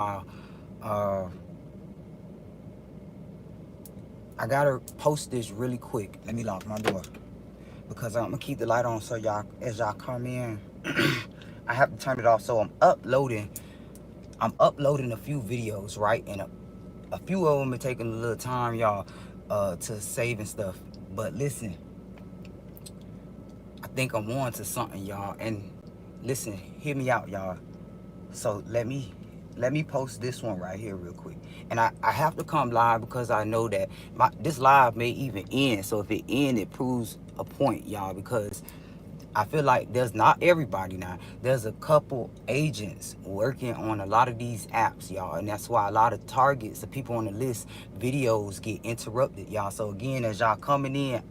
Uh, I gotta post this really quick. Let me lock my door because I'm gonna keep the light on so y'all, as y'all come in, I have to turn it off. So I'm uploading. I'm uploading a few videos, right? And a few of them are taking a little time, y'all, to save and stuff. But listen, I think I'm on to something, y'all. And listen, hear me out, y'all. So let me post this one right here real quick. And I have to come live because I know that this live may even end. So if it end, it proves a point, y'all, because I feel like there's not everybody now. There's a couple agents working on a lot of these apps, y'all. And that's why a lot of targets, the people on the list, videos get interrupted, y'all. So again, as y'all coming in,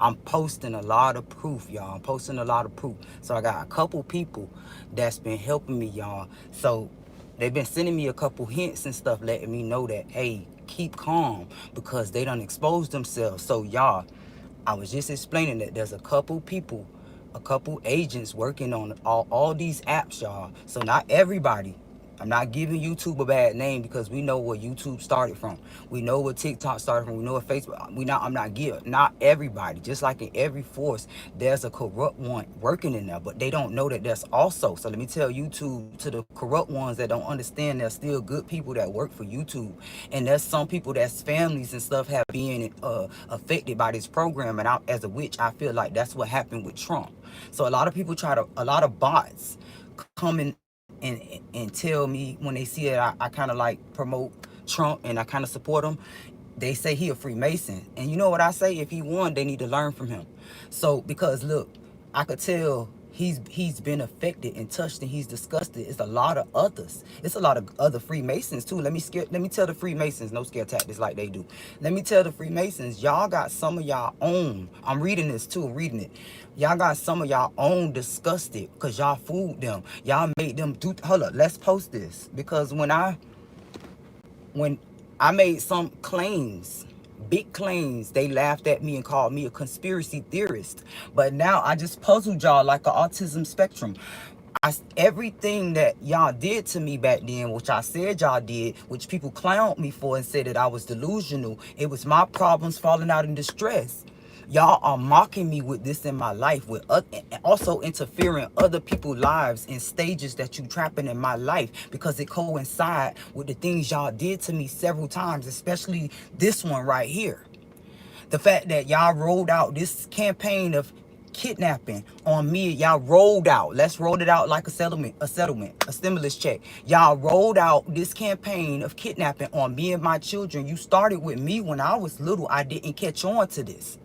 I'm posting a lot of proof, y'all. I'm posting a lot of proof. So I got a couple people that's been helping me, y'all. So they've been sending me a couple hints and stuff, letting me know that, hey, keep calm because they done exposed themselves. So y'all, I was just explaining that there's a couple people, a couple agents working on all these apps, y'all. So not everybody. I'm not giving YouTube a bad name because we know where YouTube started from. We know where TikTok started from. We know where Facebook. I'm not giving. Not everybody. Just like in every force, there's a corrupt one working in there, but they don't know that there's also. So let me tell YouTube, to the corrupt ones that don't understand, there's still good people that work for YouTube, and there's some people that's families and stuff have been affected by this program. And as a witch, I feel like that's what happened with Trump. So a lot of people a lot of bots come and tell me when they see that I kind of like promote Trump and I kind of support him. They say he a Freemason, and you know what I say? If he won, they need to learn from him. So because look, I could tell he's been affected and touched and he's disgusted. It's a lot of others. It's a lot of other Freemasons too. Let me tell the Freemasons, no scare tactics like they do. Let me tell the Freemasons, y'all got some of y'all own. I'm reading this too, I'm reading it. Y'all got some of y'all own disgusted because y'all fooled them. Y'all made them do. Hold up, let's post this because when I made some claims, big claims, they laughed at me and called me a conspiracy theorist. But now I just puzzled y'all like an autism spectrum. Everything that y'all did to me back then, which I said y'all did, which people clowned me for and said that I was delusional, it was my problems falling out in distress. Y'all are mocking me with this in my life, with also interfering other people's lives in stages that you trapping in my life because it coincide with the things y'all did to me several times, especially this one right here. The fact that y'all rolled out this campaign of kidnapping on me, y'all rolled out. Let's roll it out like a stimulus check. Y'all rolled out this campaign of kidnapping on me and my children. You started with me when I was little. I didn't catch on to this.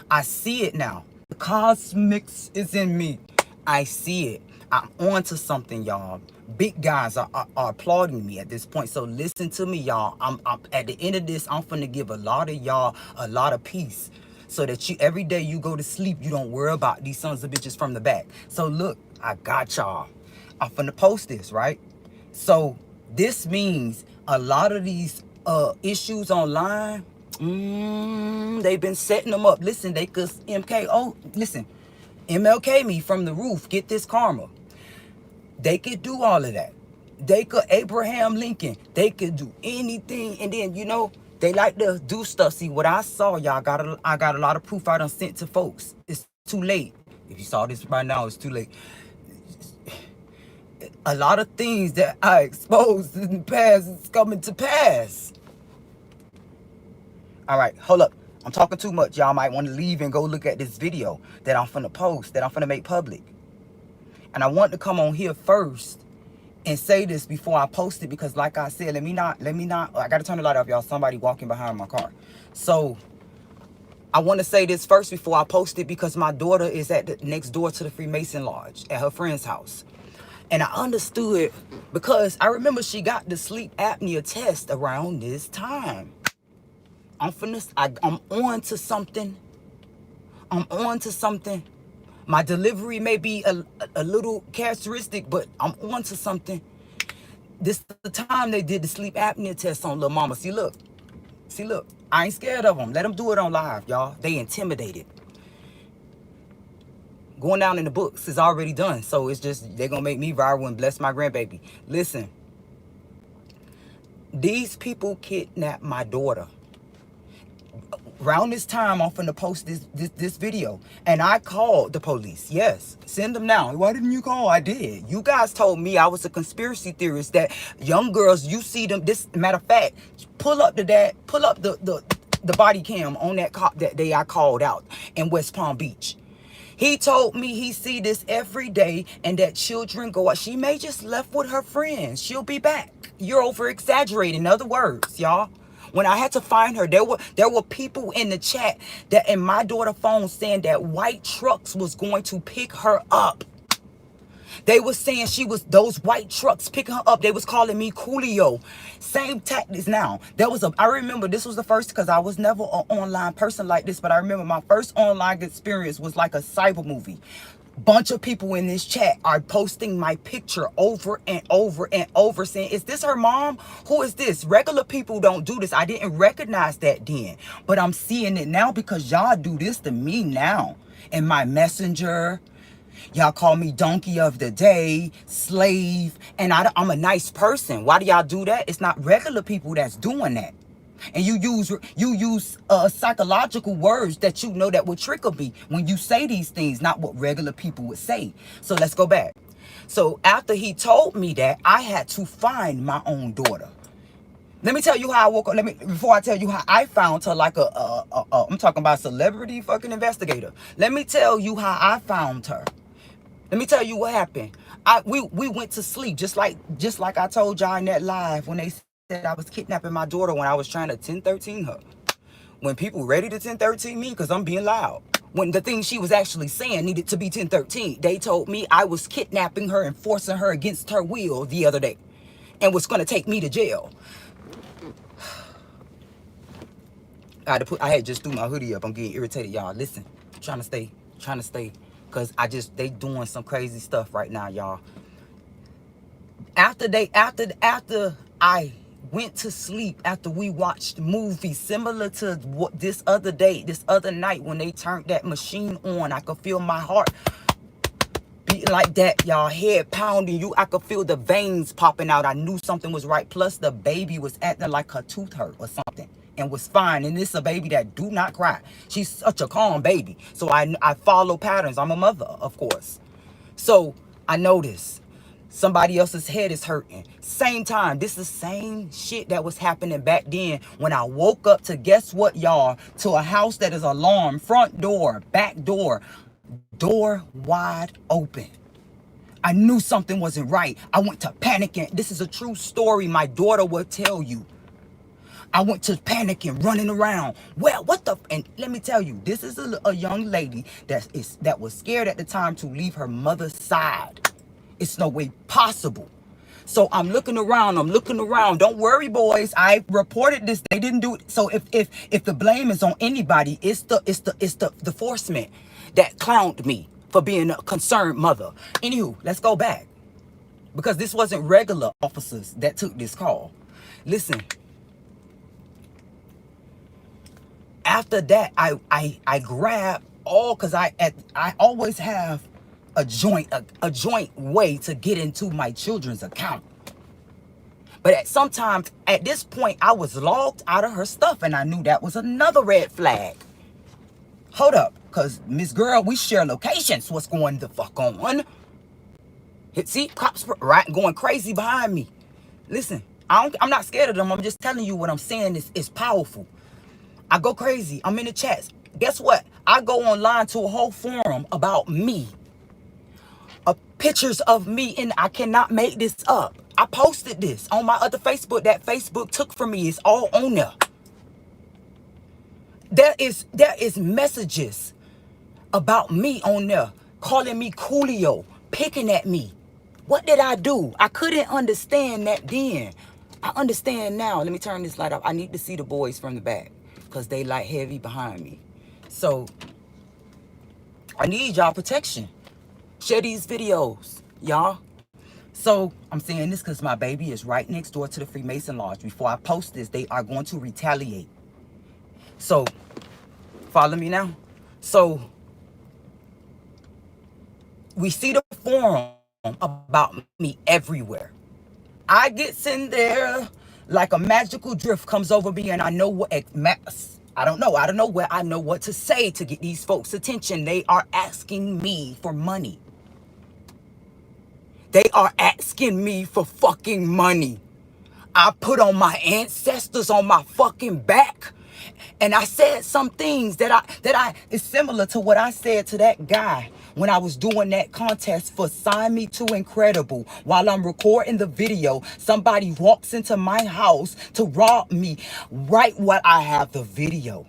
I see it now. The cosmics is in me. I see it. I'm on to something, y'all. Big guys are applauding me at this point. So listen to me, y'all. I'm at the end of this, I'm finna give a lot of y'all a lot of peace. So that you every day you go to sleep, you don't worry about these sons of bitches from the back. So look, I got y'all. I'm finna post this, right? So this means a lot of these issues online, they've been setting them up. Listen, they could listen, MLK me from the roof, get this karma. They could do all of that. They could Abraham Lincoln. They could do anything. And then, they like to do stuff. See, what I saw, y'all, I got a lot of proof I done sent to folks. It's too late. If you saw this right now, it's too late. A lot of things that I exposed in the past is coming to pass. All right, hold up. I'm talking too much. Y'all might want to leave and go look at this video that I'm finna post, that I'm finna make public. And I want to come on here first and say this before I post it because like I said, I gotta turn the light off, y'all. Somebody walking behind my car. So I want to say this first before I post it because my daughter is at the next door to the Freemason Lodge at her friend's house. And I understood because I remember she got the sleep apnea test around this time. I'm on to something. I'm on to something. My delivery may be a little characteristic, but I'm on to something. This the time they did the sleep apnea test on Lil Mama. See, look. I ain't scared of them. Let them do it on live, y'all. They intimidated. Going down in the books is already done. So it's just, they're going to make me viral and bless my grandbaby. Listen, These people kidnapped my daughter. Around this time, I'm finna post this video. And I called the police. Yes, send them now. Why didn't you call? I did. You guys told me I was a conspiracy theorist, that young girls, you see them. This matter of fact, pull up the body cam on that cop that day I called out in West Palm Beach. He told me he see this every day and that children go out. She may just left with her friends. She'll be back. You're over exaggerating. In other words, y'all. When I had to find her, there were people in the chat that in my daughter's phone saying that white trucks was going to pick her up. They was saying she was those white trucks picking her up. They was calling me Coolio. Same tactics now. I remember this was the first, because I was never an online person like this, but I remember my first online experience was like a cyber movie. Bunch of people in this chat are posting my picture over and over and over saying, is this her mom? Who is this? Regular people don't do this. I didn't recognize that then, but I'm seeing it now because y'all do this to me now. In my messenger, y'all call me donkey of the day, slave, and I'm a nice person. Why do y'all do that? It's not regular people that's doing that. And you use psychological words that you know that will trigger me when you say these things, not what regular people would say. So let's go back. So after he told me that, I had to find my own daughter. Let me tell you how I woke up. Before I tell you how I found her, like I'm talking about celebrity fucking investigator. Let me tell you how I found her. Let me tell you what happened. We went to sleep just like I told y'all in that live when they said I was kidnapping my daughter when I was trying to 1013 her. When people ready to 1013 me because I'm being loud. When the thing she was actually saying needed to be 1013, they told me I was kidnapping her and forcing her against her will the other day and was going to take me to jail. I had just threw my hoodie up. I'm getting irritated, y'all. Listen, trying to stay. Because they doing some crazy stuff right now, y'all. After I went to sleep, after we watched movies similar to what this other night when they turned that machine on, I could feel my heart beating like that, y'all, head pounding. I could feel the veins popping out. I knew something was right. Plus the baby was acting like her tooth hurt or something and was fine. And this is a baby that do not cry. She's such a calm baby. So I follow patterns. I'm a mother, of course. So I noticed somebody else's head is hurting. Same time, this is the same shit that was happening back then when I woke up to, guess what, y'all, to a house that is alarmed, front door, back door wide open. I knew something wasn't right. I went to panicking. This is a true story. My daughter will tell you. I went to panicking, running around. Well, what the? And let me tell you, this is a young lady that was scared at the time to leave her mother's side. It's no way possible. So I'm looking around. Don't worry, boys. I reported this. They didn't do it. So if the blame is on anybody, it's the enforcement that clowned me for being a concerned mother. Anywho, let's go back, because this wasn't regular officers that took this call. Listen. After that, I grabbed all, because I always have a joint way to get into my children's account. But sometimes at this point, I was logged out of her stuff, and I knew that was another red flag. Hold up, because Miss Girl, we share locations. What's going the fuck on? See, cops right going crazy behind me. Listen, I'm not scared of them. I'm just telling you what I'm saying is powerful. I go crazy. I'm in the chats. Guess what? I go online to a whole forum about me. Pictures of me, and I cannot make this up. I posted this on my other Facebook that Facebook took from me. It's all on there. There is messages about me on there, calling me Coolio, picking at me. What did I do? I couldn't understand that then. I understand now. Let me turn this light off. I need to see the boys from the back, because they light heavy behind me. So I need y'all protection. Share these videos, y'all. So I'm saying this because my baby is right next door to the Freemason Lodge. Before I post this, they are going to retaliate. So follow me now. So we see the forum about me everywhere. I gets in there Like a magical drift comes over me, and I know what I don't know. I don't know where I know what to say to get these folks' attention. They are asking me for money. They are asking me for fucking money. I put on my ancestors on my fucking back. And I said some things that is similar to what I said to that guy when I was doing that contest for Sign Me to Incredible. While I'm recording the video, somebody walks into my house to rob me right while I have the video.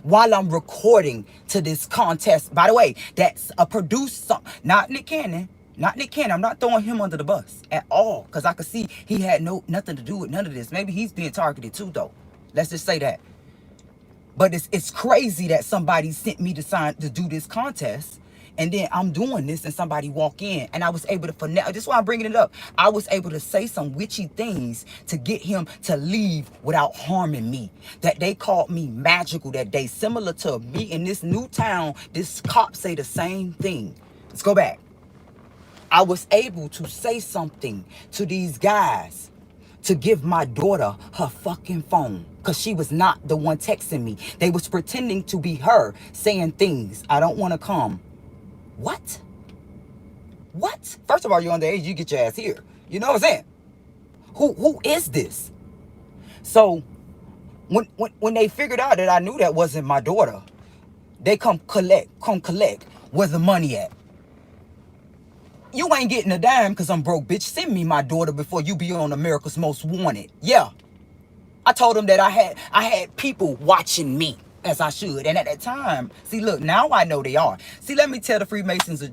While I'm recording to this contest. By the way, that's a produced song, not Nick Cannon. Not Nick Cannon. I'm not throwing him under the bus at all, because I could see he had nothing to do with none of this. Maybe he's being targeted too, though. Let's just say that. But it's crazy that somebody sent me to do this contest, and then I'm doing this and somebody walk in, and I was able to finesse. This is why I'm bringing it up. I was able to say some witchy things to get him to leave without harming me. That they called me magical that day, similar to me in this new town. This cop say the same thing. Let's go back. I was able to say something to these guys to give my daughter her fucking phone, because she was not the one texting me. They was pretending to be her, saying things. I don't want to come. What? What? First of all, you're underage, you get your ass here. You know what I'm saying? Who is this? So when they figured out that I knew that wasn't my daughter, they come collect. Where's the money at? You ain't getting a dime because I'm broke, bitch. Send me my daughter before you be on America's Most Wanted. Yeah. I told them that I had people watching me as I should. And at that time, see, look, now I know they are. See, let me tell the Freemasons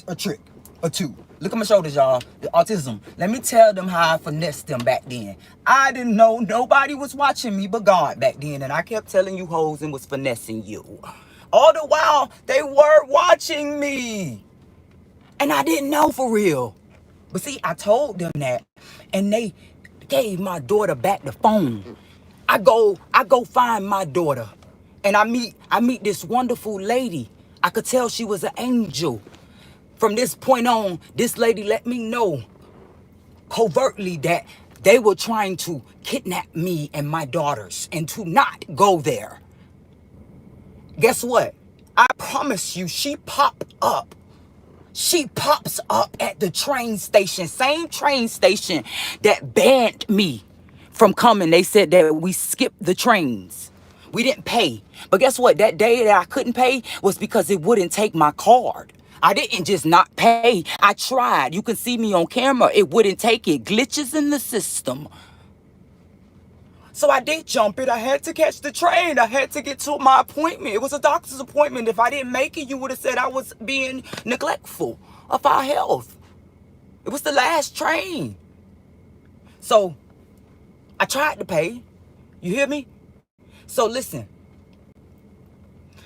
a trick or two. Look at my shoulders, y'all. The autism. Let me tell them how I finessed them back then. I didn't know nobody was watching me but God back then. And I kept telling you hoes and was finessing you. All the while, they were watching me. And I didn't know for real. But see, I told them that, and they gave my daughter back the phone. I go find my daughter, and I meet this wonderful lady. I could tell she was an angel. From this point on, this lady let me know covertly that they were trying to kidnap me and my daughters and to not go there. Guess what? I promise you, she popped up. She pops up at the train station, same train station that banned me from coming. They said that we skipped the trains. We didn't pay. But guess what? That day that I couldn't pay was because it wouldn't take my card. I didn't just not pay. I tried. You can see me on camera. It wouldn't take it. Glitches in the system. So I did jump it. I had to catch the train. I had to get to my appointment. It was a doctor's appointment. If I didn't make it, you would have said I was being neglectful of our health. It was the last train. So I tried to pay. You hear me? So listen.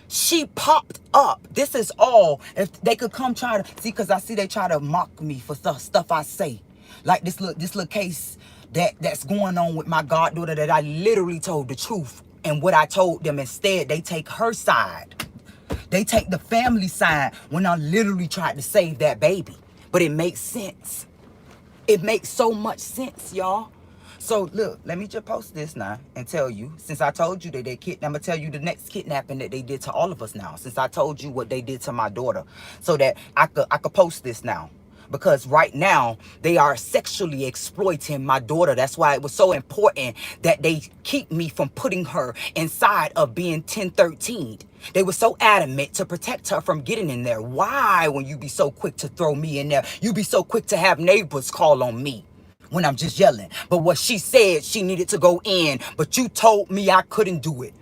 She popped up. This is all. If they could come try to see, because I see they try to mock me for stuff I say. Like this little case that's going on with my goddaughter that I literally told the truth. And what I told them, instead, they take her side. They take the family side when I literally tried to save that baby. But it makes sense. It makes so much sense, y'all. So look, let me just post this now and tell you, since I told you that they kidnapped, I'm gonna tell you the next kidnapping that they did to all of us now, since I told you what they did to my daughter, so that I could post this now. Because right now, they are sexually exploiting my daughter. That's why it was so important that they keep me from putting her inside of being 1013. They were so adamant to protect her from getting in there. Why, when you be so quick to throw me in there, you be so quick to have neighbors call on me when I'm just yelling? But what she said, she needed to go in, but you told me I couldn't do it.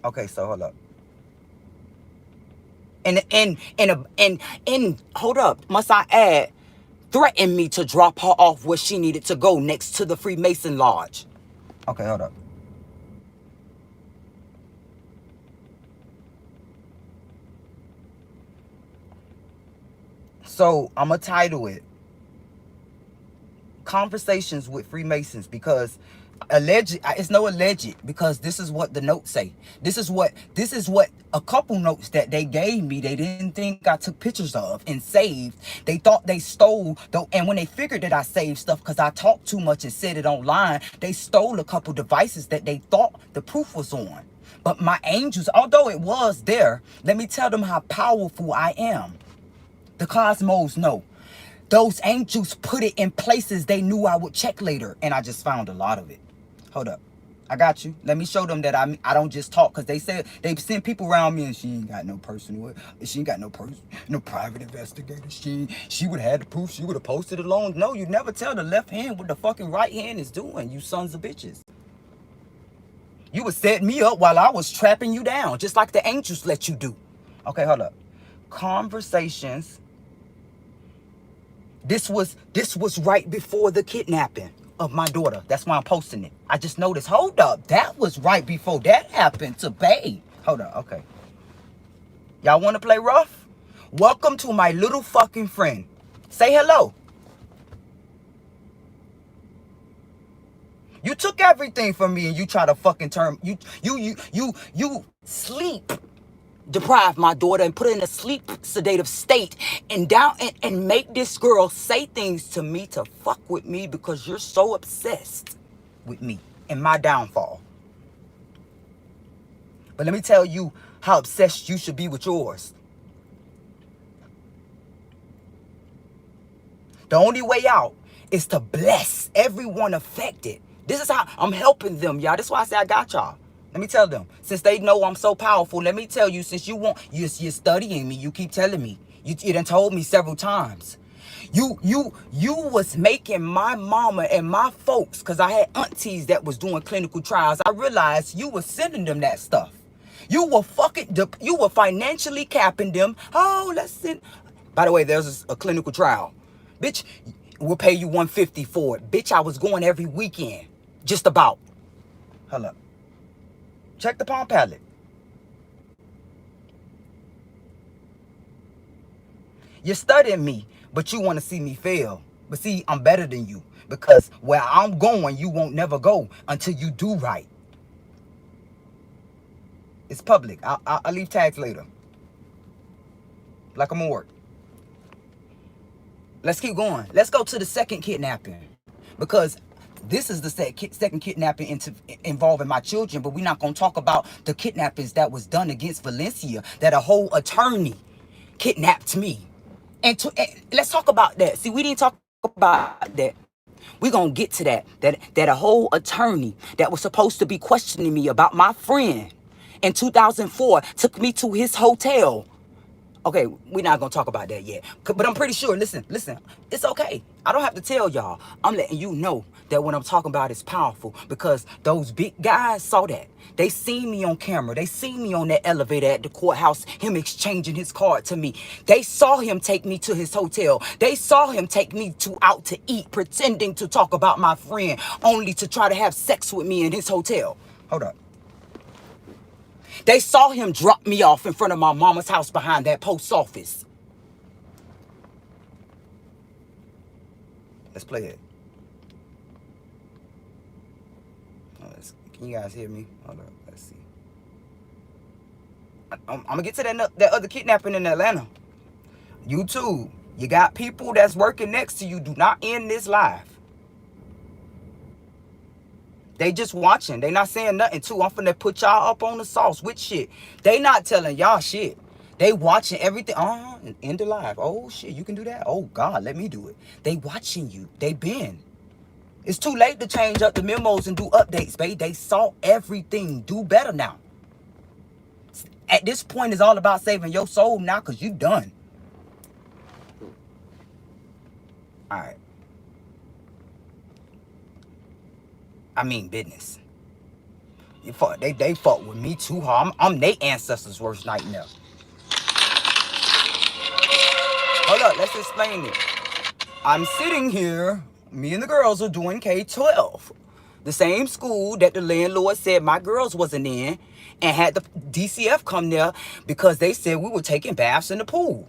Okay, so hold up. And hold up, must I add, threatened me to drop her off where she needed to go, next to the Freemason Lodge. Okay, hold up. So I'm gonna title it conversations with Freemasons, because alleged, it's no alleged, because this is what the notes say. This is what a couple notes that they gave me, they didn't think I took pictures of and saved. They thought they stole though, and when they figured that I saved stuff because I talked too much and said it online, they stole a couple devices that they thought the proof was on. But my angels, although it was there, let me tell them how powerful I am. The cosmos know. Those angels put it in places they knew I would check later, and I just found a lot of it. Hold up. I got you. Let me show them that I don't just talk, because they said they send people around me and she ain't got no personal, she ain't got no private investigator. She would have had the proof. She would have posted it alone. No, you never tell the left hand what the fucking right hand is doing, you sons of bitches. You would set me up while I was trapping you down, just like the angels let you do. Okay, hold up. Conversations. This was right before the kidnapping of my daughter. That's why I'm posting it. I just noticed, hold up, that was right before that happened to Bae. Hold up, okay. Y'all want to play rough? Welcome to my little fucking friend. Say hello. You took everything from me and you try to fucking turn, you sleep deprive my daughter and put her in a sleep sedative state and make this girl say things to me to fuck with me because you're so obsessed with me and my downfall. But let me tell you how obsessed you should be with yours. The only way out is to bless everyone affected. This is how I'm helping them, y'all. This is why I say I got y'all. Let me tell them, since they know I'm so powerful, let me tell you, since you're studying me, you keep telling me, you done told me several times. You was making my mama and my folks, because I had aunties that was doing clinical trials. I realized you was sending them that stuff. You were financially capping them. Oh, let's send. By the way, there's a clinical trial. Bitch, we'll pay you $150 for it. Bitch, I was going every weekend. Just about. Hold up. Check the Palm Pilot. You're studying me, but you want to see me fail. But see, I'm better than you, because where I'm going, you won't never go until you do right. It's public. I'll leave tags later. Like I'm gonna work. Let's keep going. Let's go to the second kidnapping, because this is the second kidnapping involving my children, but we're not going to talk about the kidnappings that was done against Valencia, that a whole attorney kidnapped me. And let's talk about that. See, we didn't talk about that. We're going to get to that a whole attorney that was supposed to be questioning me about my friend in 2004 took me to his hotel. Okay, we're not going to talk about that yet. But I'm pretty sure, listen, it's okay. I don't have to tell y'all. I'm letting you know that what I'm talking about is powerful, because those big guys saw that. They seen me on camera. They seen me on that elevator at the courthouse, him exchanging his card to me. They saw him take me to his hotel. They saw him take me out to eat, pretending to talk about my friend, only to try to have sex with me in his hotel. Hold up. They saw him drop me off in front of my mama's house behind that post office. Let's play it. Can you guys hear me? Hold up. Let's see. I'm going to get to that other kidnapping in Atlanta. YouTube, you got people that's working next to you. Do not end this live. They just watching. They not saying nothing too. I'm finna put y'all up on the sauce with shit. They not telling y'all shit. They watching everything. Oh, end the live. Oh shit, you can do that? Oh God, let me do it. They watching you. They been. It's too late to change up the memos and do updates, babe. They saw everything. Do better now. At this point, it's all about saving your soul now, because you done. All right. I mean business. They fought with me too hard. I'm their ancestors' worst nightmare. Hold up, let's explain it. I'm sitting here, me and the girls are doing K-12. The same school that the landlord said my girls wasn't in, and had the DCF come there because they said we were taking baths in the pool.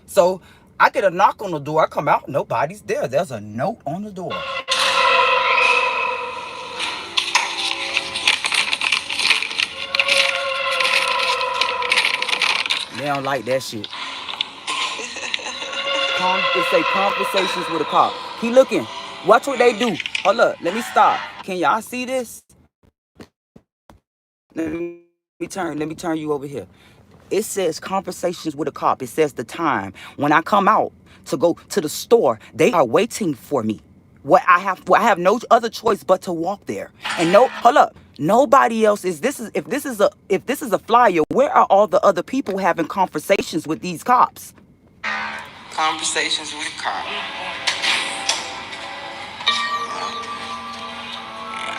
So I get a knock on the door. I come out, nobody's there. There's a note on the door. They don't like that shit. It say conversations with a cop. Keep looking. Watch what they do. Hold up. Let me stop. Can y'all see this? Let me turn you over here. It says conversations with a cop. It says the time. When I come out to go to the store, they are waiting for me. I have no other choice but to walk there. And hold up. Nobody else is if this is a flyer, where are all the other people having conversations with these cops? Conversations with a cop.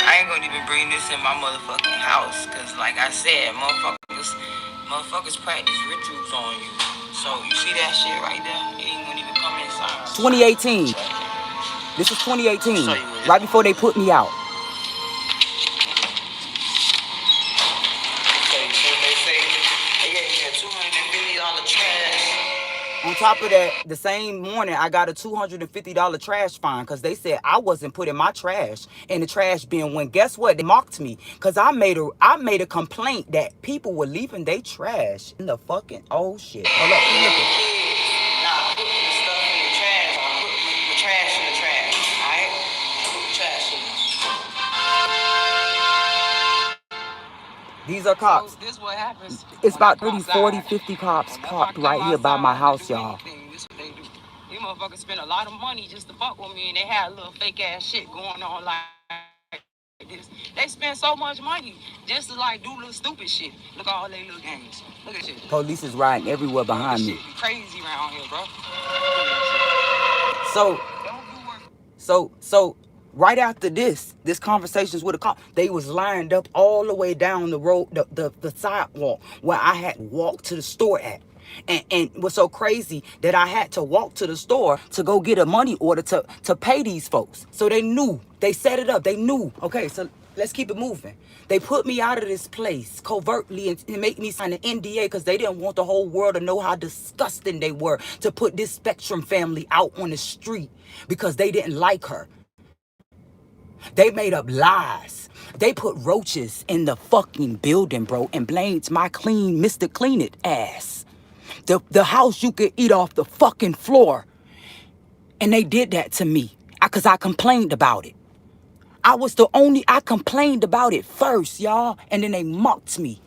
I ain't gonna even bring this in my motherfucking house, cause like I said, motherfuckers practice rituals on you. So you see that shit right there? It ain't gonna even come inside. 2018. This is 2018. Right before they put me out. On top of that, the same morning, I got a $250 trash fine because they said I wasn't putting my trash in the trash bin. When guess what? They mocked me because I made a complaint that people were leaving their trash in the fucking old shit. Hold up, keep looking. Nah, put the stuff in the trash. I put the trash in the trash. All right, put the trash in. These are cops. So this what happens. It's about 30, 40, 50 cops parked right here by my house, y'all. This what they do. These motherfuckers spend a lot of money just to fuck with me, and they had a little fake ass shit going on like this. They spend so much money just to like do little stupid shit. Look at all they little games. Look at shit. Police is riding everywhere behind me. Shit be crazy around here, bro. So. Right after this conversations with a cop, they was lined up all the way down the road, the sidewalk where I had walked to the store at. And it was so crazy that I had to walk to the store to go get a money order to pay these folks. So they knew. They set it up. They knew. Okay, so let's keep it moving. They put me out of this place covertly and make me sign an NDA because they didn't want the whole world to know how disgusting they were to put this Spectrum family out on the street because they didn't like her. They made up lies. They put roaches in the fucking building, bro, and blamed my Mr. Clean It ass. The house you could eat off the fucking floor. And they did that to me because I complained about it. I complained about it first, y'all, and then they mocked me.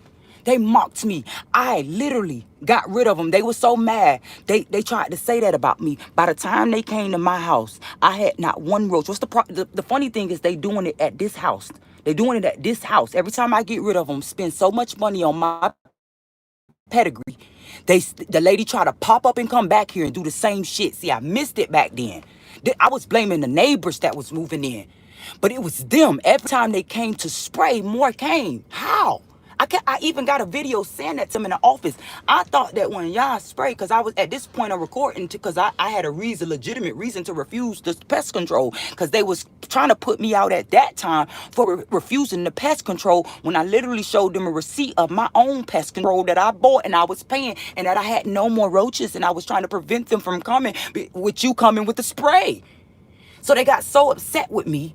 They mocked me. I literally got rid of them. They were so mad. They tried to say that about me. By the time they came to my house, I had not one roach. The funny thing is they doing it at this house. They doing it at this house. Every time I get rid of them, spend so much money on my pedigree. The lady tried to pop up and come back here and do the same shit. See, I missed it back then. I was blaming the neighbors that was moving in. But it was them. Every time they came to spray, more came. How? I even got a video saying that to them in the office. I thought that when y'all spray, because I was at this point of recording, because I had a legitimate reason to refuse the pest control, because they was trying to put me out at that time for refusing the pest control when I literally showed them a receipt of my own pest control that I bought and I was paying and that I had no more roaches and I was trying to prevent them from coming with you coming with the spray. So they got so upset with me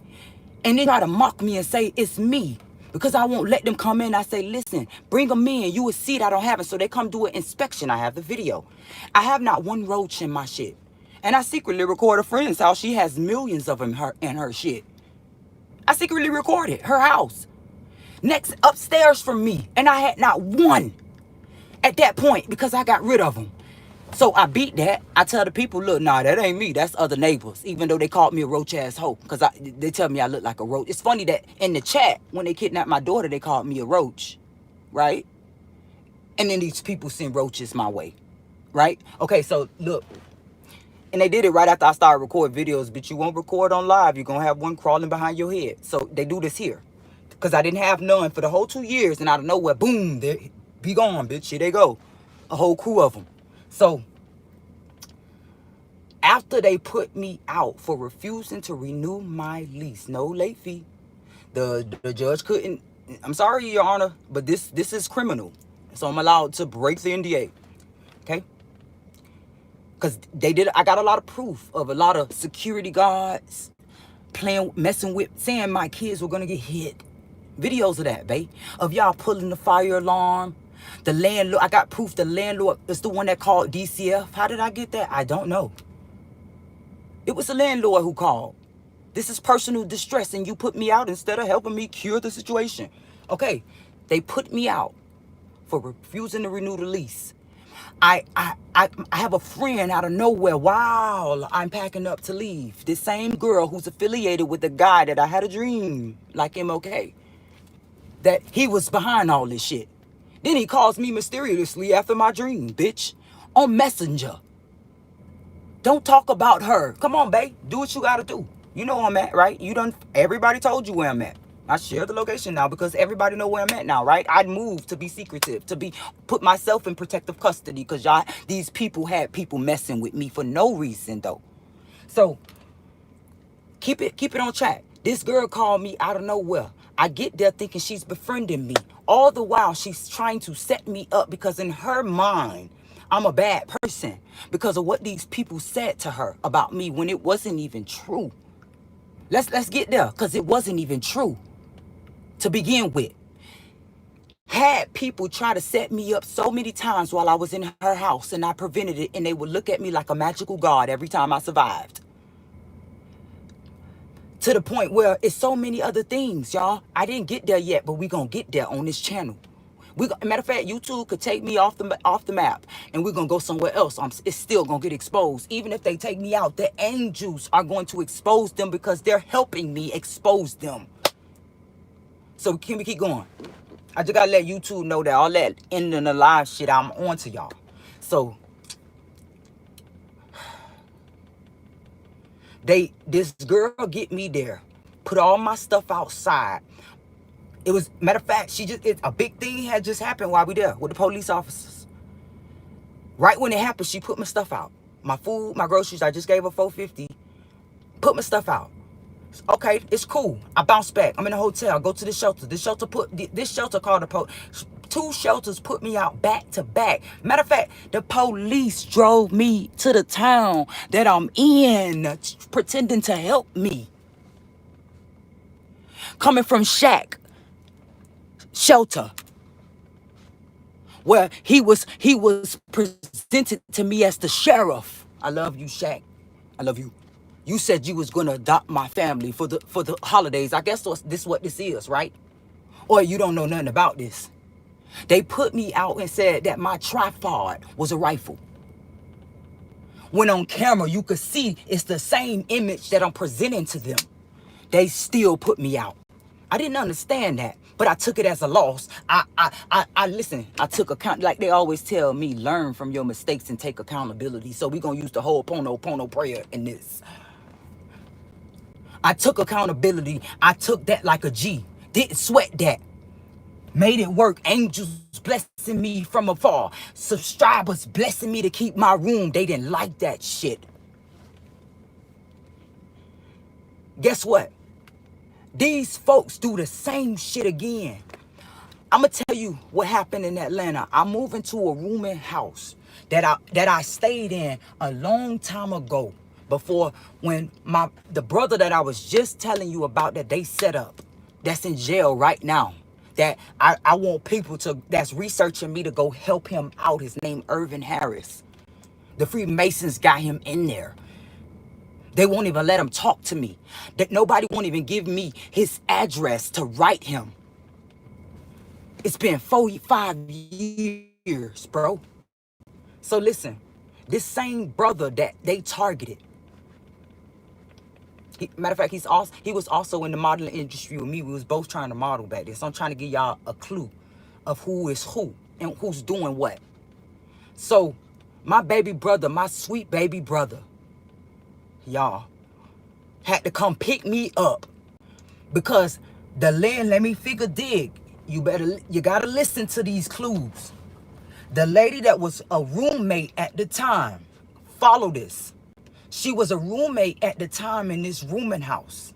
and they try to mock me and say it's me. Because I won't let them come in. I say, listen, bring them in. You will see that I don't have it. So they come do an inspection. I have the video. I have not one roach in my shit. And I secretly record a friend's house. She has millions of them in her shit. I secretly recorded her house. Next, upstairs from me. And I had not one at that point because I got rid of them. So I beat that. I tell the people, look, nah, that ain't me. That's other neighbors. Even though they called me a roach ass hoe. Because they tell me I look like a roach. It's funny that in the chat, when they kidnapped my daughter, they called me a roach. Right? And then these people send roaches my way. Right? Okay, so look. And they did it right after I started recording videos. But you won't record on live. You're going to have one crawling behind your head. So they do this here. Because I didn't have none for the whole 2 years. And out of nowhere, boom, they be gone, bitch. Here they go. A whole crew of them. So, after they put me out for refusing to renew my lease, no late fee, the judge couldn't, I'm sorry, Your Honor, but this is criminal. So I'm allowed to break the NDA, okay? Because I got a lot of proof of a lot of security guards messing with, saying my kids were gonna get hit. Videos of that, babe. Of y'all pulling the fire alarm. The landlord, I got proof the landlord is the one that called DCF. How did I get that? I don't know. It was the landlord who called. This is personal distress, and you put me out instead of helping me cure the situation. Okay, they put me out for refusing to renew the lease. I have a friend out of nowhere while I'm packing up to leave. This same girl who's affiliated with the guy that I had a dream, like MLK, that he was behind all this shit. Then he calls me mysteriously after my dream, bitch, on Messenger. Don't talk about her. Come on, babe. Do what you gotta do. You know where I'm at, right? Everybody told you where I'm at. I share the location now because everybody know where I'm at now, right? I'd moved to be secretive, put myself in protective custody because these people had people messing with me for no reason though. So keep it on track. This girl called me out of nowhere. I get there thinking she's befriending me. All the while she's trying to set me up because in her mind, I'm a bad person because of what these people said to her about me when it wasn't even true. Let's get there because it wasn't even true to begin with. Had people try to set me up so many times while I was in her house and I prevented it, and they would look at me like a magical god every time I survived. To the point where it's so many other things, y'all. I didn't get there yet, but we gonna get there on this channel. Matter of fact, YouTube could take me off the map and we're gonna go somewhere else. It's still gonna get exposed. Even if they take me out, the angels are going to expose them because they're helping me expose them. So can we keep going? I just gotta let YouTube know that all that ending the live shit, I'm on to y'all. So this girl get me there, put all my stuff outside. It was, matter of fact, a big thing had just happened while we there with the police officers. Right when it happened, she put my stuff out. My food, my groceries, I just gave her $4.50. Put my stuff out. Okay, it's cool. I bounce back. I'm in a hotel. I go to the shelter. This shelter called the police. 2 shelters put me out back to back. Matter of fact, the police drove me to the town that I'm in, pretending to help me. Coming from Shaq shelter, where he was presented to me as the sheriff. I love you, Shaq. I love you. You said you was gonna adopt my family for the holidays. I guess this is what this is, right? Or you don't know nothing about this. They put me out and said that my tripod was a rifle. When on camera, you could see it's the same image that I'm presenting to them. They still put me out. I didn't understand that, but I took it as a loss. Listen, I took account, like they always tell me, learn from your mistakes and take accountability. So we're going to use the whole Pono prayer in this. I took accountability. I took that like a G. Didn't sweat that. Made it work. Angels blessing me from afar. Subscribers blessing me to keep my room. They didn't like that shit. Guess what? These folks do the same shit again. I'm going to tell you what happened in Atlanta. I moved into a rooming house that I stayed in a long time ago, before when the brother that I was just telling you about that they set up, that's in jail right now, that I want people that's researching me to go help him out. His name Irvin Harris. The Freemasons got him in there. They won't even let him talk to me. That nobody won't even give me his address to write him. It's been 45 years, bro. So listen, this same brother that they targeted, matter of fact, he was also in the modeling industry with me. We was both trying to model back then. So I'm trying to give y'all a clue of who is who and who's doing what. So my baby brother, my sweet baby brother, y'all, had to come pick me up because the let me figure dig. You gotta listen to these clues. The lady that was a roommate at the time, follow this. She was a roommate at the time in this rooming house.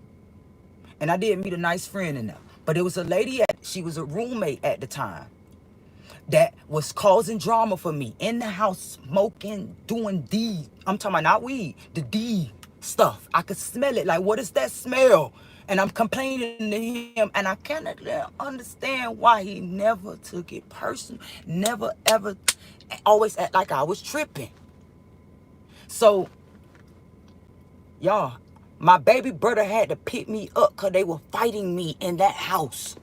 And I did meet a nice friend in there. But it was a lady, she was a roommate at the time. that was causing drama for me in the house, smoking, doing D. I'm talking about not weed, the D stuff. I could smell it. Like, what is that smell? And I'm complaining to him, and I cannot understand why he never took it personal, never ever, always act like I was tripping. So, y'all, my baby brother had to pick me up because they were fighting me in that house.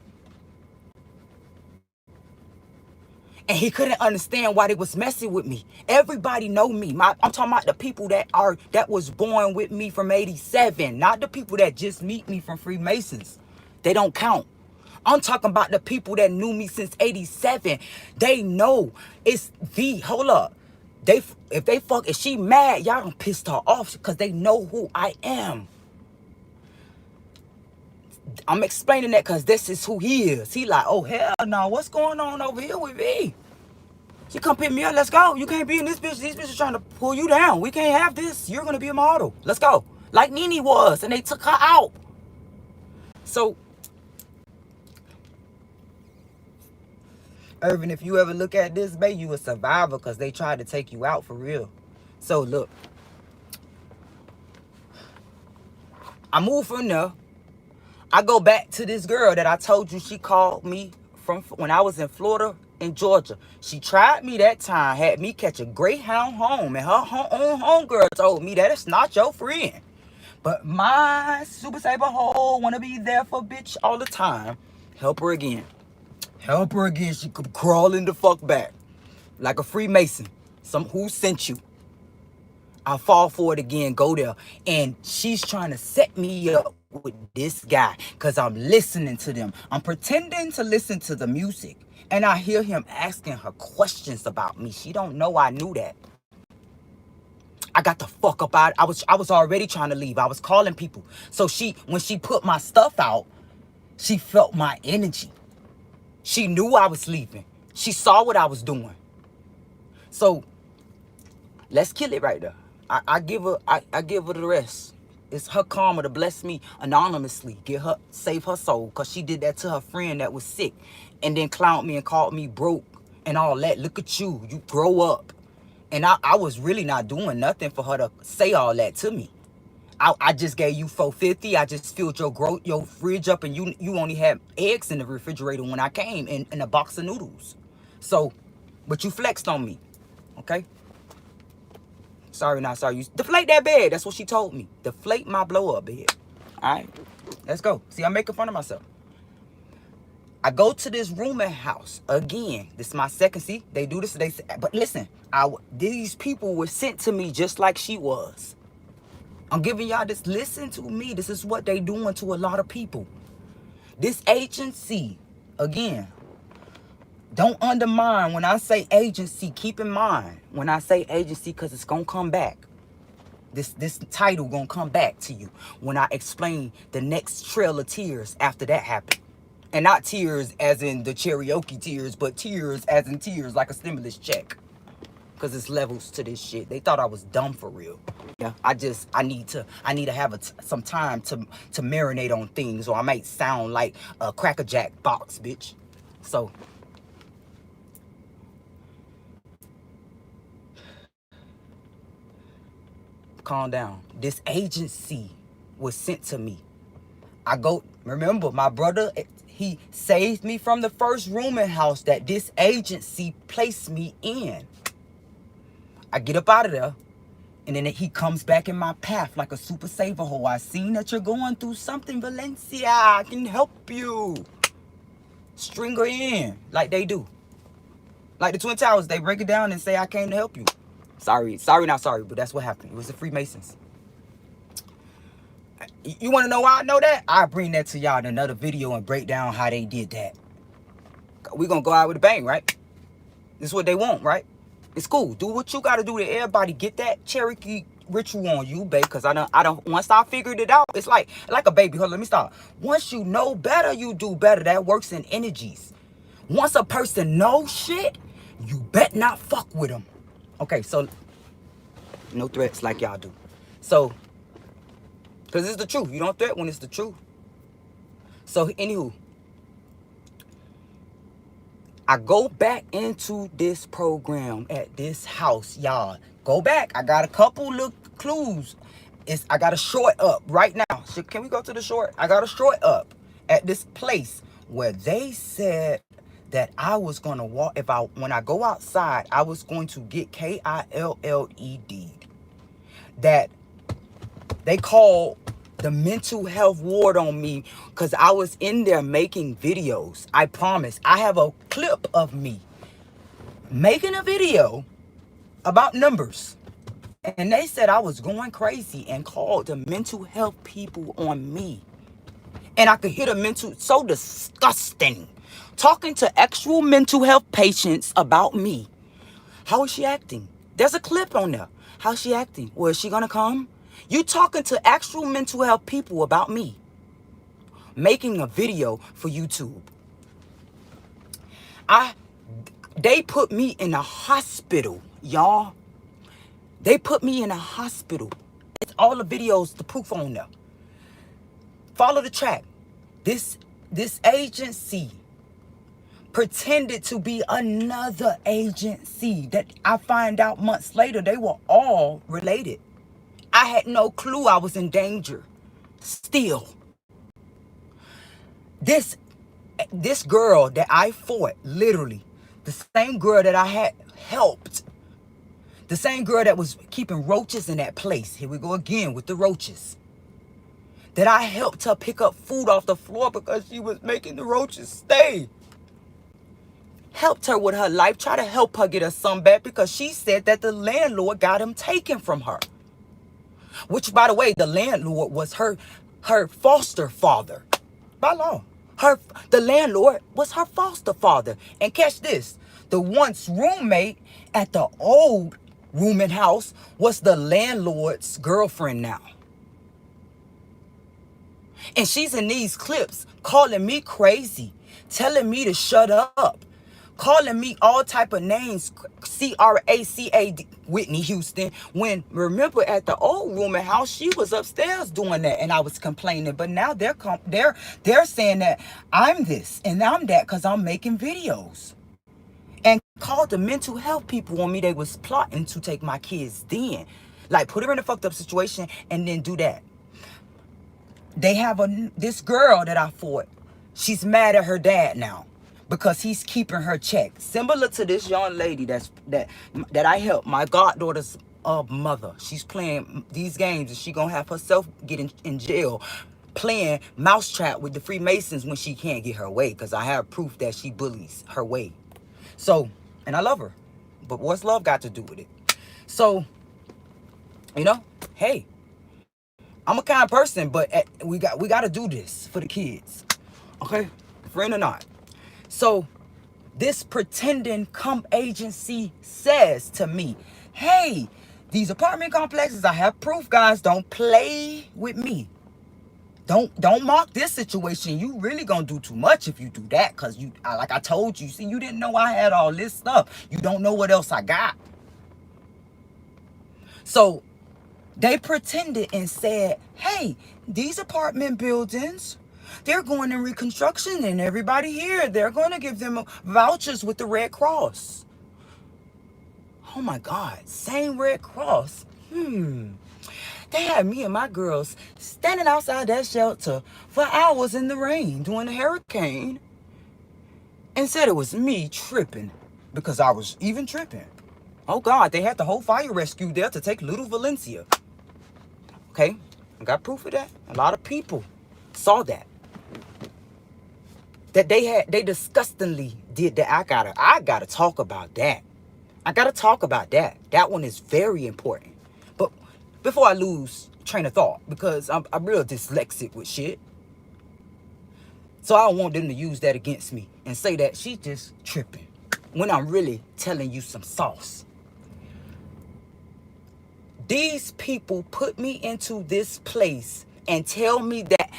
And he couldn't understand why they was messing with me. Everybody know me. I'm talking about the people that was born with me from 87, not the people that just meet me from Freemasons. They don't count. I'm talking about the people that knew me since 87. They know it's the, hold up. If she mad, y'all done pissed her off because they know who I am. I'm explaining that because this is who he is. He like, oh, hell no, what's going on over here with me? She come pick me up, let's go. You can't be in this bitch. These bitches trying to pull you down. We can't have this. You're going to be a model. Let's go. Like Nene was, and they took her out. So, Irvin, if you ever look at this, babe, you a survivor because they tried to take you out for real. So, look. I moved from there. I go back to this girl that I told you she called me from when I was in Florida and Georgia. She tried me that time, had me catch a Greyhound home, and her own homegirl told me that it's not your friend. But my Super Saver hole wanna be there for bitch all the time. Help her again. Help her again. She could crawl in the fuck back. Like a Freemason. Who sent you? I'll fall for it again, go there. And she's trying to set me up with this guy because I'm listening to them. I'm pretending to listen to the music. And I hear him asking her questions about me. She don't know I knew that. I got the fuck up out. I was already trying to leave. I was calling people. So when she put my stuff out, she felt my energy. She knew I was leaving. She saw what I was doing. So let's kill it right there. I give her the rest. It's her karma to bless me anonymously, save her soul, because she did that to her friend that was sick and then clowned me and called me broke and all that. Look at you grow up. And I was really not doing nothing for her to say all that to me. I just gave you $4.50. I just filled your fridge up, and you only had eggs in the refrigerator when I came in a box of noodles. So, but you flexed on me, okay? Sorry, not sorry. You deflate that bed. That's what she told me. Deflate my blow-up bed. All right, let's go. See, I'm making fun of myself. I go to this rooming house again. This is my second. See, they do this. But listen, these people were sent to me just like she was. I'm giving y'all this. Listen to me. This is what they doing to a lot of people. This agency, again. Don't undermine when I say agency. Keep in mind when I say agency, because it's gonna come back. This title gonna come back to you when I explain the next trail of tears after that happened. And not tears as in the karaoke tears, but tears as in tears like a stimulus check. Because it's levels to this shit. They thought I was dumb for real. Yeah, I need to have some time to marinate on things, or I might sound like a Cracker Jack box, bitch. So calm down. This agency was sent to me. Remember, my brother, he saved me from the first rooming house that this agency placed me in. I get up out of there, and then he comes back in my path like a super saver hole. I seen that you're going through something, Valencia. I can help you. String her in like they do. Like the Twin Towers, they break it down and say, I came to help you. Sorry, not sorry, but that's what happened. It was the Freemasons. You want to know why I know that? I'll bring that to y'all in another video and break down how they did that. We're going to go out with a bang, right? This is what they want, right? It's cool. Do what you got to do to everybody. Get that Cherokee ritual on you, babe, because I don't, once I figured it out, it's like a baby. Hold on, let me stop. Once you know better, you do better. That works in energies. Once a person knows shit, you bet not fuck with them. Okay, so no threats like y'all do. So, because it's the truth. You don't threat when it's the truth. So, anywho, I go back into this program at this house, y'all. Go back. I got a couple little clues. I got a short up right now. So can we go to the short? I got a short up at this place where they said that I was gonna walk. When I go outside, I was going to get KILLED. That they called the mental health ward on me because I was in there making videos. I promise. I have a clip of me making a video about numbers. And they said I was going crazy and called the mental health people on me. And I could hit a mental, so disgusting. Talking to actual mental health patients about me. How is she acting? There's a clip on there. How's she acting? Well, is she gonna come? You talking to actual mental health people about me. Making a video for YouTube. They put me in a hospital, y'all. They put me in a hospital. It's all the videos, the proof on there. Follow the track. This agency pretended to be another agency that I find out months later they were all related. I had no clue I was in danger. Still. This girl that I fought, literally, the same girl that I had helped, the same girl that was keeping roaches in that place. Here we go again with the roaches. That I helped her pick up food off the floor because she was making the roaches stay. Helped her with her life, try to help her get her son back because she said that the landlord got him taken from her. Which, by the way, the landlord was her foster father. By law. The landlord was her foster father. And catch this. The once roommate at the old rooming house was the landlord's girlfriend now. And she's in these clips calling me crazy, telling me to shut up, calling me all type of names, CRACA, Whitney Houston, when, remember, at the old rooming house, she was upstairs doing that, and I was complaining. But now they're saying that I'm this and I'm that because I'm making videos. And called the mental health people on me. They was plotting to take my kids then. Like, put her in a fucked up situation and then do that. They have this girl that I fought. She's mad at her dad now because he's keeping her check. Similar to this young lady that I helped, my goddaughter's mother. She's playing these games and she gonna have herself get in jail playing mousetrap with the Freemasons when she can't get her way, because I have proof that she bullies her way. So, and I love her, but what's love got to do with it? So, you know, hey, I'm a kind person, but we got to do this for the kids, okay? Friend or not. So, this pretending agency says to me, hey, these apartment complexes, I have proof, guys. Don't play with me. Don't mock this situation. You really gonna do too much if you do that, because like I told you, see, you didn't know I had all this stuff. You don't know what else I got. So they pretended and said, hey, these apartment buildings, they're going in reconstruction, and everybody here, they're going to give them vouchers with the Red Cross. Oh my God, same Red Cross. They had me and my girls standing outside that shelter for hours in the rain during the hurricane and said it was me tripping because I was even tripping. Oh God, they had the whole fire rescue there to take little Valencia. Okay, I got proof of that. A lot of people saw that. That they disgustingly did that. I gotta talk about that. I gotta talk about that. That one is very important. But before I lose train of thought, because I'm real dyslexic with shit. So I don't want them to use that against me and say that she's just tripping when I'm really telling you some sauce. These people put me into this place and tell me that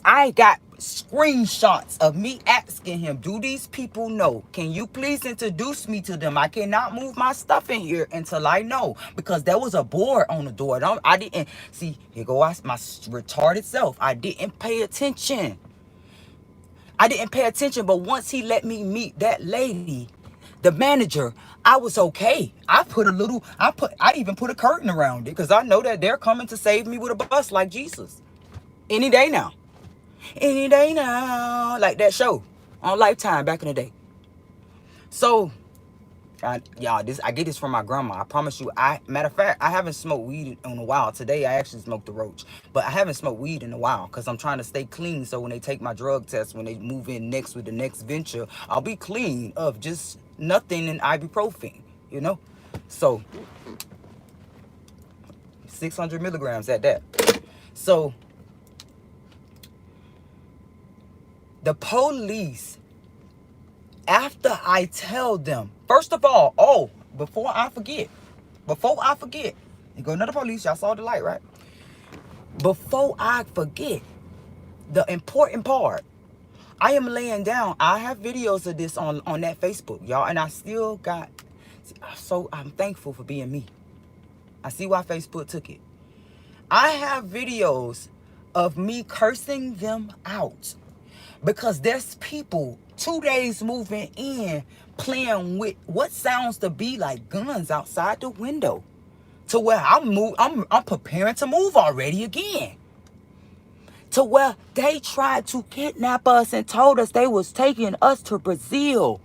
I got screenshots of me asking him, do these people know? Can you please introduce me to them? I cannot move my stuff in here until I know, because there was a board on the door. I didn't see. Here go my retarded self. I didn't pay attention. I didn't pay attention, but once he let me meet that lady, the manager, I was okay. I even put a curtain around it because I know that they're coming to save me with a bus like Jesus. Any day now. Any day now. Like that show on Lifetime back in the day. So, y'all, I get this from my grandma. I promise you. Matter of fact, I haven't smoked weed in a while. Today, I actually smoked the roach, but I haven't smoked weed in a while because I'm trying to stay clean. So when they take my drug test, when they move in next with the next venture, I'll be clean of just nothing and ibuprofen. You know, so 600 milligrams at that. So the police, after I tell them, first of all, before I forget, you go another police, y'all saw the light, right? Before I forget, the important part, I am laying down. I have videos of this on that Facebook, y'all, and I still got, so I'm thankful for being me. I see why Facebook took it. I have videos of me cursing them out because there's people 2 days moving in playing with what sounds to be like guns outside the window, to where I'm preparing to move already again, to where they tried to kidnap us and told us they was taking us to Brazil.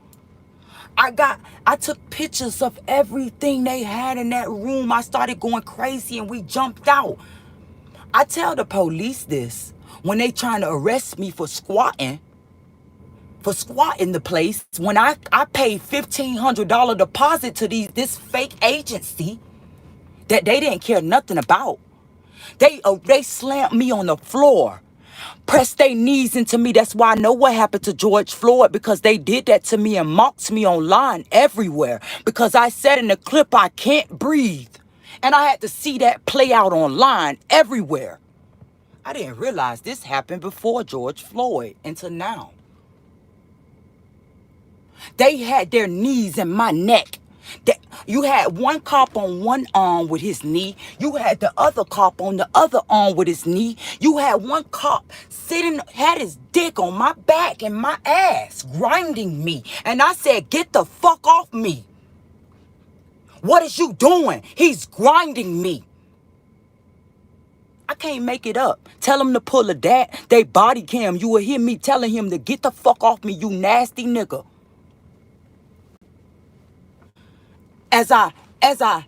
I took pictures of everything they had in that room. I started going crazy and we jumped out. I tell the police this when they trying to arrest me for squatting the place, when I paid $1,500 deposit to this fake agency that they didn't care nothing about. They slammed me on the floor, pressed their knees into me. That's why I know what happened to George Floyd, because they did that to me and mocked me online everywhere because I said in the clip I can't breathe. And I had to see that play out online everywhere. I didn't realize this happened before George Floyd until now. They had their knees in my neck. You had one cop on one arm with his knee. You had the other cop on the other arm with his knee. You had one cop had his dick on my back and my ass, grinding me. And I said, get the fuck off me. What is you doing? He's grinding me. I can't make it up. Tell him to pull they body cam. You will hear me telling him to get the fuck off me, you nasty nigga. As I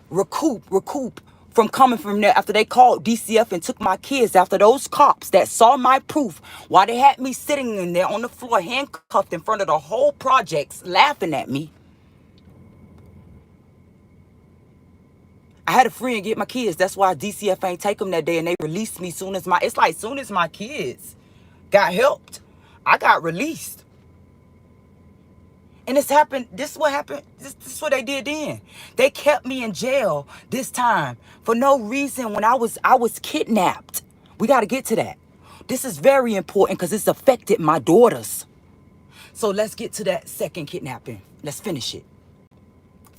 recoup from coming from there, after they called DCF and took my kids, after those cops that saw my proof, while they had me sitting in there on the floor handcuffed in front of the whole projects laughing at me, I had a friend get my kids. That's why DCF ain't take them that day, and they released me soon as my kids got helped, I got released. And this is what happened. This is what they did then. They kept me in jail this time for no reason when I was kidnapped. We got to get to that. This is very important because it's affected my daughters. So let's get to that second kidnapping. Let's finish it.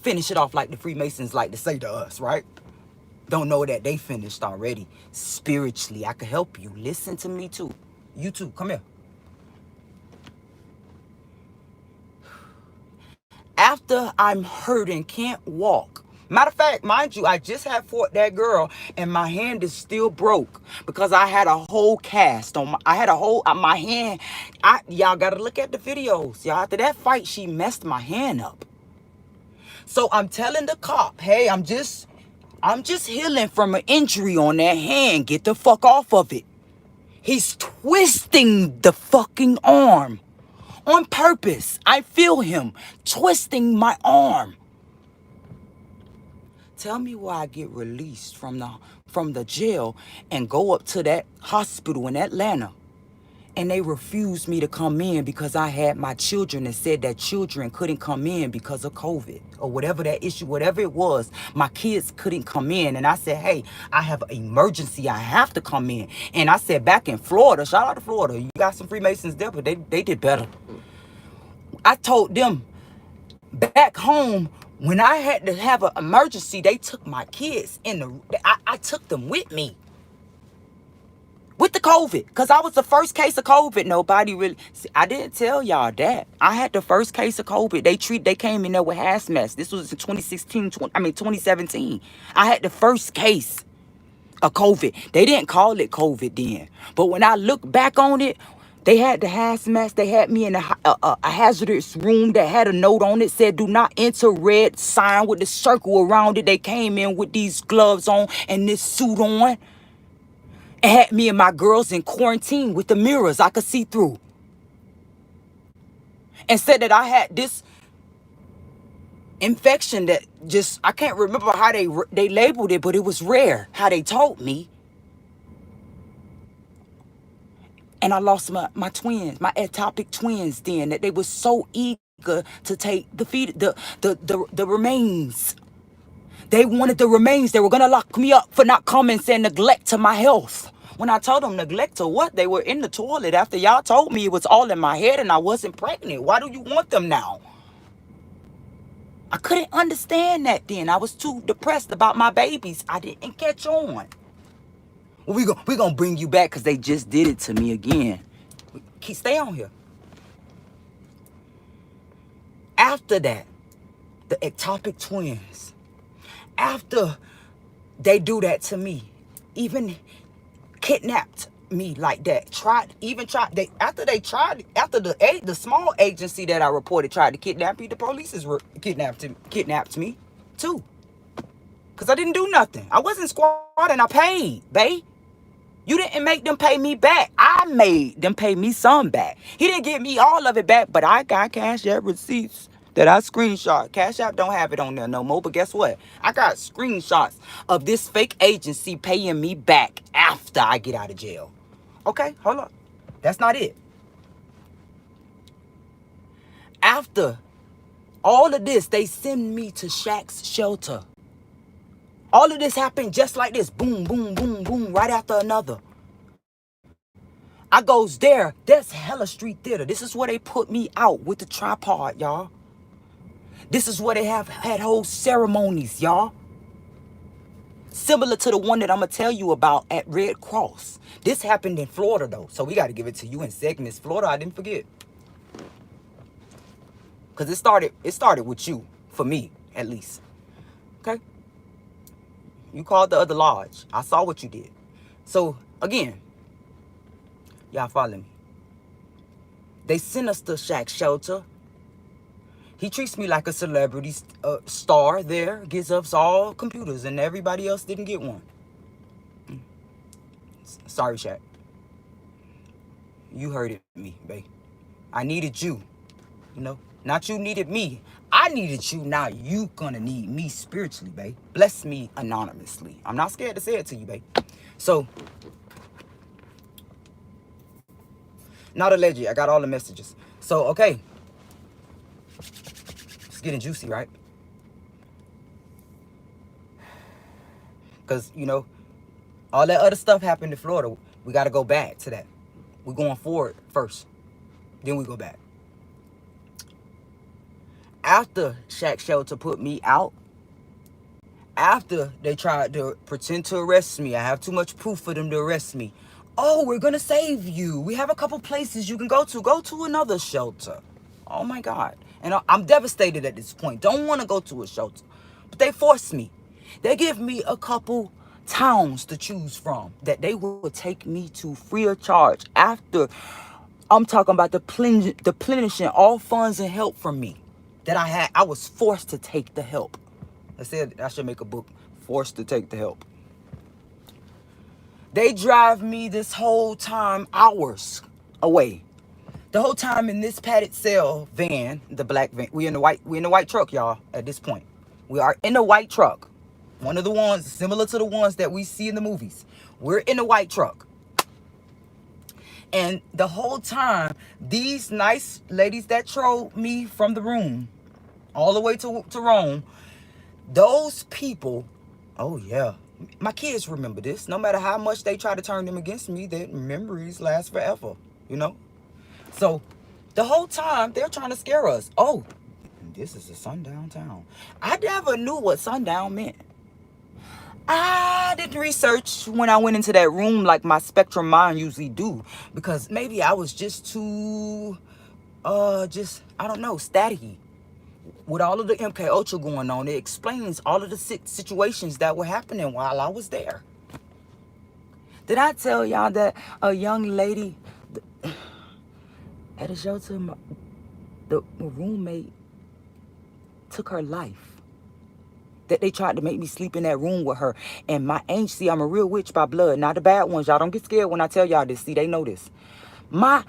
Finish it off like the Freemasons like to say to us, right? Don't know that they finished already. Spiritually, I can help you. Listen to me too. You too. Come here. After I'm hurt and can't walk. Matter of fact, mind you, I just had fought that girl and my hand is still broke because I had a whole cast on my hand. Y'all got to look at the videos. Y'all, after that fight, she messed my hand up. So I'm telling the cop, hey, I'm just healing from an injury on that hand. Get the fuck off of it. He's twisting the fucking arm. On purpose. I feel him twisting my arm. Tell me why I get released from the jail and go up to that hospital in Atlanta, and they refused me to come in because I had my children and said that children couldn't come in because of COVID or whatever that issue, whatever it was. My kids couldn't come in, and I said, hey, I have an emergency. I have to come in. And I said, back in Florida, shout out to Florida, you got some Freemasons there, but they did better. I told them back home, when I had to have an emergency, they took my kids I took them with me. with the COVID, because I was the first case of COVID. Nobody really, see, I didn't tell y'all that. I had the first case of COVID. They came in there with hazmat. This was in 2017. I had the first case of COVID. They didn't call it COVID then. But when I look back on it, they had the hazmat. They had me in a hazardous room that had a note on it, said, do not enter, red sign with the circle around it. They came in with these gloves on and this suit on. And had me and my girls in quarantine with the mirrors I could see through. And said that I had this infection that just, I can't remember how they labeled it, but it was rare, how they told me. And I lost my twins, my ectopic twins then, that they were so eager to take the remains. They wanted the remains. They were going to lock me up for not coming, saying neglect to my health. When I told them neglect to what? They were in the toilet after y'all told me it was all in my head and I wasn't pregnant. Why do you want them now? I couldn't understand that then. I was too depressed about my babies. I didn't catch on. Well, we gonna bring you back because they just did it to me again. Stay on here. After that, the ectopic twins, after they do that to me, even kidnapped me like that, after the small agency that I reported tried to kidnap me, the police kidnapped me too, because I didn't do nothing. I wasn't squatting. I paid, babe. You didn't make them pay me back. I made them pay me some back. He didn't give me all of it back, but I got Cash App receipts that I screenshot. Cash App don't have it on there no more, but guess what? I got screenshots of this fake agency paying me back after I get out of jail. Okay, hold up. That's not it. After all of this, they send me to Shaq's shelter. All of this happened just like this. Boom, boom, boom, boom, right after another. I goes there. That's Hella Street Theater. This is where they put me out with the tripod, y'all. This is where they had whole ceremonies, y'all. Similar to the one that I'm going to tell you about at Red Cross. This happened in Florida, though. So we got to give it to you in segments. Florida, I didn't forget. Because it started with you, for me, at least. Okay? You called the other lodge. I saw what you did. So, again, y'all follow me. They sent us to Shaq's shelter. He treats me like a celebrity star there. Gives us all computers and everybody else didn't get one. Sorry, Shaq. You hurted me, babe. I needed you. You know? Not you needed me. I needed you. Now you gonna need me spiritually, babe. Bless me anonymously. I'm not scared to say it to you, babe. So, not alleged. I got all the messages. So, okay. It's getting juicy, right? Because, you know, all that other stuff happened in Florida. We got to go back to that. We're going forward first. Then we go back. After Shaq's shelter put me out, after they tried to pretend to arrest me, I have too much proof for them to arrest me. Oh, we're going to save you. We have a couple places you can go to. Go to another shelter. Oh, my God. And I'm devastated at this point. Don't want to go to a shelter. But they forced me. They give me a couple towns to choose from that they will take me to free of charge. After, I'm talking about the plenishing all funds and help from me that I had. I was forced to take the help. I said I should make a book, Forced to Take the Help. They drive me this whole time hours away. The whole time in this padded cell van, the black van. We in the white truck, y'all, at this point. We are in the white truck. One of the ones similar to the ones that we see in the movies. We're in the white truck. And the whole time, these nice ladies that drove me from the room all the way to Rome, those people, oh yeah, my kids remember this. No matter how much they try to turn them against me, their memories last forever, you know? So the whole time, they're trying to scare us. Oh, this is a sundown town. I never knew what sundown meant. I didn't research when I went into that room like my spectrum mind usually do, because maybe I was just too, I don't know, staticky. With all of the MK Ultra going on, it explains all of the situations that were happening while I was there. Did I tell y'all that a young lady at a shelter, the roommate took her life? That they tried to make me sleep in that room with her. And my angel, see, I'm a real witch by blood, not the bad ones. Y'all don't get scared when I tell y'all this. See, they know this. My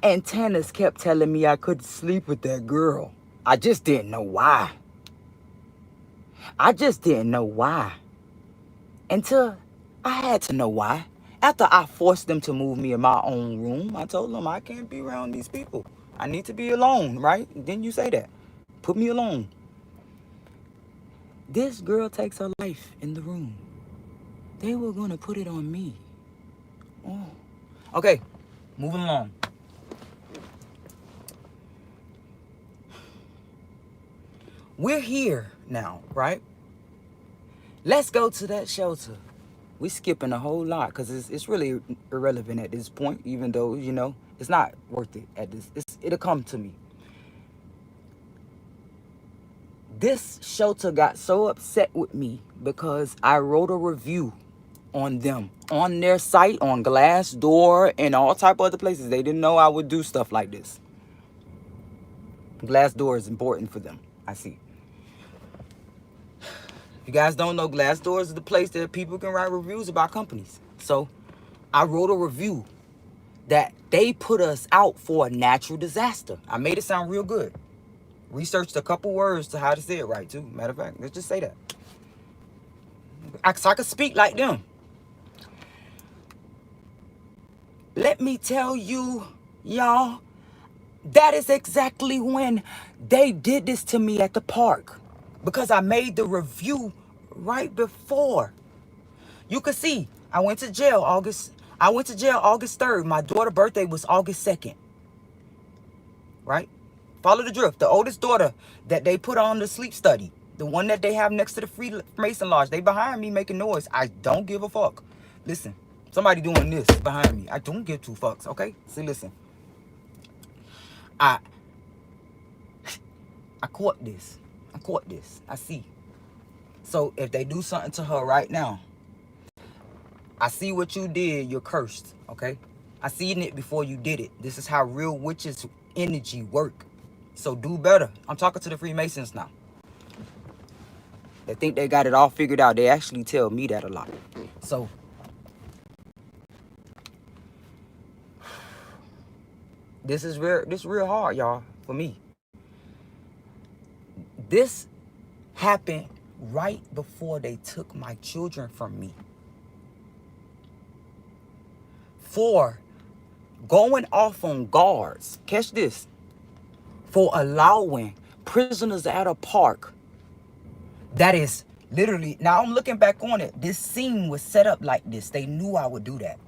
antennas kept telling me I couldn't sleep with that girl. I just didn't know why. I just didn't know why. Until I had to know why. After I forced them to move me in my own room, I told them I can't be around these people. I need to be alone, right? Didn't you say that? Put me alone. This girl takes her life in the room. They were going to put it on me. Oh. Okay, moving along. We're here now, right? Let's go to that shelter. We're skipping a whole lot because it's really irrelevant at this point, even though, you know, it's not worth it at this. It'll come to me. This shelter got so upset with me because I wrote a review on them, on their site, on Glassdoor, and all type of other places. They didn't know I would do stuff like this. Glassdoor is important for them, I see. If you guys don't know, Glassdoor is the place that people can write reviews about companies. So I wrote a review that they put us out for a natural disaster. I made it sound real good. Researched a couple words to how to say it right, too. Matter of fact, let's just say that. So I could speak like them. Let me tell you, y'all, that is exactly when they did this to me at the park. Because I made the review right before. You could see, I went to jail August 3rd. My daughter's birthday was August 2nd. Right? Follow the drift. The oldest daughter that they put on the sleep study, the one that they have next to the Freemason Lodge, they behind me making noise. I don't give a fuck. Listen, somebody doing this behind me. I don't give two fucks, okay? See, listen. I caught this. I see. So if they do something to her right now, I see what you did. You're cursed, okay? I seen it before you did it. This is how real witches' energy work. So do better. I'm talking to the Freemasons now. They think they got it all figured out. They actually tell me that a lot. So this is real hard, y'all, for me. This happened right before they took my children from me. For going off on guards, catch this, for allowing prisoners at a park that is literally, now I'm looking back on it, this scene was set up like this. They knew I would do that.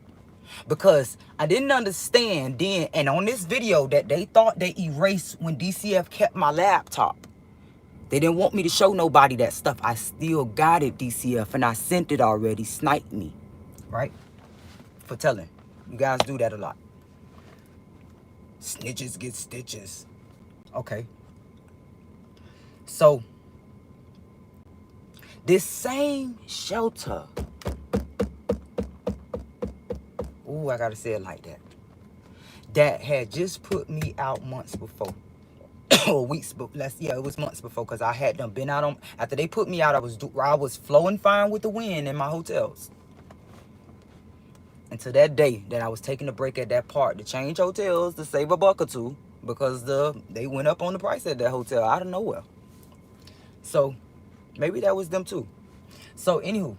Because I didn't understand then, and on this video that they thought they erased when DCF kept my laptop. They didn't want me to show nobody that stuff. I still got it, DCF, and I sent it already. Sniped me, right? For telling. You guys do that a lot. Snitches get stitches. Okay. So, this same shelter. Ooh, I gotta say it like that. That had just put me out months before. Or weeks, but it was months before, because I had them been out on, after they put me out, I was flowing fine with the wind in my hotels. Until that day that I was taking a break at that park to change hotels to save a buck or two, because they went up on the price at that hotel out of nowhere. So maybe that was them too. So anywho,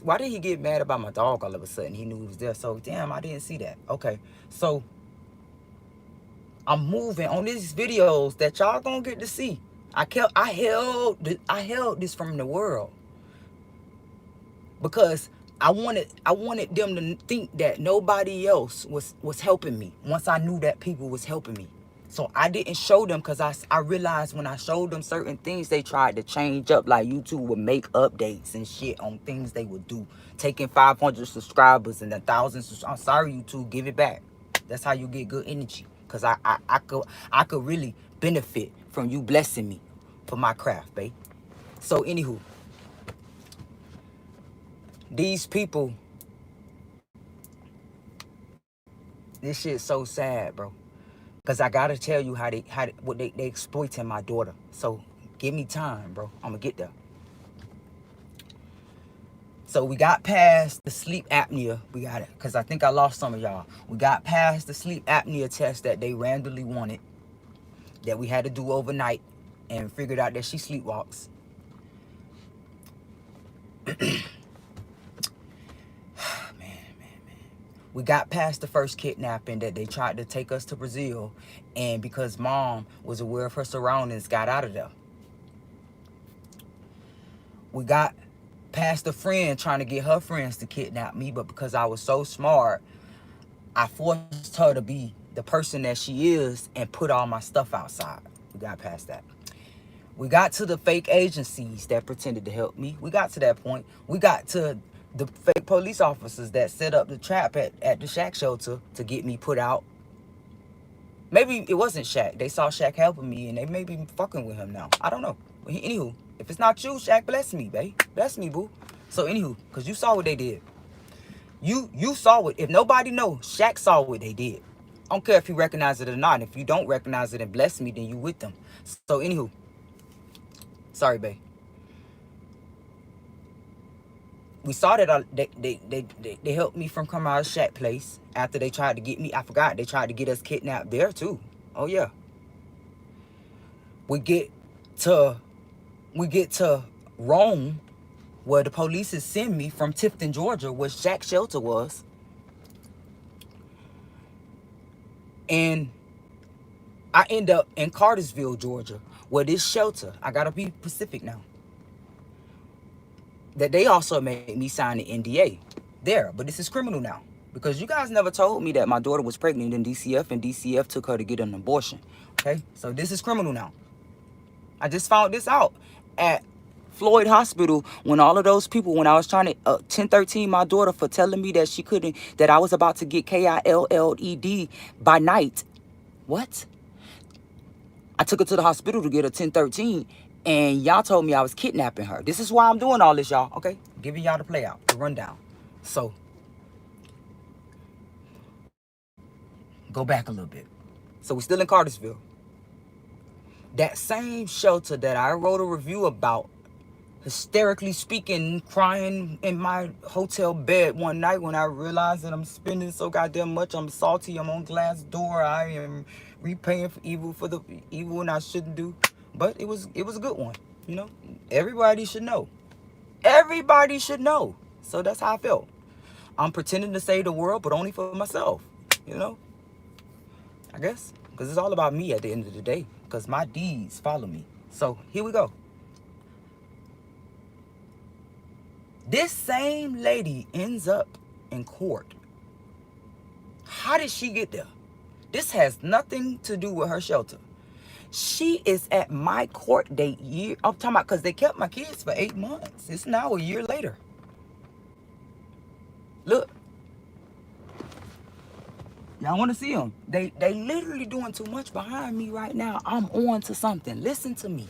why did he get mad about my dog all of a sudden? He knew he was there. So damn, I didn't see that. Okay, so I'm moving on these videos that y'all gonna get to see. I held this from the world because I wanted them to think that nobody else was helping me once I knew that people was helping me. So I didn't show them because I realized when I showed them certain things, they tried to change up. Like YouTube would make updates and shit on things they would do. Taking 500 subscribers and 1,000 I'm sorry, YouTube, give it back. That's how you get good energy. Because I could really benefit from you blessing me for my craft, babe. So anywho, these people, this shit's so sad, bro. Cause I gotta tell you how they exploiting my daughter. So give me time, bro. I'ma get there. So we got past the sleep apnea. We got it. Cause I think I lost some of y'all. We got past the sleep apnea test that they randomly wanted. That we had to do overnight. And figured out that she sleepwalks. We got past the first kidnapping that they tried to take us to Brazil, and because mom was aware of her surroundings, got out of there. We got past the friend trying to get her friends to kidnap me, but because I was so smart, I forced her to be the person that she is and put all my stuff outside. We got past that. We got to the fake agencies that pretended to help me. We got to that point. We got to the fake police officers that set up the trap at the Shaq shelter to get me put out. Maybe it wasn't Shaq. They saw Shaq helping me and they may be fucking with him now. I don't know. But anywho, if it's not you, Shaq, bless me, babe. Bless me, boo. So anywho, because you saw what they did. You saw it. If nobody knows, Shaq saw what they did. I don't care if you recognize it or not. If you don't recognize it and bless me, then you with them. So anywho, sorry, babe. We saw that they helped me from coming out of Shaq place after they tried to get me. I forgot they tried to get us kidnapped there too. Oh yeah. We get to Rome, where the police send me from Tifton, Georgia, where Shaq shelter was, and I end up in Cartersville, Georgia, where this shelter. I gotta be specific now. That they also made me sign an NDA there, but this is criminal now because you guys never told me that my daughter was pregnant in DCF and DCF took her to get an abortion. Okay, so this is criminal now. I just found this out at Floyd Hospital when all of those people, when I was trying to 1013 my daughter for telling me that she couldn't, that I was about to get KILLED by night. What? I took her to the hospital to get a 1013. And y'all told me I was kidnapping her. This is why I'm doing all this, y'all. Okay? Giving y'all the play out, the rundown. So, go back a little bit. So, we're still in Cartersville. That same shelter that I wrote a review about, hysterically speaking, crying in my hotel bed one night when I realized that I'm spending so goddamn much. I'm salty. I'm on Glassdoor. I am repaying for the evil and I shouldn't do. But it was a good one, you know. Everybody should know. Everybody should know. So that's how I felt. I'm pretending to save the world, but only for myself, you know. I guess because it's all about me at the end of the day. Because my deeds follow me. So here we go. This same lady ends up in court. How did she get there? This has nothing to do with her shelter. She is at my court date year. I'm talking about because they kept my kids for 8 months. It's now a year later. Look. Y'all want to see them? They literally doing too much behind me right now. I'm on to something. Listen to me.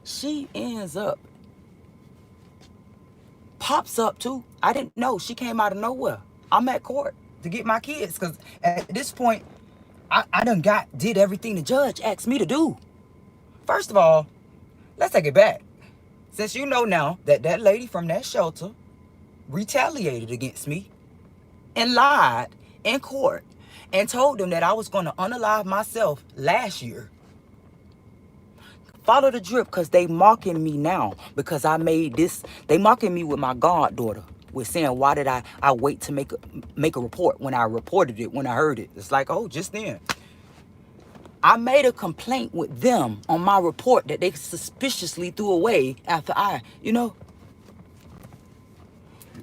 She ends up, pops up too. I didn't know. She came out of nowhere. I'm at court to get my kids because at this point, I did everything the judge asked me to do. First of all, let's take it back. Since you know now that that lady from that shelter retaliated against me and lied in court and told them that I was going to unalive myself last year. Follow the drip because they mocking me now because I made this. They mocking me with my goddaughter. With saying, why did I wait to make a report when I reported it, when I heard it? It's like, oh, just then. I made a complaint with them on my report that they suspiciously threw away after I, you know.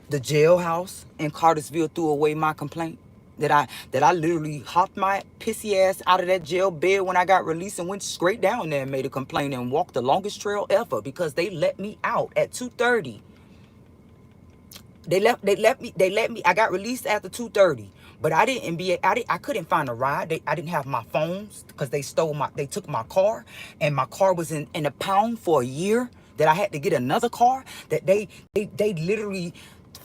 the jailhouse in Cartersville threw away my complaint. That I literally hopped my pissy ass out of that jail bed when I got released and went straight down there and made a complaint and walked the longest trail ever because they let me out at 2:30. They let me. I got released after 2:30, but I couldn't find a ride. I didn't have my phones because they took my car, and my car was in a pound for a year. That I had to get another car. That they literally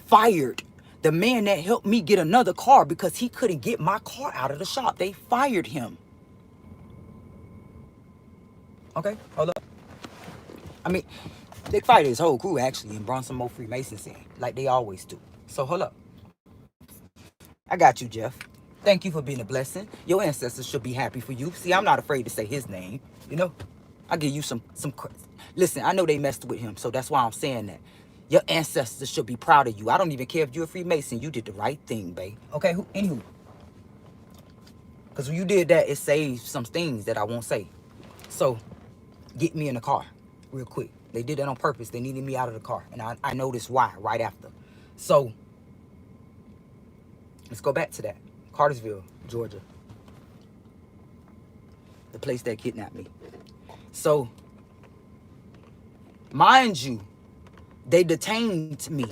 fired the man that helped me get another car because he couldn't get my car out of the shop. They fired him. Okay, hold up. I mean, they fired his whole crew actually and brought some more Freemasons in, like they always do. So hold up. I got you, Jeff. Thank you for being a blessing. Your ancestors should be happy for you. See, I'm not afraid to say his name. You know, I give you some. Listen, I know they messed with him, so that's why I'm saying that. Your ancestors should be proud of you. I don't even care if you're a Freemason. You did the right thing, babe. Okay, anywho. Because when you did that, it saved some things that I won't say. So, get me in the car real quick. They did that on purpose. They needed me out of the car. And I noticed why right after. So, let's go back to that. Cartersville, Georgia. The place that kidnapped me. So, mind you, they detained me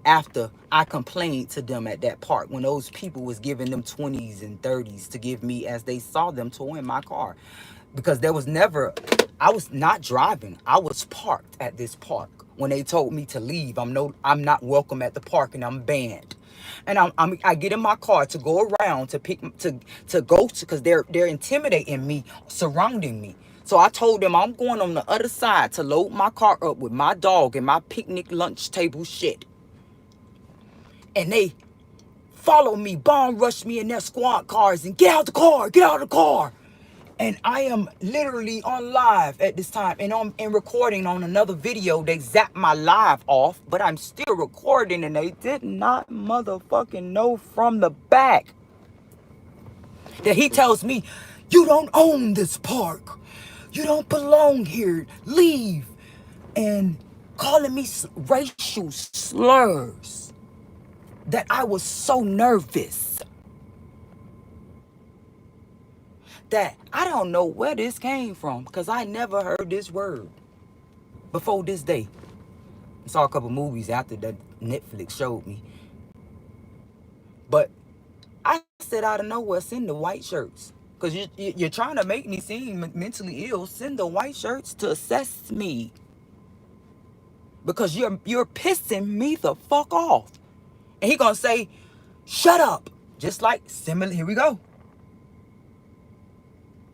after I complained to them at that park when those people was giving them 20s and 30s to give me as they saw them towing my car. Because there was never, I was not driving. I was parked at this park when they told me to leave. I'm not welcome at the park and I'm banned. And I get in my car to go around because they're intimidating me, surrounding me. So I told them I'm going on the other side to load my car up with my dog and my picnic lunch table shit. And they follow me, bomb rush me in their squad cars and get out the car, get out of the car. And I am literally on live at this time and I'm recording on another video. They zapped my live off, but I'm still recording and they did not motherfucking know from the back that he tells me, you don't own this park. You don't belong here. Leave. And calling me racial slurs. That I was so nervous. That I don't know where this came from. Because I never heard this word before this day. I saw a couple movies after that Netflix showed me. But I said out of nowhere, send the white shirts. Because you're trying to make me seem mentally ill. Send the white shirts to assess me. Because you're pissing me the fuck off. And he gonna say, shut up. Just like, similar, here we go.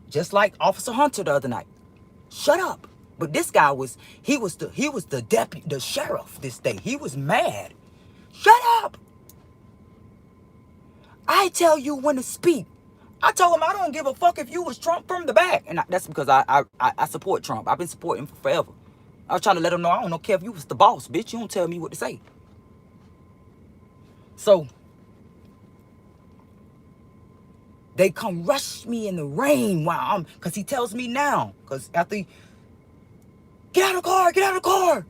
Just like Officer Hunter the other night. Shut up. But this guy he was the deputy, the sheriff this day. He was mad. Shut up. I tell you when to speak. I told him I don't give a fuck if you was Trump from the back. And that's because I support Trump. I've been supporting him forever. I was trying to let him know I don't care if you was the boss, bitch. You don't tell me what to say. So, they come rush me in the rain while because he tells me now. Because after get out of the car, get out of the car.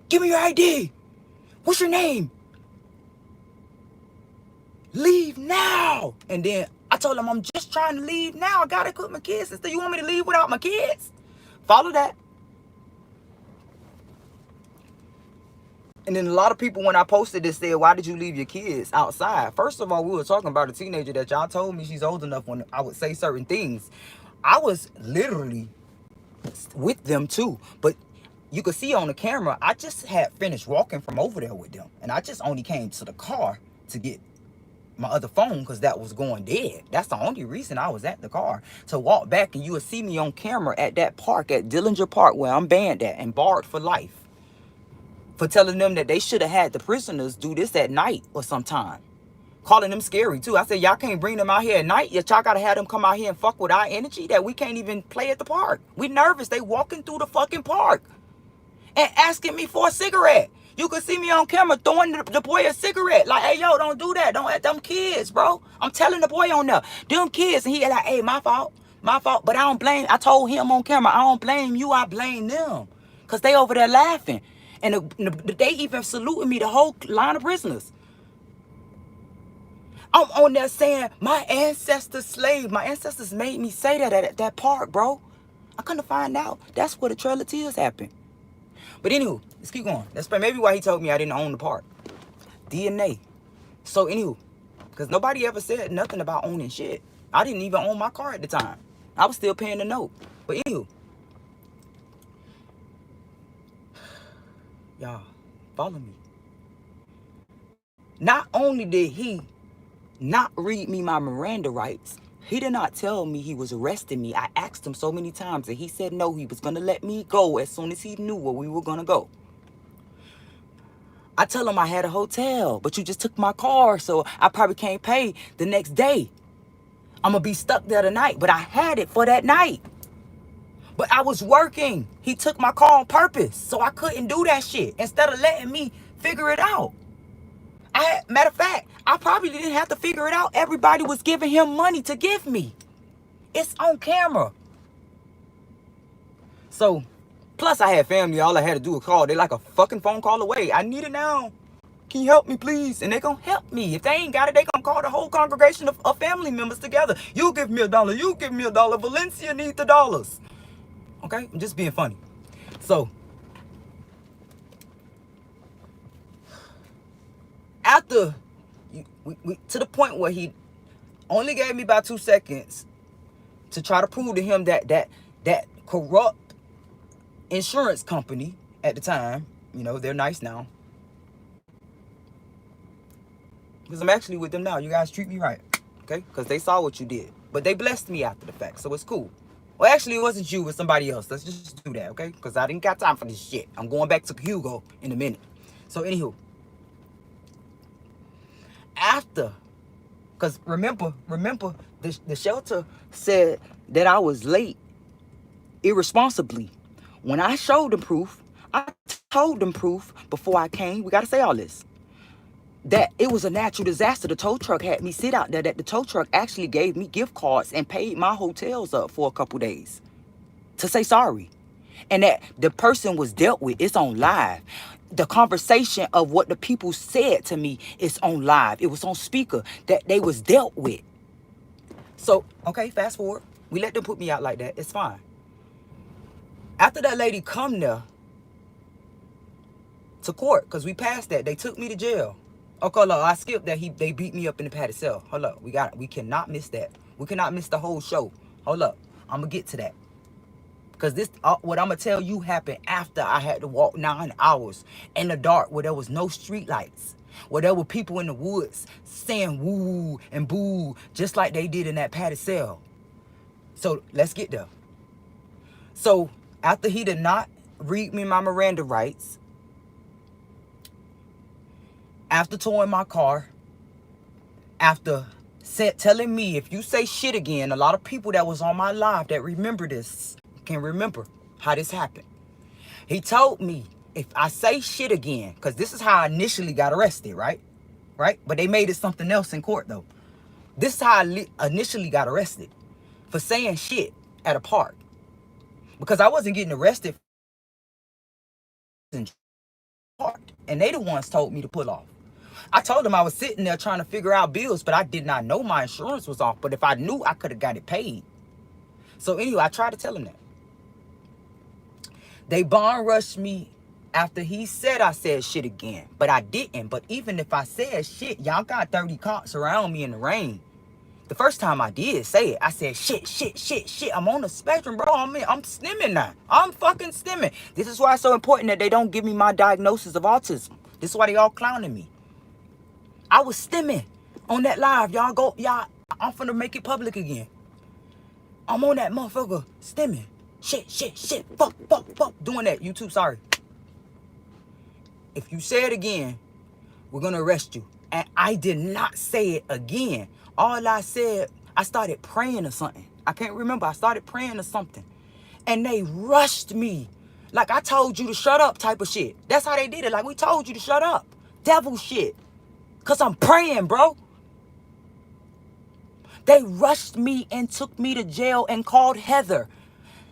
Give me your ID. What's your name? Leave now. And then I told him I'm just trying to leave now. I gotta cook my kids. Sister, you want me to leave without my kids? Follow that. And then a lot of people, when I posted this, said, why did you leave your kids outside? First of all, we were talking about a teenager that y'all told me she's old enough when I would say certain things. I was literally with them too. But you could see on the camera, I just had finished walking from over there with them. And I just only came to the car to get my other phone because that was going dead. That's the only reason I was at the car. To walk back and you would see me on camera at that park, at Dillinger Park, where I'm banned at and barred for life. For telling them that they should have had the prisoners do this at night or sometime. Calling them scary too. I said, y'all can't bring them out here at night. Y'all gotta have them come out here and fuck with our energy that we can't even play at the park. We nervous. They walking through the fucking park and asking me for a cigarette. You could see me on camera throwing the boy a cigarette. Like, hey, yo, don't do that. Don't at them kids, bro. I'm telling the boy on there. Them kids. And he like, hey, my fault. My fault. But I don't blame. I told him on camera, I don't blame you. I blame them. Because they over there laughing. And they even saluted me, the whole line of prisoners. I'm on there saying, my ancestors slave. My ancestors made me say that at that park, bro. I couldn't find out. That's where the Trail of Tears happened. But anywho, let's keep going. That's maybe why he told me I didn't own the park. DNA. So anywho, because nobody ever said nothing about owning shit. I didn't even own my car at the time. I was still paying the note. But anywho, y'all, follow me. Not only did he not read me my Miranda rights, he did not tell me he was arresting me. I asked him so many times and he said no, he was going to let me go as soon as he knew where we were going to go. I tell him I had a hotel, but you just took my car, so I probably can't pay the next day. I'm going to be stuck there tonight, but I had it for that night. But I was working. He took my car on purpose, so I couldn't do that shit instead of letting me figure it out. Matter of fact, I probably didn't have to figure it out. Everybody was giving him money to give me. It's on camera. So, plus I had family. All I had to do was call. They like a fucking phone call away. I need it now. Can you help me, please? And they gonna help me. If they ain't got it, they gonna call the whole congregation of family members together. You give me $1. You give me $1. Valencia needs the dollars. Okay? I'm just being funny. So, after, to the point where he only gave me about 2 seconds to try to prove to him that corrupt insurance company at the time, you know, they're nice now. Because I'm actually with them now. You guys treat me right, okay? Because they saw what you did. But they blessed me after the fact, so it's cool. Well, actually, it wasn't you. It was somebody else. Let's just do that, okay? Because I didn't got time for this shit. I'm going back to Hugo in a minute. So, anywho. After, because remember, the shelter said that I was late irresponsibly. When I showed them proof, I told them proof before I came. We got to say all this. That it was a natural disaster. The tow truck had me sit out there. That the tow truck actually gave me gift cards and paid my hotels up for a couple days to say sorry. And that the person was dealt with. It's on live. The conversation of what the people said to me is on live. It was on speaker that they was dealt with. So, okay, fast forward. We let them put me out like that. It's fine. After that lady come there to court, because we passed that, they took me to jail. Okay, look, I skipped that. They beat me up in the padded cell. Hold up, we cannot miss that. We cannot miss the whole show. Hold up, I'm gonna get to that. Because this, what I'm gonna tell you happened after I had to walk 9 hours in the dark where there was no street lights. Where there were people in the woods saying woo and boo, just like they did in that padded cell. So let's get there. So after he did not read me my Miranda rights, after towing my car, after telling me if you say shit again, a lot of people that was on my live that remember this can remember how this happened. He told me if I say shit again, because this is how I initially got arrested, right? But they made it something else in court though. This is how I initially got arrested, for saying shit at a park. Because I wasn't getting arrested in park, and they the ones told me to pull off. I told them I was sitting there trying to figure out bills, but I did not know my insurance was off. But if I knew, I could have got it paid. So anyway, I tried to tell him that. They bond rushed me after he said I said shit again, but I didn't. But even if I said shit, y'all got 30 cops around me in the rain. The first time I did say it, I said shit. I'm on the spectrum, bro. I'm stimming now. I'm fucking stimming. This is why it's so important that they don't give me my diagnosis of autism. This is why they all clowning me. I was stimming on that live. Y'all, I'm finna make it public again. I'm on that motherfucker stimming. Shit. Fuck. Doing that. YouTube, sorry. If you say it again, we're gonna arrest you. And I did not say it again. All I said, I started praying or something. I can't remember. I started praying or something. And they rushed me. Like I told you to shut up type of shit. That's how they did it. Like we told you to shut up. Devil shit. Because I'm praying, bro. They rushed me and took me to jail and called Heather.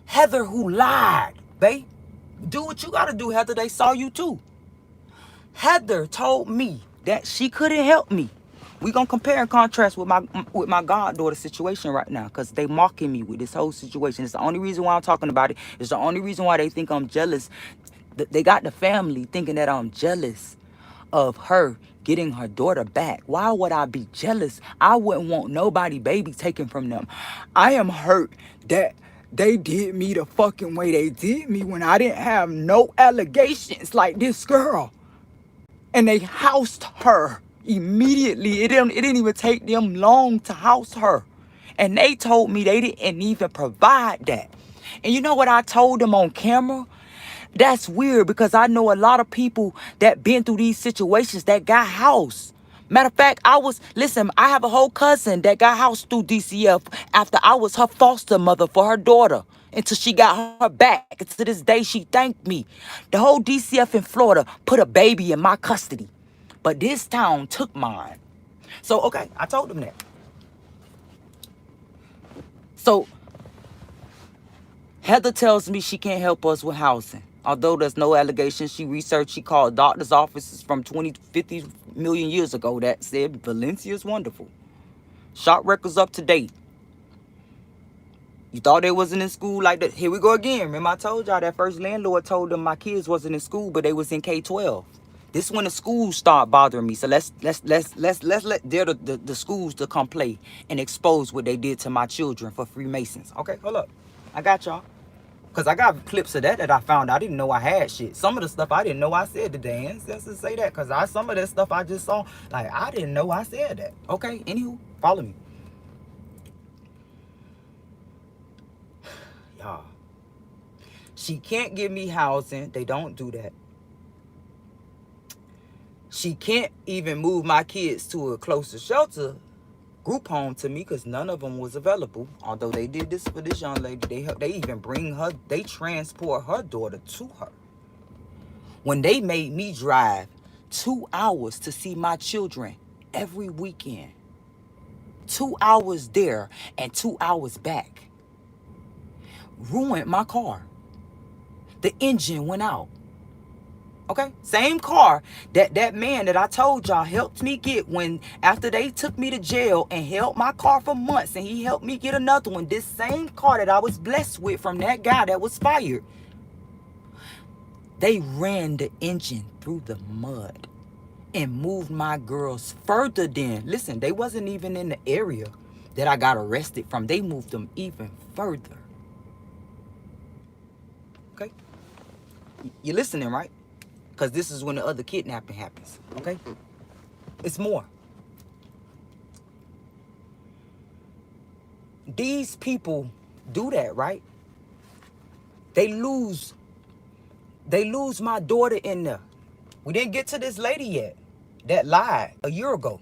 Heather who lied, babe. Do what you gotta do, Heather. They saw you too. Heather told me that she couldn't help me. We gonna compare and contrast with my goddaughter situation right now, cause they mocking me with this whole situation. It's the only reason why I'm talking about it. It's the only reason why they think I'm jealous. They got the family thinking that I'm jealous of her getting her daughter back. Why would I be jealous? I wouldn't want nobody baby taken from them. I am hurt that they did me the fucking way they did me when I didn't have no allegations like this girl. And they housed her immediately. It didn't even take them long to house her. And they told me they didn't even provide that. And you know what I told them on camera? That's weird because I know a lot of people that been through these situations that got housed. Matter of fact, I have a whole cousin that got housed through DCF after I was her foster mother for her daughter until she got her back. And to this day, she thanked me. The whole DCF in Florida put a baby in my custody, but this town took mine. So, okay, I told them that. So, Heather tells me she can't help us with housing. Although there's no allegation, she called doctor's offices from 50 million years ago that said Valencia is wonderful. Shop records up to date. You thought they wasn't in school like that? Here we go again. Remember I told y'all that first landlord told them my kids wasn't in school, but they was in K-12. This when the schools start bothering me. So let's let the schools to come play and expose what they did to my children for Freemasons. Okay, hold up. I got y'all. Because I got clips of that I found. I didn't know I had shit. Some of the stuff I didn't know I said to the ancestors say that. Because some of that stuff I just saw, like, I didn't know I said that. Okay, anywho, follow me. Y'all. She can't give me housing. They don't do that. She can't even move my kids to a closer shelter, group home to me, because none of them was available. Although they did this for this young lady, they even bring her, they transport her daughter to her. When they made me drive 2 hours to see my children every weekend, 2 hours there and 2 hours back, ruined my car. The engine went out. Okay, same car that man that I told y'all helped me get when after they took me to jail and held my car for months, and he helped me get another one. This same car that I was blessed with from that guy that was fired, they ran the engine through the mud and moved my girls further than, listen, they wasn't even in the area that I got arrested from. They moved them even further. Okay, you're listening, right? Because this is when the other kidnapping happens, okay? It's more. These people do that, right? They lose my daughter in there. We didn't get to this lady yet that lied a year ago.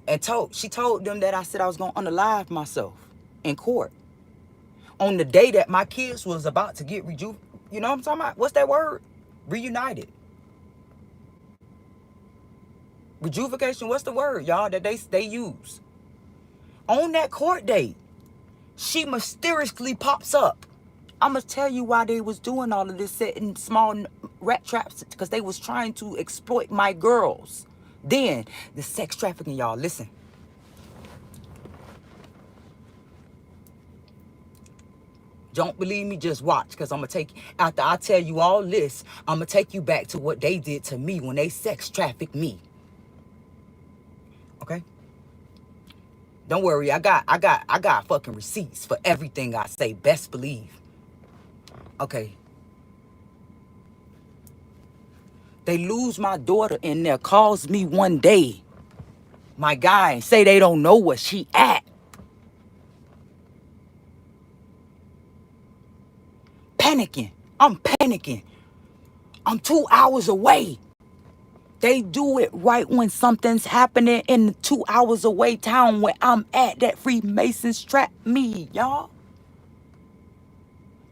And she told them that I said I was going to unalive myself in court on the day that my kids was about to get you know what I'm talking about? What's that word? Reunited. Rejuvenation, what's the word, y'all, that they use? On that court date, she mysteriously pops up. I'm going to tell you why they was doing all of this, setting small rat traps, because they was trying to exploit my girls. Then, the sex trafficking, y'all, listen. Don't believe me, just watch, because I'm going to after I tell you all this, I'm going to take you back to what they did to me when they sex trafficked me. Okay? Don't worry, I got fucking receipts for everything I say, best believe. Okay. They lose my daughter in there, calls me one day, my guy, and say they don't know where she at. Panicking. I'm panicking. I'm 2 hours away. They do it right when something's happening in the 2 hours away town where I'm at. That Freemasons trap me, y'all.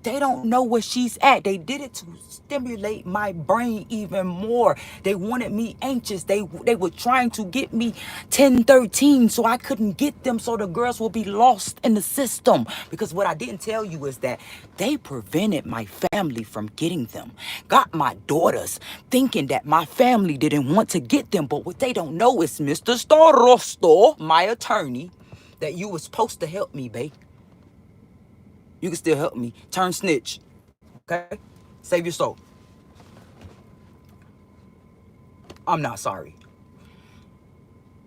They don't know where she's at. They did it to stimulate my brain even more. They wanted me anxious. They were trying to get me 1013 so I couldn't get them, so the girls will be lost in the system. Because what I didn't tell you is that they prevented my family from getting them. Got my daughters thinking that my family didn't want to get them. But what they don't know is Mr. Starosto, my attorney, that you was supposed to help me, babe. You can still help me. Turn snitch. Okay? Save your soul. I'm not sorry.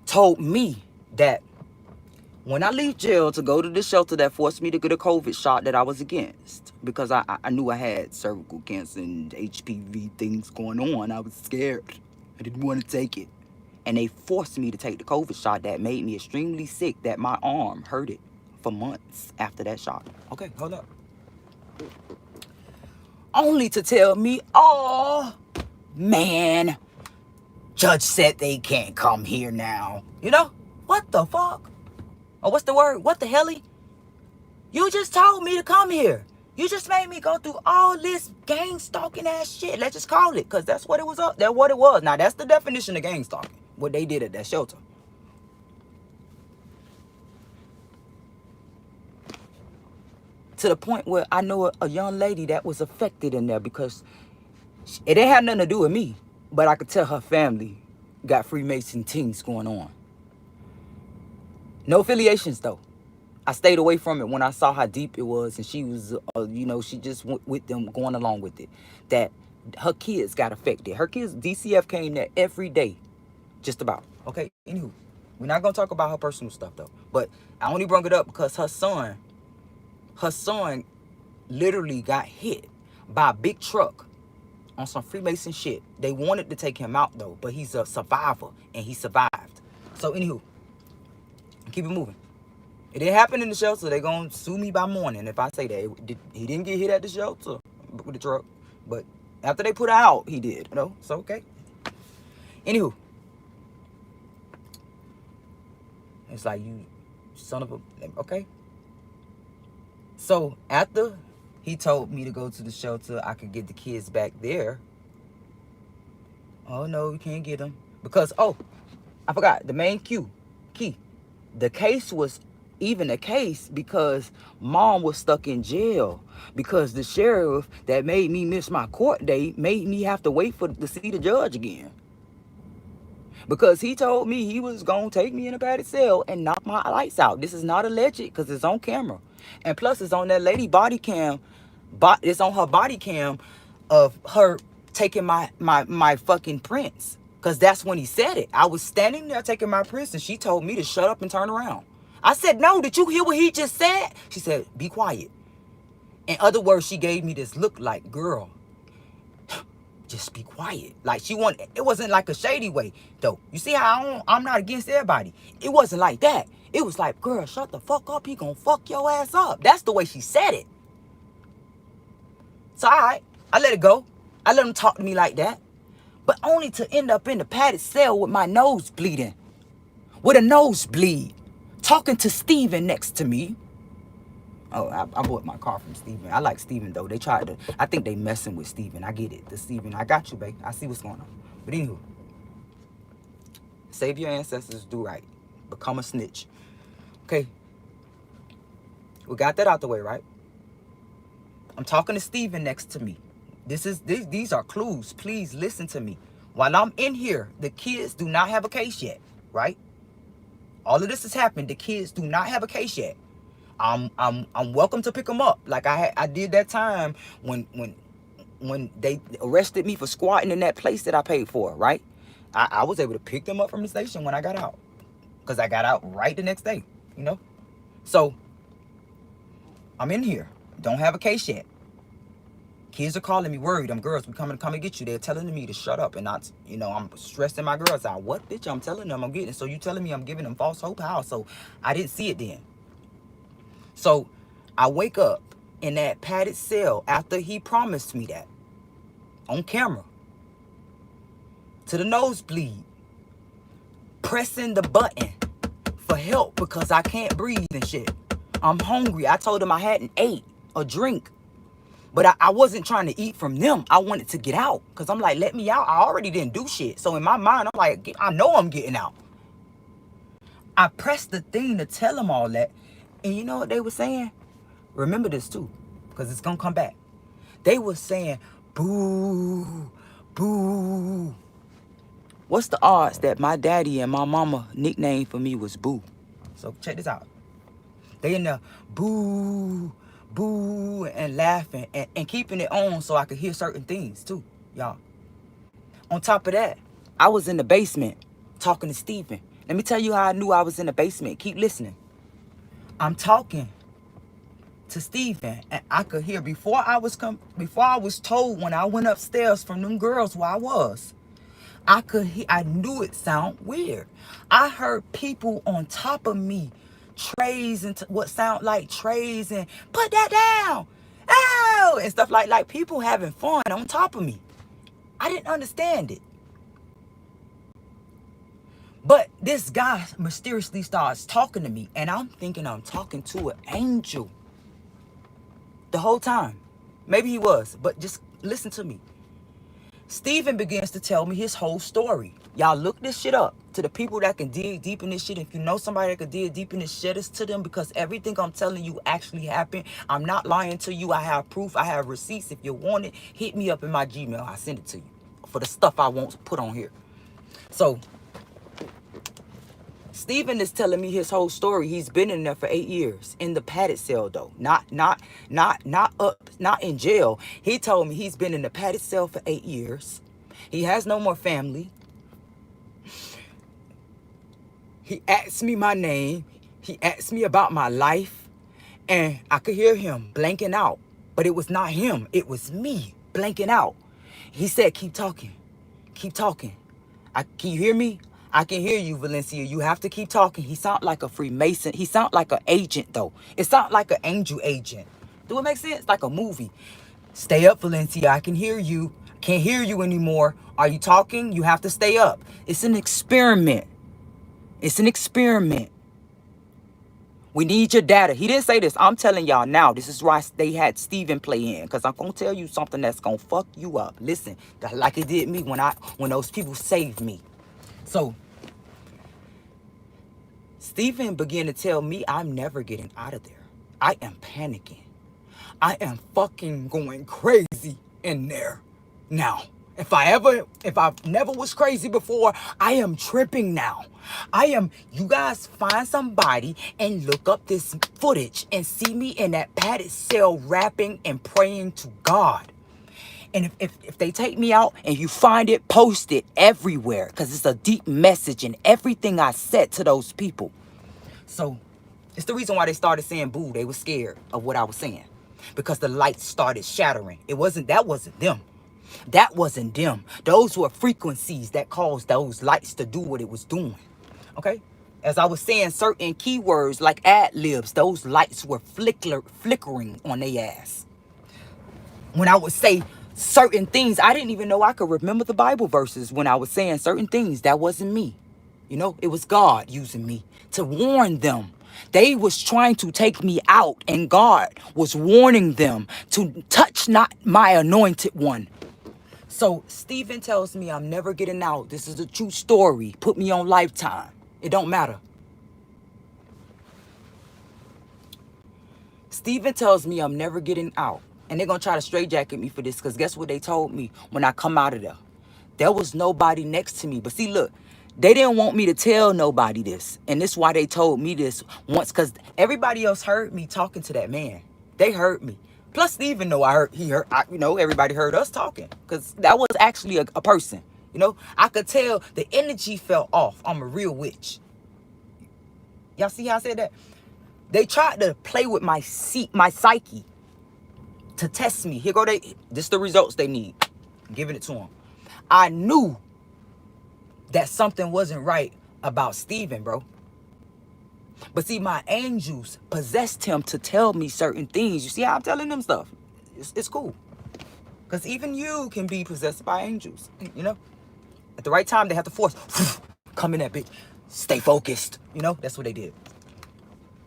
Told me that when I leave jail to go to the shelter that forced me to get a COVID shot that I was against, because I knew I had cervical cancer and HPV things going on. I was scared. I didn't want to take it. And they forced me to take the COVID shot that made me extremely sick, that my arm hurted for months after that shot. Okay, hold up. Only to tell me, oh, man, judge said they can't come here now. You know? What the fuck? Or what's the word? What the helly? You just told me to come here. You just made me go through all this gang stalking ass shit. Let's just call it, because that's what it was. That's what it was. Now, that's the definition of gang stalking. What they did at that shelter. To the point where I know a young lady that was affected in there because it didn't have nothing to do with me. But I could tell her family got Freemason things going on. No affiliations, though. I stayed away from it when I saw how deep it was. And she was, she just went with them, going along with it. That her kids got affected. Her kids, DCF came there every day. Just about. Okay, anywho. We're not going to talk about her personal stuff, though. But I only brought it up because her son literally got hit by a big truck on some Freemason shit. They wanted to take him out, though, but he's a survivor, and he survived. So, anywho, keep it moving. It didn't happen in the shelter. They're going to sue me by morning if I say that. He didn't get hit at the shelter with the truck, but after they put her out, he did, So, okay. Anywho. It's like, you son of a... Okay. So, after he told me to go to the shelter, I could get the kids back there. Oh, no, we can't get them. Because, I forgot. The main key. The case was even a case because mom was stuck in jail. Because the sheriff that made me miss my court date made me have to wait to see the judge again. Because he told me he was going to take me in a padded cell and knock my lights out. This is not alleged because it's on camera. And plus, it's on that lady body cam. It's on her body cam of her taking my fucking prints. Because that's when he said it. I was standing there taking my prints and she told me to shut up and turn around. I said, no, did you hear what he just said? She said, be quiet. In other words, she gave me this look like, girl, just be quiet. Like it wasn't like a shady way, though. You see how I'm not against everybody. It wasn't like that. It was like, girl, shut the fuck up. He gonna fuck your ass up. That's the way she said it. So, all right, I let it go. I let him talk to me like that. But only to end up in the padded cell with my nose bleeding. With a nosebleed. Talking to Steven next to me. Oh, I bought my car from Steven. I like Steven, though. I think they messing with Steven. I get it. The Steven, I got you, babe. I see what's going on. But anywho, save your ancestors, do right. Become a snitch. Okay. We got that out the way, right? I'm talking to Steven next to me. These are clues. Please listen to me. While I'm in here, the kids do not have a case yet, right? All of this has happened. The kids do not have a case yet. I'm welcome to pick them up, like I did that time when they arrested me for squatting in that place that I paid for, right? I was able to pick them up from the station when I got out, because I got out right the next day, So I'm in here, don't have a case yet. Kids are calling me worried. Them girls, we come and get you. They're telling me to shut up and not, I'm stressing my girls out. What, bitch? I'm telling them I'm getting. So you telling me I'm giving them false hope? How? So I didn't see it then. So I wake up in that padded cell after he promised me that on camera to the nosebleed, pressing the button for help because I can't breathe and shit. I'm hungry. I told him I hadn't ate a drink. But I wasn't trying to eat from them. I wanted to get out. Because I'm like, let me out. I already didn't do shit. So in my mind, I'm like, I know I'm getting out. I pressed the thing to tell them all that. And you know what they were saying? Remember this too. Because it's going to come back. They were saying, boo, boo. What's the odds that my daddy and my mama nickname for me was Boo? So check this out. They in there, boo, boo, and laughing and keeping it on so I could hear certain things too, y'all. On top of that, I was in the basement talking to Steven. Let me tell you how I knew I was in the basement. Keep listening. I'm talking to Steven, and I could hear before I was told when I went upstairs from them girls where I was. I could hear, I knew it sound weird. I heard people on top of me, trays and what sound like trays and put that down, ow, and stuff like people having fun on top of me. I didn't understand it. But this guy mysteriously starts talking to me, and I'm thinking I'm talking to an angel the whole time. Maybe he was, but just listen to me. Steven begins to tell me his whole story. Y'all look this shit up. To the people that can dig deep in this shit, if you know somebody that can dig deep in this shit, it's to them, because everything I'm telling you actually happened. I'm not lying to you. I have proof. I have receipts. If you want it, hit me up in my Gmail. I'll send it to you for the stuff I won't put on here. So Steven is telling me his whole story. He's been in there for 8 years in the padded cell though. Not in jail. He told me he's been in the padded cell for 8 years. He has no more family. He asked me my name. He asked me about my life. And I could hear him blanking out. But it was not him. It was me blanking out. He said, keep talking. Keep talking. Can you hear me? I can hear you, Valencia. You have to keep talking. He sound like a Freemason. He sound like an agent, though. It sound like an angel agent. Do it make sense? Like a movie. Stay up, Valencia. I can hear you. Can't hear you anymore. Are you talking? You have to stay up. It's an experiment. It's an experiment. We need your data. He didn't say this. I'm telling y'all now. This is why they had Steven play in. Because I'm going to tell you something that's going to fuck you up. Listen, like it did me when those people saved me. So, Steven began to tell me I'm never getting out of there. I am panicking. I am fucking going crazy in there now. If I never was crazy before, I am tripping now. You guys find somebody and look up this footage and see me in that padded cell rapping and praying to God. And if they take me out and you find it, post it everywhere, because it's a deep message in everything I said to those people. So it's the reason why they started saying boo. They were scared of what I was saying because the lights started shattering. That wasn't them. That wasn't them. Those were frequencies that caused those lights to do what it was doing. Okay? As I was saying certain keywords like ad-libs, those lights were flickering on their ass. When I would say certain things, I didn't even know I could remember the Bible verses when I was saying certain things. That wasn't me. You know, it was God using me to warn them. They was trying to take me out, and God was warning them to touch not my anointed one. So Steven tells me I'm never getting out. This is a true story. Put me on Lifetime. It don't matter. Steven tells me I'm never getting out. And they're going to try to straitjacket me for this, because guess what they told me when I come out of there? There was nobody next to me. But see, look, they didn't want me to tell nobody this. And this is why they told me this once, because everybody else heard me talking to that man. They heard me. Plus, Steven know everybody heard us talking, because that was actually a person. You know, I could tell the energy fell off. I'm a real witch. Y'all see how I said that? They tried to play with my psyche to test me. Here go this the results they need. I'm giving it to them. I knew that something wasn't right about Steven, bro. But see, my angels possessed him to tell me certain things. You see how I'm telling them stuff? It's cool. Because even you can be possessed by angels, you know? At the right time, they have to force. Come in that bitch. Stay focused. You know? That's what they did.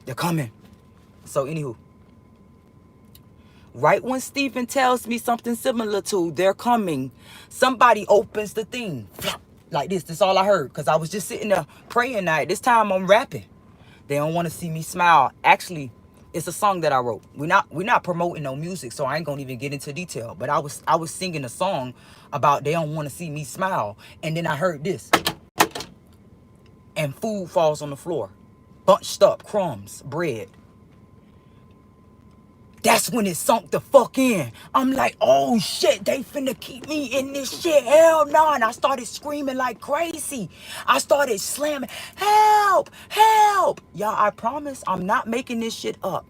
They're coming. So, anywho. Right when Stephen tells me something similar to they're coming, somebody opens the thing. Flop, like this. That's all I heard. Because I was just sitting there praying night. This time I'm rapping. They don't want to see me smile. Actually, it's a song that I wrote. We're not promoting no music, so I ain't gonna even get into detail. But I was singing a song about they don't want to see me smile. And then I heard this. And food falls on the floor. Bunched up crumbs, bread. That's when it sunk the fuck in. I'm like, oh shit, they finna keep me in this shit. Hell no. And I started screaming like crazy. I started slamming, help, help. Y'all, I promise I'm not making this shit up.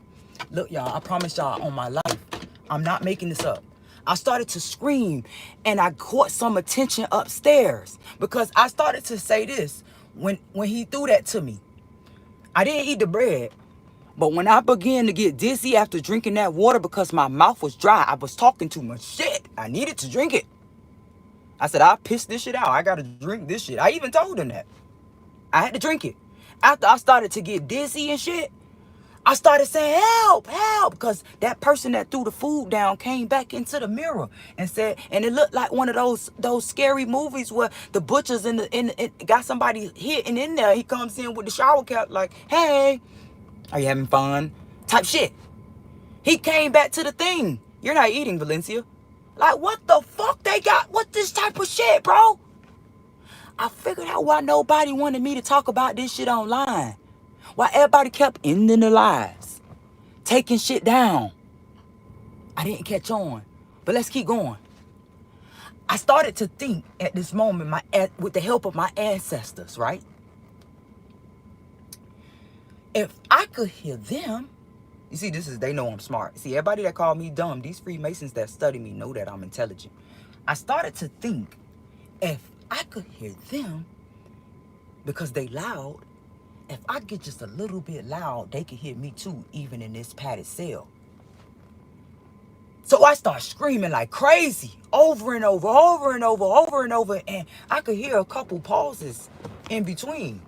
Look, y'all, I promise y'all on my life, I'm not making this up. I started to scream and I caught some attention upstairs because I started to say this when he threw that to me. I didn't eat the bread. But when I began to get dizzy after drinking that water because my mouth was dry, I was talking too much shit. I needed to drink it. I said, I'll piss this shit out. I got to drink this shit. I even told him that. I had to drink it. After I started to get dizzy and shit, I started saying, help, help. Because that person that threw the food down came back into the mirror and said, and it looked like one of those scary movies where the butcher's got somebody hidden in there. He comes in with the shower cap like, hey, are you having fun? Type shit. He came back to the thing. You're not eating, Valencia. Like, what the fuck they got? What this type of shit, bro? I figured out why nobody wanted me to talk about this shit online. Why everybody kept ending their lives. Taking shit down. I didn't catch on. But let's keep going. I started to think at this moment, with the help of my ancestors, right? If I could hear them, you see, they know I'm smart. See, everybody that call me dumb, these Freemasons that study me know that I'm intelligent. I started to think, if I could hear them, because they loud, if I get just a little bit loud, they could hear me too, even in this padded cell. So I start screaming like crazy, over and over, over and over, over and over, and I could hear a couple pauses in between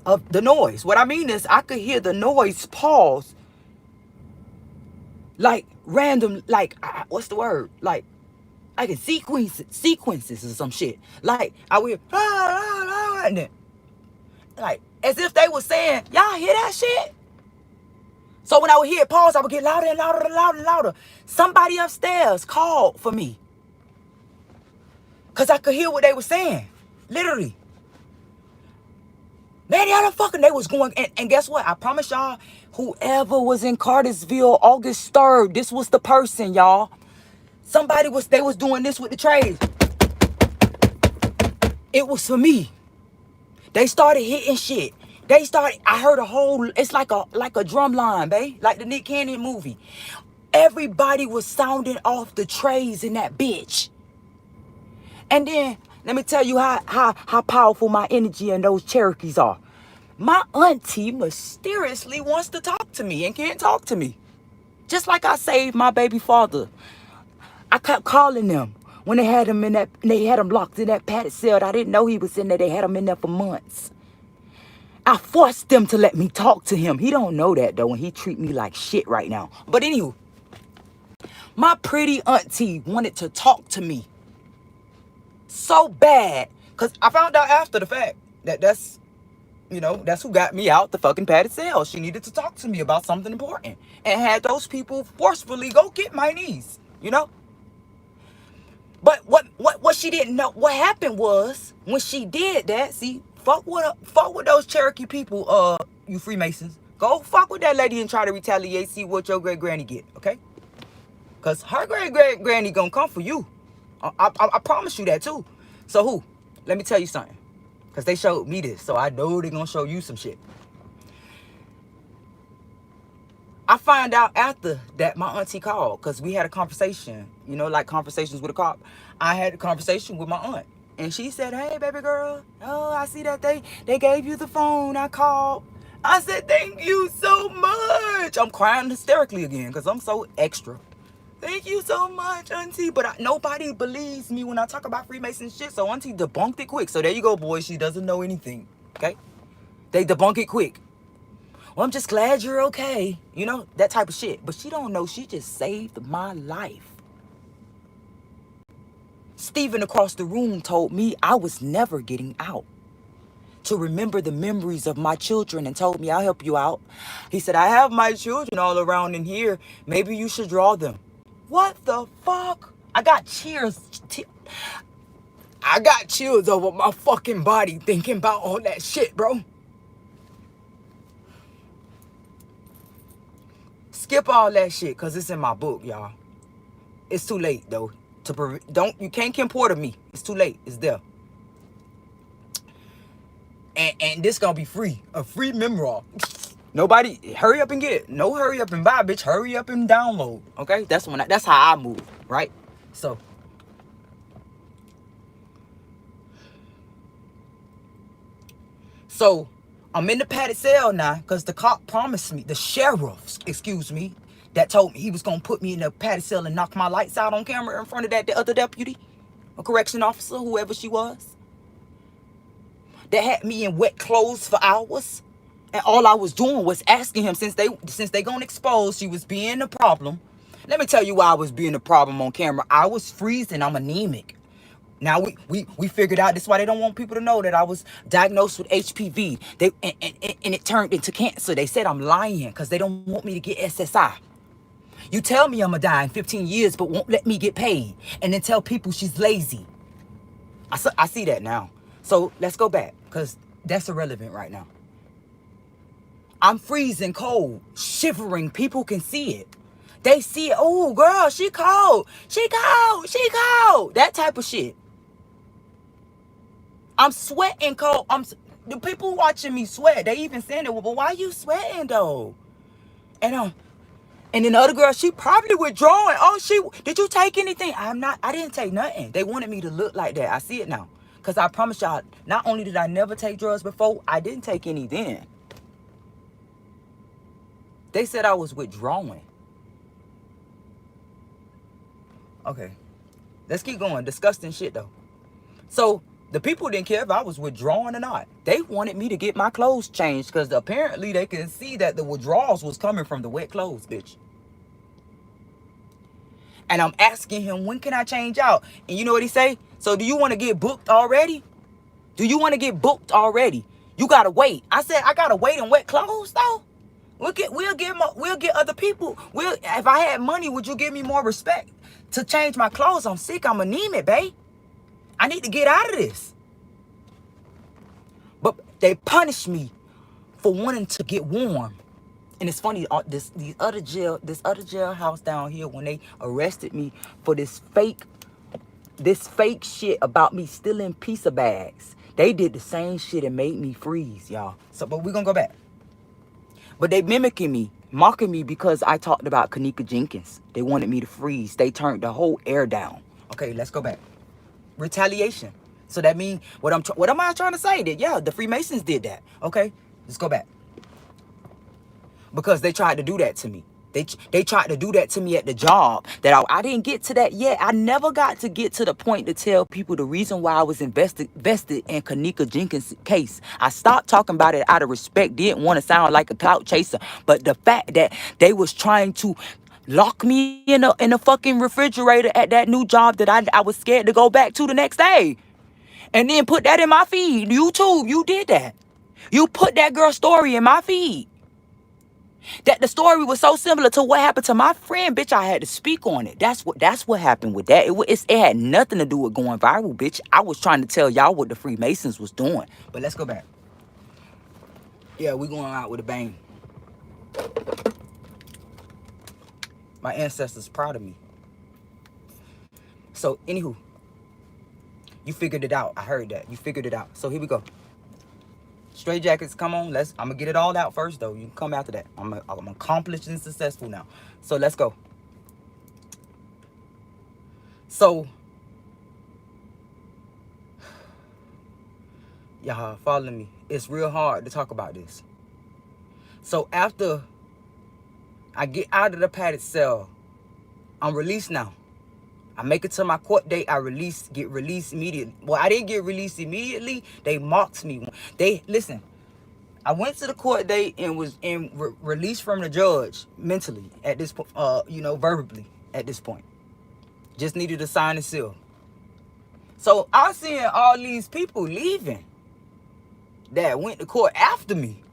of the noise. What I mean is I could hear the noise pause like random, like what's the word? Like in sequences or some shit. Like I would and then, like as if they were saying, y'all hear that shit? So when I would hear it pause, I would get louder and louder and louder and louder. Somebody upstairs called for me. Cause I could hear what they were saying. Literally. Man, y'all fucking, they was going, and guess what? I promise y'all, whoever was in Cartersville August 3rd, this was the person, y'all. They was doing this with the trays. It was for me. They started hitting shit. I heard it's like a drum line, babe. Like the Nick Cannon movie. Everybody was sounding off the trays in that bitch. And then, let me tell you how powerful my energy and those Cherokees are. My auntie mysteriously wants to talk to me and can't talk to me. Just like I saved my baby father. I kept calling them when they had him locked in that padded cell. I didn't know he was in there. They had him in there for months. I forced them to let me talk to him. He don't know that though, and he treat me like shit right now. But anywho, my pretty auntie wanted to talk to me so bad, because I found out after the fact that's who got me out the fucking padded cell. She needed to talk to me about something important and had those people forcefully go get my niece, But what she didn't know, what happened was when she did that, see, fuck with those Cherokee people, you Freemasons. Go fuck with that lady and try to retaliate, see what your great granny get, okay? Because her great granny gonna come for you. I promise you that too. So who? Let me tell you something. Because they showed me this. So I know they're going to show you some shit. I find out after that my auntie called. Because we had a conversation. Like conversations with a cop. I had a conversation with my aunt. And she said, hey, baby girl. Oh, I see that they gave you the phone. I called. I said, thank you so much. I'm crying hysterically again. Because I'm so extra. Thank you so much, auntie. But nobody believes me when I talk about Freemason shit. So auntie debunked it quick. So there you go, boys. She doesn't know anything. Okay? They debunk it quick. Well, I'm just glad you're okay. You know, that type of shit. But she don't know she just saved my life. Steven across the room told me I was never getting out. To remember the memories of my children and told me, I'll help you out. He said, I have my children all around in here. Maybe you should draw them. What the fuck? I got I got chills over my fucking body thinking about all that shit, bro. Skip all that shit because it's in my book, y'all. It's too late, though. You can't comport to me. It's too late. It's there. And this gonna be free. A free memoir. Nobody, hurry up and get it. No hurry up and buy, bitch. Hurry up and download. Okay? That's how I move, right? So I'm in the padded cell now because the cop promised me, the sheriff, excuse me, that told me he was gonna put me in the padded cell and knock my lights out on camera in front of the other deputy, a correction officer, whoever she was, that had me in wet clothes for hours. And all I was doing was asking him, since they gonna expose she was being a problem. Let me tell you why I was being a problem on camera. I was freezing. I'm anemic. Now we figured out, this is why they don't want people to know that I was diagnosed with HPV. And it turned into cancer. They said I'm lying because they don't want me to get SSI. You tell me I'm gonna die in 15 years, but won't let me get paid, and then tell people she's lazy. I see that now. So let's go back because that's irrelevant right now. I'm freezing cold, shivering. People can see it. They see it. Oh, girl, she cold. She cold. She cold. That type of shit. I'm sweating cold. The people watching me sweat. They even saying it. Well, but why you sweating though? And then the other girl, she probably withdrawing. Oh, did you take anything? I didn't take nothing. They wanted me to look like that. I see it now. Because I promise y'all, not only did I never take drugs before, I didn't take any then. They said I was withdrawing. Okay. Let's keep going. Disgusting shit though. So the people didn't care if I was withdrawing or not. They wanted me to get my clothes changed because apparently they could see that the withdrawals was coming from the wet clothes, bitch. And I'm asking him, when can I change out? And you know what he say? So do you want to get booked already? Do you want to get booked already? You gotta wait. I said, I gotta wait in wet clothes though? We'll get other people. If I had money, would you give me more respect to change my clothes? I'm sick. I'm anemic, babe. I need to get out of this. But they punished me for wanting to get warm. And it's funny, this other jailhouse down here, when they arrested me for this fake shit about me stealing pizza bags, they did the same shit and made me freeze, y'all. But we're gonna go back. But they mimicking me, mocking me because I talked about Kenneka Jenkins. They wanted me to freeze. They turned the whole air down. Okay, let's go back. Retaliation. So that means, what am I trying to say? That, yeah, the Freemasons did that. Okay, let's go back. Because they tried to do that to me. They tried to do that to me at the job. That I didn't get to that yet. I never got to get to the point to tell people the reason why I was invested in Kenneka Jenkins' case. I stopped talking about it out of respect. Didn't want to sound like a clout chaser. But the fact that they was trying to lock me in a fucking refrigerator at that new job that I was scared to go back to the next day. And then put that in my feed. YouTube, you did that. You put that girl's story in my feed. That the story was so similar to what happened to my friend, bitch. I had to speak on it. That's what happened with that. It had nothing to do with going viral, bitch. I was trying to tell y'all what the Freemasons was doing. But let's go back. Yeah, we going out with a bang. My ancestors proud of me. So, anywho, you figured it out. I heard that. You figured it out. So here we go. Straight jackets, come on. I'm gonna get it all out first, though. You can come after that. I'm accomplished and successful now. So let's go. So, y'all follow me. It's real hard to talk about this. So after I get out of the padded cell, I'm released now. I make it to my court date. I get released immediately. Well, I didn't get released immediately. They mocked me. Listen, I went to the court date and was released from the judge mentally at this point, verbally at this point. Just needed to sign and seal. So I seeing all these people leaving that went to court after me.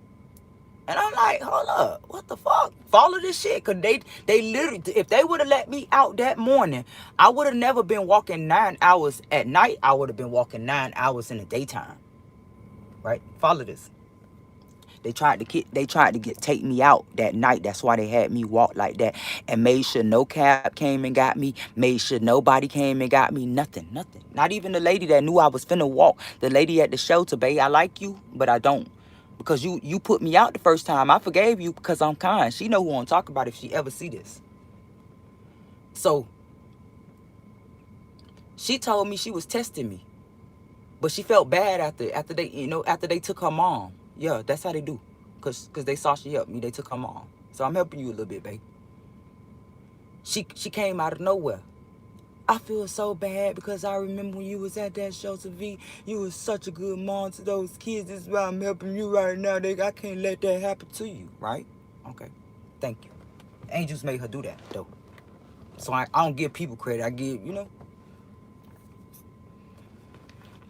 And I'm like, hold up, what the fuck? Follow this shit. Cause they literally, if they would have let me out that morning, I would have never been walking 9 hours at night. I would have been walking 9 hours in the daytime. Right? Follow this. They tried to take me out that night. That's why they had me walk like that. And made sure no cab came and got me. Made sure nobody came and got me. Nothing. Not even the lady that knew I was finna walk. The lady at the shelter, babe, I like you, but I don't. Because you put me out the first time. I forgave you because I'm kind. She know who I'm talking about if she ever see this. So she told me she was testing me. But she felt bad after they took her mom. Yeah, that's how they do. Cause they saw she helped me. They took her mom. So I'm helping you a little bit, babe. She came out of nowhere. I feel so bad because I remember when you was at that shelter, V. You was such a good mom to those kids. This is why I'm helping you right now. I can't let that happen to you, right? Okay. Thank you. Angels made her do that, though. So I don't give people credit. I give,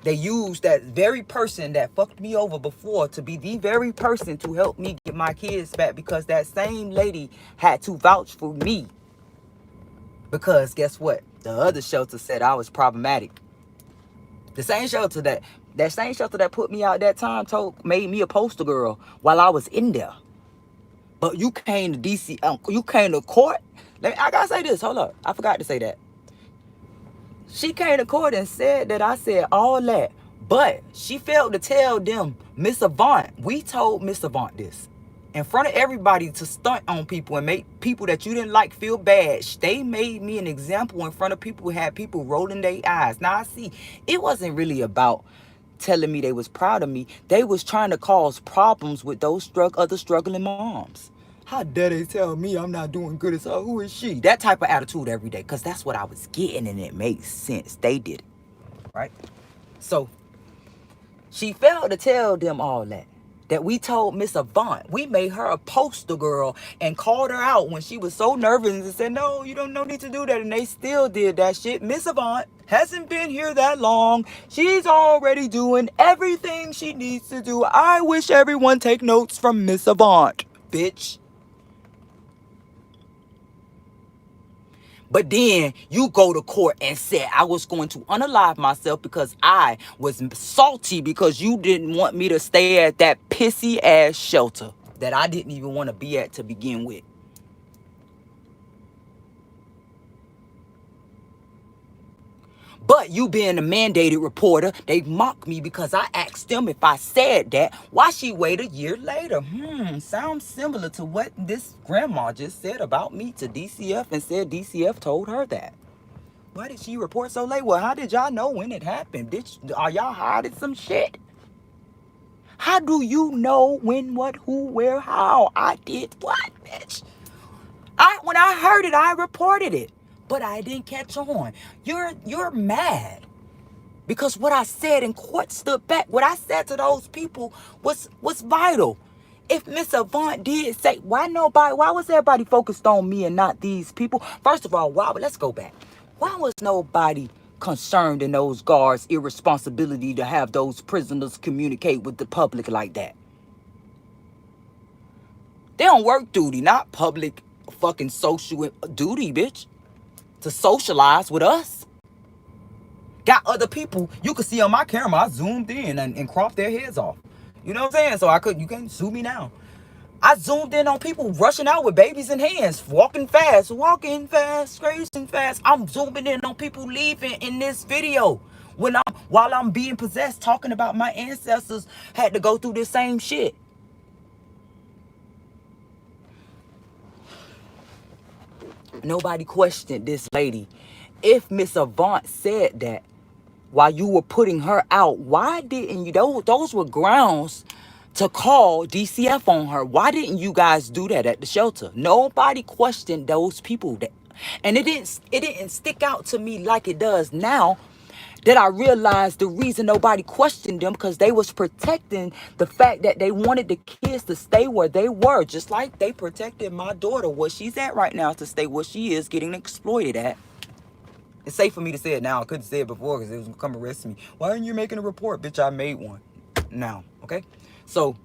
They used that very person that fucked me over before to be the very person to help me get my kids back, because that same lady had to vouch for me. Because guess what? The other shelter said I was problematic. The same shelter that put me out that time made me a poster girl while I was in there. But you came to DC, you came to court. I gotta say this, hold up. I forgot to say that. She came to court and said that I said all that, but she failed to tell them, Miss Avant, we told Miss Avant this in front of everybody to stunt on people and make people that you didn't like feel bad. They made me an example in front of people who had people rolling their eyes. Now I see, it wasn't really about telling me they was proud of me. They was trying to cause problems with those other struggling moms. How dare they tell me I'm not doing good as her? Who is she? That type of attitude every day, because that's what I was getting, and it makes sense. They did it, right? So she failed to tell them all that we told Miss Avant. We made her a poster girl and called her out when she was so nervous and said, no, you don't need to do that. And they still did that shit. Miss Avant hasn't been here that long. She's already doing everything she needs to do. I wish everyone take notes from Miss Avant, bitch. But then you go to court and said I was going to unalive myself because I was salty because you didn't want me to stay at that pissy ass shelter that I didn't even want to be at to begin with. But you being a mandated reporter, they mock me because I asked them if I said that. Why she wait a year later? Sounds similar to what this grandma just said about me to DCF and said DCF told her that. Why did she report so late? Well, how did y'all know when it happened? Are y'all hiding some shit? How do you know when, what, who, where, how? I did what, bitch? When I heard it, I reported it. But I didn't catch on. You're mad because what I said in court stood back. What I said to those people was vital. If Miss Avant did say, why was everybody focused on me and not these people? First of all, let's go back. Why was nobody concerned in those guards' irresponsibility to have those prisoners communicate with the public like that? They on work duty, not public fucking social duty, bitch. To socialize with us. Got other people you can see on my camera. I zoomed in and cropped their heads off. You know what I'm saying? You can't sue me now. I zoomed in on people rushing out with babies in hands, walking fast, racing fast. I'm zooming in on people leaving in this video while I'm being possessed, talking about my ancestors had to go through the same shit. Nobody questioned this lady. If Miss Avant said that while you were putting her out, why didn't you? Those were grounds to call DCF on her. Why didn't you guys do that at the shelter? Nobody questioned those people. And it didn't stick out to me like it does now that I realized the reason nobody questioned them because they was protecting the fact that they wanted the kids to stay where they were, just like they protected my daughter where she's at right now to stay where she is getting exploited at. It's safe for me to say it now. I couldn't say it before because it was gonna come arrest me. Why aren't you making a report? Bitch, I made one now, okay? So,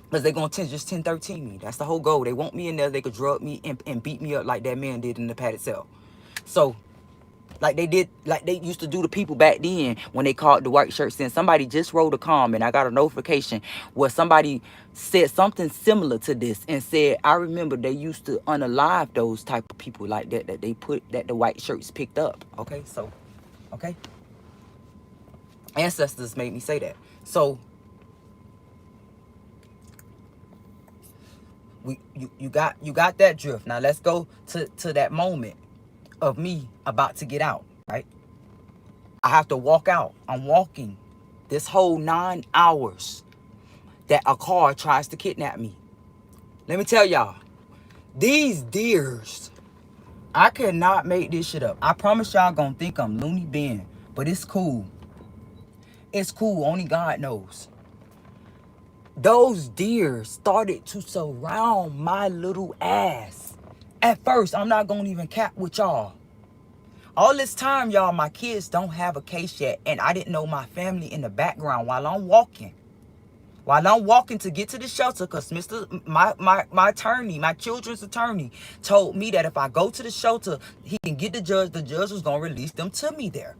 because they're gonna just 1013 me. That's the whole goal. They want me in there. They could drug me and beat me up like that man did in the padded cell. So, like they used to do to people back then when they called the white shirts in. Somebody just wrote a comment. I got a notification where somebody said something similar to this and said, I remember they used to unalive those type of people like that that the white shirts picked up. Okay, so, okay. Ancestors made me say that. So, you got that drift. Now let's go to that moment of me about to get out, right? I have to walk out. I'm walking this whole 9 hours that a car tries to kidnap me. Let me tell y'all, these deers, I cannot make this shit up. I promise y'all gonna think I'm loony bin, but it's cool. It's cool, only God knows. Those deer started to surround my little ass. At first, I'm not gonna even cap with y'all. All this time, y'all, my kids don't have a case yet, and I didn't know my family in the background while I'm walking. While I'm walking to get to the shelter, because my attorney, my children's attorney, told me that if I go to the shelter, he can get the judge was gonna release them to me there.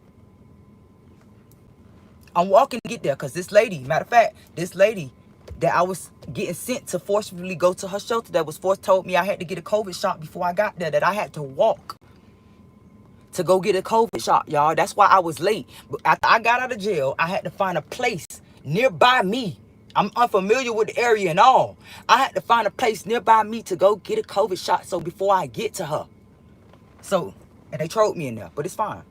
I'm walking to get there because this lady, matter of fact, this lady that I was getting sent to forcefully go to her shelter that was told me I had to get a COVID shot before I got there, that I had to walk to go get a COVID shot, y'all. That's why I was late. But after I got out of jail, I had to find a place nearby me. I'm unfamiliar with the area and all. I had to find a place nearby me to go get a COVID shot so before I get to her. So, and they trolled me in there, but it's fine.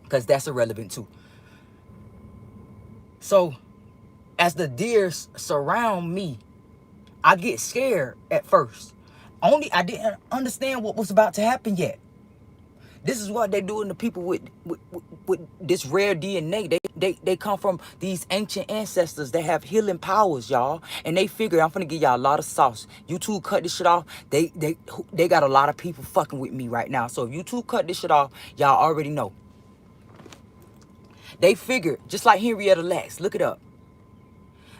Because that's irrelevant too. So, as the deers surround me, I get scared at first. Only I didn't understand what was about to happen yet. This is what they doing to people with this rare DNA. They come from these ancient ancestors that have healing powers, y'all. And they figure, I'm finna give y'all a lot of sauce. YouTube cut this shit off. They got a lot of people fucking with me right now. So if YouTube cut this shit off, y'all already know. They figure, just like Henrietta Lacks, look it up.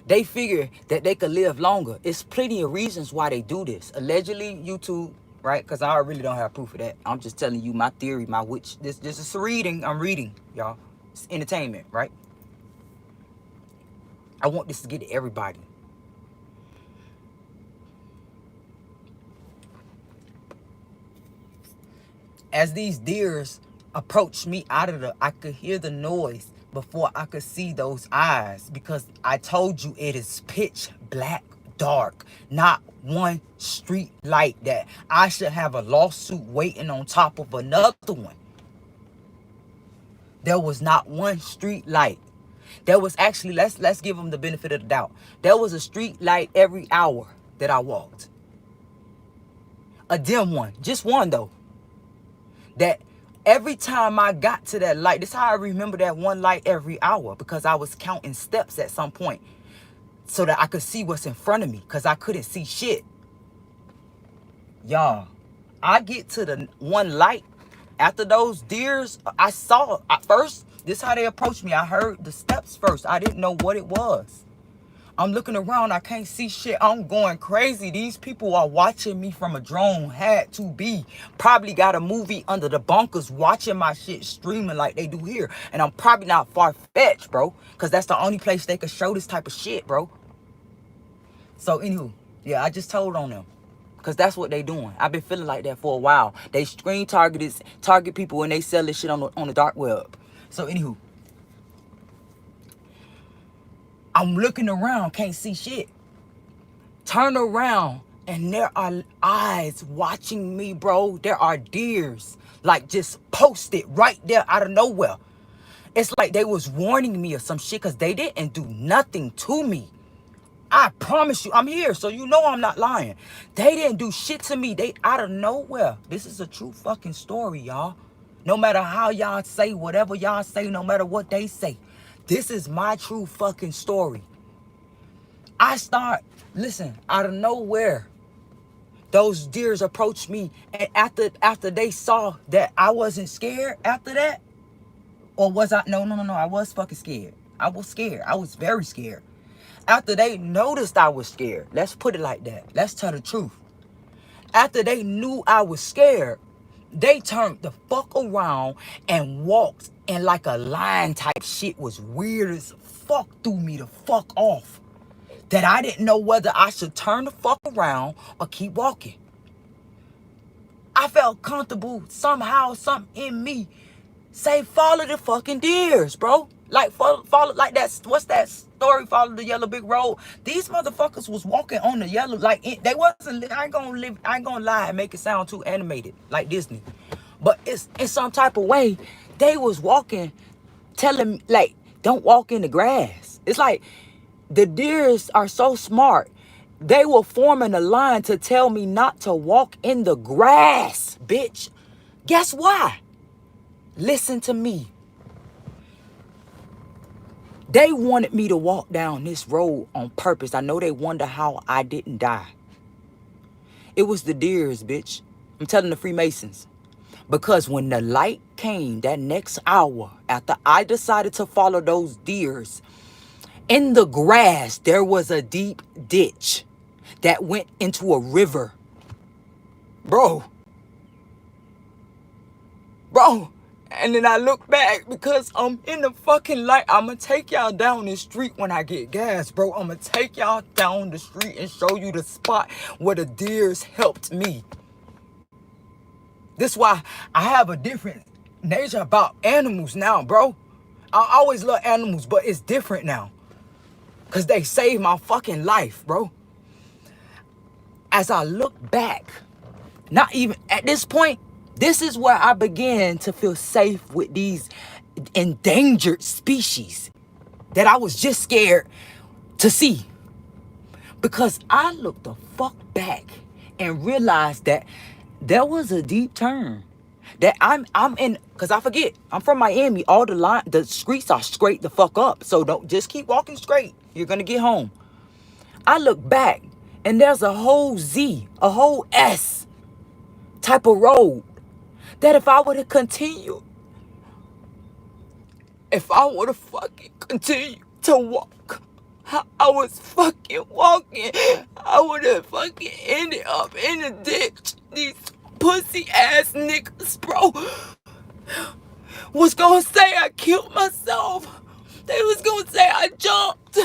They figure that they could live longer. It's plenty of reasons why they do this. Allegedly, YouTube, right? Because I really don't have proof of that. I'm just telling you my theory, my witch. This is reading. I'm reading, y'all. It's entertainment, right? I want this to get to everybody. As these deers approached me out of I could hear the noise before I could see those eyes, because I told you it is pitch black dark. Not one street light that I should have a lawsuit waiting on top of another one. There was not one street light. There was actually, let's give them the benefit of the doubt. There was a street light every hour that I walked. A dim one, just one though. That every time I got to that light, this is how I remember that one light every hour, because I was counting steps at some point so that I could see what's in front of me, because I couldn't see shit. Y'all, I get to the one light after those deers. I saw at first, this is how they approached me. I heard the steps first. I didn't know what it was. I'm looking around. I can't see shit. I'm going crazy. These people are watching me from a drone. Had to be. Probably got a movie under the bunkers watching my shit streaming like they do here. And I'm probably not far-fetched, bro. Because that's the only place they could show this type of shit, bro. So, anywho. Yeah, I just told on them. Because that's what they doing. I've been feeling like that for a while. They target people when they sell this shit on the dark web. So, anywho. I'm looking around, can't see shit. Turn around, and there are eyes watching me, bro. There are deers, like, just posted right there out of nowhere. It's like they was warning me or some shit, because they didn't do nothing to me. I promise you, I'm here, so you know I'm not lying. They didn't do shit to me. They out of nowhere. This is a true fucking story, y'all. No matter how y'all say, whatever y'all say, no matter what they say. This is my true fucking story. I start, listen, out of nowhere, those deers approached me. And after they saw that I wasn't scared after that, or was I? No, I was fucking scared. I was scared. I was very scared. After they noticed I was scared, let's put it like that. Let's tell the truth. After they knew I was scared, they turned the fuck around and walked, and like a lion type shit was weird as fuck, threw me the fuck off. That I didn't know whether I should turn the fuck around or keep walking. I felt comfortable somehow, something in me say follow the fucking deers, bro. Like follow like that. What's that story? Follow the yellow brick road. These motherfuckers was walking on the yellow, like they wasn't. I ain't gonna lie and make it sound too animated like Disney, but it's in some type of way. They was walking, telling me like don't walk in the grass. It's like the deers are so smart. They were forming a line to tell me not to walk in the grass, bitch. Guess why? Listen to me. They wanted me to walk down this road on purpose. I know they wonder how I didn't die. It was the deers, bitch. I'm telling the Freemasons. Because when the light came that next hour, after I decided to follow those deers, in the grass, there was a deep ditch that went into a river. Bro. And then I look back because I'm in the fucking light. I'm going to take y'all down the street when I get gas, bro. I'm going to take y'all down the street and show you the spot where the deers helped me. This is why I have a different nature about animals now, bro. I always love animals, but it's different now. Because they saved my fucking life, bro. As I look back, not even at this point, this is where I began to feel safe with these endangered species that I was just scared to see. Because I looked the fuck back and realized that there was a deep turn. That I'm in, because I forget, I'm from Miami. All the streets are straight the fuck up. So don't just keep walking straight. You're going to get home. I look back and there's a whole Z, a whole S type of road. That if I would have continued, if I would have fucking continued to walk how I was fucking walking, I would have fucking ended up in a ditch. These pussy ass niggas, bro, was gonna say I killed myself. They was gonna say I jumped.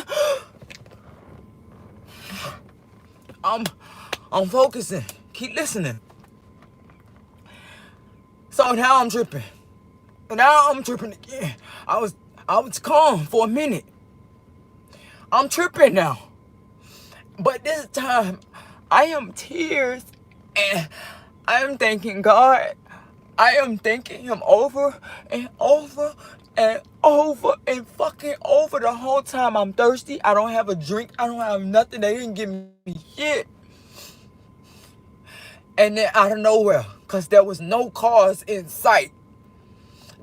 I'm focusing. Keep listening. So now I'm tripping. Now I'm tripping again. I was calm for a minute. I'm tripping now. But this time, I am tears and I am thanking God. I am thanking him over and over and over and fucking over the whole time. I'm thirsty. I don't have a drink. I don't have nothing. They didn't give me shit. And then out of nowhere, because there was no cars in sight,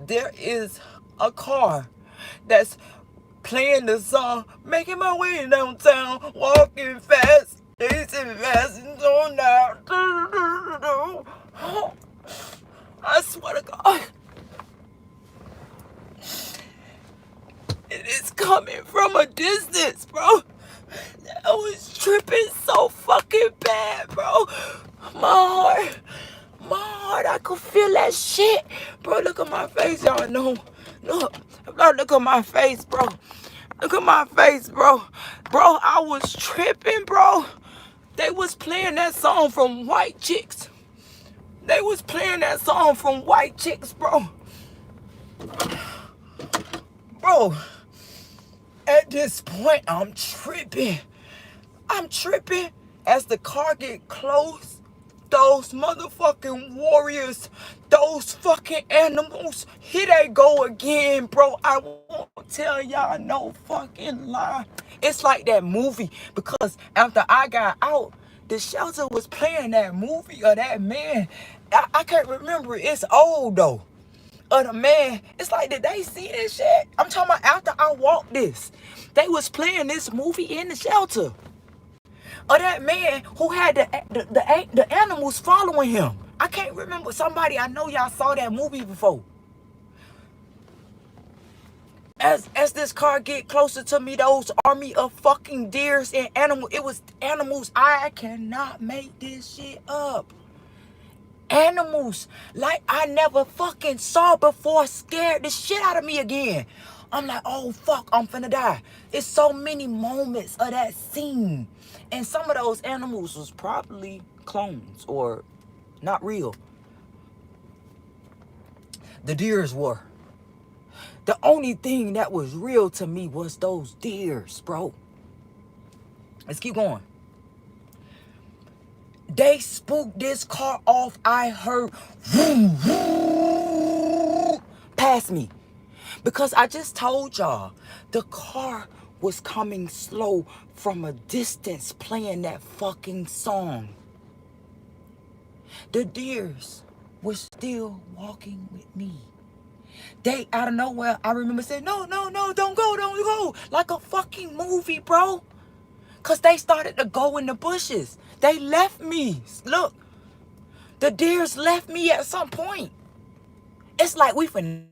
there is a car that's playing the song, making my way downtown, walking fast, racing fast, and going down. I swear to God, it is coming from a distance, bro. I was tripping so fucking bad, bro. My heart, I could feel that shit. Bro, look at my face, y'all know. Look at my face, bro. Look at my face, bro. Bro, I was tripping, bro. They was playing that song from White Chicks. Bro. Bro, at this point, I'm tripping. As the car get close, those motherfucking warriors, those fucking animals, here they go again, bro. I won't tell y'all no fucking lie. It's like that movie, because after I got out, the shelter was playing that movie of that man. I can't remember. It's old though. of the man. It's like, did they see this shit? I'm talking about after I walked this. They was playing this movie in the shelter. Of that man who had the animals following him. I can't remember somebody. I know y'all saw that movie before. As this car get closer to me, those army of fucking deers and animals. It was animals. I cannot make this shit up. Animals like I never fucking saw before scared the shit out of me again. I'm like, oh fuck, I'm finna die. It's so many moments of that scene. And some of those animals was probably clones or not real. The deers were. The only thing that was real to me was those deers, bro. Let's keep going. They spooked this car off. I heard vroom, vroom, past me. Because I just told y'all, the car was coming slow from a distance playing that fucking song. The deers were still walking with me. They, out of nowhere, I remember saying, no, don't go. Like a fucking movie, bro. Because they started to go in the bushes. They left me. Look, the deers left me at some point. It's like we finna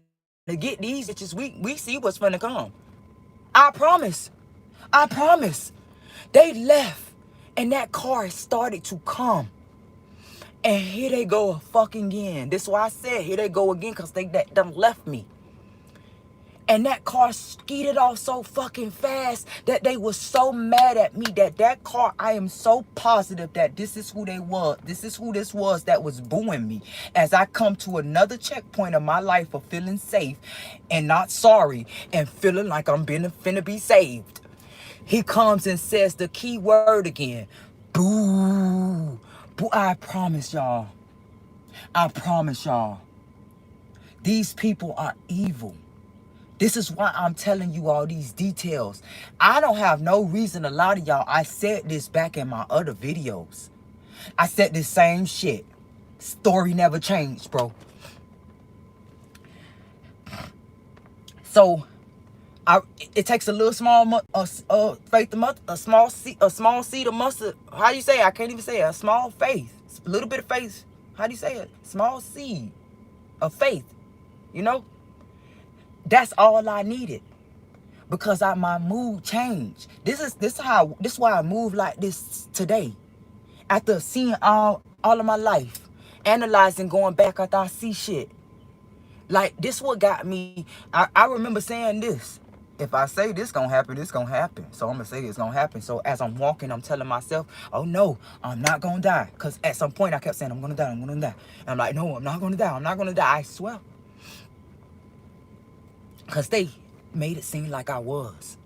get these bitches. We see what's finna come. I promise. They left and that car started to come. And here they go fucking again. This is why I said here they go again, because they done left me. And that car skeeted off so fucking fast that they were so mad at me that car, I am so positive that this is who they was. This is who this was that was booing me. As I come to another checkpoint of my life of feeling safe and not sorry and feeling like I'm finna be saved. He comes and says the key word again. Boo. I promise y'all. These people are evil. This is why I'm telling you all these details. I don't have no reason to lie to y'all. I said this back in my other videos. I said the same shit. Story never changed, bro. So, it takes a little small faith, a small seed of mustard. How do you say it? I can't even say it. A small faith, a little bit of faith. How do you say it? Small seed of faith. You know, that's all I needed, because my mood changed. This is why I move like this today. After seeing all of my life, analyzing, going back after I see shit. Like, this what got me. I remember saying this. If I say this gonna happen, it's gonna happen. So I'm gonna say it's gonna happen. So as I'm walking, I'm telling myself, oh no, I'm not gonna die. Because at some point I kept saying, I'm gonna die. And I'm like, no, I'm not gonna die. I swear. Because they made it seem like I was.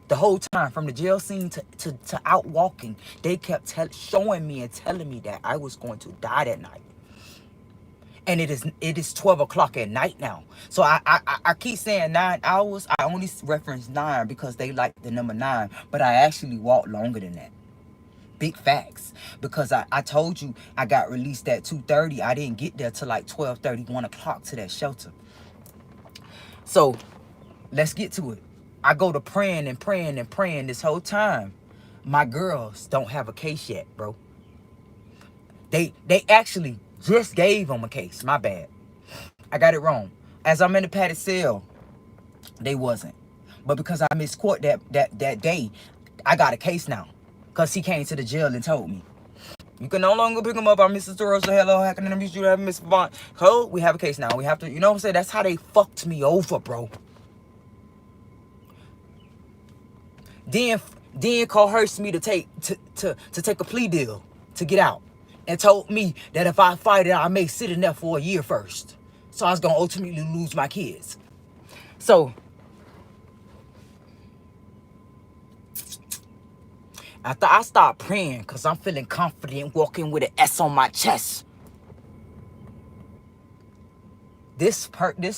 The whole time, from the jail scene to out walking, they kept showing me and telling me that I was going to die that night. And it is 12 o'clock at night now. So I keep saying 9 hours. I only reference 9 because they like the number 9. But I actually walked longer than that. Big facts. Because I told you I got released at 2:30. I didn't get there till like 12:30, 1 o'clock to that shelter. So let's get to it. I go to praying this whole time. My girls don't have a case yet, bro. They actually just gave them a case. My bad. I got it wrong. As I'm in the padded cell, they wasn't. But because I missed court that day, I got a case now. Because he came to the jail and told me, you can no longer pick him up. I'm Mr. Rosa. Hello, how can I introduce you to Mr. Bond? Code, we have a case now. We have to, you know what I'm saying? That's how they fucked me over, bro. Then coerced me to take a plea deal to get out. And told me that if I fight it, I may sit in there for a year first. So I was going to ultimately lose my kids. So, after I start praying, because I'm feeling confident walking with an S on my chest, this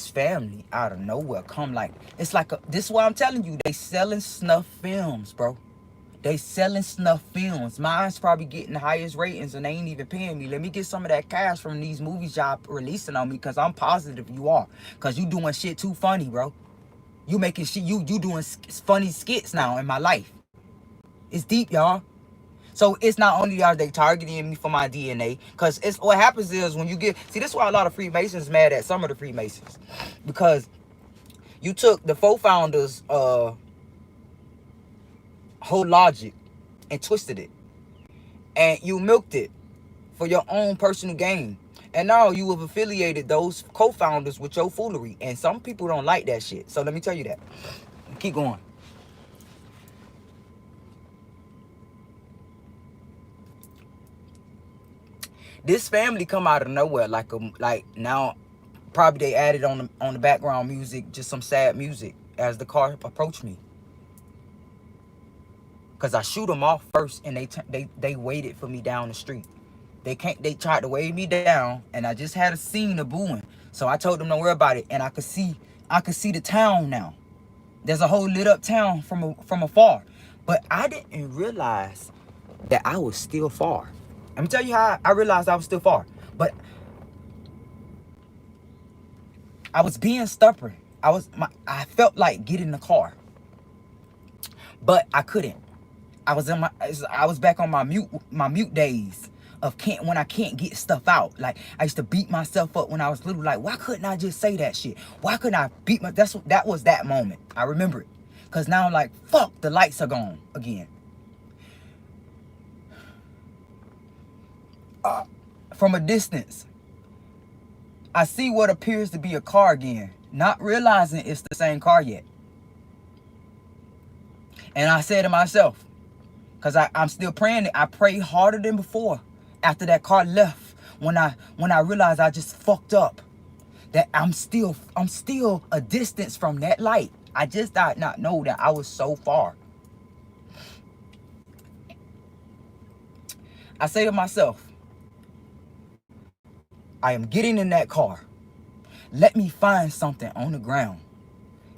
family out of nowhere come like, it's like, this is what I'm telling you, they selling snuff films, bro. They selling snuff films. Mine's probably getting the highest ratings and they ain't even paying me. Let me get some of that cash from these movies y'all releasing on me, because I'm positive you are. Because you doing shit too funny, bro. You making shit, you doing funny skits now in my life. It's deep, y'all. So it's not only are they targeting me for my DNA, because it's what happens is when you get, see, this is why a lot of Freemasons mad at some of the Freemasons. Because you took the four founders' whole logic and twisted it. And you milked it for your own personal gain. And now you have affiliated those co-founders with your foolery. And some people don't like that shit. So let me tell you that. Keep going. This family come out of nowhere, like now probably they added on the background music, just some sad music as the car approached me. Cause I shoot them off first, and they waited for me down the street. They tried to wave me down, and I just had a scene of booing. So I told them don't worry about it, and I could see the town now. There's a whole lit up town from afar. But I didn't realize that I was still far. Let me tell you how I realized I was still far. But I was being stubborn. I felt like getting in the car, but I couldn't. I was back on my mute days of when I can't get stuff out. Like, I used to beat myself up when I was little. Like, why couldn't I just say that shit? Why couldn't I beat my? That was that moment. I remember it, cause now I'm like, fuck, the lights are gone again. From a distance, I see what appears to be a car again, not realizing it's the same car yet. And I said to myself, because I'm still praying, I prayed harder than before after that car left, when I realized I just fucked up, that I'm still a distance from that light. I just did not know that I was so far. I say to myself, I am getting in that car. Let me find something on the ground.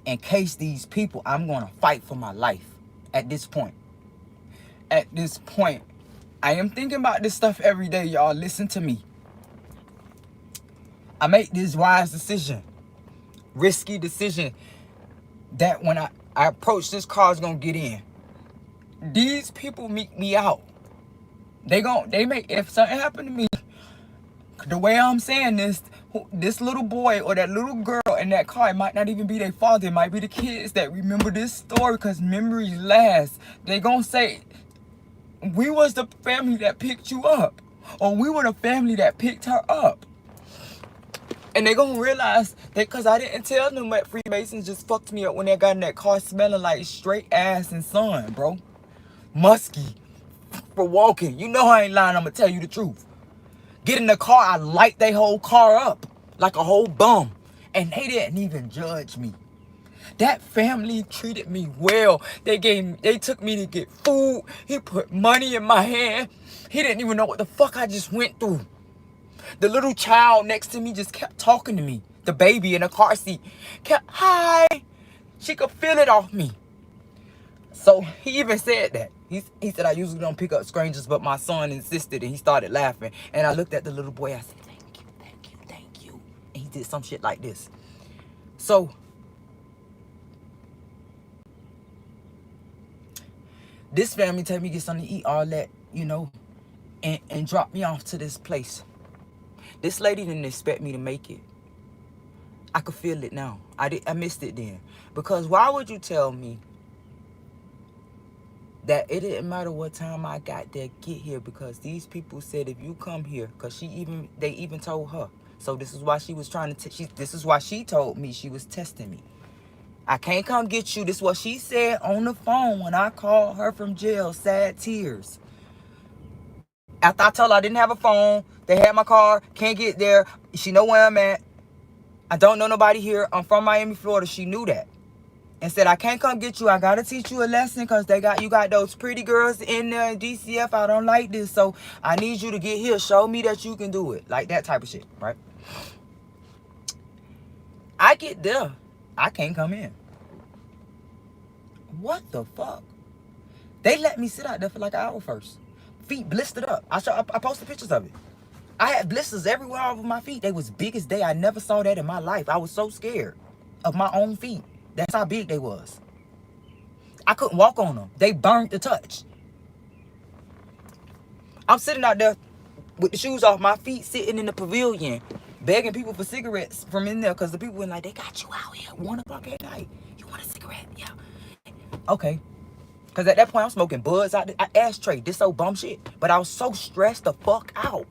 In case these people, I'm going to fight for my life at this point. At this point, I am thinking about this stuff every day, y'all. Listen to me. I make this wise decision, risky decision, that when I approach this car is going to get in. These people meet me out. If something happened to me, the way I'm saying this little boy or that little girl in that car, it might not even be their father. It might be the kids that remember this story, because memories last. They gonna say, we was the family that picked you up, or we were the family that picked her up. And they gonna realize that because I didn't tell them that Freemasons just fucked me up when they got in that car smelling like straight ass and sun, bro. Musky for walking. You know I ain't lying, I'm gonna tell you the truth. Get in the car, I light their whole car up like a whole bum. And they didn't even judge me. That family treated me well. They took me to get food. He put money in my hand. He didn't even know what the fuck I just went through. The little child next to me just kept talking to me. The baby in the car seat kept, hi. She could feel it off me. So he even said that. He said, I usually don't pick up strangers, but my son insisted, and he started laughing. And I looked at the little boy. I said, thank you, thank you, thank you. And he did some shit like this. So this family told me to get something to eat, all that, you know, and drop me off to this place. This lady didn't expect me to make it. I could feel it now. I missed it then. Because why would you tell me that it didn't matter what time I got there, get here? Because these people said if you come here, because they even told her. So this is why she was trying to, this is why she told me she was testing me. I can't come get you. This is what she said on the phone when I called her from jail, sad tears. After I told her I didn't have a phone, they had my car, can't get there. She know where I'm at. I don't know nobody here. I'm from Miami, Florida. She knew that. And said, I can't come get you. I got to teach you a lesson, because you got those pretty girls in there in DCF. I don't like this. So I need you to get here. Show me that you can do it. Like that type of shit, right? I get there. I can't come in. What the fuck? They let me sit out there for like an hour first. Feet blistered up. I posted pictures of it. I had blisters everywhere over my feet. They was big as day. I never saw that in my life. I was so scared of my own feet. That's how big they was. I couldn't walk on them. They burned to touch. I'm sitting out there with the shoes off my feet, sitting in the pavilion, begging people for cigarettes from in there, because the people were like, they got you out here 1 o'clock at night. You want a cigarette? Yeah. Okay. Because at that point, I'm smoking buds out the ashtray. This so bum shit. But I was so stressed the fuck out.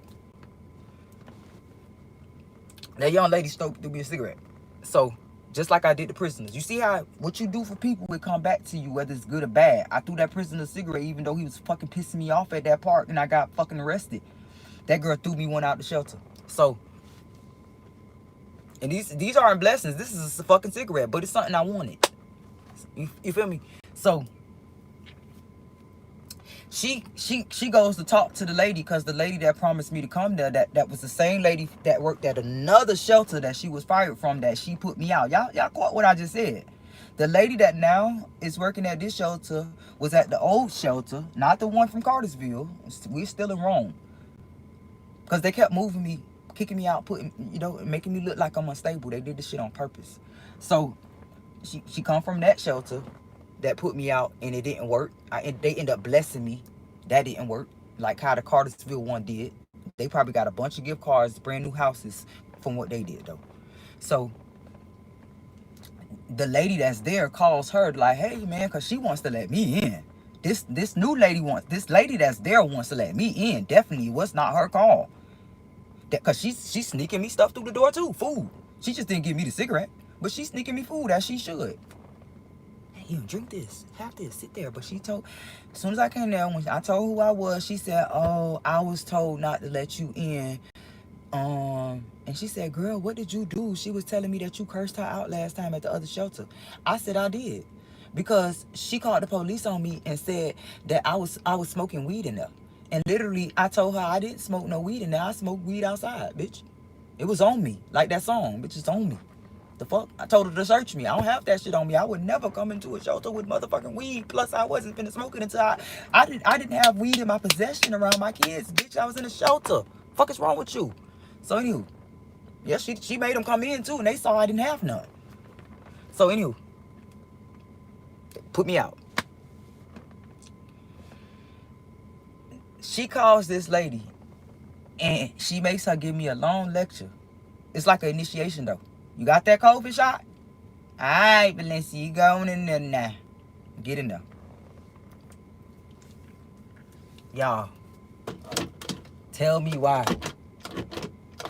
That young lady stoked threw me a cigarette. So, just like I did the prisoners. You see how what you do for people will come back to you, whether it's good or bad. I threw that prisoner a cigarette even though he was fucking pissing me off at that park and I got fucking arrested. That girl threw me one out the shelter. So, and these aren't blessings. This is a fucking cigarette, but it's something I wanted. You feel me? So, she goes to talk to the lady, because the lady that promised me to come there, that was the same lady that worked at another shelter that she was fired from, that she put me out. Y'all caught what I just said. The lady that now is working at this shelter was at the old shelter, not the one from Cartersville. We're still in Rome. Because they kept moving me, kicking me out, making me look like I'm unstable. They did this shit on purpose. So she come from that shelter that put me out, and it didn't work. They end up blessing me. That didn't work, like how the Cartersville one did. They probably got a bunch of gift cards, brand new houses from what they did though. So the lady that's there calls her like, hey man, because she wants to let me in. This lady that's there wants to let me in. Definitely was not her call. Because she's sneaking me stuff through the door too, food. She just didn't give me the cigarette, but she's sneaking me food as she should. You drink this, have this, sit there. But she told, as soon as I came there, when I told who I was, she said, oh, I was told not to let you in. And she said, girl, what did you do? She was telling me that you cursed her out last time at the other shelter. I said I did, because she called the police on me and said that I was smoking weed in there. And literally, I told her I didn't smoke no weed in there. I smoked weed outside, bitch. It was on me, like that song, bitch, it's on me. The fuck? I told her to search me. I don't have that shit on me. I would never come into a shelter with motherfucking weed. Plus, I wasn't finna smoke it until I didn't have weed in my possession around my kids. Bitch, I was in a shelter. Fuck is wrong with you? So anywho, yeah, she made them come in too, and they saw I didn't have none. So anywho, put me out. She calls this lady, and she makes her give me a long lecture. It's like an initiation though. You got that COVID shot? All right, Valencia, you going in there now. Get in there. Y'all, tell me why.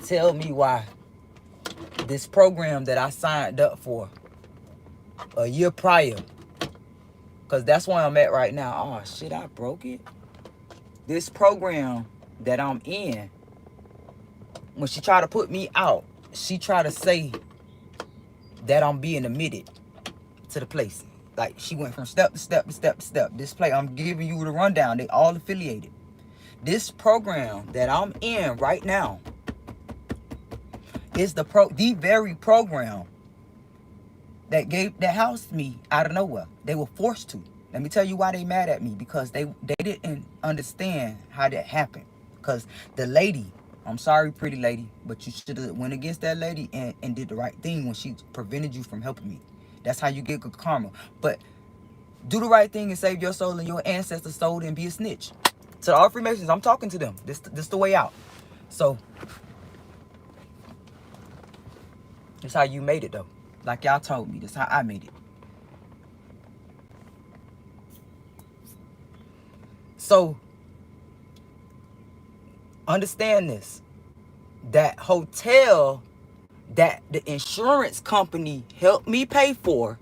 Tell me why this program that I signed up for a year prior, because that's where I'm at right now. Oh, shit, I broke it. This program that I'm in, when she tried to put me out, she tried to say that I'm being admitted to the place. Like, she went from step to step to step to step. This place, I'm giving you the rundown. They all affiliated. This program that I'm in right now is the very program that housed me out of nowhere. They were forced to. Let me tell you why they mad at me. Because they didn't understand how that happened. Because the lady, I'm sorry, pretty lady, but you should have went against that lady and did the right thing when she prevented you from helping me. That's how you get good karma. But do the right thing and save your soul and your ancestors' soul, and be a snitch. To all Freemasons, I'm talking to them. This the way out. So, that's how you made it though. Like y'all told me, that's how I made it. So, understand this. That hotel that the insurance company helped me pay for,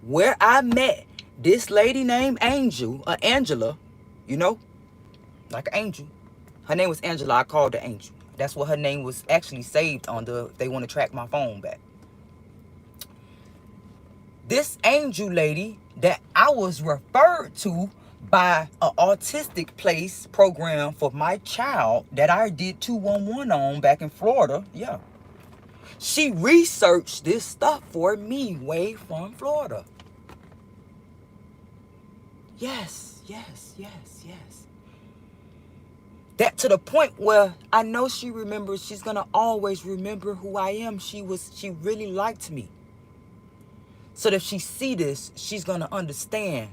where I met this lady named Angela, you know, like an angel. Her name was Angela. I called her Angel. That's what her name was actually saved on they want to track my phone back. This angel lady that I was referred to by an autistic place program for my child that I did 211 on back in Florida. Yeah. She researched this stuff for me way from Florida. Yes. yes, yes, yes. That to the point where I know she remembers, she's gonna always remember who I am. She really liked me. So that if she see this, she's gonna understand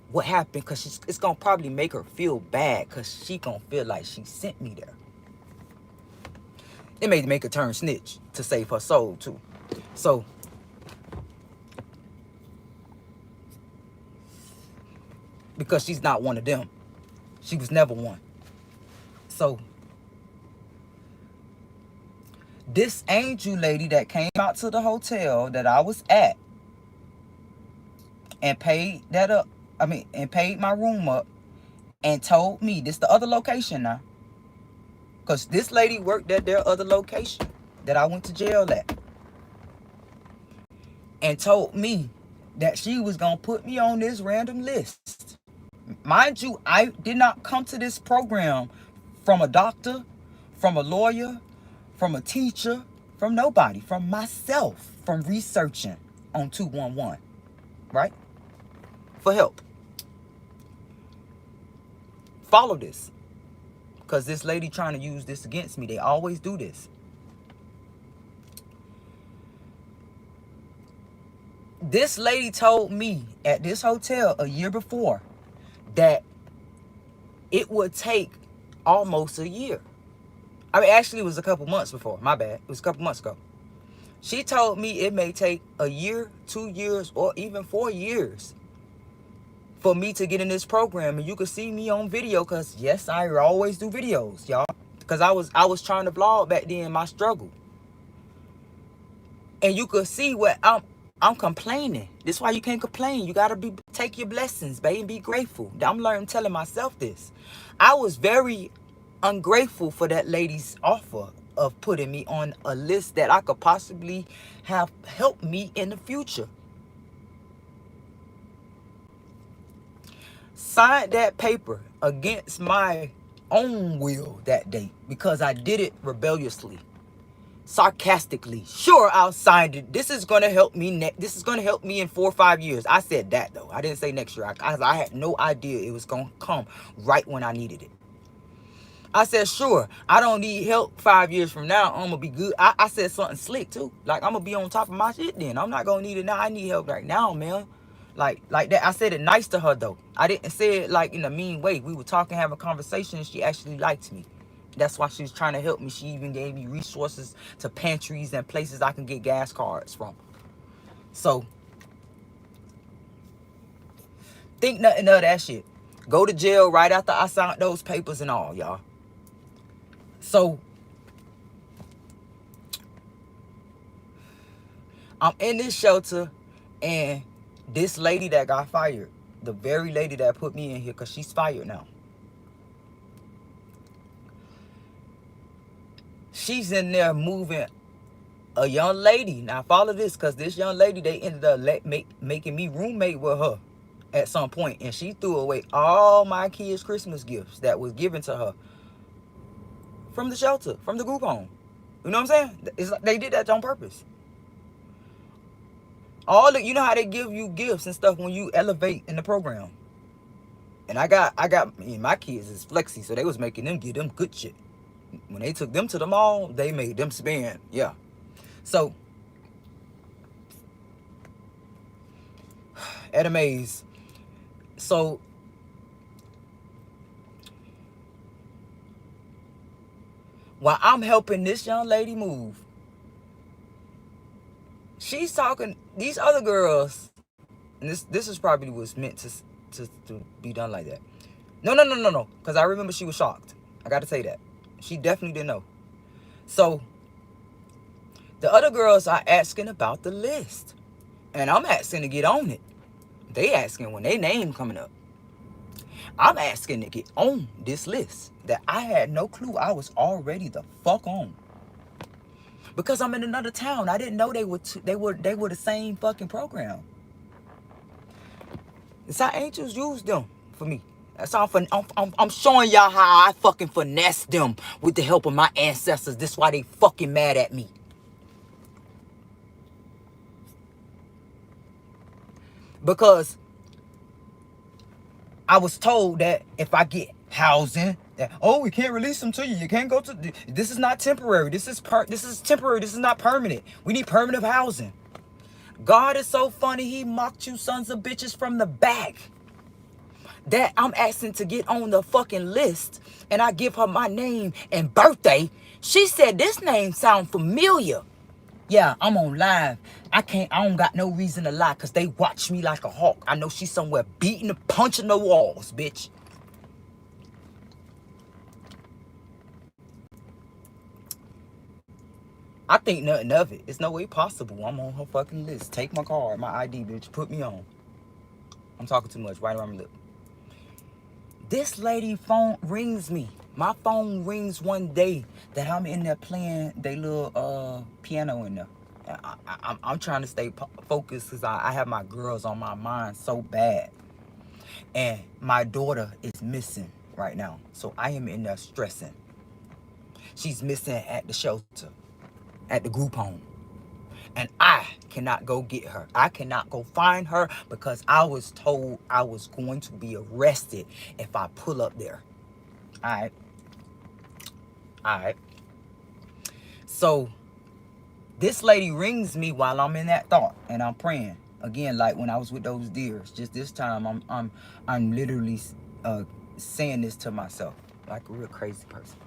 what happened, because it's gonna probably make her feel bad, because she gonna feel like she sent me there. It may make her turn snitch to save her soul too. So because she's not one of them. She was never one. So this angel lady that came out to the hotel that I was at and paid that up, and paid my room up and told me, this the other location now, because this lady worked at their other location that I went to jail at, and told me that she was going to put me on this random list. Mind you, I did not come to this program from a doctor, from a lawyer, from a teacher, from nobody, from myself, from researching on 211, right? For help. Follow this, because this lady trying to use this against me. They always do this. This lady told me at this hotel a year before that it would take almost a year. Actually, it was a couple months before. My bad. It was a couple months ago. She told me it may take a year, 2 years, or even 4 years for me to get in this program. And you could see me on video, because yes, I always do videos, y'all. Because I was trying to vlog back then, my struggle. And you could see what I'm complaining. This is why you can't complain. You gotta take your blessings, baby, and be grateful. I'm learning, telling myself this. I was very ungrateful for that lady's offer of putting me on a list that I could possibly have helped me in the future. Signed that paper against my own will that day, because I did it rebelliously, sarcastically. Sure, I'll sign it. This is going to help me. This is going to help me in 4 or 5 years. I said that, though. I didn't say next year. I had no idea it was going to come right when I needed it. I said, sure, I don't need help 5 years from now. I'm going to be good. I said something slick, too. Like, I'm going to be on top of my shit then. I'm not going to need it now. I need help right now, man. Like that. I said it nice to her, though. I didn't say it, like, in a mean way. We were talking, having a conversation, and she actually liked me. That's why she was trying to help me. She even gave me resources to pantries and places I can get gas cards from. So, think nothing of that shit. Go to jail right after I signed those papers and all, y'all. So, I'm in this shelter, and this lady that got fired, the very lady that put me in here, because she's fired now, she's in there moving a young lady. Now, follow this, because this young lady, they ended up making me roommate with her at some point, and she threw away all my kids' Christmas gifts that was given to her from the shelter, from the group home. You know what I'm saying? It's like they did that on purpose. You know how they give you gifts and stuff when you elevate in the program. And I got my kids is flexy, so they was making them give them good shit. When they took them to the mall, they made them spend. Yeah. So at a maze. So while I'm helping this young lady move, she's talking these other girls, and this is probably was meant to be done like that. No. Because I remember she was shocked. I got to say that. She definitely didn't know. So the other girls are asking about the list, and I'm asking to get on it. They asking when their name coming up. I'm asking to get on this list that I had no clue I was already the fuck on. Because I'm in another town. I didn't know they were the same fucking program. It's how angels use them for me. That's all. I'm showing y'all how I fucking finesse them with the help of my ancestors. This is why they fucking mad at me. Because I was told that if I get housing, that, oh, we can't release them to you. You can't go to, this is not temporary. This is temporary. This is not permanent. We need permanent housing. God is so funny. He mocked you sons of bitches from the back. That I'm asking to get on the fucking list, and I give her my name and birthday. She said this name sound familiar. Yeah, I'm on live. I don't got no reason to lie, because they watch me like a hawk. I know she's somewhere beating and punching the walls, bitch. I think nothing of it. It's no way possible. I'm on her fucking list. Take my card, my ID, bitch. Put me on. I'm talking too much. Right around my lip. This lady phone rings me. My phone rings one day that I'm in there playing they little piano in there. I'm trying to stay focused because I have my girls on my mind so bad. And my daughter is missing right now. So I am in there stressing. She's missing at the shelter, at the group home. And I cannot go get her. I cannot go find her because I was told I was going to be arrested if I pull up there. All right. So this lady rings me while I'm in that thought and I'm praying. Again, like when I was with those deers. Just this time, I'm literally saying this to myself like a real crazy person.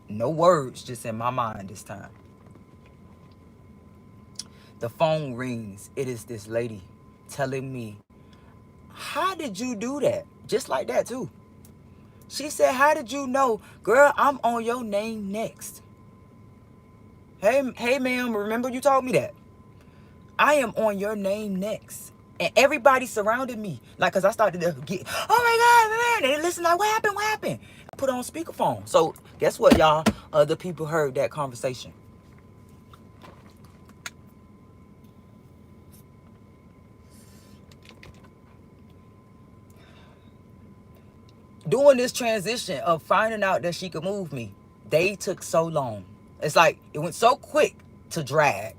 No words, just in my mind this time. The phone rings. It is this lady telling me, how did you do that? Just like that too. She said, how did you know? Girl, I'm on your name next. Hey ma'am, remember you told me that? I am on your name next. And everybody surrounded me. Like, because I started to get, oh my God, man. They listen like, what happened? What happened? I put on speakerphone. So guess what, y'all? Other people heard that conversation. Doing this transition of finding out that she could move me, they took so long. It's like it went so quick to drag.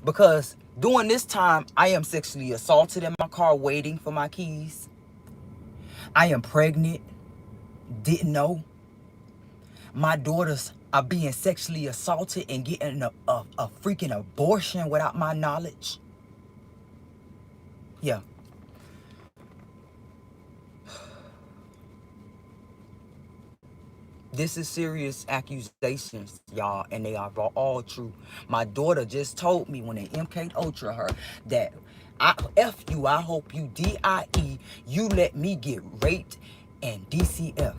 Because during this time, I am sexually assaulted in my car waiting for my keys. I am pregnant. Didn't know. My daughters are being sexually assaulted and getting a freaking abortion without my knowledge. Yeah. This is serious accusations, y'all, and they are all true. My daughter just told me when they MK Ultra her that F you, I hope you, DIE, you let me get raped and DCF.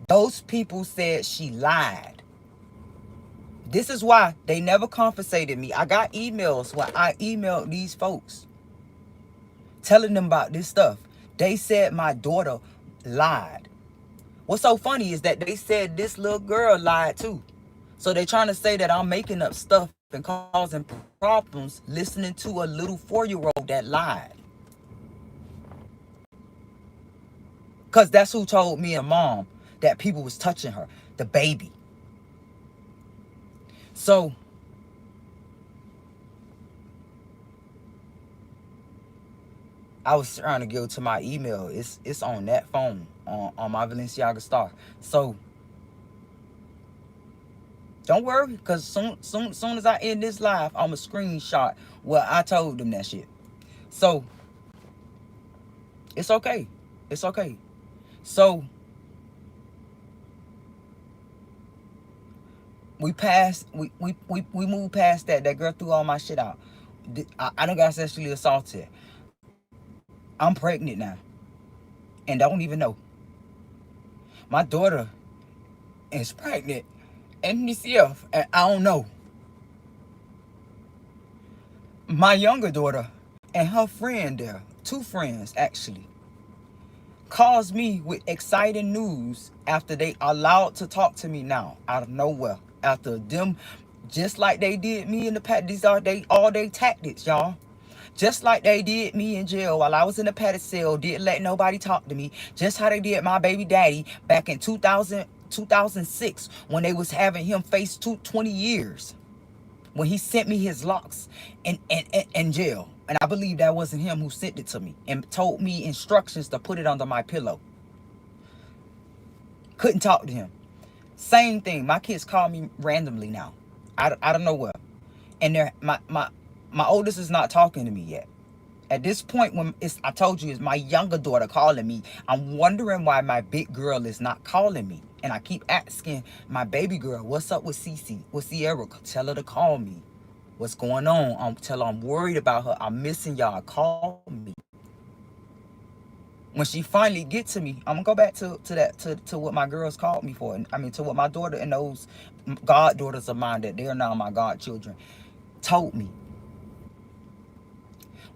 Those people said she lied. This is why they never compensated me. I got emails where I emailed these folks telling them about this stuff. They said my daughter lied. What's so funny is that they said this little girl lied too. So they're trying to say that I'm making up stuff and causing problems listening to a little 4-year-old that lied. Because that's who told me and mom that people was touching her, the baby. So I was trying to go to my email. It's on that phone on my Balenciaga Star. So don't worry, because soon as I end this live, I'm a screenshot where I told them that shit. So it's okay. It's okay. So we moved past that. That girl threw all my shit out. I done got sexually assaulted. I'm pregnant now. And don't even know. My daughter is pregnant and DCF, and I don't know. My younger daughter and her friend there, 2 friends actually, calls me with exciting news after they allowed to talk to me now out of nowhere. After them, just like they did me in the past, these are all they tactics, y'all. Just like they did me in jail while I was in the padded cell, didn't let nobody talk to me. Just how they did my baby daddy back in 2006 when they was having him face 20 years. when he sent me his locks in jail. And I believe that wasn't him who sent it to me and told me instructions to put it under my pillow. Couldn't talk to him. Same thing. My kids call me randomly now. I don't know where. And my oldest is not talking to me yet. At this point, when I told you, it's my younger daughter calling me. I'm wondering why my big girl is not calling me. And I keep asking my baby girl, what's up with Cece? With Sierra? Tell her to call me. What's going on? Tell her I'm worried about her. I'm missing y'all. Call me. When she finally get to me, I'm gonna go back to what my girls called me for. I mean, to what my daughter and those goddaughters of mine that they're now my godchildren told me.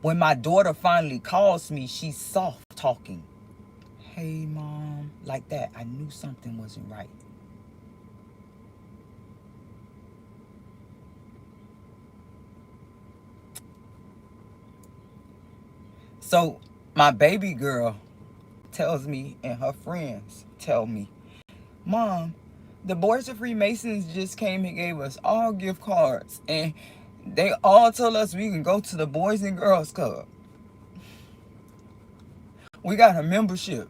When my daughter finally calls me, she's soft talking. Hey, Mom, like that. I knew something wasn't right. So my baby girl tells me, and her friends tell me, Mom, the Boys of Freemasons just came and gave us all gift cards, and they all tell us we can go to the Boys and Girls Club. We got a membership.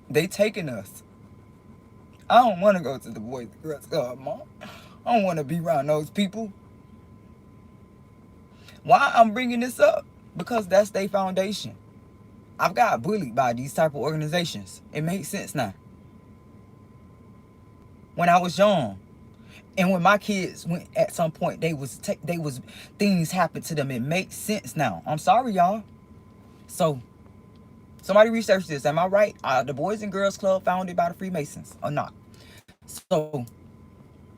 They taking us. I don't want to go to the Boys and Girls Club, Mom. I don't want to be around those people. Why I'm bringing this up? Because that's their foundation. I've got bullied by these type of organizations. It makes sense now. When I was young, and when my kids went at some point, they was things happened to them. It makes sense now. I'm sorry, y'all. So somebody research this. Am I right? The Boys and Girls Club founded by the Freemasons or not? So,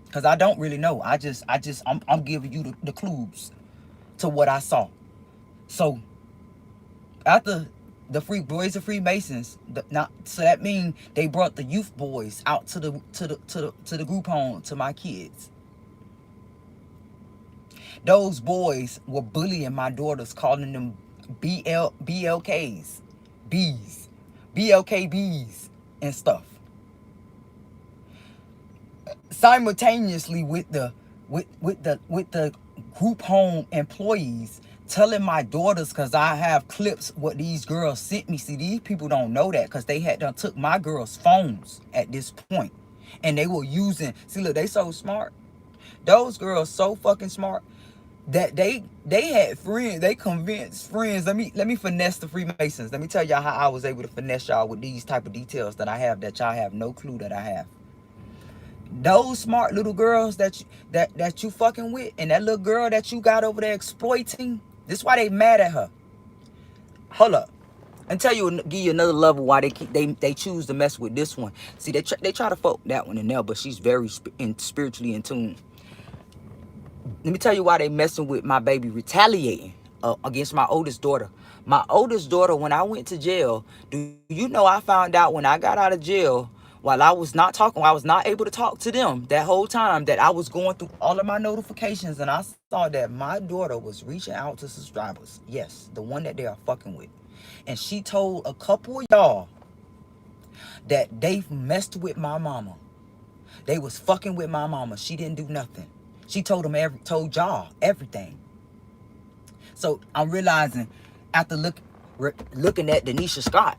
because I don't really know. I'm giving you the clues to what I saw. So after the Boys of Freemasons, so that means they brought the youth boys out to the group home to my kids. Those boys were bullying my daughters, calling them BLKs, B's, BLKBs and stuff. Simultaneously with the group home employees telling my daughters, because I have clips what these girls sent me. See, these people don't know that because they had done took my girls' phones at this point, and they were using. See, look, they so smart. Those girls so fucking smart that they had friends. They convinced friends. Let me finesse the Freemasons. Let me tell y'all how I was able to finesse y'all with these type of details that I have that y'all have no clue that I have. Those smart little girls that you fucking with, and that little girl that you got over there exploiting. This is why they mad at her. Hold up, and give you another level why they choose to mess with this one. See, they try to fuck that one in there, but she's very spiritually in tune. Let me tell you why they messing with my baby, retaliating against my oldest daughter. My oldest daughter, when I went to jail, do you know I found out when I got out of jail, while I was not able to talk to them that whole time, that I was going through all of my notifications, and I saw that my daughter was reaching out to subscribers. Yes, the one that they are fucking with. And she told a couple of y'all that they messed with my mama. They was fucking with my mama. She didn't do nothing. She told y'all everything. So I'm realizing after looking at Denisha Scott,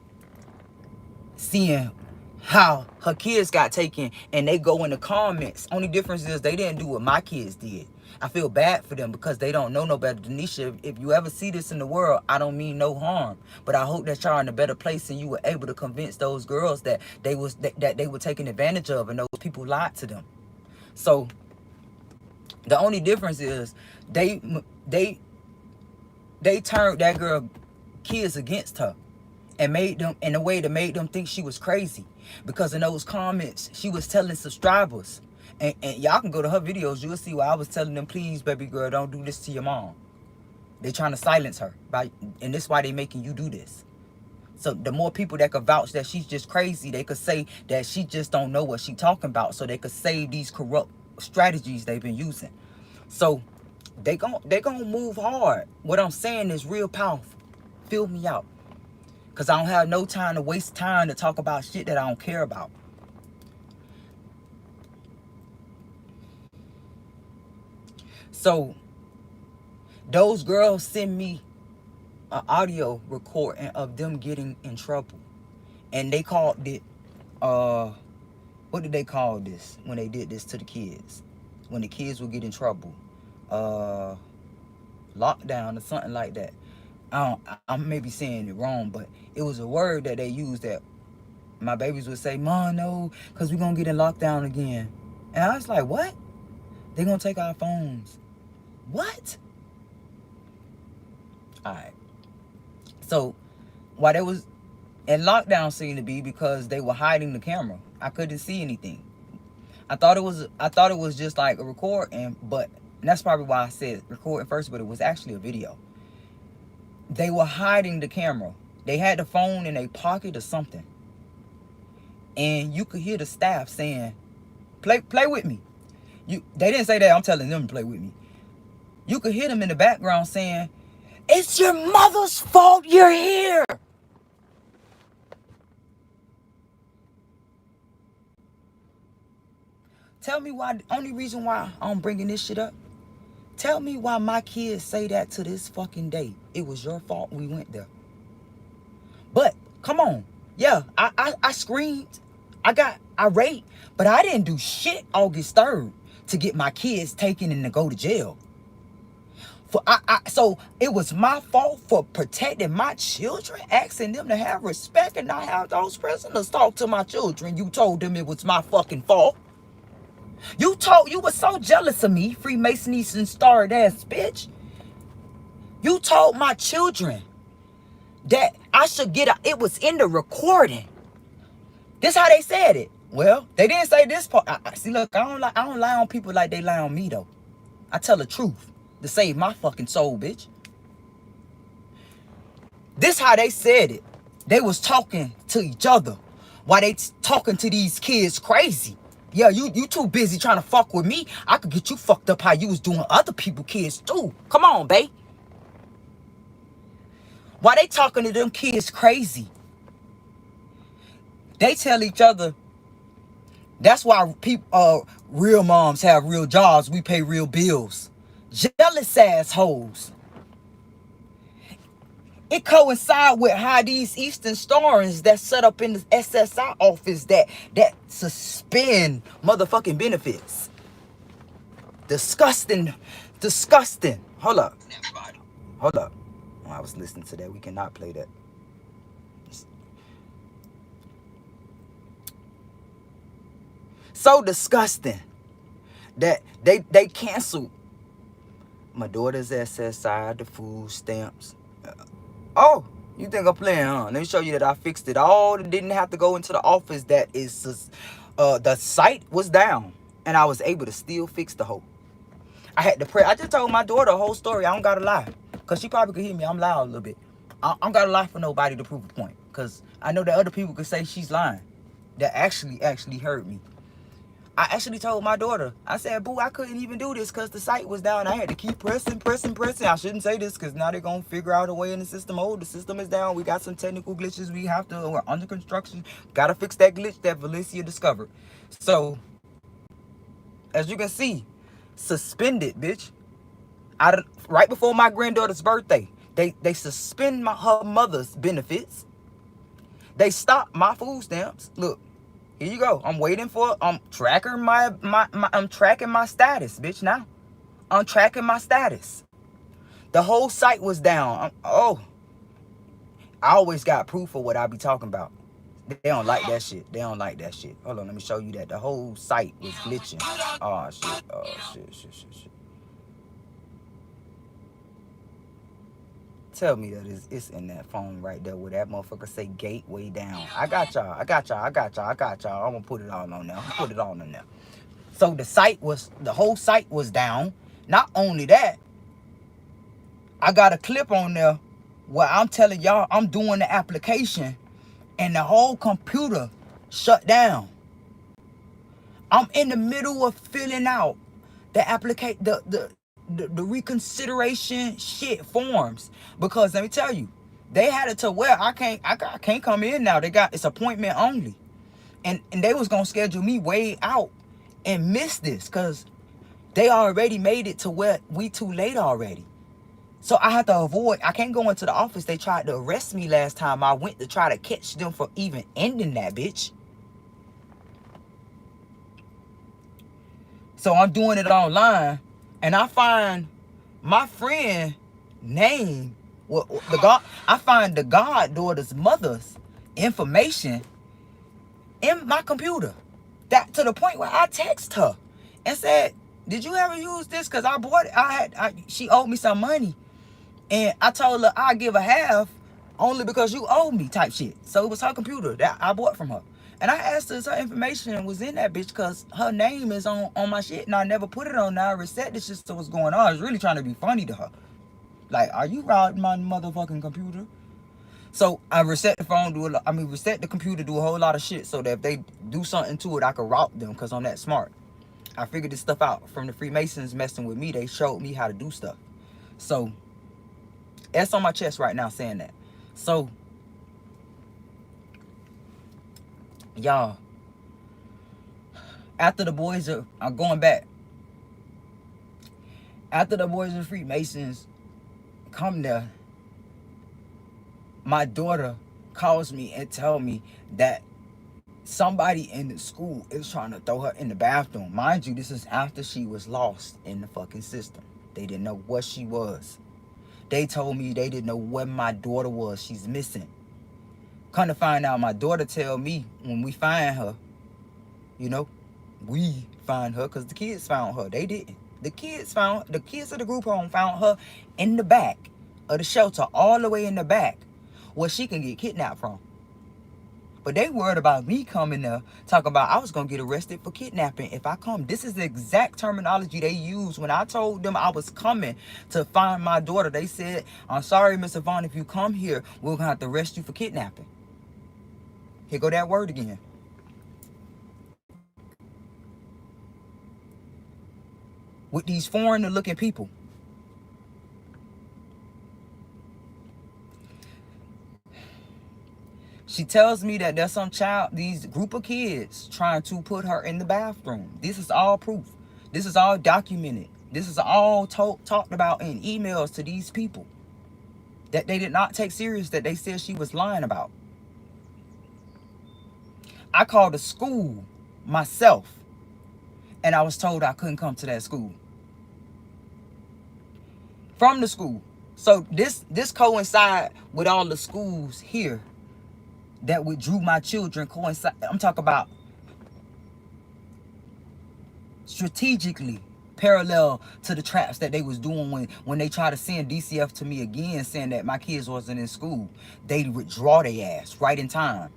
seeing how her kids got taken, and they go in the comments. Only difference is they didn't do what my kids did. I feel bad for them because they don't know no better. Denisha, if you ever see this in the world, I don't mean no harm, but I hope that y'all in a better place and you were able to convince those girls that they were taken advantage of and those people lied to them. So the only difference is they turned that girl kids against her and made them in a way that made them think she was crazy, because in those comments she was telling subscribers, and y'all can go to her videos, you'll see where I was telling them, please baby girl, don't do this to your mom. They trying to silence her and this is why they making you do this. So the more people that could vouch that she's just crazy, they could say that she just don't know what she talking about, so they could save these corrupt strategies they've been using. So they gonna move hard. What I'm saying is real powerful. Feel me out. Because I don't have no time to waste time to talk about shit that I don't care about. So those girls send me an audio recording of them getting in trouble. And they called it, what did they call this when they did this to the kids? When the kids would get in trouble. Lockdown or something like that. I'm maybe saying it wrong, but it was a word that they used that my babies would say, Mom, no, because we're going to get in lockdown again. And I was like, what? They're going to take our phones. What? All right. So while they was in lockdown, seemed to be because they were hiding the camera. I couldn't see anything. I thought it was just like a recording, but that's probably why I said recording first, but it was actually a video. They were hiding the camera. They had the phone in a pocket or something. And you could hear the staff saying, play with me. They didn't say that. I'm telling them to play with me. You could hear them in the background saying, it's your mother's fault you're here. Tell me why, the only reason why I'm bringing this shit up, tell me why my kids say that to this fucking day. It was your fault we went there. But, come on. Yeah, I screamed. I got irate. But I didn't do shit August 3rd to get my kids taken and to go to jail. So it was my fault for protecting my children, asking them to have respect and not have those prisoners talk to my children. You told them it was my fucking fault. You were so jealous of me, Freemasonese and starred ass bitch. You told my children that I should get it was in the recording. This how they said it. Well, they didn't say this part. See, look, I don't lie on people like they lie on me though. I tell the truth to save my fucking soul, bitch. This how they said it. They was talking to each other while they talking to these kids crazy. Yeah, you too busy trying to fuck with me. I could get you fucked up how you was doing other people kids too. Come on, babe. Why they talking to them kids crazy? They tell each other, that's why people, real moms have real jobs. We pay real bills. Jealous assholes. It coincides with how these Eastern Stars that set up in the SSI office that suspend motherfucking benefits. Disgusting. Disgusting. Hold up. Hold up. Oh, I was listening to that. We cannot play that. So disgusting that they canceled my daughter's SSI, the food stamps. Oh, you think I'm playing, huh? Let me show you that I fixed it all. Didn't have to go into the office. That is, the site was down, and I was able to still fix the whole. I had to pray. I just told my daughter the whole story. I don't gotta lie, cause she probably could hear me. I'm loud a little bit. I don't gotta lie for nobody to prove a point, cause I know that other people could say she's lying. That actually heard me. I actually told my daughter, I said, boo, I couldn't even do this because the site was down. I had to keep pressing. I shouldn't say this because now they're going to figure out a way in the system. Oh, the system is down. We got some technical glitches. We're under construction. Got to fix that glitch that Valencia discovered. So, as you can see, suspended, bitch. Right before my granddaughter's birthday, they suspend her mother's benefits. They stopped my food stamps. Look. Here you go. I'm waiting for. I'm tracking my status, bitch. Now, I'm tracking my status. The whole site was down. I always got proof of what I be talking about. They don't like that shit. They don't like that shit. Hold on, let me show you that. The whole site was glitching. Oh shit. Oh shit. Tell me that it's in that phone right there where that motherfucker say gateway down. I got y'all. I'm gonna put it all on there. So the whole site was down. Not only that, I got a clip on there where I'm telling y'all I'm doing the application and the whole computer shut down. I'm in the middle of filling out the the reconsideration shit forms, because let me tell you, they had it to where I can't come in now. It's appointment only, and they was gonna schedule me way out and miss this because They already made it to where we too late already. So I have to avoid, I can't go into the office. They tried to arrest me last time I went to try to catch them for even ending that bitch. So I'm doing it online, and I find my friend name, I find the goddaughter's mother's information in my computer. That to the point where I text her and said, "Did you ever use this? Cause I bought it. She owed me some money, and I told her I'd give her half, only because you owe me," type shit. So it was her computer that I bought from her. And I asked her if her information was in that bitch, because her name is on my shit, and I never put it on. Now I reset this shit, so what's going on. I was really trying to be funny to her. Like, are you routing my motherfucking computer? So I reset the phone, reset the computer, do a whole lot of shit so that if they do something to it, I can route them, because I'm that smart. I figured this stuff out from the Freemasons messing with me. They showed me how to do stuff. So that's on my chest right now saying that. So y'all, after the boys are going back, after the boys and Freemasons come there, my daughter calls me and tell me that somebody in the school is trying to throw her in the bathroom. Mind you, this is after she was lost in the fucking system. They didn't know what she was. They told me they didn't know where my daughter was. She's missing. Come to find out, my daughter tell me when we find her, you know, we find her, because the kids found her. They didn't. The kids of the group home found her in the back of the shelter, all the way in the back, where she can get kidnapped from. But they worried about me coming there, talking about I was going to get arrested for kidnapping if I come. This is the exact terminology they used when I told them I was coming to find my daughter. They said, "I'm sorry, Mr. Vaughn, if you come here, we're going to have to arrest you for kidnapping." Here go that word again. With these foreigner looking people. She tells me that there's these group of kids trying to put her in the bathroom. This is all proof. This is all documented. This is all talked about in emails to these people that they did not take serious, that they said she was lying about. I called the school myself, and I was told I couldn't come to that school. From the school. So this coincide with all the schools here that withdrew my children. Coincide. I'm talking about strategically parallel to the traps that they was doing when they tried to send DCF to me again, saying that my kids wasn't in school. They withdraw their ass right in time,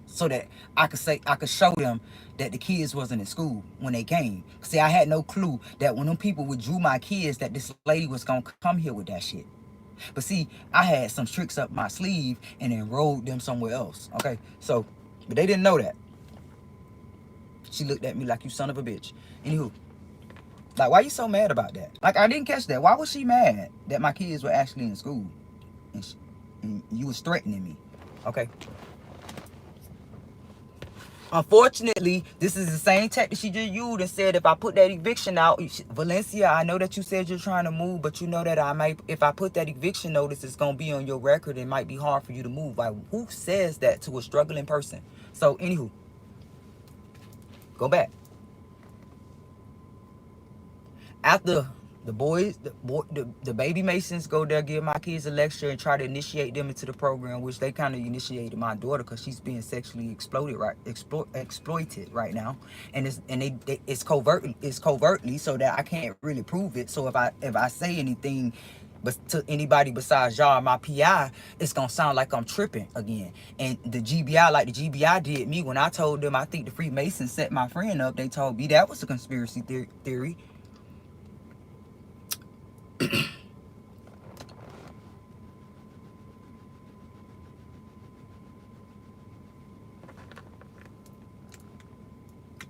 so that I could show them that the kids wasn't in school when they came. See, I had no clue that when them people withdrew my kids, that this lady was gonna come here with that shit. But see, I had some tricks up my sleeve and enrolled them somewhere else. Okay, so, but they didn't know that. She looked at me like, "You son of a bitch." Anywho, like, why you so mad about that? Like, I didn't catch that. Why was she mad that my kids were actually in school and you was threatening me? Okay. Unfortunately, this is the same tactic she just used and said, if I put that eviction out, Valencia, I know that you said you're trying to move, but you know that if I put that eviction notice, it's going to be on your record. It might be hard for you to move. Like, who says that to a struggling person? So, anywho, go back. After the baby Masons go there, give my kids a lecture and try to initiate them into the program, which they kind of initiated my daughter because she's being sexually exploited right now, and it's covertly, so that I can't really prove it. So if I say anything but to anybody besides y'all, my PI, it's gonna sound like I'm tripping again. And the GBI, like the GBI did me when I told them I think the Freemasons set my friend up, they told me that was a conspiracy theory.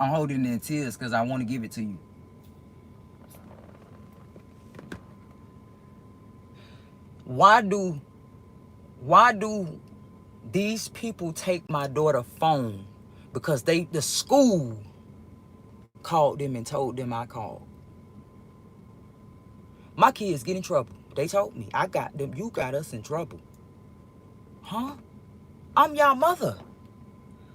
I'm holding it in tears because I want to give it to you. Why do these people take my daughter's phone? Because the school called them and told them I called. My kids get in trouble. They told me, I got them, you got us in trouble. Huh? I'm y'all mother.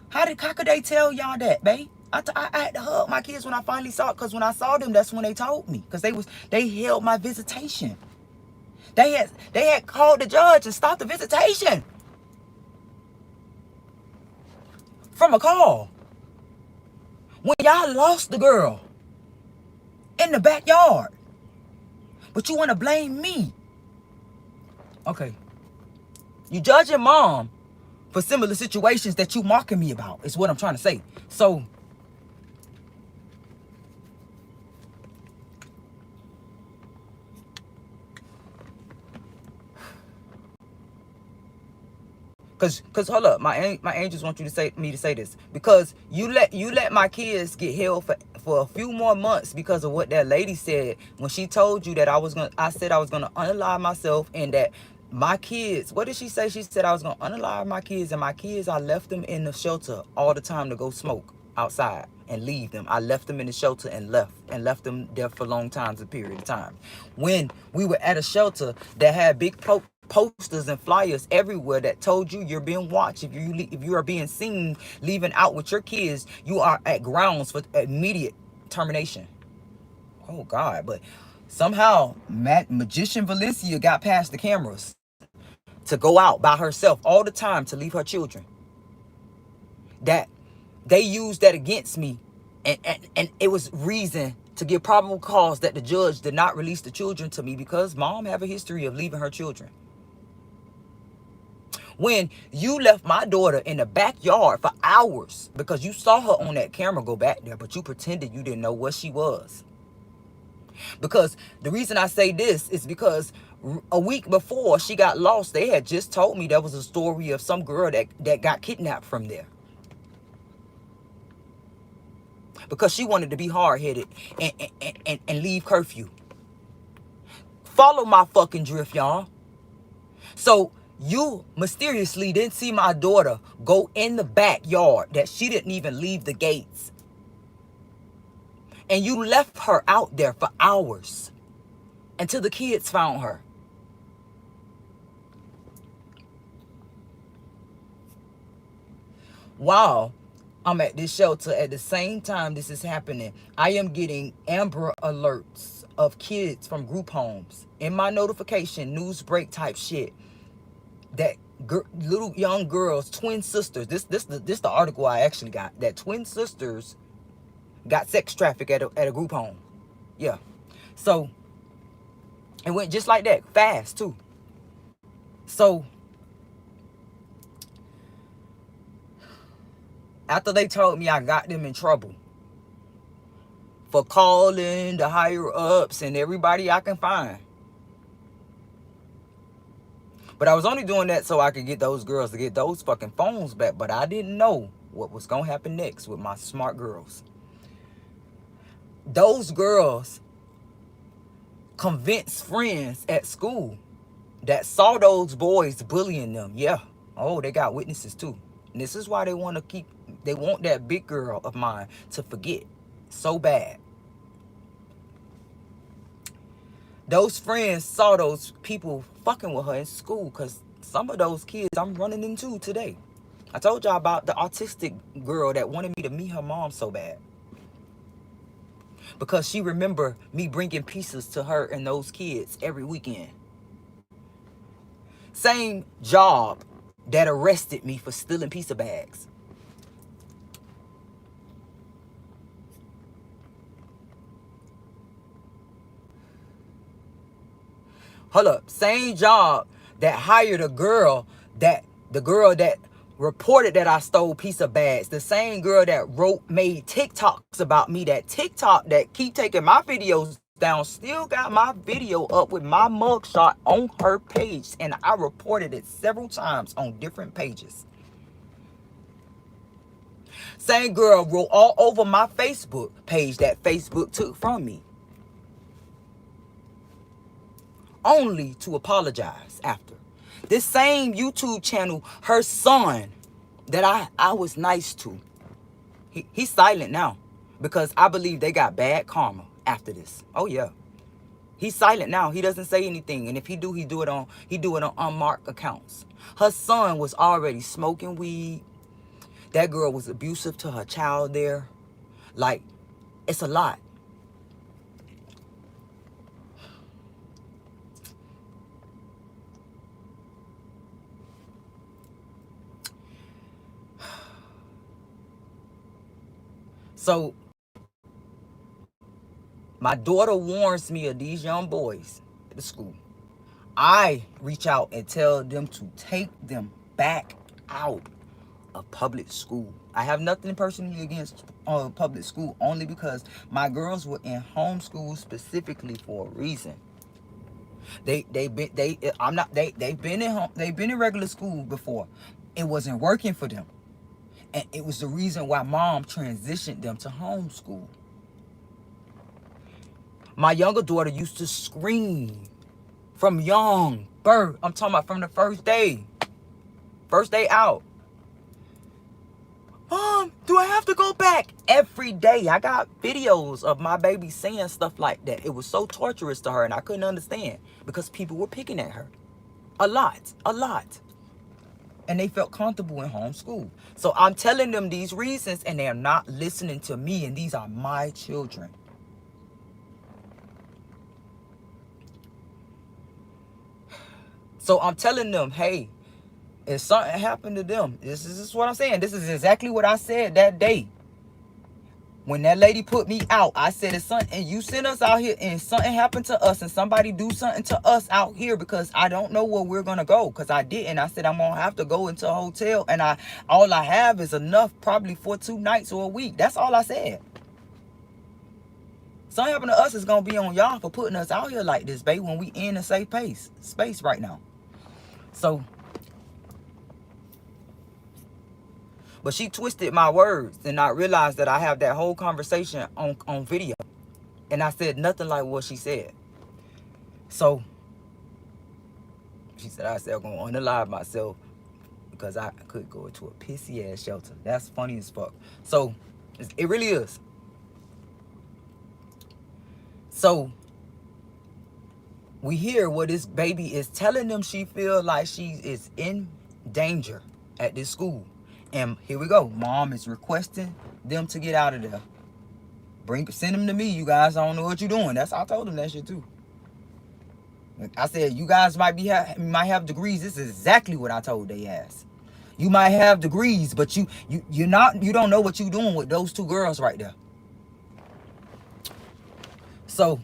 How could they tell y'all that, babe? I had to hug my kids when I finally saw it, because when I saw them, that's when they told me. Because they held my visitation. They had called the judge and stopped the visitation from a call. When y'all lost the girl in the backyard. But you want to blame me. Okay. You judging mom for similar situations that you mocking me about, is what I'm trying to say. So, cause hold up, my angels want you to say this, because you let my kids get held for a few more months because of what that lady said when she told you that I said I was gonna unalive myself, and that my kids, what did she say? She said I was gonna unalive my kids, and my kids, I left them in the shelter all the time to go smoke outside and leave them. I left them in the shelter and left them there for long times, a period of time. When we were at a shelter that had big posters and flyers everywhere that told you you're being watched. If you are being seen leaving out with your kids, you are at grounds for immediate termination. Oh God! But somehow Magician Valencia got past the cameras to go out by herself all the time to leave her children. That they used that against me, and it was reason to give probable cause that the judge did not release the children to me, because mom have a history of leaving her children. When you left my daughter in the backyard for hours because you saw her on that camera go back there, but you pretended you didn't know what she was. Because the reason I say this is because a week before she got lost, they had just told me there was a story of some girl that got kidnapped from there. Because she wanted to be hard-headed and leave curfew. Follow my fucking drift, y'all. So you mysteriously didn't see my daughter go in the backyard, that she didn't even leave the gates. And you left her out there for hours until the kids found her. While I'm at this shelter, at the same time this is happening, I am getting Amber Alerts of kids from group homes in my notification, news break type shit, that little young girls, twin sisters, this the article I actually got, that twin sisters got sex trafficked at a group home. Yeah. So it went just like that, fast too. So after they told me I got them in trouble for calling the higher ups and everybody I can find, but I was only doing that so I could get those girls to get those fucking phones back. But I didn't know what was going to happen next with my smart girls. Those girls convinced friends at school that saw those boys bullying them. Yeah. Oh, they got witnesses too. And this is why they want that big girl of mine to forget so bad. Those friends saw those people fucking with her in school, because some of those kids I'm running into today. I told y'all about the autistic girl that wanted me to meet her mom so bad, because she remembered me bringing pieces to her and those kids every weekend. Same job that arrested me for stealing pizza bags. Hold up. Same job that hired the girl that reported that I stole pizza bags. The same girl that made TikToks about me. That TikTok that keep taking my videos down still got my video up with my mugshot on her page. And I reported it several times on different pages. Same girl wrote all over my Facebook page that Facebook took from me, only to apologize after. This same YouTube channel, her son that I was nice to, he's silent now, because I believe they got bad karma after this. Oh yeah. He's silent now. He doesn't say anything. And if he do it on unmarked accounts. Her son was already smoking weed. That girl was abusive to her child there. Like, it's a lot. So my daughter warns me of these young boys at the school. I reach out and tell them to take them back out of public school. I have nothing personally against public school, only because my girls were in homeschool specifically for a reason. They've been in regular school before. It wasn't working for them. And it was the reason why mom transitioned them to homeschool. My younger daughter used to scream from young birth. I'm talking about from the first day out. Mom, do I have to go back? Every day. I got videos of my baby saying stuff like that. It was so torturous to her, and I couldn't understand because people were picking at her. A lot. And they felt comfortable in homeschool. So I'm telling them these reasons, and they're not listening to me, and these are my children. So I'm telling them, hey, if something happened to them, this is what I'm saying. This is exactly what I said that day. When that lady put me out, I said, if something, and you send us out here and something happened to us and somebody do something to us out here, because I don't know where we're going to go. Because I didn't. I said, I'm going to have to go into a hotel, and all I have is enough probably for 2 nights or a week. That's all I said. Something happened to us is going to be on y'all for putting us out here like this, baby, when we in a safe space right now. So, but she twisted my words, and I realized that I have that whole conversation on video. And I said nothing like what she said. So, she said, I'm going to unalive myself because I could go into a pissy ass shelter. That's funny as fuck. So, it really is. So, we hear what this baby is telling them. She feels like she is in danger at this school. And here we go. Mom is requesting them to get out of there. Send them to me. You guys don't know what you're doing. I told them that shit too. I said, you guys might have degrees. This is exactly what I told they ass. You might have degrees, but you don't know what you're doing with those 2 girls right there. So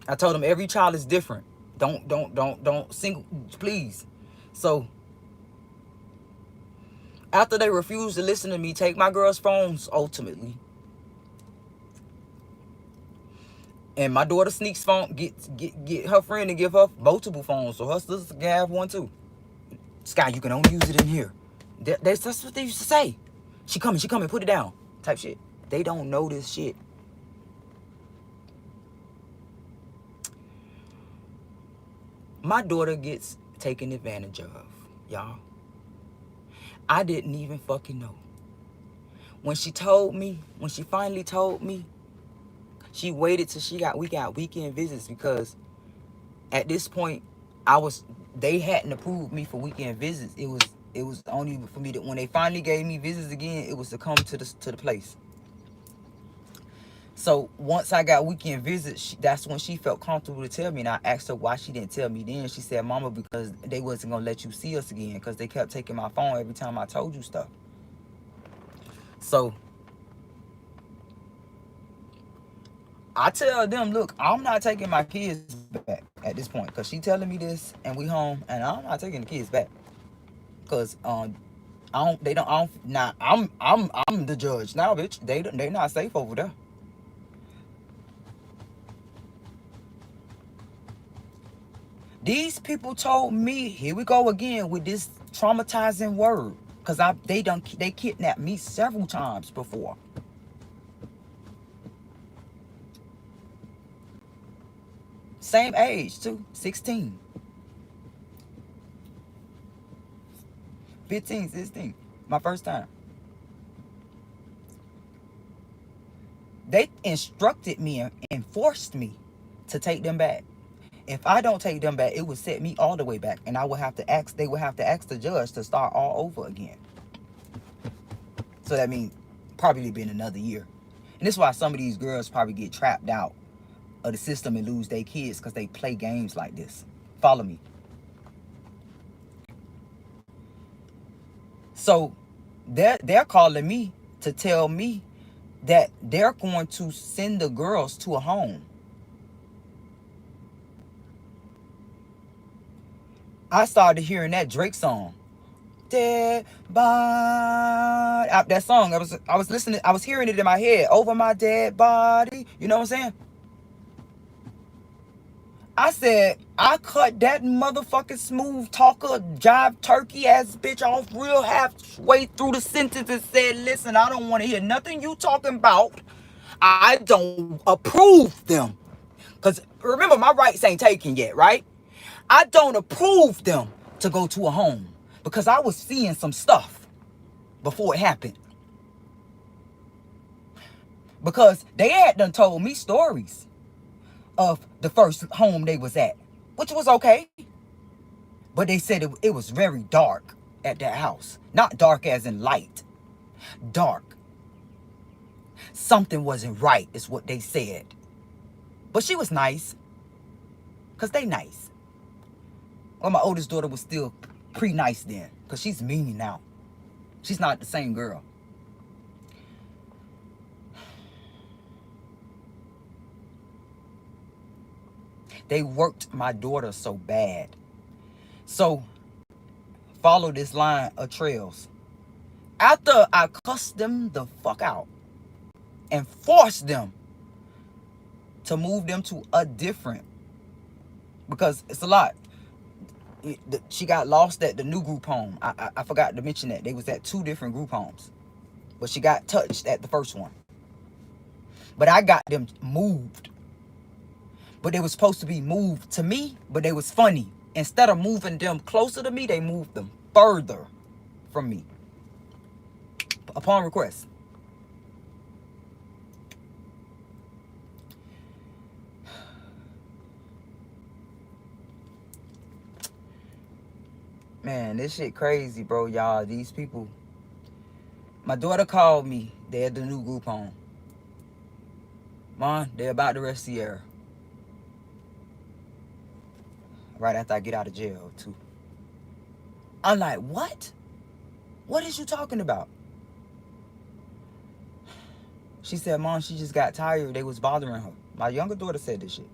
I told them every child is different. Don't single, please. So after they refused to listen to me, take my girls' phones ultimately. And my daughter sneaks phone, get her friend to give her multiple phones so her sister can have one too. Sky, you can only use it in here. That's what they used to say. She coming, put it down. Type shit. They don't know this shit. My daughter gets taken advantage of, y'all. I didn't even fucking know. When she finally told me, she waited till we got weekend visits, because at this point they hadn't approved me for weekend visits. It was only for me that when they finally gave me visits again, it was to come to the place. So once I got weekend visits, that's when she felt comfortable to tell me. And I asked her why she didn't tell me then. She said, Mama, because they wasn't going to let you see us again, because they kept taking my phone every time I told you stuff. So I tell them, look, I'm not taking my kids back at this point, because she telling me this and we home, and I'm not taking the kids back. Because I'm the judge now, bitch. They not safe over there. These people told me, here we go again with this traumatizing word, because they kidnapped me several times before. Same age too, 16. 15, 16. My first time. They instructed me and forced me to take them back. If I don't take them back, it would set me all the way back, and I would have to ask. They would have to ask the judge to start all over again. So that means probably been another year. And this is why some of these girls probably get trapped out of the system and lose their kids, because they play games like this. Follow me. So they're calling me to tell me that they're going to send the girls to a home. I started hearing that Drake song, Dead Body. That song, I was listening, I was hearing it in my head, Over My Dead Body. You know what I'm saying? I said, I cut that motherfucking smooth talker, jive turkey ass bitch off real halfway through the sentence and said, listen, I don't want to hear nothing you talking about. I don't approve them. Because remember, my rights ain't taken yet, right? I don't approve them to go to a home because I was seeing some stuff before it happened. Because they had done told me stories of the first home they was at, which was okay. But they said it was very dark at that house. Not dark as in light. Dark. Something wasn't right is what they said. But she was nice. Because they nice. Well, my oldest daughter was still pre-nice then. Because she's mean now. She's not the same girl. They worked my daughter so bad. So, follow this line of trails. After I cussed them the fuck out and forced them to move them to a different, because it's a lot. She got lost at the new group home. I forgot to mention that. They was at 2 different group homes. But she got touched at the first one. But I got them moved. But they was supposed to be moved to me, but they was funny. Instead of moving them closer to me, they moved them further from me. Upon request. Man, this shit crazy, bro, y'all. These people. My daughter called me. They're at the new group home. Mom, they're about to arrest Sierra. Right after I get out of jail, too. I'm like, what? What is you talking about? She said, Mom, she just got tired. They was bothering her. My younger daughter said this shit.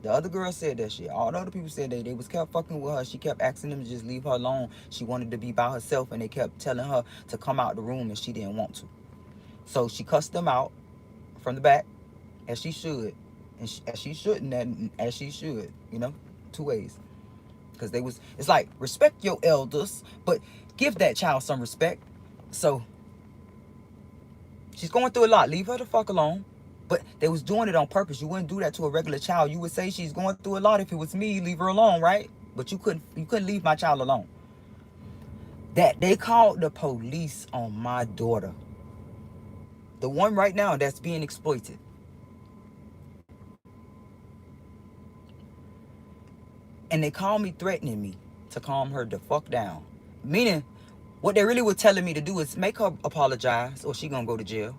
The other girl said that shit. All the other people said they was kept fucking with her. She kept asking them to just leave her alone. She wanted to be by herself, and they kept telling her to come out the room, and she didn't want to. So she cussed them out from the back, as she should. And as she shouldn't, and as she should. You know? 2 ways. Because they was, it's like, respect your elders, but give that child some respect. So, she's going through a lot. Leave her the fuck alone. But they was doing it on purpose. You wouldn't do that to a regular child. You would say she's going through a lot. If it was me, leave her alone, right? But you couldn't leave my child alone. That they called the police on my daughter. The one right now that's being exploited. And they called me threatening me to calm her the fuck down. Meaning, what they really were telling me to do is make her apologize or she gonna go to jail.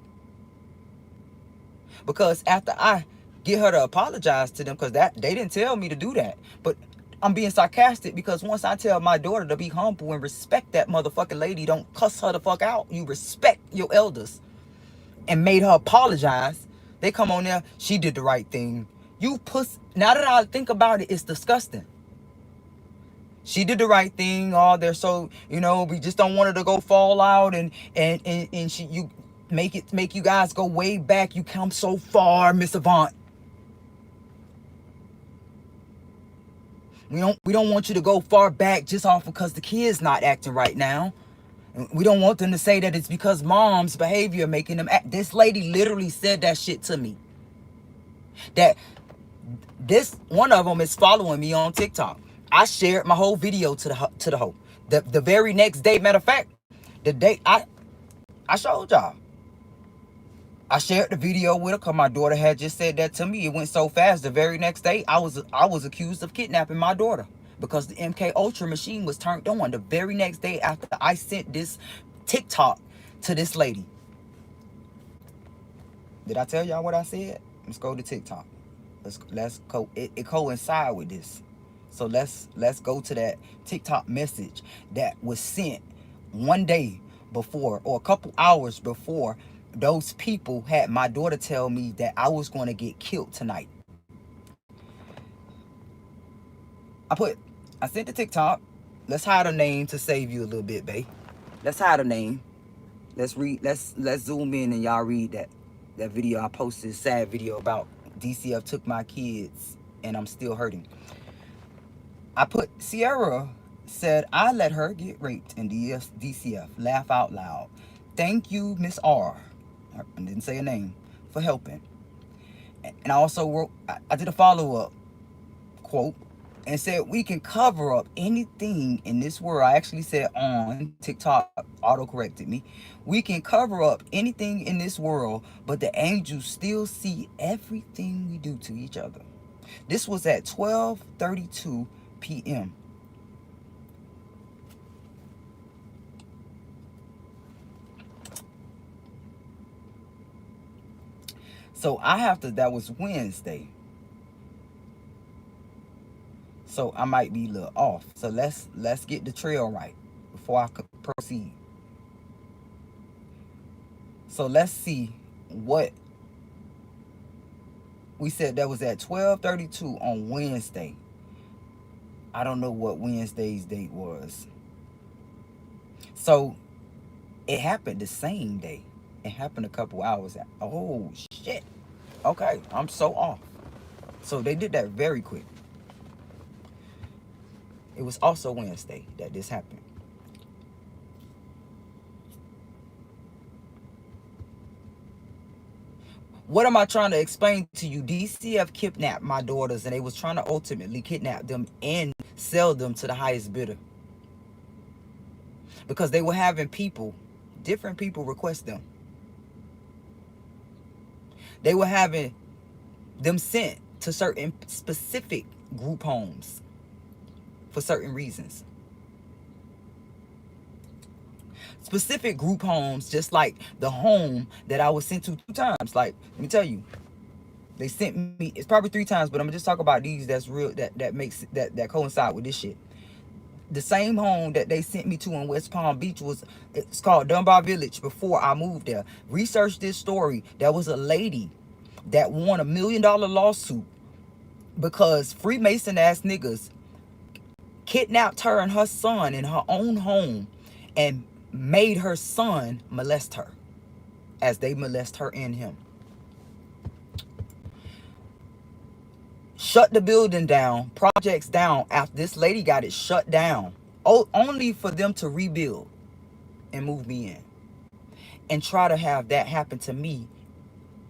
Because after I get her to apologize to them, because they didn't tell me to do that. But I'm being sarcastic because once I tell my daughter to be humble and respect that motherfucking lady, don't cuss her the fuck out. You respect your elders. And made her apologize. They come on there, she did the right thing. You puss. Now that I think about it, it's disgusting. She did the right thing. Oh, they're so, we just don't want her to go fall out and you make you guys go way back. You come so far, Miss Avant. We don't want you to go far back just off because the kid's not acting right now. And we don't want them to say that it's because mom's behavior making them act. This lady literally said that shit to me. That this one of them is following me on TikTok. I shared my whole video to the hoe. The very next day, matter of fact, the day I showed y'all. I shared the video with her because my daughter had just said that to me. It went so fast. The very next day, I was accused of kidnapping my daughter because the MK Ultra machine was turned on the very next day after I sent this TikTok to this lady. Did I tell y'all what I said? Let's go to TikTok. Let's go. It coincide with this. So let's go to that TikTok message that was sent one day before or a couple hours before those people had my daughter tell me that I was going to get killed tonight. I sent the TikTok. Let's hide a name to save you a little bit, babe. Let's hide a name. Let's read. Let's zoom in and y'all read that video I posted. Sad video about DCF took my kids and I'm still hurting. I put Sierra said I let her get raped in DCF. Laugh out loud. Thank you, Miss R. I didn't say a name for helping. And I also wrote. I did a follow-up quote and said we can cover up anything in this world. I actually said on TikTok, auto-corrected me. We can cover up anything in this world, but the angels still see everything we do to each other. This was at 12:32 p.m. So that was Wednesday. So I might be a little off. So let's get the trail right before I could proceed. So let's see what we said. That was at 12:32 on Wednesday. I don't know what Wednesday's date was. So it happened the same day. It happened a couple hours after. Oh shit. Okay, I'm so off. So they did that very quick. It was also Wednesday that this happened. What am I trying to explain to you? DCF kidnapped my daughters and they was trying to ultimately kidnap them and sell them to the highest bidder. Because they were having different people request them. They were having them sent to certain specific group homes for certain reasons. Specific group homes, just like the home that I was sent to 2 times. Like, let me tell you, they sent me, it's probably 3 times, but I'm gonna just talk about these that's real, that coincide with this shit. The same home that they sent me to in West Palm Beach it's called Dunbar Village before I moved there. Research this story. There was a lady that won $1 million lawsuit because Freemason ass niggas kidnapped her and her son in her own home and made her son molest her as they molest her and him. Shut the building down, projects down after this lady got it shut down. Only for them to rebuild and move me in. And try to have that happen to me.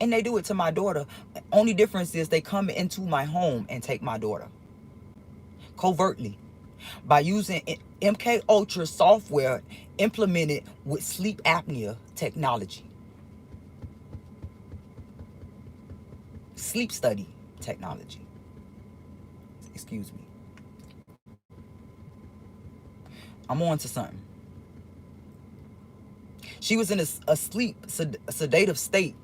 And they do it to my daughter. Only difference is they come into my home and take my daughter. Covertly. By using MK Ultra software implemented with sleep apnea technology. Sleep study technology. Excuse me. I'm on to something. She was in a sedative state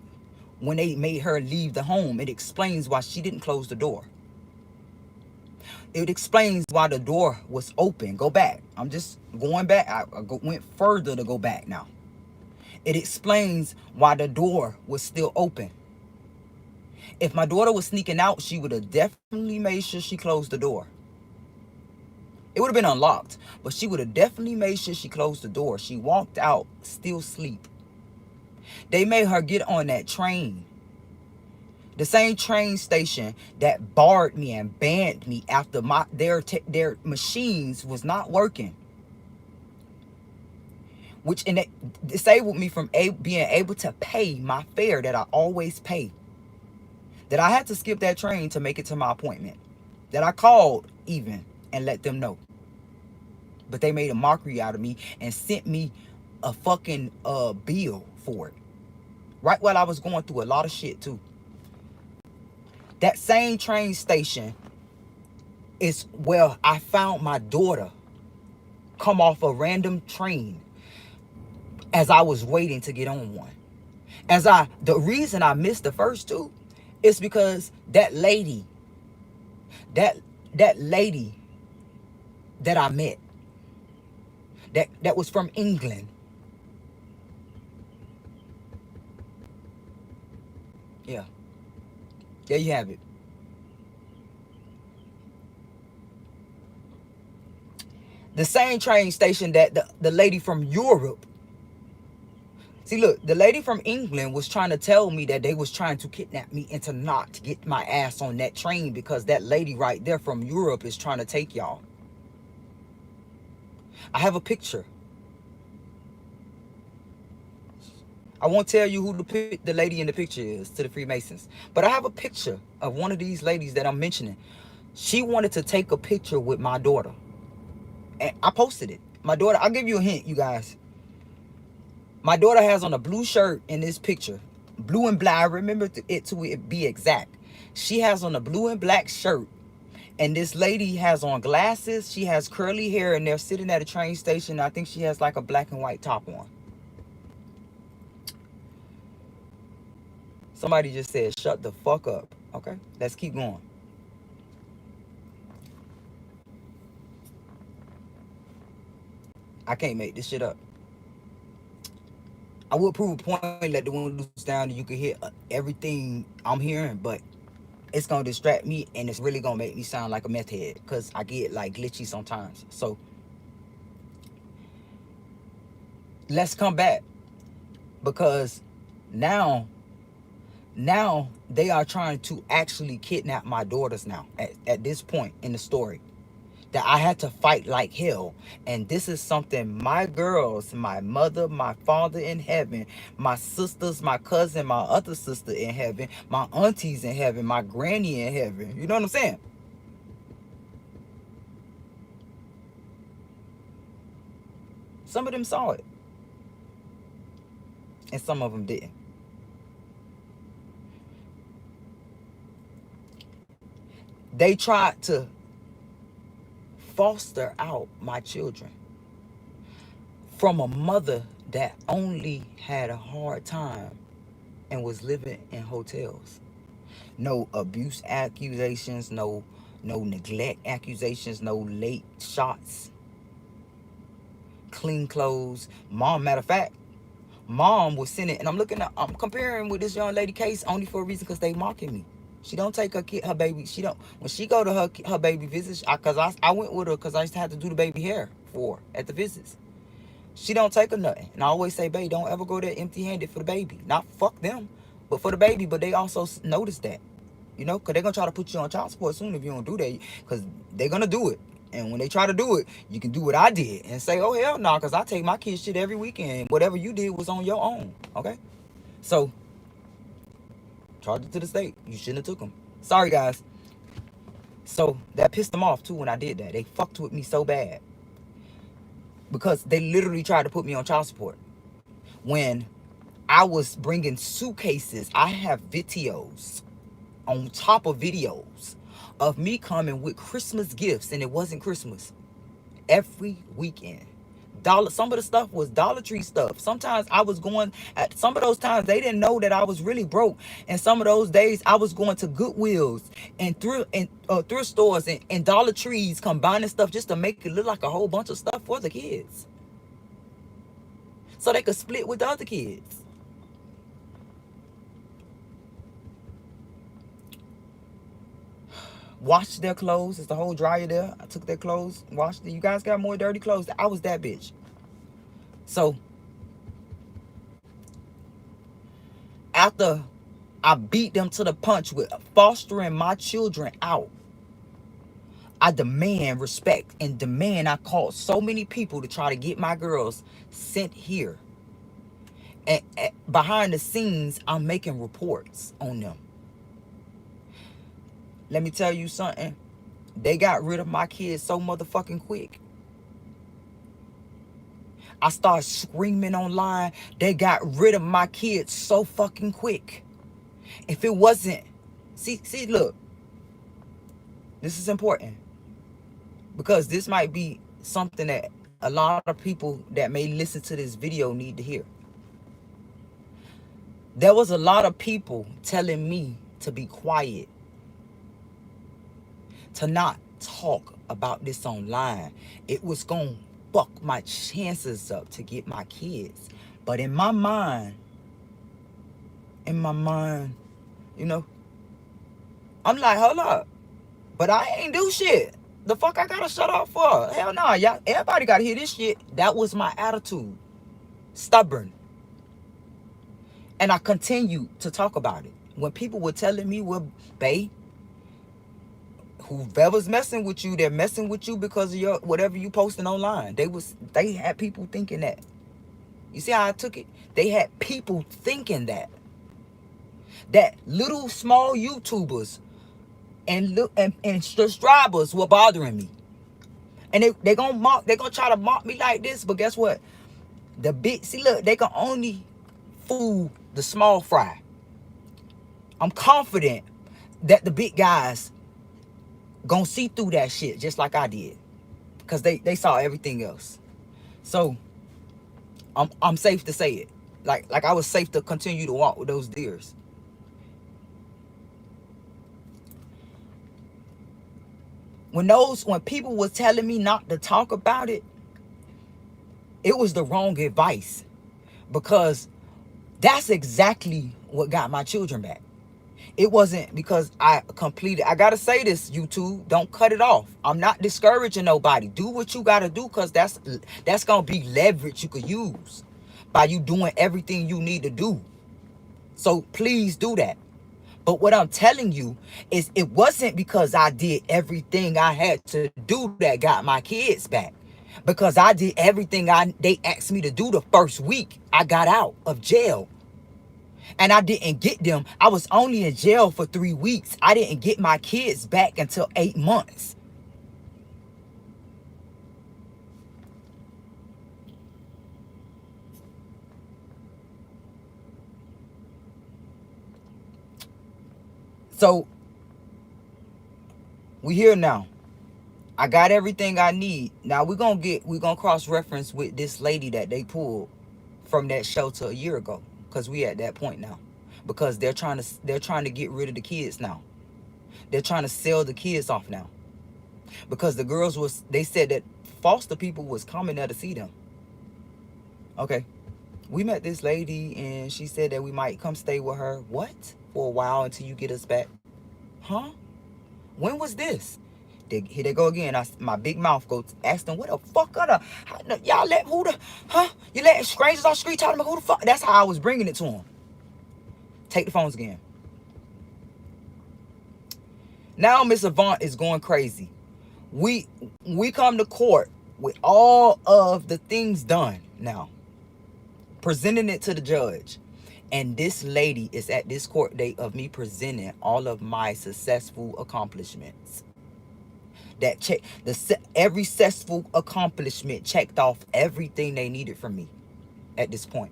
when they made her leave the home. It explains why she didn't close the door. It explains why the door was open. Go back. I'm just going back. I went further to go back now. It explains why the door was still open. If my daughter was sneaking out, she would have definitely made sure she closed the door. It would have been unlocked, but she would have definitely made sure she closed the door. She walked out, still asleep. They made her get on that train. The same train station that barred me and banned me after their machines was not working. And it disabled me from being able to pay my fare that I always pay. That I had to skip that train to make it to my appointment. That I called even and let them know. But they made a mockery out of me and sent me a fucking bill for it. right while I was going through a lot of shit too. That same train station is where I found my daughter come off a random train as I was waiting to get on one. The reason I missed the first two is because that lady that lady that I met, that was from England. Yeah, there you have it. The same train station that the lady from Europe. See, look, the lady from England was trying to tell me that they was trying to kidnap me and to not get my ass on that train because that lady right there from Europe is trying to take y'all. I have a picture. I won't tell you who the lady in the picture is to the Freemasons, but I have a picture of one of these ladies that I'm mentioning. She wanted to take a picture with my daughter, and I posted it. My daughter, I'll give you a hint, you guys. My daughter has on a blue shirt in this picture, blue and black. I remember it to be exact. She has on a blue and black shirt, and this lady has on glasses. She has curly hair, and they're sitting at a train station. I think she has like a black and white top on. Somebody just said, shut the fuck up. Okay, let's keep going. I can't make this shit up. I would prove a point, let the windows down, and you can hear everything I'm hearing, but it's gonna distract me, and it's really gonna make me sound like a meth head, because I get like glitchy sometimes. So let's come back, because now they are trying to actually kidnap my daughters now at this point in the story, that I had to fight like hell. And this is something my girls, my mother, my father in heaven, my sisters, my cousin, my other sister in heaven, my aunties in heaven, my granny in heaven, you know what I'm saying? Some of them saw it, and some of them didn't. They tried to foster out my children from a mother that only had a hard time and was living in hotels. No abuse accusations, no neglect accusations, no late shots, clean clothes. Mom, matter of fact, mom was sending, and I'm comparing with this young lady case only for a reason, because they mocking me. She don't take her baby. She don't, when she go to her baby visits, cause I went with her because I used to have to do the baby hair for at the visits. She don't take her nothing, and I always say, babe, don't ever go there empty-handed for the baby. Not fuck them, but for the baby. But they also notice that, because they're gonna try to put you on child support soon if you don't do that, because they're gonna do it. And when they try to do it, you can do what I did and say, oh hell no, because I take my kids shit every weekend. Whatever you did was on your own. Okay, so charge it to the state. You shouldn't have took them. Sorry guys. So that pissed them off too when I did that. They fucked with me so bad, because they literally tried to put me on child support when I was bringing suitcases. I have videos on top of videos of me coming with Christmas gifts, and it wasn't Christmas, every weekend. Some of the stuff was Dollar Tree stuff. Sometimes I was going, at some of those times they didn't know that I was really broke, and some of those days I was going to Goodwills and thrift stores and Dollar Trees, combining stuff just to make it look like a whole bunch of stuff for the kids, so they could split with the other kids. Washed their clothes. It's the whole dryer there. I took their clothes, washed it. You guys got more dirty clothes. I was that bitch. So after I beat them to the punch with fostering my children out, I demand respect, and demand, I called so many people to try to get my girls sent here. And behind the scenes, I'm making reports on them. Let me tell you something. They got rid of my kids so motherfucking quick. I started screaming online. They got rid of my kids so fucking quick. If it wasn't, see, look, this is important because this might be something that a lot of people that may listen to this video need to hear. There was a lot of people telling me to be quiet, to not talk about this online. It was going to fuck my chances up to get my kids. But in my mind, you know, I'm like, hold up. But I ain't do shit. The fuck I gotta shut up for? Hell no, y'all. Everybody gotta hear this shit. That was my attitude. Stubborn. And I continue to talk about it. When people were telling me, well, bae, whoever's messing with you, they're messing with you because of your whatever you posting online. They had people thinking that. You see how I took it? They had people thinking that little small YouTubers and subscribers were bothering me. And they gonna try to mock me like this, but guess what? Look, they can only fool the small fry. I'm confident that the big guys gonna see through that shit just like I did. Because they saw everything else. So I'm safe to say it. Like I was safe to continue to walk with those deers. When people was telling me not to talk about it, it was the wrong advice. Because that's exactly what got my children back. It wasn't because I gotta say this, YouTube, don't cut it off. I'm not discouraging nobody. Do what you gotta do, because that's gonna be leverage you could use by you doing everything you need to do. So please do that. But what I'm telling you is it wasn't because I did everything I had to do that got my kids back. Because I did everything they asked me to do the first week I got out of jail. And I didn't get them. I was only in jail for 3 weeks. I didn't get my kids back until 8 months. So we here now. I got everything I need. Now we're gonna cross-reference with this lady that they pulled from that shelter a year ago. Because we at that point now. Because they're trying to get rid of the kids now. They're trying to sell the kids off now. Because the girls they said that foster people was coming there to see them. Okay. We met this lady and she said that we might come stay with her. What? For a while until you get us back. Huh? When was this? Here they go again. My big mouth goes, ask them, what the fuck are y'all let you let strangers on the street talk to me, who the fuck? That's how I was bringing it to them. Take the phones again. Now Miss Avant is going crazy. We come to court with all of the things done now. Presenting it to the judge. And this lady is at this court date of me presenting all of my successful accomplishments. Every successful accomplishment checked off everything they needed from me at this point.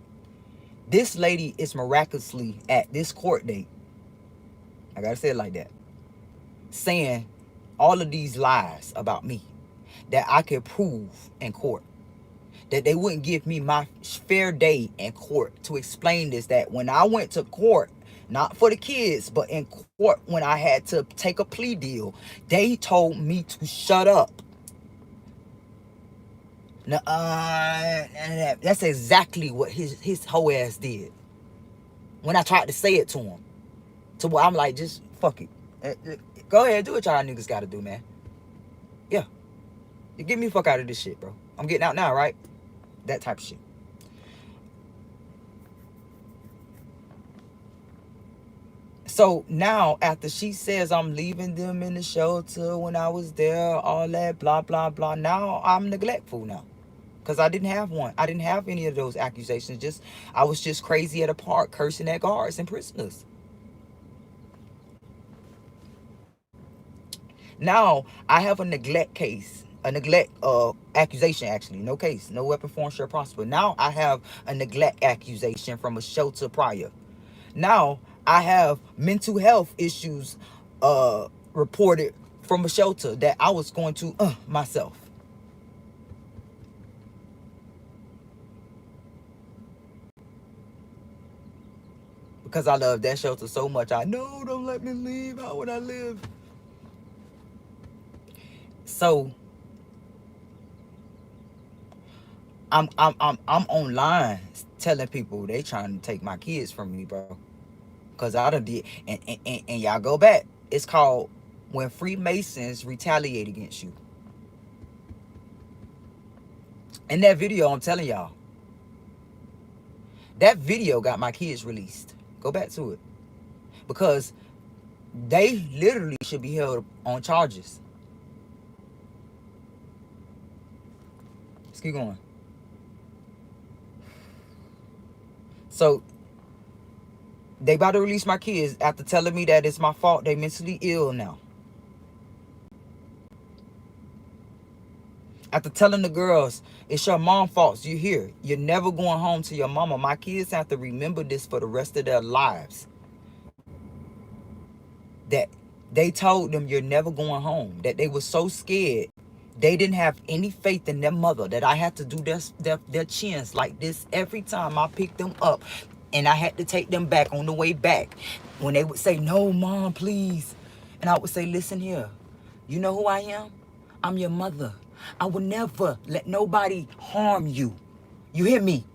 This lady is miraculously at this court date, I gotta say it like that, saying all of these lies about me that I could prove in court. That they wouldn't give me my fair day in court to explain this. That when I went to court, not for the kids, but in court when I had to take a plea deal, they told me to shut up. Now, that's exactly what his whole ass did. When I tried to say it to him. To where I'm like, just fuck it. Go ahead, do what y'all niggas gotta do, man. Yeah. You get me the fuck out of this shit, bro. I'm getting out now, right? That type of shit. So now, after she says I'm leaving them in the shelter when I was there, all that, blah, blah, blah. Now I'm neglectful now. Because I didn't have one. I didn't have any of those accusations. I was just crazy at a park cursing at guards and prisoners. Now, I have a neglect case a neglect accusation, actually. No case. No weapon formed shall prosper. Now I have a neglect accusation from a shelter prior. Now I have mental health issues reported from a shelter that I was going to myself. Because I love that shelter so much. I know, don't let me leave. How would I live? So I'm online telling people they trying to take my kids from me, bro. Cause I done did, and y'all go back. It's called When Freemasons Retaliate Against You. In that video, I'm telling y'all, that video got my kids released. Go back to it. Because they literally should be held on charges. Let's keep going. So they about to release my kids after telling me that it's my fault they mentally ill now. After telling the girls, it's your mom's fault, you here. You're never going home to your mama. My kids have to remember this for the rest of their lives. That they told them you're never going home. That they were so scared. They didn't have any faith in their mother. That I had to do their chins like this every time I picked them up. And I had to take them back on the way back. When they would say, no, mom, please. And I would say, listen here. You know who I am? I'm your mother. I will never let nobody harm you. You hear me?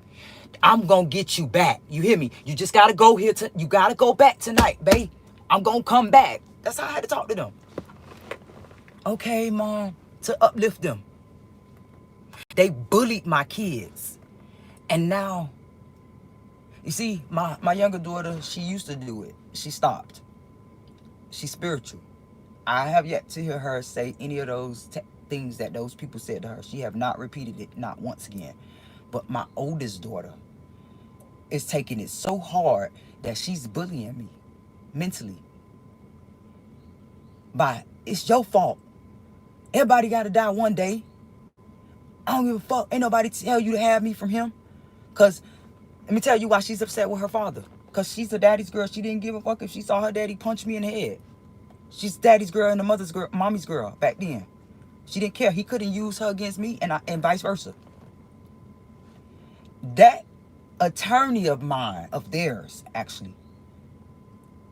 I'm going to get you back. You hear me? You just got to go here. You got to go back tonight, babe. I'm going to come back. That's how I had to talk to them. Okay, mom. To uplift them. They bullied my kids. And now, you see, my younger daughter, she used to do it. She stopped. She's spiritual. I have yet to hear her say any of those things that those people said to her. She have not repeated it, not once again. But my oldest daughter is taking it so hard that she's bullying me mentally. It's your fault. Everybody got to die one day. I don't give a fuck. Ain't nobody tell you to have me from him. Because let me tell you why she's upset with her father. Because she's a daddy's girl. She didn't give a fuck if she saw her daddy punch me in the head. She's daddy's girl and the mother's girl, mommy's girl back then. She didn't care. He couldn't use her against me and vice versa. That attorney of mine, of theirs, actually,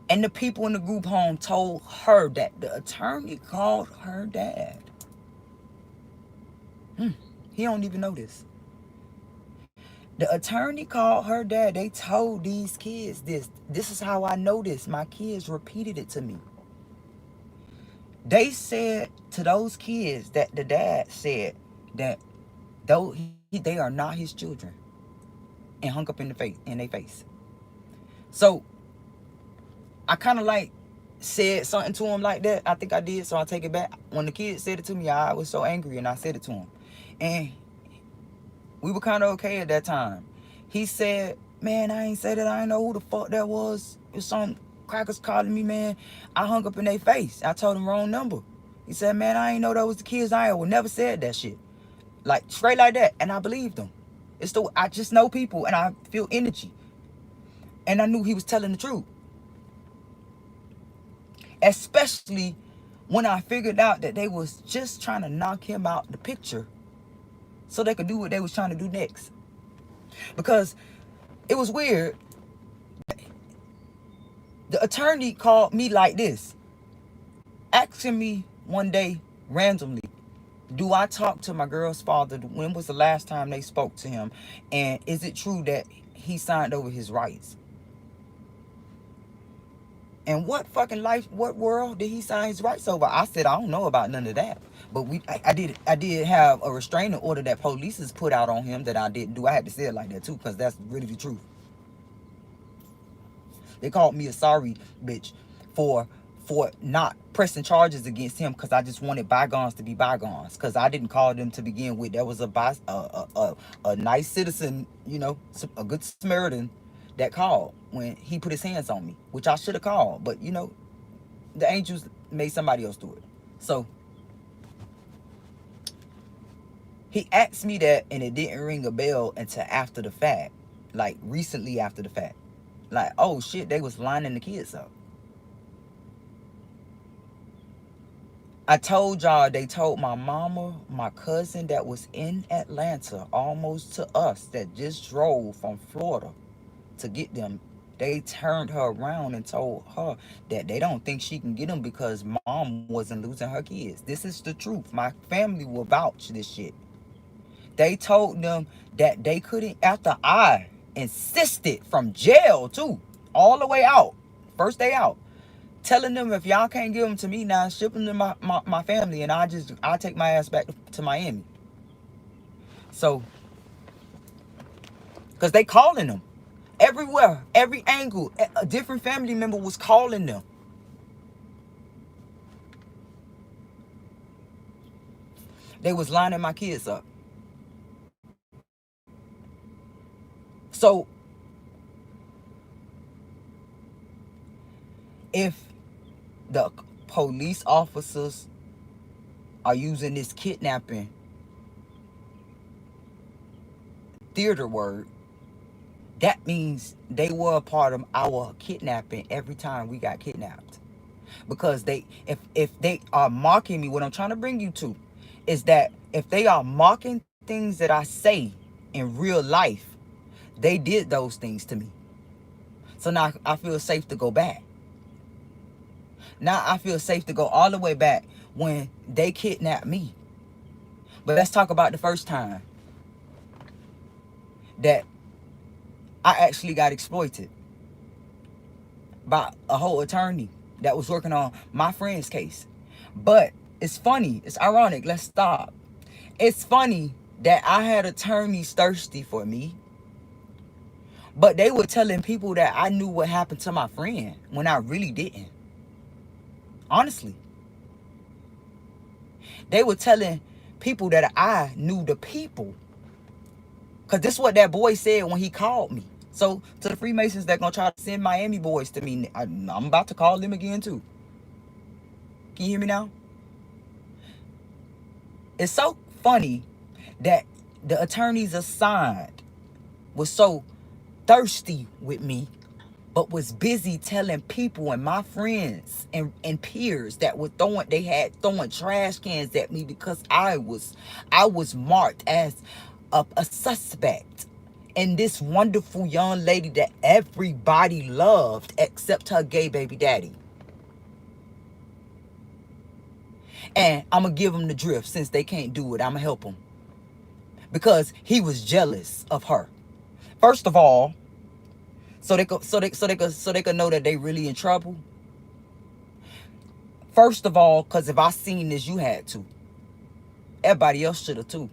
and the people in the group home told her that the attorney called her dad. He don't even know this. The attorney called her dad. They told these kids this. This is how I know this. My kids repeated it to me. They said to those kids that the dad said that though they are not his children, and hung up in their face. So I kind of like said something to him like that. I think I did, so I take it back. When the kids said it to me, I was so angry, and I said it to him, and we were kind of okay at that time. He said, man, I ain't say that. I ain't know who the fuck that was. It was some crackers calling me, man. I hung up in their face. I told him wrong number. He said, man, I ain't know that was the kids. I would never said that shit. Like, straight like that. And I believed him. I just know people, and I feel energy. And I knew he was telling the truth. Especially when I figured out that they was just trying to knock him out the picture so they could do what they was trying to do next. Because it was weird. The attorney called me like this, asking me one day randomly, do I talk to my girl's father? When was the last time they spoke to him? And is it true that he signed over his rights? And what fucking what world did he sign his rights over? I said, I don't know about none of that. But I did have a restraining order that police has put out on him that I didn't do. I had to say it like that too, because that's really the truth. They called me a sorry bitch for not pressing charges against him, because I just wanted bygones to be bygones, because I didn't call them to begin with. There was a nice citizen, you know, a good Samaritan that called when he put his hands on me, which I should have called, but you know, the angels made somebody else do it. So He asked me that and it didn't ring a bell until after the fact. Like recently after the fact. Like, oh shit, they was lining the kids up. I told y'all they told my mama, my cousin that was in Atlanta, almost to us, that just drove from Florida to get them. They turned her around and told her that they don't think she can get them because mom wasn't losing her kids. This is the truth. My family will vouch this shit. They told them that they couldn't, after I insisted from jail too, all the way out, first day out, telling them if y'all can't give them to me now, ship them to my family and I'll take my ass back to Miami. So, because they calling them. Everywhere, every angle, a different family member was calling them. They was lining my kids up. So, if the police officers are using this kidnapping theater word, that means they were a part of our kidnapping every time we got kidnapped. Because if they are mocking me, what I'm trying to bring you to is that if they are mocking things that I say in real life, they did those things to me. So now I feel safe to go back. Now I feel safe to go all the way back when they kidnapped me. But let's talk about the first time that I actually got exploited by a whole attorney that was working on my friend's case. But it's funny, it's ironic, let's stop. It's funny that I had attorneys thirsty for me, but they were telling people that I knew what happened to my friend when I really didn't. Honestly. They were telling people that I knew the people. Because this is what that boy said when he called me. So to the Freemasons that gonna try to send Miami boys to me, I'm about to call them again too. Can you hear me now? It's so funny that the attorneys assigned was so thirsty with me, but was busy telling people and my friends and peers that were throwing trash cans at me because I was marked as a suspect. And this wonderful young lady that everybody loved except her gay baby daddy. And I'm going to give them the drift since they can't do it. I'm going to help them. Because he was jealous of her. First of all, so they could know that they really in trouble. First of all, because if I seen this, you had to. Everybody else should have too.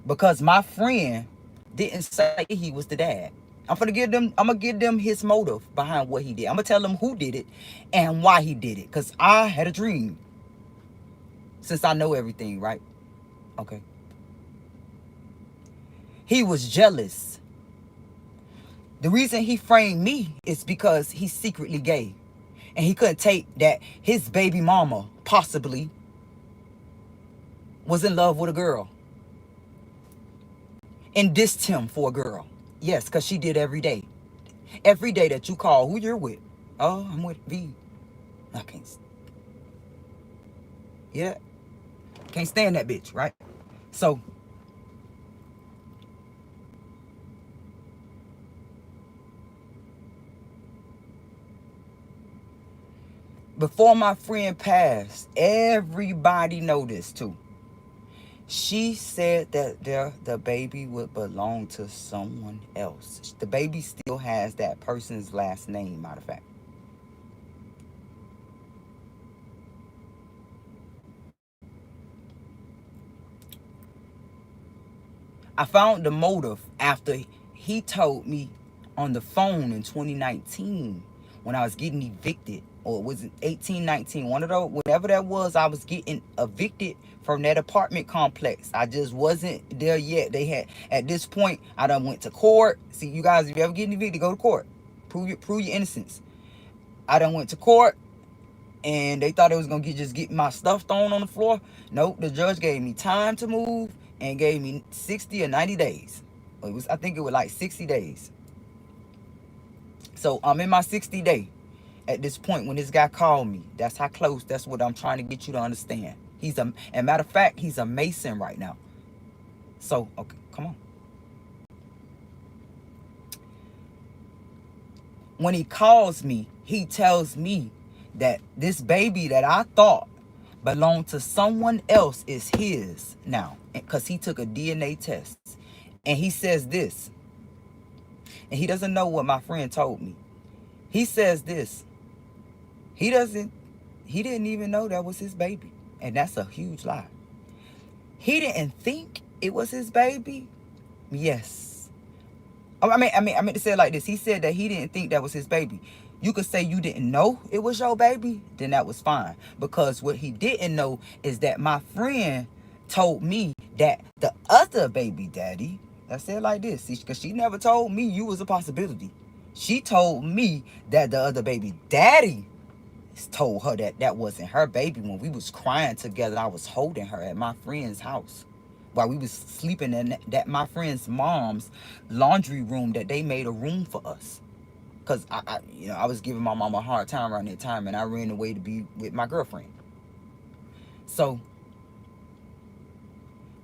Because my friend didn't say he was the dad. I'm gonna give them his motive behind what he did. I'm gonna tell them who did it and why he did it. Because I had a dream. Since I know everything, right? Okay. He was jealous. The reason he framed me is because he's secretly gay. And he couldn't take that his baby mama possibly was in love with a girl. And dissed him for a girl. Yes, because she did every day. Every day that you call, who you're with. Oh, I'm with V. I can't. Yeah. Can't stand that bitch, right? So, before my friend passed, everybody know this too. She said that the baby would belong to someone else. The baby still has that person's last name, matter of fact. I found the motive after he told me on the phone in 2019 when I was getting evicted, or was it 1819, one of those, whatever that was, I was getting evicted from that apartment complex. I just wasn't there yet. They had, at this point, I done went to court. See, you guys, if you ever get evicted, go to court. Prove your innocence. I done went to court, and they thought it was gonna just get my stuff thrown on the floor. Nope, the judge gave me time to move, and gave me 60 or 90 days. I think it was like 60 days. So I'm in my 60 day at this point when this guy called me. That's how close. That's what I'm trying to get you to understand. And matter of fact, he's a Mason right now. So, okay, come on. When he calls me, he tells me that this baby that I thought belonged to someone else is his now, because he took a DNA test. And he says this, and he doesn't know what my friend told me. He says this. He didn't even know that was his baby. And that's a huge lie. He didn't think it was his baby. Yes. I meant to say it like this. He said that he didn't think that was his baby. You could say you didn't know it was your baby, then that was fine. Because what he didn't know is that my friend told me that the other baby daddy, I said it like this, because she never told me you was a possibility. She told me that the other baby daddy told her that that wasn't her baby when we was crying together. I was holding her at my friend's house while we was sleeping in that my friend's mom's laundry room that they made a room for us. Because I was giving my mom a hard time around that time, and I ran away to be with my girlfriend. So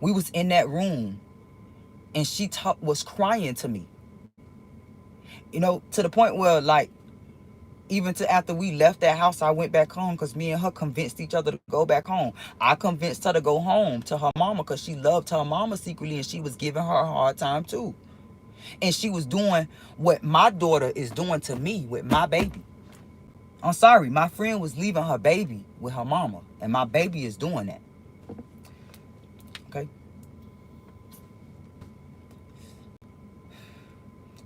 we was in that room, and she was crying to me. To the point where, like, even to after we left that house, I went back home because me and her convinced each other to go back home. I convinced her to go home to her mama because she loved her mama secretly, and she was giving her a hard time too. And she was doing what my daughter is doing to me with my baby. I'm sorry, my friend was leaving her baby with her mama, and my baby is doing that. Okay?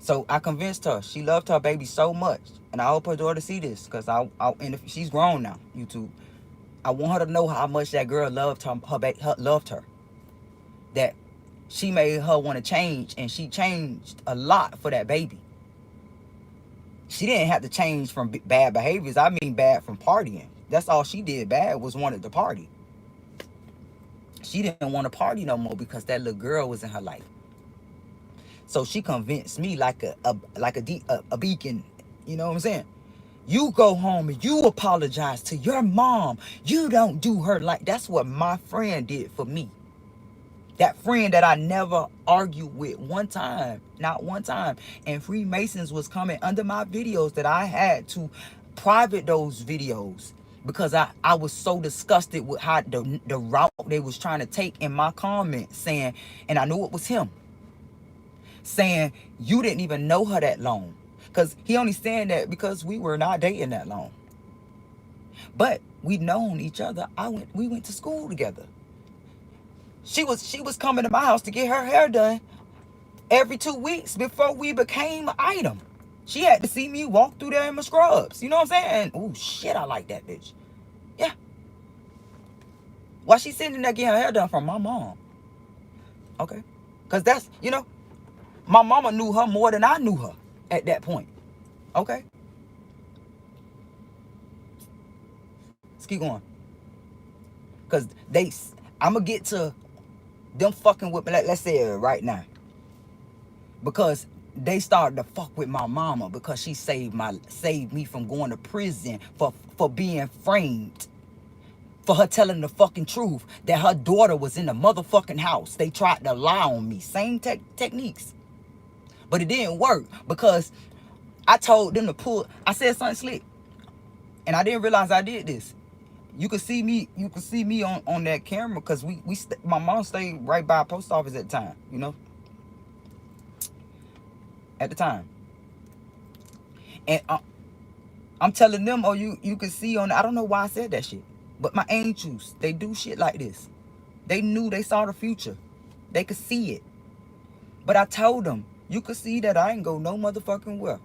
So I convinced her. She loved her baby so much. And I hope her daughter see this, because and if she's grown now, YouTube. I want her to know how much that girl loved loved her. That she made her want to change, and she changed a lot for that baby. She didn't have to change from bad behaviors. I mean bad from partying. That's all she did bad, was wanted to party. She didn't want to party no more because that little girl was in her life. So she convinced me like a beacon. You know what I'm saying? You go home and you apologize to your mom. You don't do her like. That's what my friend did for me. That friend that I never argued with one time, not one time. And Freemasons was coming under my videos that I had to private those videos because I was so disgusted with how the route they was trying to take in my comments, saying, and I knew it was him, saying you didn't even know her that long. Because he only saying that because we were not dating that long. But we'd known each other. We went to school together. She was coming to my house to get her hair done every 2 weeks before we became an item. She had to see me walk through there in my scrubs. You know what I'm saying? Oh, shit, I like that bitch. Yeah. Why she sitting there getting her hair done from my mom? Okay. Because that's, my mama knew her more than I knew her at that point. Okay. Let's keep going. Because I'm going to get to them fucking with me, let's say it right now. Because they started to fuck with my mama because she saved me from going to prison for being framed. For her telling the fucking truth that her daughter was in the motherfucking house. They tried to lie on me. Same techniques. But it didn't work because I told them to pull. I said something slick. And I didn't realize I did this. You could see me on that camera because my mom stayed right by a post office at the time, At the time. And I'm telling them, you can see I don't know why I said that shit. But my angels, they do shit like this. They saw the future. They could see it. But I told them, you could see that I ain't go no motherfucking well.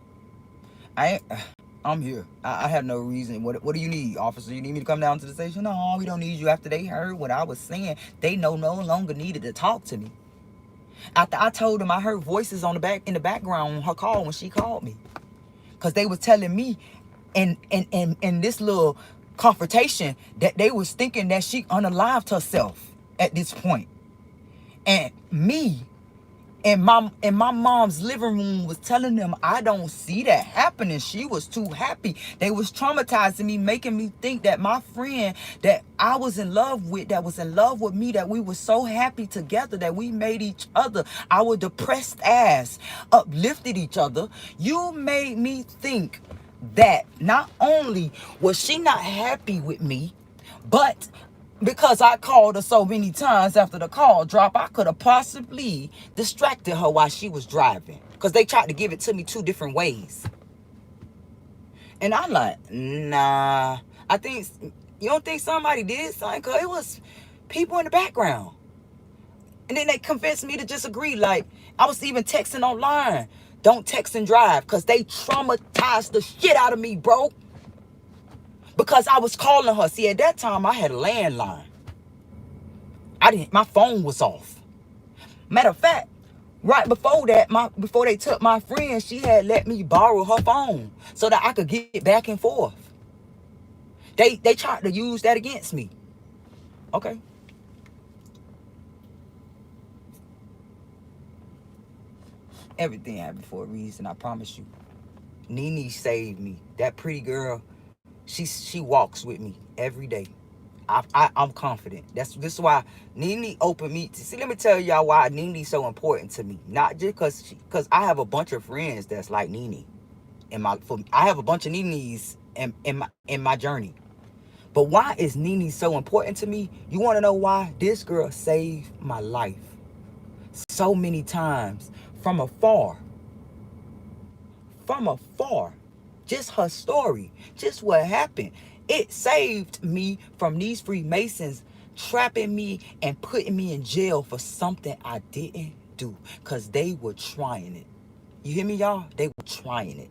I'm here. I have no reason. What do you need, officer? You need me to come down to the station? No, we don't need you. After they heard what I was saying, they no longer needed to talk to me. After I told them, I heard voices in the background on her call when she called me. Because they was telling me in this little confrontation that they was thinking that she unalived herself at this point. And me and my mom's living room was telling them I don't see that happening. She was too happy. They was traumatizing me, making me think that my friend that I was in love with, that was in love with me, that we were so happy together, that we made each other, our depressed ass, uplifted each other. You made me think that not only was she not happy with me, but because I called her so many times after the call drop, I could have possibly distracted her while she was driving. Because they tried to give it to me 2 different ways. And I'm like, nah. I think, you don't think somebody did something? Because it was people in the background. And then they convinced me to just agree. Like, I was even texting online. Don't text and drive. Because they traumatized the shit out of me, bro. Because I was calling her. See, at that time, I had a landline. My phone was off. Matter of fact, right before that, before they took my friend, she had let me borrow her phone so that I could get back and forth. They tried to use that against me. Okay. Everything happened for a reason, I promise you. Nene saved me. That pretty girl, she walks with me every day. I'm confident. This is why Nene opened me. See, let me tell y'all why Nene's so important to me. Not just because I have a bunch of friends that's like Nene. I have a bunch of Nenes in my journey. But why is Nene so important to me? You want to know why? This girl saved my life so many times from afar. From afar. Just her story. Just what happened. It saved me from these Freemasons trapping me and putting me in jail for something I didn't do. Because they were trying it. You hear me, y'all? They were trying it.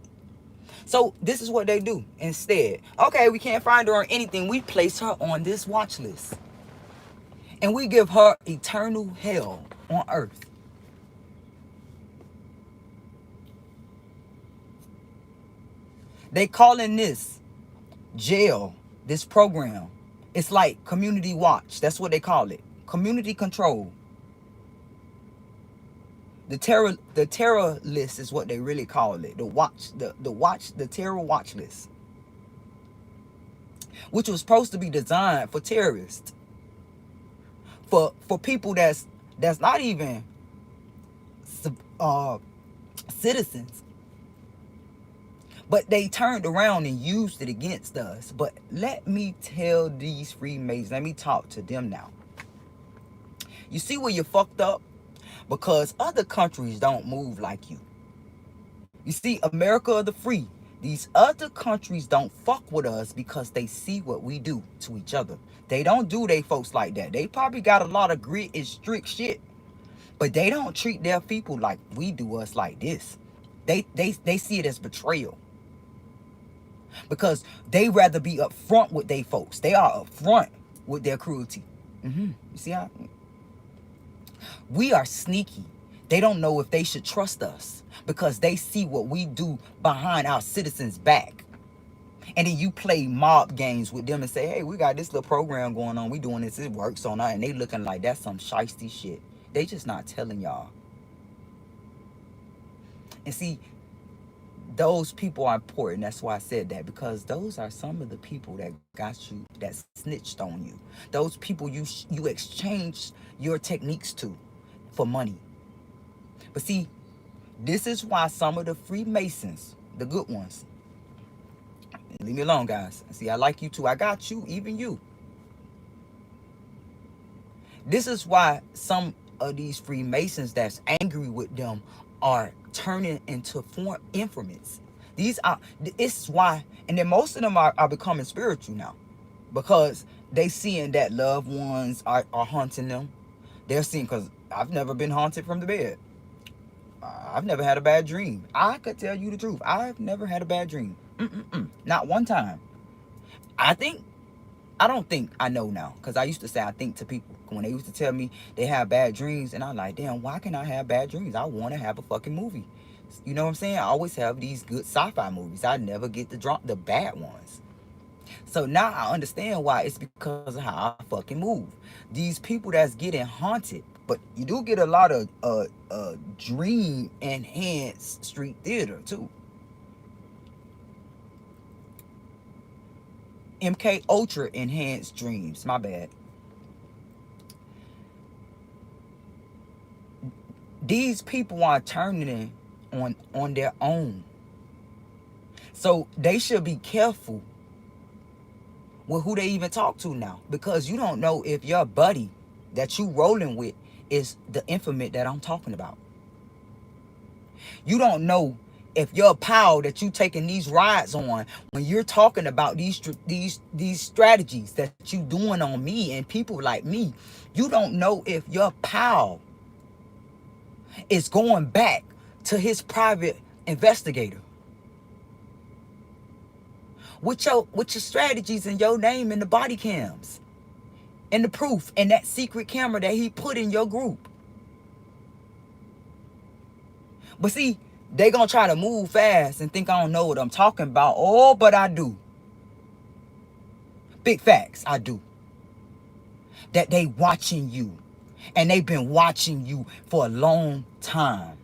So this is what they do instead. Okay, we can't find her on anything. We place her on this watch list. And we give her eternal hell on earth. They calling this jail, this program. It's like community watch. That's what they call it. Community control. The terror list is what they really call it. The terror watch list. Which was supposed to be designed for terrorists. For people that's not even citizens. But they turned around and used it against us. But let me tell these Freemasons, let me talk to them now. You see where you fucked up? Because other countries don't move like you. You see, America of the free. These other countries don't fuck with us because they see what we do to each other. They don't do they folks like that. They probably got a lot of grit and strict shit. But they don't treat their people like we do us like this. They see it as betrayal. Because they rather be upfront with they folks. They are upfront with their cruelty. You see how? We are sneaky. They don't know if they should trust us because they see what we do behind our citizens' back. And then you play mob games with them and say, hey, we got this little program going on. We doing this. It works on us. And they looking like that's some shiesty shit. They just not telling y'all. And see, those people are important. That's why I said that, because those are some of the people that got you, that snitched on you. Those people you exchanged your techniques to for money. But see, this is why some of the Freemasons, the good ones, leave me alone, guys. See, I like you too. I got you, even you. This is why some of these Freemasons that's angry with them are turning into informants. It's why, and then most of them are becoming spiritual now, because they seeing that loved ones are haunting them. They're seeing, because I've never been haunted from the bed. I've never had a bad dream. I could tell you the truth. I've never had a bad dream. Not one time. I don't think I know now, because I used to say I think to people when they used to tell me they have bad dreams, and I'm like, damn, why can I have bad dreams? I want to have a fucking movie. You know what I'm saying? I always have these good sci-fi movies. I never get the bad ones. So now I understand why. It's because of how I fucking move. These people that's getting haunted But you do get a lot of dream enhanced street theater too. MK Ultra enhanced dreams. My bad. These people are turning on their own. So they should be careful with who they even talk to now, because you don't know if your buddy that you rolling with is the informant that I'm talking about. You don't know if your pal that you taking these rides on, when you're talking about these strategies that you doing on me and people like me, you don't know if your pal is going back to his private investigator with your strategies and your name and the body cams and the proof and that secret camera that he put in your group. But see, they gonna try to move fast and think I don't know what I'm talking about. Oh, but I do. Big facts, I do. That they watching you. And they've been watching you for a long time.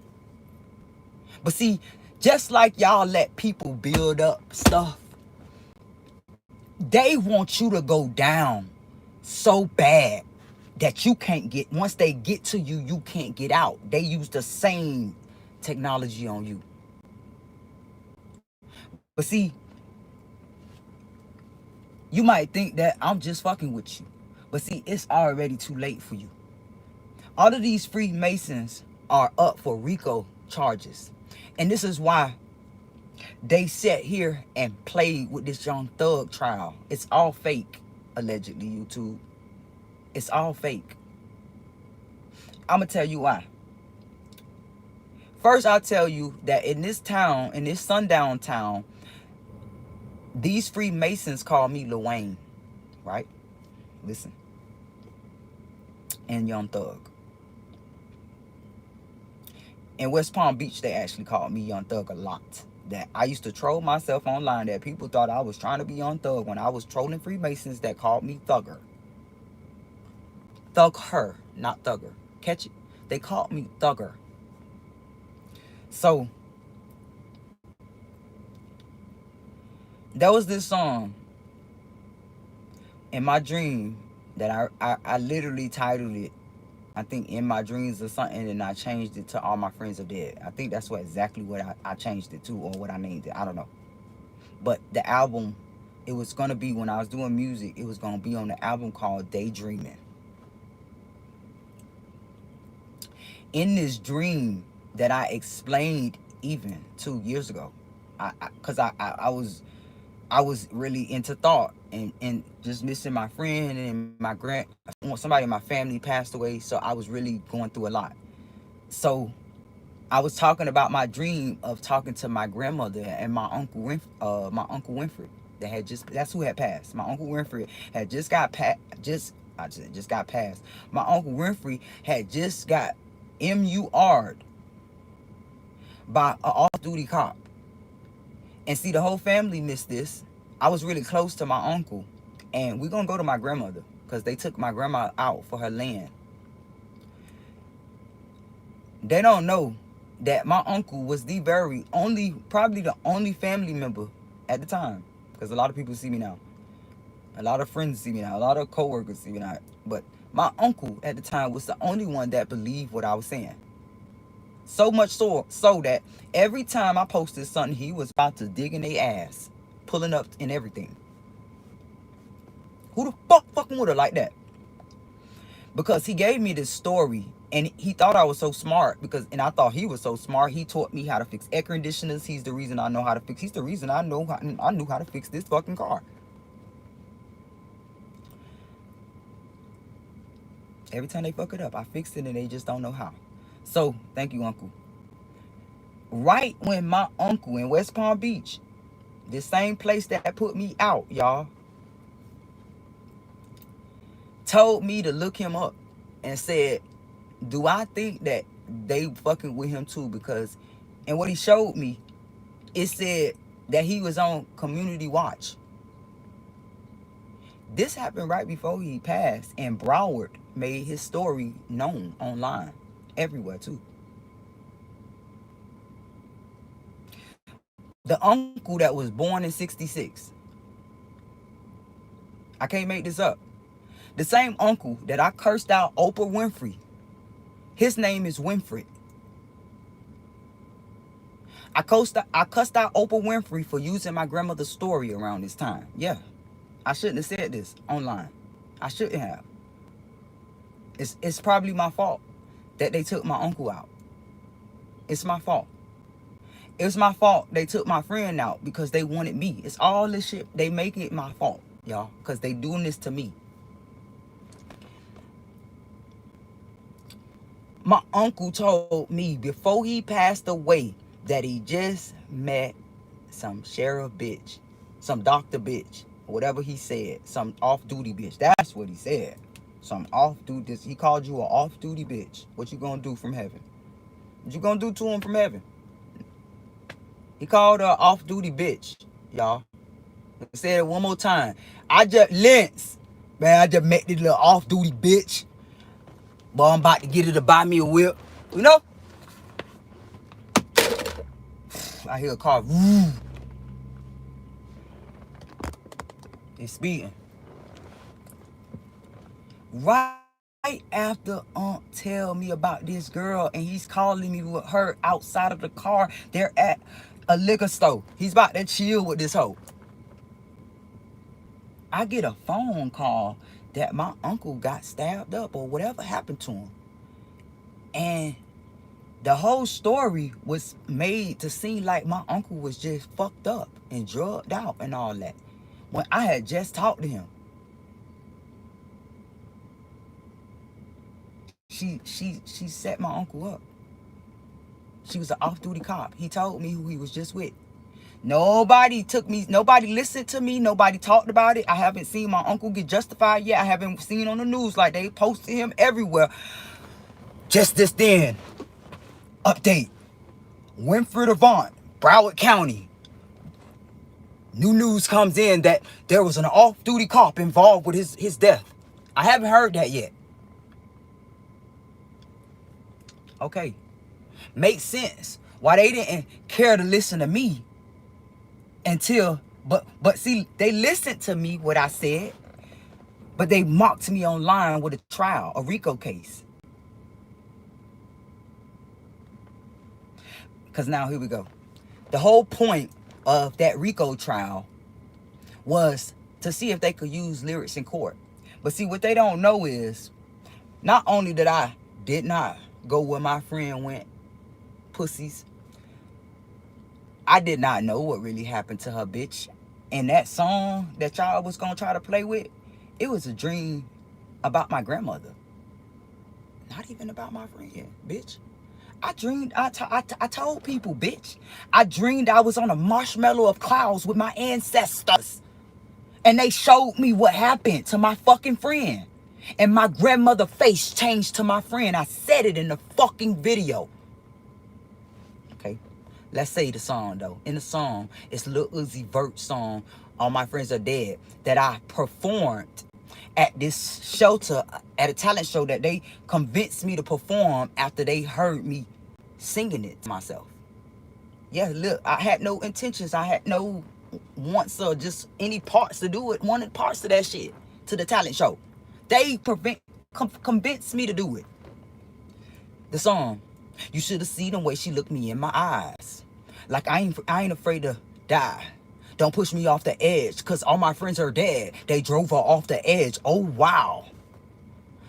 But see, just like y'all let people build up stuff, they want you to go down so bad that you can't get, once they get to you, you can't get out. They use the same technology on you. But see, you might think that I'm just fucking with you. But see, it's already too late for you. All of these Freemasons are up for RICO charges. And this is why they sat here and played with this Young Thug trial. It's all fake, allegedly, YouTube. It's all fake. I'm going to tell you why. First, I'll tell you that in this town, in this sundown town, these Freemasons call me Lil Wayne, right? Listen. And Young Thug. In West Palm Beach, they actually called me Young Thug a lot. That I used to troll myself online, that people thought I was trying to be Young Thug when I was trolling Freemasons that called me Thugger. Thug-her, not Thugger. Catch it? They called me Thugger. So, there was this song in my dream that I literally titled it, I think, In My Dreams or something, and I changed it to All My Friends Are Dead. I think that's exactly what I changed it to, or what I named it. I don't know. But the album, it was going to be, when I was doing music, it was going to be on the album called Daydreaming. In this dream that I explained even 2 years ago, because I was really into thought and just missing my friend, and somebody in my family passed away, so I was really going through a lot. So I was talking about my dream of talking to my grandmother and my Uncle Winfrey that had that's who had passed. My Uncle Winfrey had just got passed. My Uncle Winfrey had just got MUR'd by an off-duty cop. And see, the whole family missed this. I was really close to my uncle, and we're gonna go to my grandmother because they took my grandma out for her land. They don't know that my uncle was probably the only family member at the time, because a lot of people see me now, a lot of friends see me now, a lot of co-workers see me now, but my uncle at the time was the only one that believed what I was saying. So much so that every time I posted something, he was about to dig in their ass, pulling up and everything. Who the fuck fucking with her like that? Because he gave me this story, and he thought I was so smart, and I thought he was so smart. He taught me how to fix air conditioners. He's the reason I know how to fix. He's the reason I knew how to fix this fucking car. Every time they fuck it up, I fix it, and they just don't know how. So, thank you, Uncle. Right when my uncle in West Palm Beach, the same place that put me out, y'all, told me to look him up and said, do I think that they fucking with him too? Because, and what he showed me, it said that he was on Community Watch. This happened right before he passed in Broward, made his story known online, everywhere too. The uncle that was born in 66. I can't make this up. The same uncle that I cursed out Oprah Winfrey. His name is Winfred. I cussed out Oprah Winfrey for using my grandmother's story around this time. Yeah. I shouldn't have said this online. I shouldn't have. It's probably my fault that they took my uncle out. It's my fault. It's my fault they took my friend out because they wanted me. It's all this shit. They make it my fault, y'all, because they doing this to me. My uncle told me before he passed away that he just met some sheriff bitch, some doctor bitch, whatever he said, some off-duty bitch. That's what he said. Some off-duty. He called you an off-duty bitch. What you gonna do from heaven? What you gonna do to him from heaven? He called her off-duty bitch, y'all. Say it one more time. I just met this little off-duty bitch. Boy, I'm about to get her to buy me a whip. You know? I hear a car. Woo. It's speeding. Right after tell me about this girl and he's calling me with her outside of the car. They're at a liquor store. He's about to chill with this hoe. I get a phone call that my uncle got stabbed up or whatever happened to him. And the whole story was made to seem like my uncle was just fucked up and drugged out and all that, when I had just talked to him. She set my uncle up. She was an off-duty cop. He told me who he was just with. Nobody listened to me. Nobody talked about it. I haven't seen my uncle get justified yet. I haven't seen on the news like they posted him everywhere. Just this then. Update. Winfred Avant, Broward County. New news comes in that there was an off-duty cop involved with his death. I haven't heard that yet. Okay. Makes sense why they didn't care to listen to me until, but see, they listened to me, what I said, but they mocked me online with a trial, a RICO case. Because now, here we go. The whole point of that RICO trial was to see if they could use lyrics in court. But see, what they don't know is, not only did I did not go where my friend went, pussies, I did not know what really happened to her bitch. And that song that y'all was gonna try to play with, it was a dream about my grandmother. Not even about my friend, bitch. I dreamed, I told people, bitch, I dreamed I was on a marshmallow of clouds with my ancestors. And they showed me what happened to my fucking friend. And my grandmother face changed to my friend. I said it in the fucking video. Okay, let's say the song though. In the song, it's Lil Uzi Vert song, All My Friends Are Dead, that I performed at this shelter, at a talent show that they convinced me to perform after they heard me singing it to myself. Yeah, look, I had no intentions. I had no wants or just any parts to do it. Wanted parts of that shit to the talent show. They convinced me to do it. The song, you should have seen the way she looked me in my eyes. Like I ain't afraid to die. Don't push me off the edge, cause all my friends are dead. They drove her off the edge. Oh wow.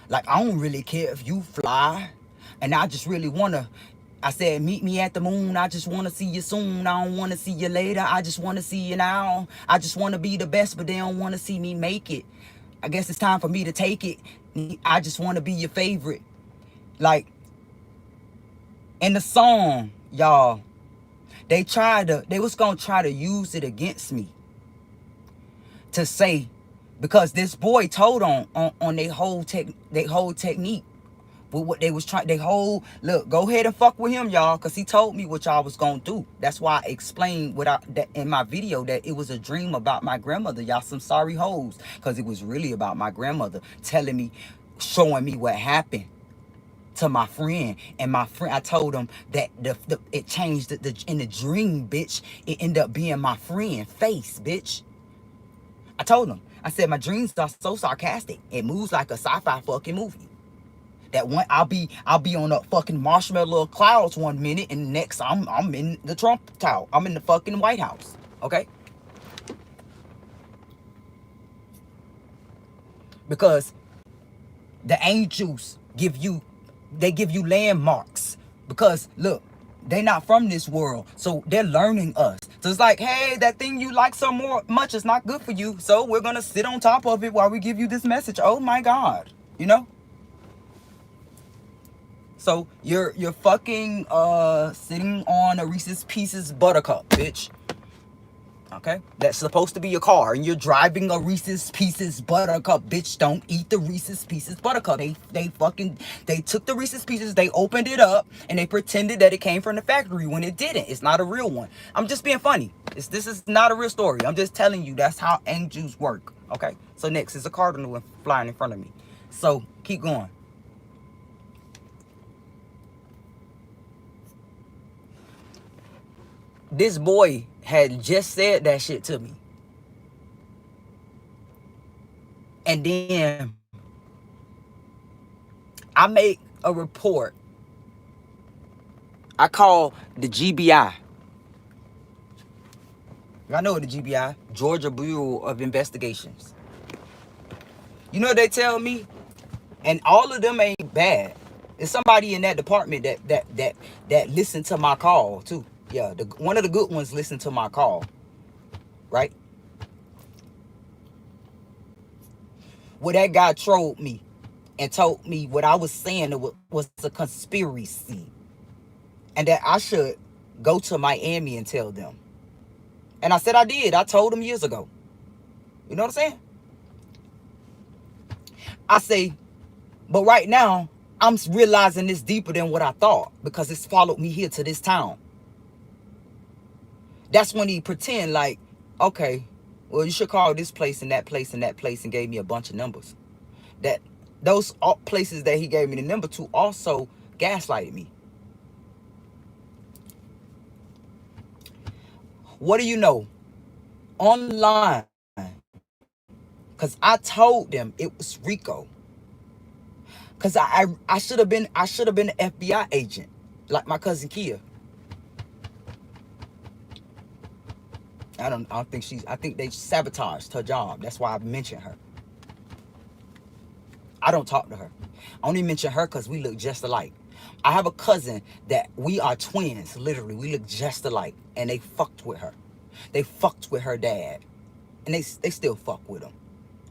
Like I don't really care if you fly. And I just really wanna, I said, meet me at the moon. I just wanna see you soon. I don't wanna see you later. I just wanna see you now. I just wanna be the best, but they don't wanna see me make it. I guess it's time for me to take it. I just wanna be your favorite. Like, in the song, y'all, they was gonna try to use it against me. To say, because this boy told on their whole technique with what they was trying, look, go ahead and fuck with him, y'all, because he told me what y'all was gonna do. That's why I explained that in my video, that it was a dream about my grandmother. Y'all some sorry hoes, because it was really about my grandmother telling me showing me what happened to my friend. And my friend, I told him that it changed in the dream, bitch. It ended up being my friend face, bitch. I told him. I said my dreams are so sarcastic. It moves like a sci-fi fucking movie. That one, I'll be on the fucking marshmallow clouds one minute, and next I'm in the Trump Tower. I'm in the fucking White House. Okay? Because the angels give you landmarks. Because look, they're not from this world, so they're learning us. So it's like, hey, that thing you like so much is not good for you, so we're gonna sit on top of it while we give you this message. Oh my God, you know. So you're fucking sitting on a Reese's Pieces buttercup, bitch. Okay, that's supposed to be your car, and you're driving a Reese's Pieces buttercup, bitch. Don't eat the Reese's Pieces buttercup. They took the Reese's Pieces, they opened it up, and they pretended that it came from the factory when it didn't. It's not a real one. I'm just being funny. This is not a real story. I'm just telling you that's how angels work. Okay, so next is a cardinal flying in front of me. So keep going. This boy had just said that shit to me. And then I make a report. I call the GBI. I know what the GBI, Georgia Bureau of Investigations. You know what they tell me? And all of them ain't bad. There's somebody in that department that listened to my call too. Yeah, one of the good ones listened to my call. Right? Well, that guy trolled me and told me what I was saying was a conspiracy. And that I should go to Miami and tell them. And I said I did. I told them years ago. You know what I'm saying? I say, but right now, I'm realizing it's deeper than what I thought, because it's followed me here to this town. That's when he pretend like, okay, well, you should call this place and that place and that place, and gave me a bunch of numbers. That those places that he gave me the number to also gaslighted me. What do you know? Online, because I told them it was Rico. Because I should have been an FBI agent, like my cousin Kia. I don't think I think they sabotaged her job. That's why I mentioned her. I don't talk to her. I only mention her because we look just alike. I have a cousin that we are twins, literally. We look just alike. And they fucked with her. They fucked with her dad. And they still fuck with him.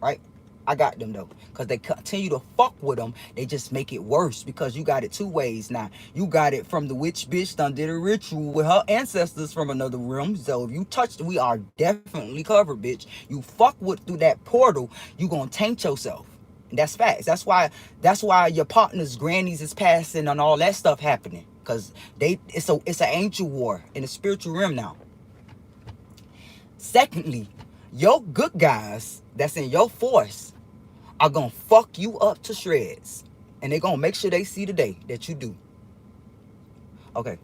Right? I got them though. Because they continue to fuck with them. They just make it worse. Because you got it two ways now. You got it from the witch bitch done did a ritual with her ancestors from another realm. So if you touch, we are definitely covered, bitch. You fuck with through that portal, you gonna taint yourself. And that's facts. That's why your partner's grannies is passing and all that stuff happening. Because it's an ancient war in the spiritual realm now. Secondly, your good guys that's in your force are gonna fuck you up to shreds. And they're gonna make sure they see the day that you do. Okay.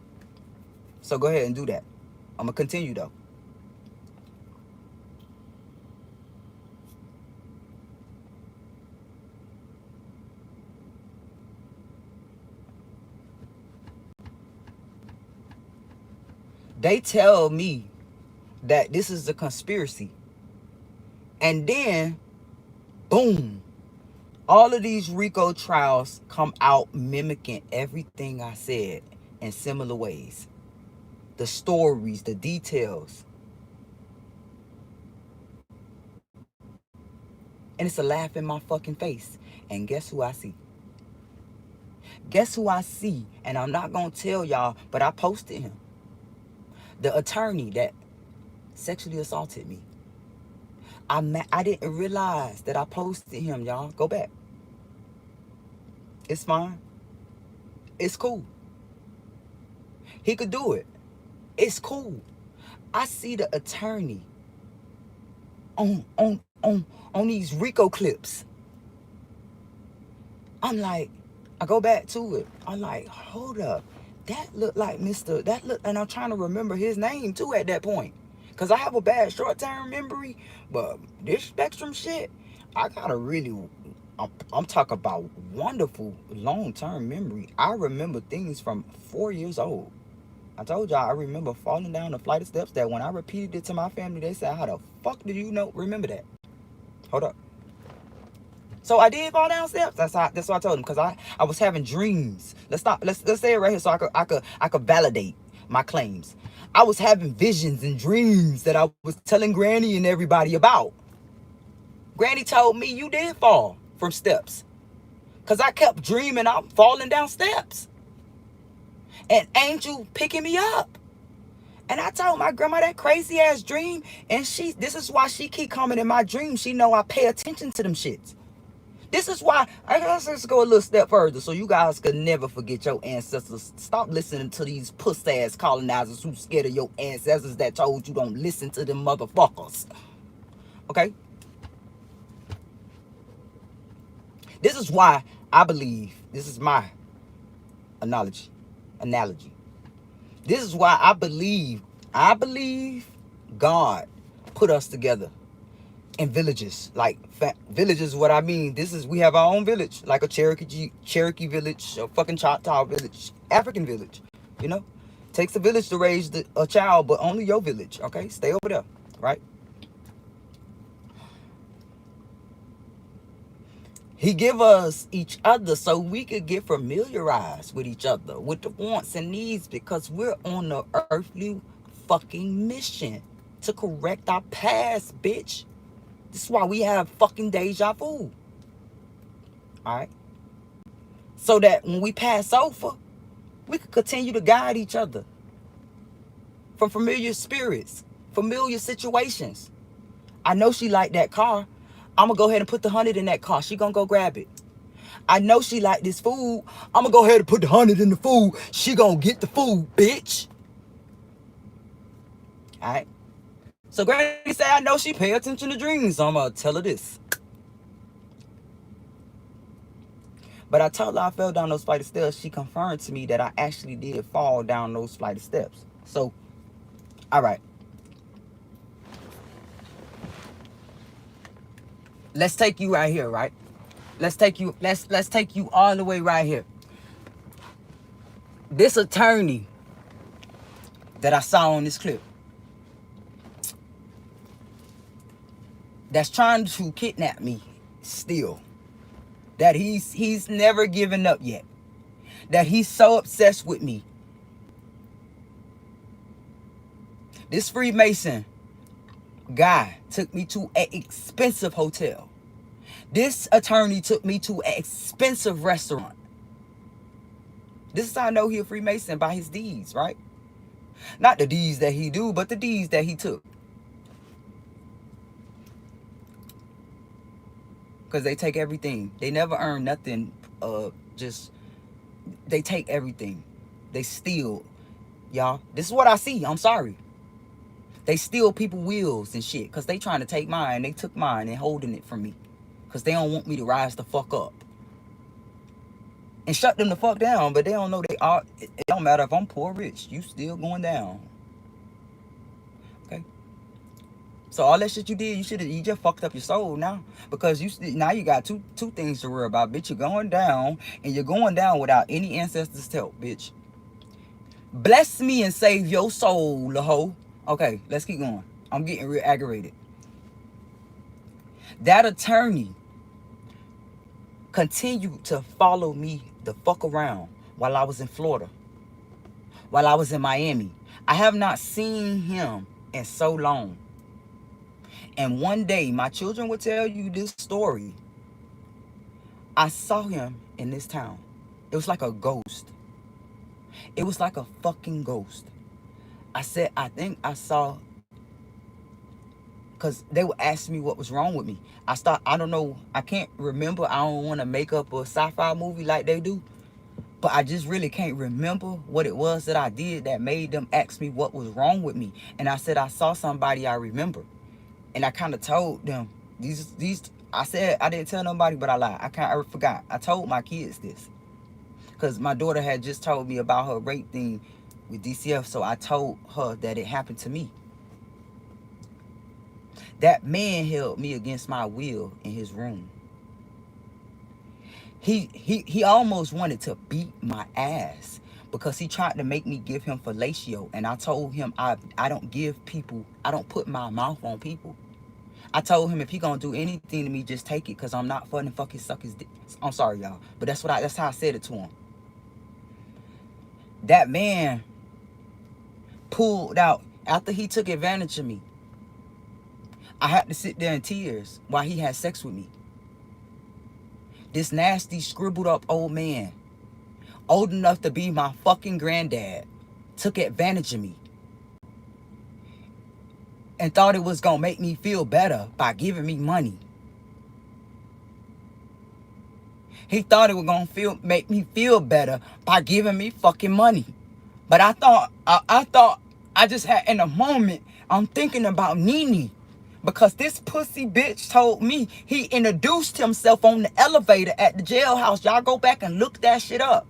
So go ahead and do that. I'm gonna continue though. They tell me that this is a conspiracy. And then, boom, all of these RICO trials come out mimicking everything I said in similar ways. The stories, the details. And it's a laugh in my fucking face. And guess who I see? Guess who I see? And I'm not going to tell y'all, but I posted him. The attorney that sexually assaulted me. I didn't realize that I posted him, y'all. Go back. It's fine. It's cool. He could do it. It's cool. I see the attorney on these RICO clips. I'm like, I go back to it. I'm like, hold up. That looked like Mr. That look, and I'm trying to remember his name too at that point. Cause I have a bad short-term memory, but this spectrum shit, I gotta really, I'm talking about wonderful long-term memory. I remember things from 4 years old. I told y'all I remember falling down the flight of steps that when I repeated it to my family, they said, how the fuck do you remember that? Hold up. So I did fall down steps. That's what I told him, because I was having dreams. Let's say it right here so I could validate my claims. I was having visions and dreams that I was telling Granny and everybody about. Granny told me you did fall from steps. Because I kept dreaming I'm falling down steps. And Angel picking me up. And I told my grandma that crazy ass dream. And this is why she keep coming in my dreams. She know I pay attention to them shits. This is why, let's just go a little step further so you guys could never forget your ancestors. Stop listening to these puss-ass colonizers who scared of your ancestors that told you don't listen to them motherfuckers. Okay? This is why I believe, this is my analogy. This is why I believe God put us together. In villages, like villages, what I mean, we have our own village, like a Cherokee village, a fucking Choctaw village, African village, you know. Takes a village to raise a child, but only your village, okay? Stay over there, right? He give us each other so we could get familiarized with each other, with the wants and needs, because we're on the earthly fucking mission to correct our past, bitch. This is why we have fucking deja vu. Alright? So that when we pass over, we can continue to guide each other from familiar spirits, familiar situations. I know she like that car. I'm going to go ahead and put the 100 in that car. She going to go grab it. I know she like this food. I'm going to go ahead and put the 100 in the food. She going to get the food, bitch. Alright? So Granny said, I know she pay attention to dreams, so I'm going to tell her this. But I told her I fell down those flight of steps. She confirmed to me that I actually did fall down those flight of steps. So, all right. Let's take you right here, right? Let's take you all the way right here. This attorney that I saw on this clip, that's trying to kidnap me still, that he's never given up yet, that he's so obsessed with me. This Freemason guy took me to an expensive hotel. This attorney took me to an expensive restaurant. This is how I know he a Freemason, by his deeds, right? Not the deeds that he do, but the deeds that he took. Because they take everything. They never earn nothing. They take everything. They steal, y'all. This is what I see. I'm sorry. They steal people's wheels and shit. Because they trying to take mine. They took mine and holding it from me. Because they don't want me to rise the fuck up. And shut them the fuck down. But they don't know they are. It don't matter if I'm poor or rich. You still going down. Okay? So all that shit you did, you just fucked up your soul now. Because now you got two things to worry about, bitch. You're going down, and you're going down without any ancestors' help, bitch. Bless me and save your soul, la hoe. Okay, let's keep going. I'm getting real aggravated. That attorney continued to follow me the fuck around while I was in Florida, while I was in Miami. I have not seen him in so long. And one day, my children will tell you this story. I saw him in this town. It was like a ghost. It was like a fucking ghost. I said, I think I saw, because they would ask me what was wrong with me. I don't know, I can't remember. I don't want to make up a sci-fi movie like they do. But I just really can't remember what it was that I did that made them ask me what was wrong with me. And I said, I saw somebody I remember. And I kind of told them, these I said I didn't tell nobody, but I lied. I forgot. I told my kids this. Because my daughter had just told me about her rape thing with DCF, so I told her that it happened to me. That man held me against my will in his room. He almost wanted to beat my ass because he tried to make me give him fellatio, and I told him I don't put my mouth on people. I told him if he gonna do anything to me, just take it, cause I'm not fucking suck his dick. I'm sorry, y'all, but that's how I said it to him. That man pulled out after he took advantage of me. I had to sit there in tears while he had sex with me. This nasty, scribbled up old man, old enough to be my fucking granddad, took advantage of me and thought it was gonna make me feel better by giving me money. He thought it was gonna make me feel better by giving me fucking money. But I thought I just had, in a moment, I'm thinking about Nene. Because this pussy bitch told me he introduced himself on the elevator at the jailhouse. Y'all go back and look that shit up.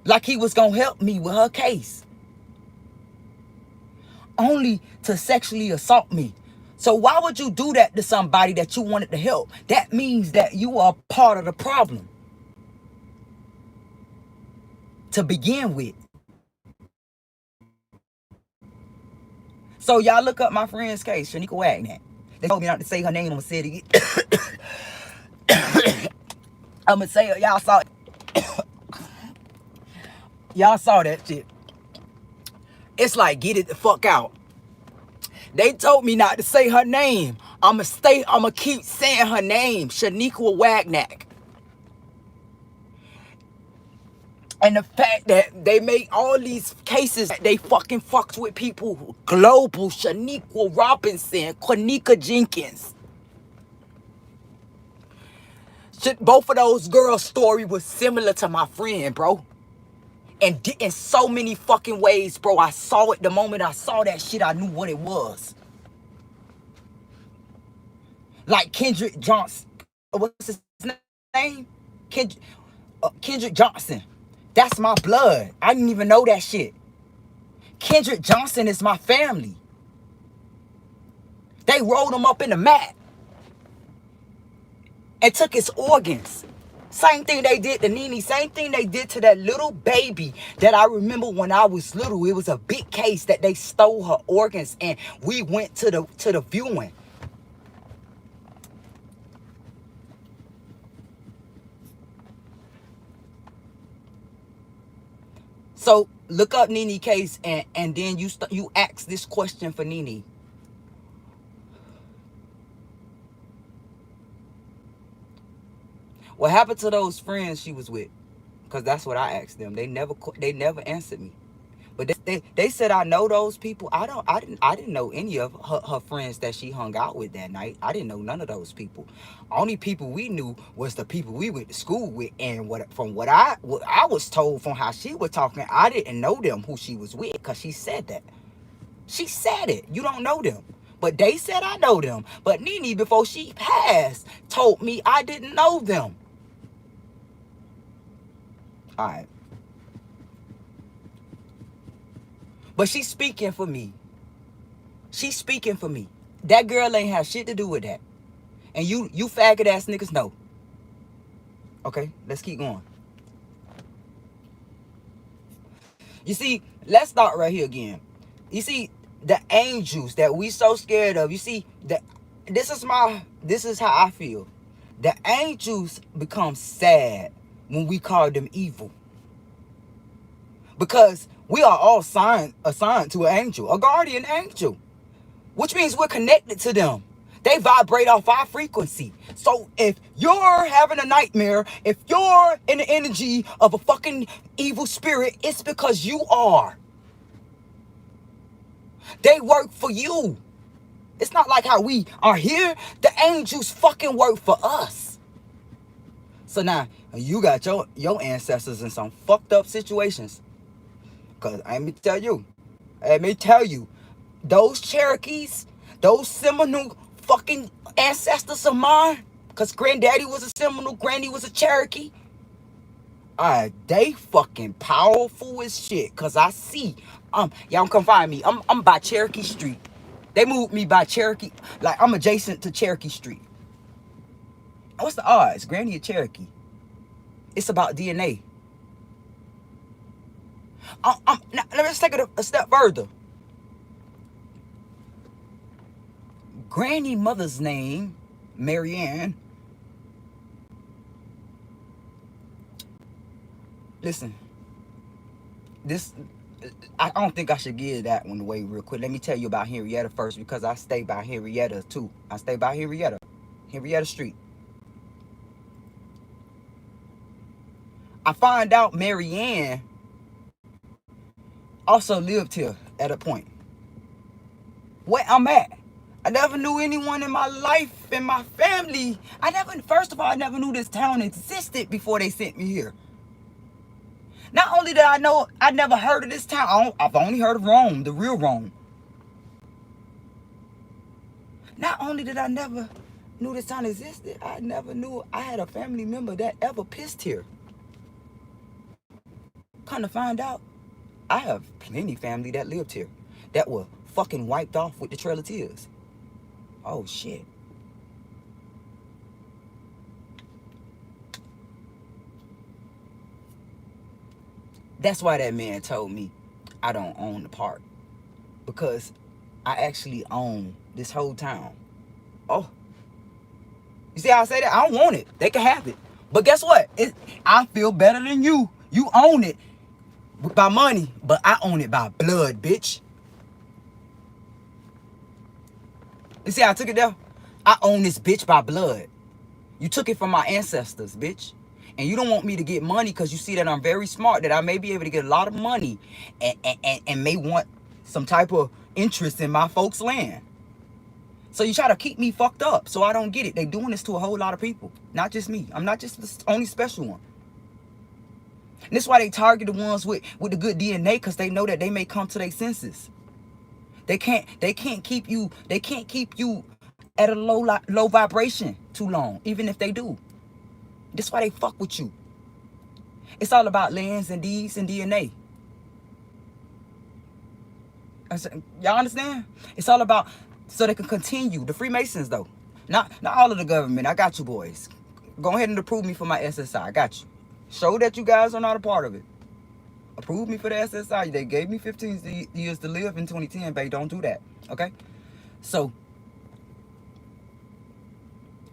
Like he was gonna help me with her case. Only to sexually assault me. So why would you do that to somebody that you wanted to help? That means that you are part of the problem. To begin with. So y'all look up my friend's case, Shanika Wagner. They told me not to say her name. I'm gonna say it again. I'm gonna say it. Y'all saw it. Y'all saw that shit. It's like, get it the fuck out. They told me not to say her name. I'ma keep saying her name, Shaniqua Wagnack. And the fact that they make all these cases that they fucking fucked with people global, Shaniqua Robinson, Quanika Jenkins. Both of those girls' story was similar to my friend, bro. And in so many fucking ways, bro. I saw it the moment I saw that shit, I knew what it was. Like Kendrick Johnson. What's his name? Kendrick Johnson. That's my blood. I didn't even know that shit. Kendrick Johnson is my family. They rolled him up in the mat and took his organs. Same thing they did to Nene. Same thing they did to that little baby that I remember when I was little. It was a big case that they stole her organs and we went to the viewing. So look up Nene case and then you ask this question for Nene. What happened to those friends she was with? Because that's what I asked them. They never answered me. But they said I know those people. I didn't know any of her friends that she hung out with that night. I didn't know none of those people. Only people we knew was the people we went to school with. And what I was told from how she was talking, I didn't know them who she was with because she said that. She said it. You don't know them. But they said I know them. But Nene, before she passed, told me I didn't know them. All right. But she's speaking for me. She's speaking for me. That girl ain't have shit to do with that. And you faggot ass niggas know. Okay, let's keep going. You see, let's start right here again. You see, the angels that we so scared of, you see, this is how I feel. The angels become sad when we call them evil. Because we are all assigned to an angel, a guardian angel, which means we're connected to them. They vibrate off our frequency. So if you're having a nightmare, if you're in the energy of a fucking evil spirit, it's because you are. They work for you. It's not like how we are here. The angels fucking work for us. So now you got your ancestors in some fucked up situations. Because let me tell you, those Cherokees, those Seminole fucking ancestors of mine, because granddaddy was a Seminole, granny was a Cherokee. They fucking powerful as shit, because I see, y'all come find me. I'm by Cherokee Street. They moved me by Cherokee, like I'm adjacent to Cherokee Street. What's the odds? Granny or Cherokee? It's about DNA. Now, let's take it a step further. Granny mother's name, Marianne. Listen, I don't think I should give that one away real quick. Let me tell you about Henrietta first, because I stay by Henrietta too. I stay by Henrietta Street. I find out Marianne also lived here at a point. Where I'm at, I never knew anyone in my life, in my family. First of all, I never knew this town existed before they sent me here. Not only did I know, I never heard of this town. I've only heard of Rome, the real Rome. Not only did I never knew this town existed, I never knew I had a family member that ever pissed here. Come to find out, I have plenty family that lived here that were fucking wiped off with the Trail of Tears. Oh shit. That's why that man told me I don't own the park, because I actually own this whole town. Oh, you see how I say that? I don't want it. They can have it. But guess what? I feel better than you. You own it by money, but I own it by blood, bitch. You see how I took it there? I own this bitch by blood. You took it from my ancestors, bitch. And you don't want me to get money because you see that I'm very smart, that I may be able to get a lot of money and may want some type of interest in my folks' land. So you try to keep me fucked up so I don't get it. They doing this to a whole lot of people, not just me. I'm not just the only special one. And this is why they target the ones with the good DNA, because they know that they may come to their senses. They can't keep you at a low vibration too long, even if they do. That's why they fuck with you. It's all about lands and deeds and DNA. Y'all understand? It's all about so they can continue. The Freemasons, though. Not all of the government. I got you, boys. Go ahead and approve me for my SSI. I got you. Show that you guys are not a part of it. Approve me for the SSI. They gave me 15 years to live in 2010, babe. Don't do that. Okay? So,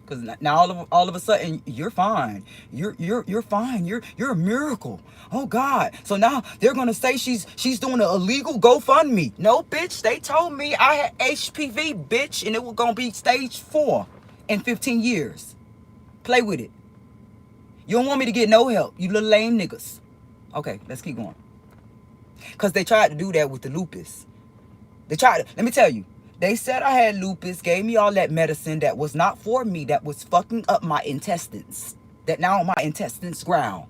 because now all of a sudden you're fine. You're fine. You're a miracle. Oh God. So now they're gonna say she's doing an illegal GoFundMe. No, bitch. They told me I had HPV, bitch, and it was gonna be stage 4 in 15 years. Play with it. You don't want me to get no help, you little lame niggas. Okay, let's keep going. Because they tried to do that with the lupus. Let me tell you. They said I had lupus, gave me all that medicine that was not for me, that was fucking up my intestines. That now my intestines ground.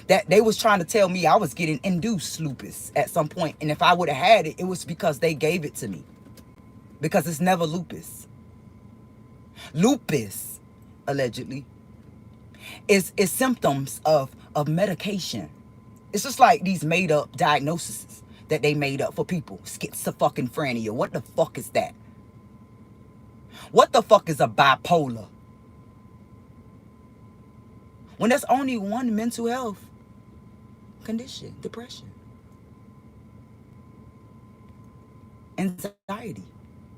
That they was trying to tell me I was getting induced lupus at some point. And if I would have had it, it was because they gave it to me. Because it's never lupus. Lupus, allegedly, is symptoms of medication. It's just like these made up diagnoses that they made up for people. Schizophrenia. What the fuck is that? What the fuck is a bipolar? When there's only one mental health condition, depression. Anxiety.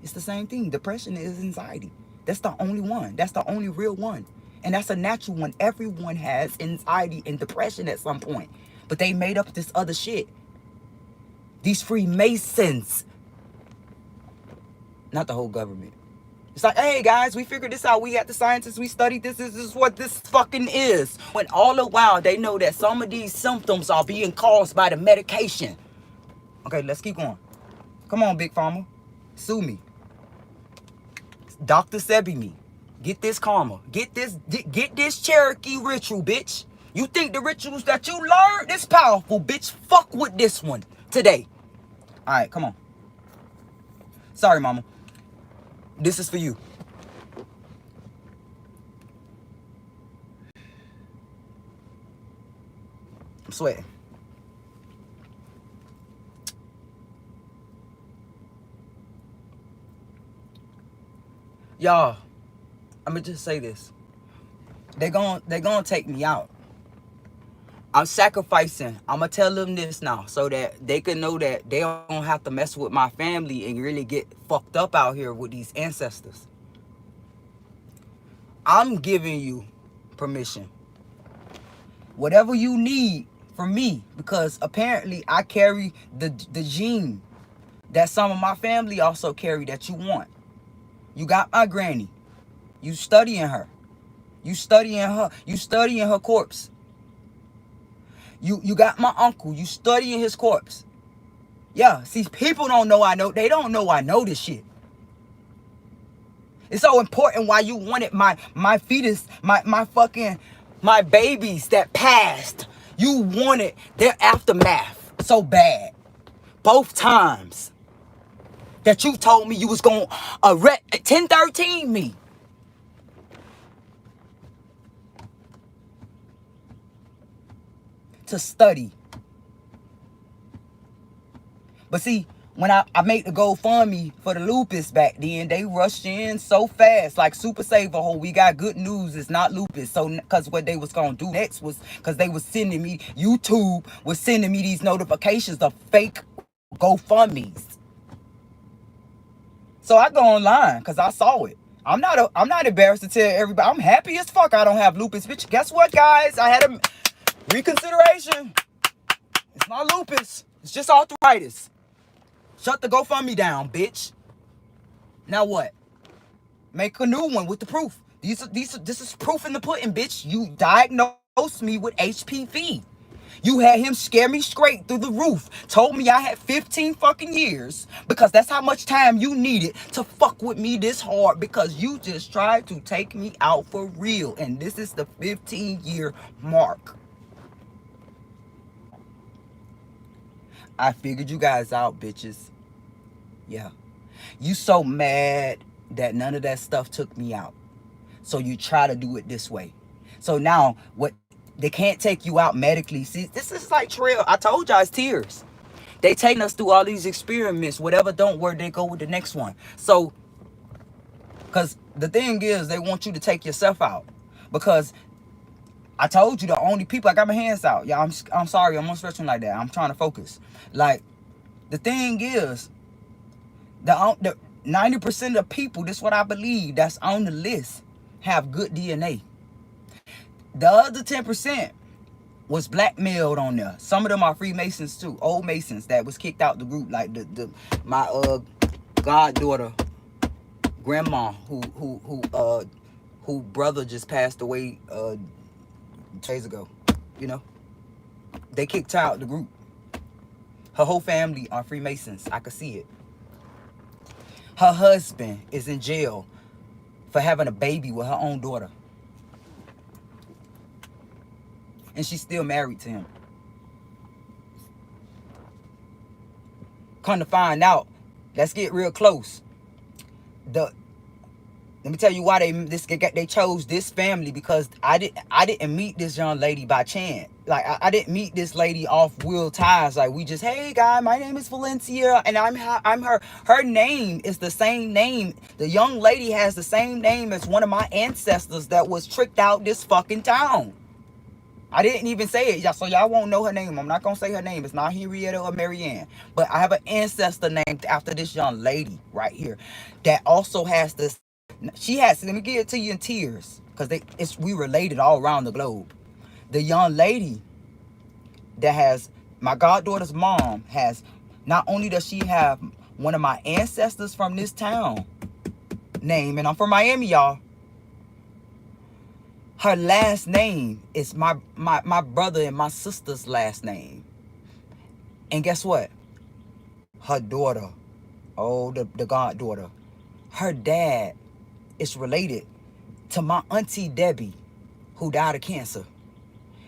It's the same thing. Depression is anxiety. That's the only one. That's the only real one. And that's a natural one. Everyone has anxiety and depression at some point. But they made up this other shit. These Freemasons. Not the whole government. It's like, hey guys, we figured this out. We had the scientists, we studied this. This is what this fucking is. When all the while they know that some of these symptoms are being caused by the medication. Okay, let's keep going. Come on, Big Pharma. Sue me. Dr. Sebi me. Get this karma. Get this Cherokee ritual, bitch. You think the rituals that you learned is powerful, bitch? Fuck with this one today. All right, come on. Sorry, mama. This is for you. I'm sweating. Y'all, I'm gonna just say this. They gonna take me out. I'm sacrificing. I'm gonna tell them this now so that they can know that they don't have to mess with my family and really get fucked up out here with these ancestors. I'm giving you permission. Whatever you need from me, because apparently I carry the gene that some of my family also carry that you want. You got my granny. You studying her. You studying her. You studying her corpse. You got my uncle. You studying his corpse. Yeah, see, people don't know I know. They don't know I know this shit. It's so important why you wanted my fetus, my babies that passed. You wanted their aftermath so bad. Both times that you told me you was gonna arrest 1013 me. To study. But see, when I made the GoFundMe for the lupus back then, they rushed in so fast, like Super Saver Ho, we got good news, it's not lupus. So, because what they was going to do next was, because they was sending me, YouTube was sending me these notifications of fake GoFundMes. So I go online, because I saw it. I'm not embarrassed to tell everybody, I'm happy as fuck I don't have lupus. Bitch, guess what, guys? I had a reconsideration. It's not lupus. It's just arthritis. Shut the GoFundMe down, bitch. Now what? Make a new one with the proof. This is proof in the pudding, bitch. You diagnosed me with HPV. You had him scare me straight through the roof. Told me I had 15 fucking years because that's how much time you needed to fuck with me this hard because you just tried to take me out for real. And this is the 15-year mark. I figured you guys out, bitches. Yeah. You so mad that none of that stuff took me out. So you try to do it this way. So now, what they can't take you out medically. See, this is like trail. I told y'all it's tears. They taking us through all these experiments. Whatever don't work, they go with the next one. So, because the thing is, they want you to take yourself out. Because I told you the only people, I got my hands out. Y'all, I'm sorry, I'm not stretching like that. I'm trying to focus. Like, the thing is, the 90% of the people, this is what I believe, that's on the list, have good DNA. The other 10% was blackmailed on there. Some of them are Freemasons too, old Masons that was kicked out the group, like my goddaughter, grandma, who brother just passed away 2 days ago. You know, they kicked her out the group. Her whole family are Freemasons. I could see it. Her husband is in jail for having a baby with her own daughter. And she's still married to him. Come to find out, let's get real close. Let me tell you why they chose this family, because I didn't meet this young lady by chance. Like I didn't meet this lady off Will Ties. Like we just, hey guy, my name is Valencia, and I'm her. Her name is the same name. The young lady has the same name as one of my ancestors that was tricked out this fucking town. I didn't even say it, y'all, so y'all won't know her name. I'm not gonna say her name. It's not Henrietta or Marianne, but I have an ancestor named after this young lady right here that also has this. She has. Let me give it to you in tears, because we related all around the globe. The young lady that has my goddaughter's mom has, not only does she have one of my ancestors from this town name, and I'm from Miami, y'all. Her last name is my brother and my sister's last name. And guess what? Her daughter, the goddaughter, her dad is related to my auntie Debbie, who died of cancer.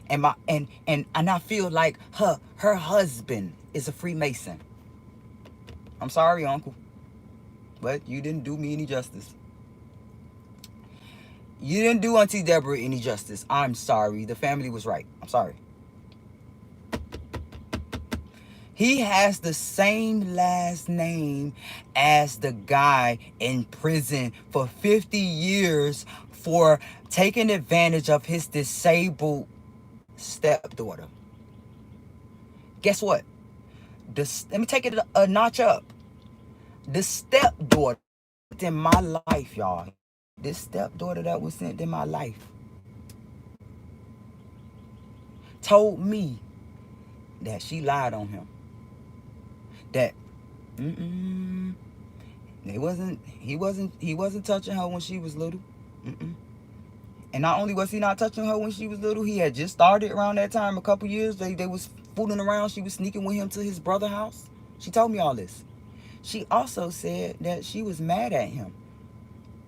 And I feel like her husband is a Freemason. I'm sorry, uncle. But you didn't do me any justice. You didn't do Auntie Deborah any justice. I'm sorry. The family was right. I'm sorry. He has the same last name as the guy in prison for 50 years for taking advantage of his disabled stepdaughter. Guess what? Let me take it a notch up. The stepdaughter in my life, y'all. This stepdaughter that was sent in my life told me that she lied on him. That he wasn't touching her when she was little. And not only was he not touching her when she was little, he had just started around that time, a couple years. They was fooling around. She was sneaking with him to his brother's house. She told me all this. She also said that she was mad at him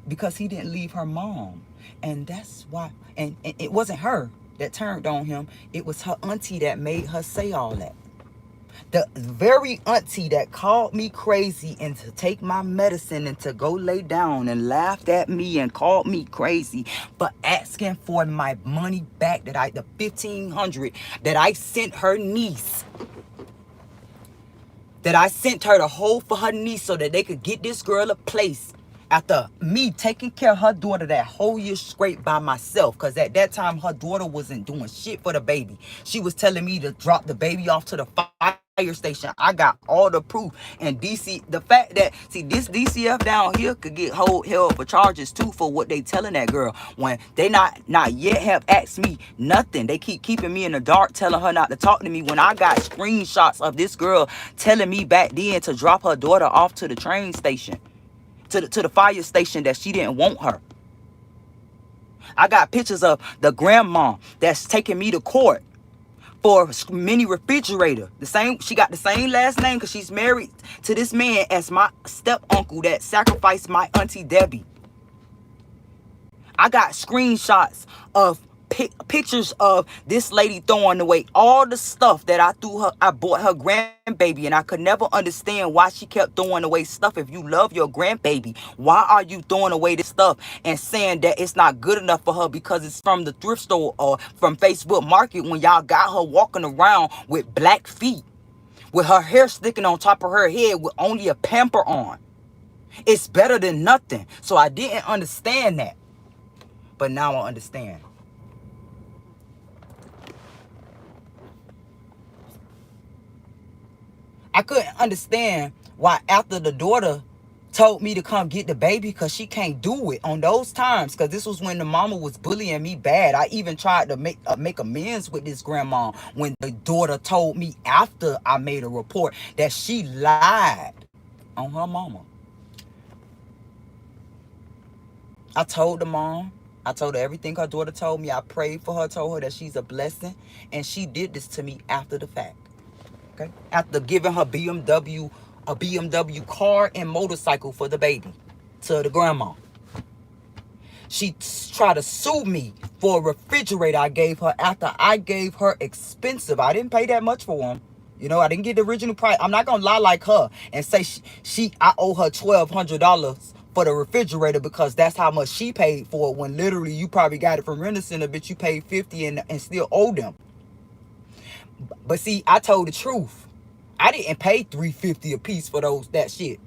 because he didn't leave her mom. And that's why, and it wasn't her that turned on him. It was her auntie that made her say all that. The very auntie that called me crazy and to take my medicine and to go lay down and laughed at me and called me crazy for asking for my money back, the $1,500 that I sent her niece. That I sent her to hold for her niece so that they could get this girl a place. After me taking care of her daughter that whole year straight by myself. Because at that time, her daughter wasn't doing shit for the baby. She was telling me to drop the baby off to the fire station. I got all the proof. And DC, the fact that, see, this DCF down here could get held for charges too for what they telling that girl. When they not yet have asked me nothing. They keep keeping me in the dark, telling her not to talk to me. When I got screenshots of this girl telling me back then to drop her daughter off to the train station. To the fire station that she didn't want her. I got pictures of the grandma that's taking me to court for a mini refrigerator. She got the same last name because she's married to this man as my step uncle that sacrificed my Auntie Debbie. I got screenshots of pictures of this lady throwing away all the stuff that I bought her grandbaby, and I could never understand why she kept throwing away stuff. If you love your grandbaby, why are you throwing away this stuff and saying that it's not good enough for her because it's from the thrift store or from Facebook Market when y'all got her walking around with black feet, with her hair sticking on top of her head with only a pamper on? It's better than nothing. So I didn't understand that, but now I understand. I couldn't understand why after the daughter told me to come get the baby because she can't do it on those times, because this was when the mama was bullying me bad. I even tried to make amends with this grandma when the daughter told me after I made a report that she lied on her mama. I told the mom. I told her everything her daughter told me. I prayed for her, told her that she's a blessing, and she did this to me after the fact. Okay? After giving her a BMW car and motorcycle for the baby to the grandma. She tried to sue me for a refrigerator I gave her after I gave her expensive. I didn't pay that much for them. You know, I didn't get the original price. I'm not going to lie like her and say I owe her $1,200 for the refrigerator because that's how much she paid for it, when literally you probably got it from Rent Center, but you paid $50 and still owe them. But see, I told the truth. I didn't pay $350 a piece for that shit.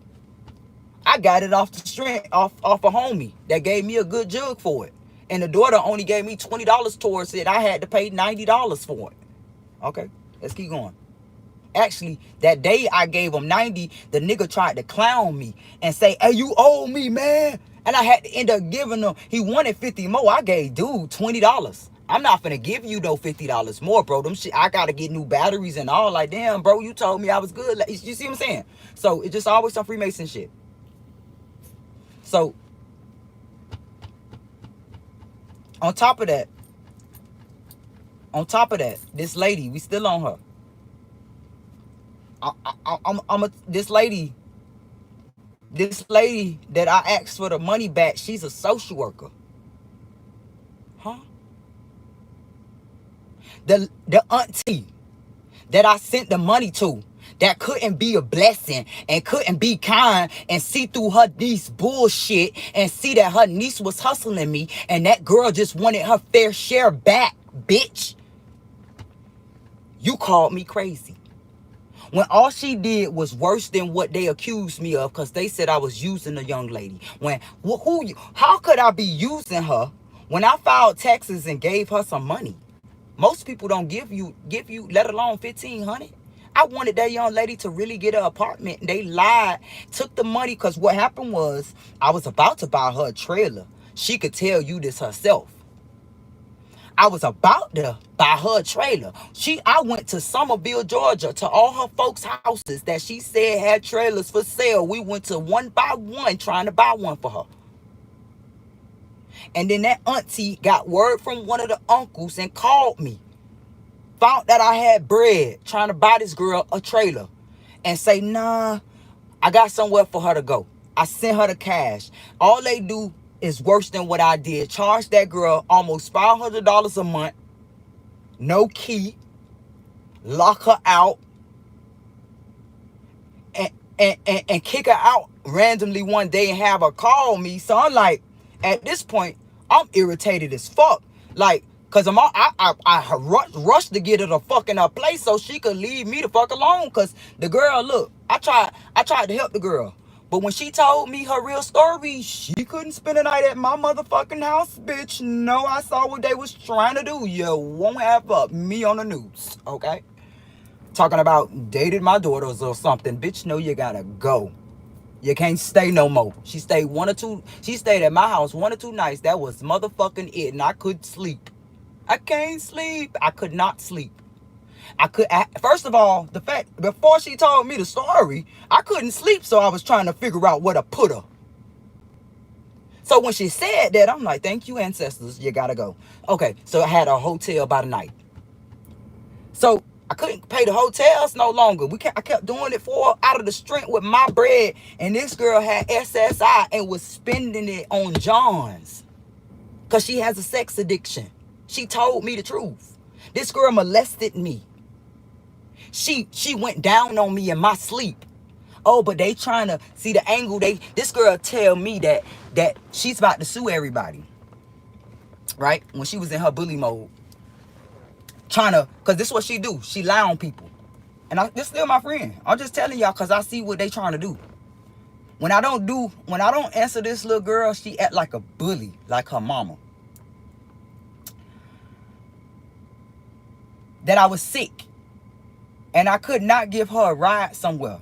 I got it off the strength off a homie that gave me a good jug for it. And the daughter only gave me $20 towards it. I had to pay $90 for it. Okay, let's keep going. Actually, that day I gave him $90, the nigga tried to clown me and say, "Hey, you owe me, man." And I had to end up giving him, he wanted 50 more. I gave dude $20. I'm not finna give you no $50 more, bro. Them shit, I gotta get new batteries and all. Like, damn, bro, you told me I was good. Like, you see what I'm saying? So it's just always some Freemason shit. So on top of that, this lady, we still on her. This lady that I asked for the money back, she's a social worker. Huh? The auntie that I sent the money to that couldn't be a blessing and couldn't be kind and see through her niece bullshit and see that her niece was hustling me and that girl just wanted her fair share back, bitch. You called me crazy. When all she did was worse than what they accused me of, because they said I was using the young lady. How could I be using her when I filed taxes and gave her some money? Most people don't give you, let alone $1,500. I wanted that young lady to really get an apartment. And they lied, took the money, because what happened was I was about to buy her a trailer. She could tell you this herself. I was about to buy her a trailer. I went to Summerville, Georgia, to all her folks' houses that she said had trailers for sale. We went to one by one trying to buy one for her. And then that auntie got word from one of the uncles and called me. Found that I had bread trying to buy this girl a trailer. And say, nah, I got somewhere for her to go. I sent her the cash. All they do is worse than what I did. Charge that girl almost $500 a month. No key. Lock her out. And kick her out randomly one day and have her call me. So I'm like, at this point, I'm irritated as fuck. Like, cause I rushed to get her the fuck in her place so she could leave me the fuck alone. Cause the girl, look, I tried to help the girl. But when she told me her real story, she couldn't spend the night at my motherfucking house, bitch. No, I saw what they was trying to do. You won't have me on the news, okay? Talking about dated my daughters or something. Bitch, no, you gotta go. You can't stay no more. She stayed at my house 1 or 2 nights. That was motherfucking it. And I couldn't sleep. I can't sleep. I could not sleep. First of all, the fact, before she told me the story, I couldn't sleep, so I was trying to figure out where to put her. So when she said that, I'm like, thank you, ancestors, you gotta go. Okay, so I had a hotel by the night. So I couldn't pay the hotels no longer. I kept doing it for out of the strength with my bread, and this girl had SSI and was spending it on Johns. Because she has a sex addiction. She told me the truth. This girl molested me. She went down on me in my sleep. Oh, but they trying to see the angle. This girl tell me that she's about to sue everybody. Right? When she was in her bully mode. Cause this is what she do. She lie on people. And this still my friend. I'm just telling y'all cause I see what they trying to do. When I don't answer this little girl, she act like a bully, like her mama. That I was sick. And I could not give her a ride somewhere.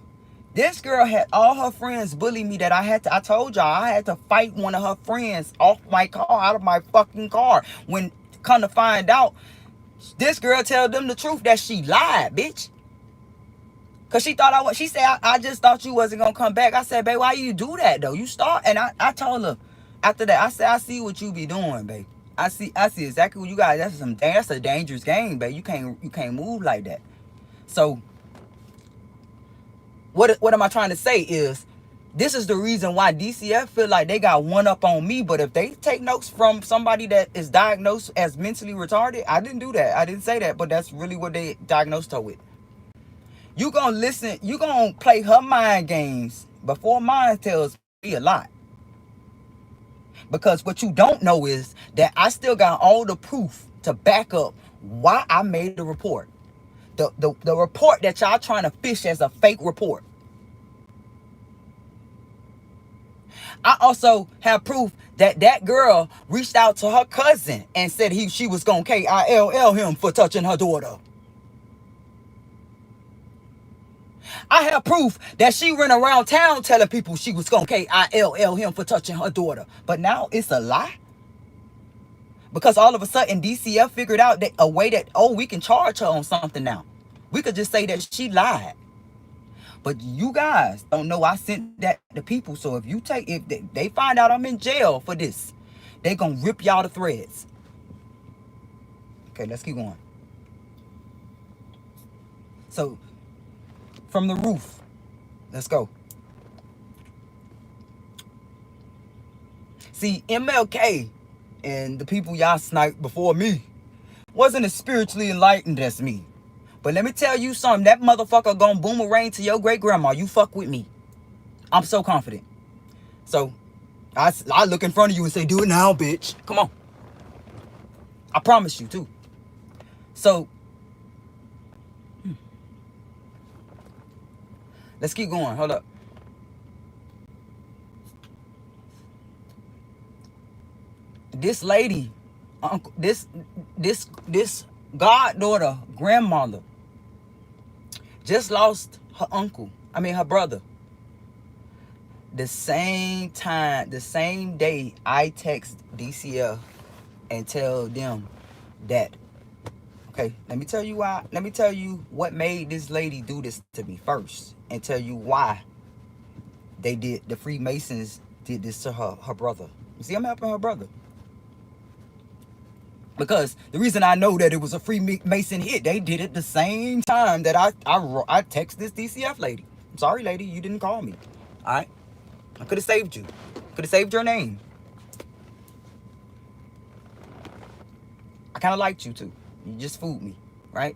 This girl had all her friends bully me that I told y'all I had to fight one of her friends off my car, out of my fucking car. When come to find out, this girl tell them the truth that she lied, bitch. Cause she said, I just thought you wasn't gonna come back. I said, babe, why you do that though? You start, and I told her after that, I said, I see what you be doing, babe. I see exactly what you guys, that's a dangerous game, babe. You can't move like that. So what am I trying to say is, this is the reason why DCF feel like they got one up on me. But if they take notes from somebody that is diagnosed as mentally retarded, I didn't do that. I didn't say that, but that's really what they diagnosed her with. You gonna listen, you gonna play her mind games before mine tells me a lot. Because what you don't know is that I still got all the proof to back up why I made the report. The report that y'all trying to fish as a fake report. I also have proof that girl reached out to her cousin and said she was gonna KILL him for touching her daughter. I have proof that she ran around town telling people she was gonna KILL him for touching her daughter. But now it's a lie. Because all of a sudden DCF figured out that a way that, we can charge her on something now. We could just say that she lied. But you guys don't know I sent that to people. So if they find out I'm in jail for this, they gonna rip y'all to threads. Okay, let's keep going. So from the roof, let's go. See, MLK and the people y'all sniped before me wasn't as spiritually enlightened as me. But let me tell you something. That motherfucker gonna boomerang to your great grandma. You fuck with me. I'm so confident. So I look in front of you and say, do it now, bitch. Come on. I promise you too. So let's keep going. Hold up. This lady, uncle, this goddaughter, grandmother, just lost her uncle. I mean her brother. The same time, the same day, I text DCF and tell them that, okay, let me tell you why. Let me tell you what made this lady do this to me first, and tell you why the Freemasons did this to her brother. You see, I'm helping her brother. Because the reason I know that it was a Freemason hit, they did it the same time that I text this DCF lady. I'm sorry, lady, you didn't call me. All right, I could have saved you. Could have saved your name. I kind of liked you too. You just fooled me, right?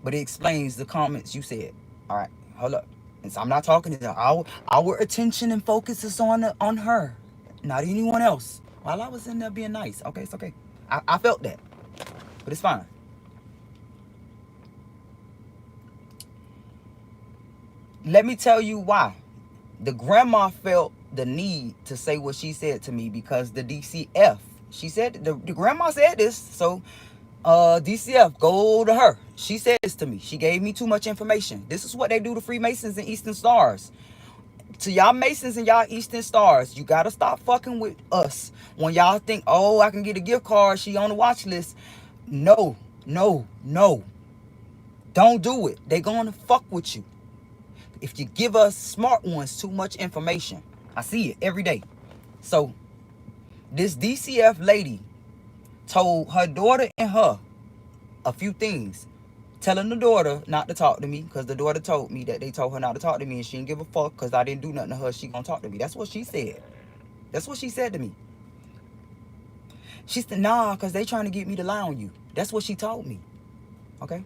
But it explains the comments you said. All right, hold up. And so I'm not talking to her. Our attention and focus is on her, not anyone else. While I was in there being nice. Okay, it's okay. I felt that. But it's fine. Let me tell you why. The grandma felt the need to say what she said to me because the DCF, she said, the grandma said this, so DCF, go to her. She said this to me. She gave me too much information. This is what they do to Freemasons and Eastern Stars. To y'all Masons and y'all Eastern Stars, you gotta stop fucking with us when y'all think, oh, I can get a gift card, she on the watch list. No, no, no. Don't do it. They gonna fuck with you if you give us smart ones too much information. I see it every day. So this DCF lady told her daughter and her a few things, telling the daughter not to talk to me because the daughter told me that they told her not to talk to me and she didn't give a fuck because I didn't do nothing to her. She gonna talk to me. That's what she said. That's what she said to me. She said, nah, because they trying to get me to lie on you. That's what she told me. Okay?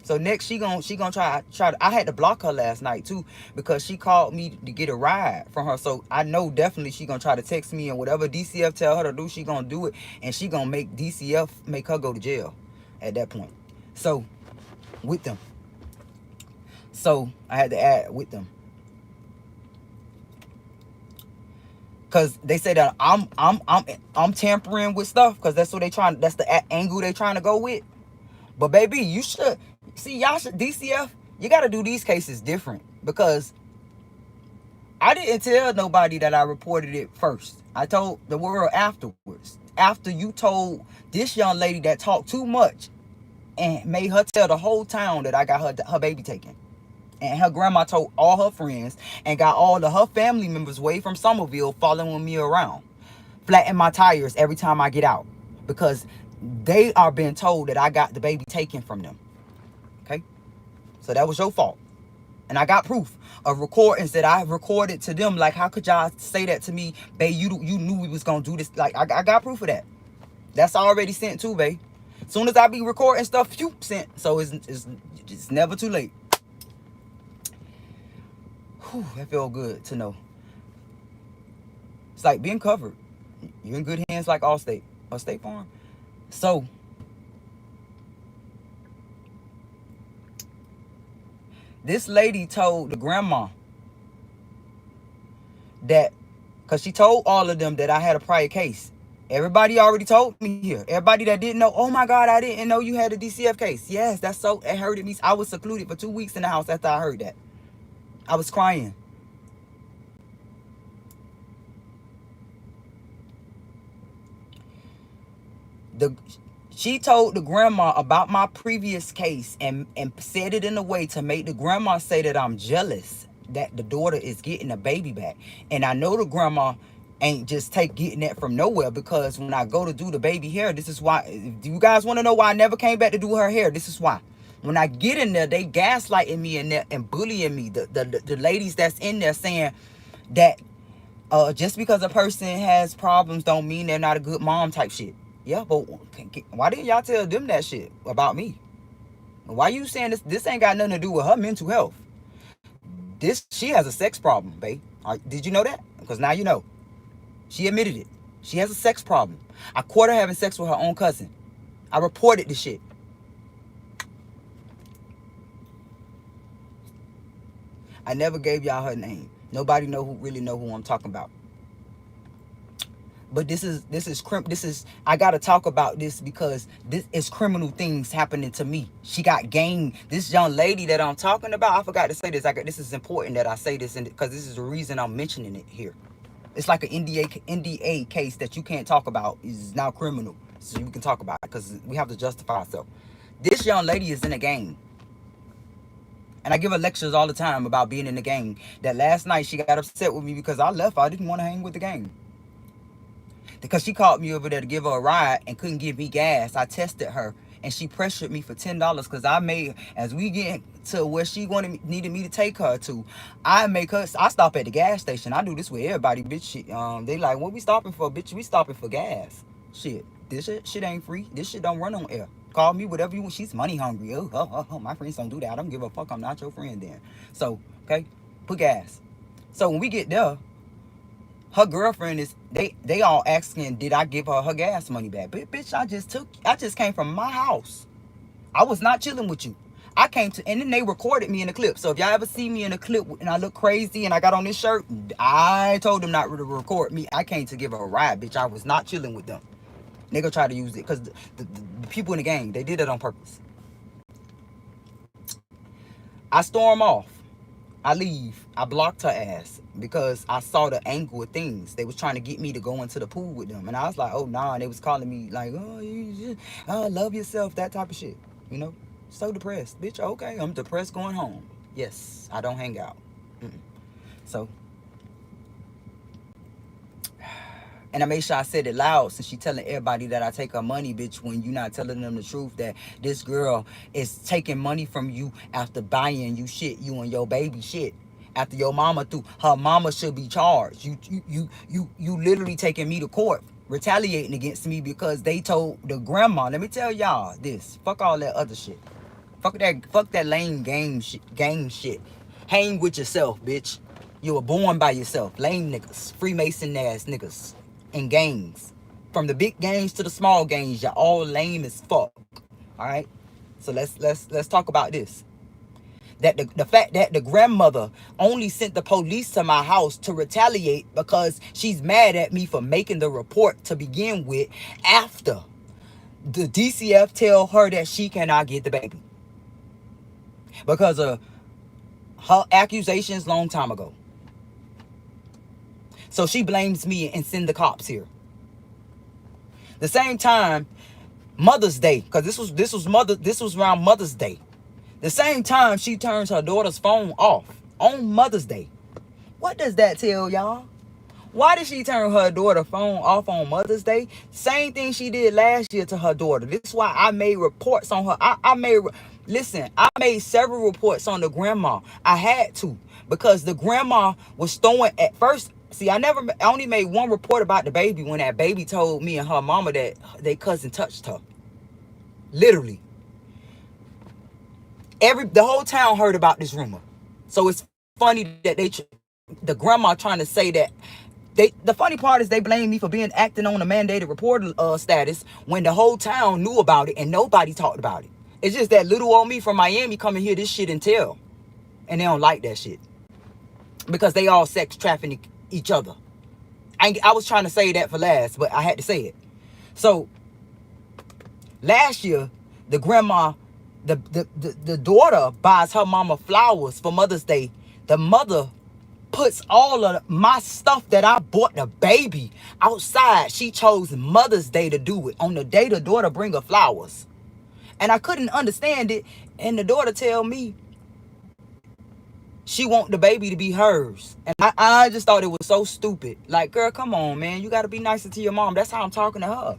So next she gonna try to, I had to block her last night too because she called me to get a ride from her. So I know definitely she gonna try to text me, and whatever DCF tell her to do, she gonna do it, and she gonna make DCF make her go to jail at that point. So with them. So I had to add with them. Cause they say that I'm tampering with stuff because that's what they trying, that's the angle they trying to go with. But baby, you should see, y'all should, DCF, you gotta do these cases different because I didn't tell nobody that I reported it first. I told the world afterwards. After you told this young lady that talked too much and made her tell the whole town that I got her baby taken. And her grandma told all her friends and got all of her family members away from Somerville following me around, flattening my tires every time I get out because they are being told that I got the baby taken from them. Okay? So that was your fault. And I got proof of recordings that I recorded to them. Like, how could y'all say that to me? Babe, you knew we was going to do this. Like, I got proof of that. That's already sent too, babe. As soon as I be recording stuff, you sent. So it's never too late. Whew, that felt good to know. It's like being covered. You're in good hands like Allstate or State Farm. So this lady told the grandma that, because she told all of them that I had a prior case. Everybody already told me here. Everybody that didn't know, oh my God, I didn't know you had a DCF case. Yes, that's so, it hurted me. I was secluded for 2 weeks in the house after I heard that. I was crying. She told the grandma about my previous case and said it in a way to make the grandma say that I'm jealous that the daughter is getting a baby back. And I know the grandma ain't just getting that from nowhere, because when I go to do the baby hair, this is why. Do you guys want to know why I never came back to do her hair? This is why. When I get in there, they gaslighting me in there and bullying me. The ladies that's in there saying that just because a person has problems don't mean they're not a good mom type shit. Yeah, but why didn't y'all tell them that shit about me? Why you saying this ain't got nothing to do with her mental health? She has a sex problem, babe. Did you know that? Because now you know. She admitted it. She has a sex problem. I caught her having sex with her own cousin. I reported the shit. I never gave y'all her name. Nobody really know who I'm talking about. But this is I gotta talk about this because this is criminal things happening to me. She got gang. This young lady that I'm talking about, I forgot to say this. This is important that I say this because this is the reason I'm mentioning it here. It's like an NDA case that you can't talk about is now criminal. So you can talk about it because we have to justify ourselves. This young lady is in a gang. And I give her lectures all the time about being in the gang. That last night she got upset with me because I left. I didn't want to hang with the gang. Because she called me over there to give her a ride and couldn't give me gas. I tested her and she pressured me for $10 because I made, as we get to where she needed me to take her to, I stop at the gas station. I do this with everybody, bitch. They like, what we stopping for, bitch? We stopping for gas. Shit, this shit ain't free. This shit don't run on air. Call me whatever you want. She's money hungry. Oh, my friends don't do that. I don't give a fuck. I'm not your friend then. So, okay, put gas. So when we get there, her girlfriend is, they all asking, did I give her her gas money back? But bitch, I just came from my house. I was not chilling with you. I came to, and then they recorded me in the clip. So if y'all ever see me in a clip and I look crazy and I got on this shirt, I told them not to record me. I came to give her a ride, bitch. I was not chilling with them. Nigga try to use it because the people in the gang, they did it on purpose. I storm off. I leave. I blocked her ass because I saw the angle of things. They was trying to get me to go into the pool with them. And I was like, oh, nah. And they was calling me like, oh, love yourself, that type of shit. You know? So depressed. Bitch, okay, I'm depressed going home. Yes, I don't hang out. So, and I made sure I said it loud since she telling everybody that I take her money, bitch, when you not telling them the truth that this girl is taking money from you after buying you shit, you and your baby shit. After your mama threw, her mama should be charged. You literally taking me to court, retaliating against me because they told the grandma. Let me tell y'all this. Fuck all that other shit. Fuck that lame gang shit. Hang with yourself, bitch. You were born by yourself. Lame niggas. Freemason ass niggas. In gangs. From the big gangs to the small gangs, you're all lame as fuck. Alright? So let's talk about this. That the fact that the grandmother only sent the police to my house to retaliate because she's mad at me for making the report to begin with after the DCF tell her that she cannot get the baby. Because of her accusations long time ago. So she blames me and send the cops here. The same time, Mother's Day, because this was around Mother's Day. The same time she turns her daughter's phone off on Mother's Day. What does that tell y'all? Why did she turn her daughter's phone off on Mother's Day? Same thing she did last year to her daughter. This is why I made reports on her. I made several reports on the grandma. I had to because the grandma was throwing at first. See, I only made one report about the baby when that baby told me and her mama that their cousin touched her. Literally. The whole town heard about this rumor. So it's funny that the grandma trying to say that the funny part is they blame me for acting on a mandated reporter status when the whole town knew about it and nobody talked about it. It's just that little old me from Miami come and hear this shit and tell. And they don't like that shit. Because they all sex trafficking each other. I was trying to say that for last, but I had to say it. So last year, the grandma, the daughter buys her mama flowers for Mother's Day. The mother puts all of my stuff that I bought the baby outside. She chose Mother's Day to do it on the day the daughter bring her flowers. And I couldn't understand it. And the daughter tell me she want the baby to be hers. And I just thought it was so stupid. Like, girl, come on, man. You got to be nicer to your mom. That's how I'm talking to her.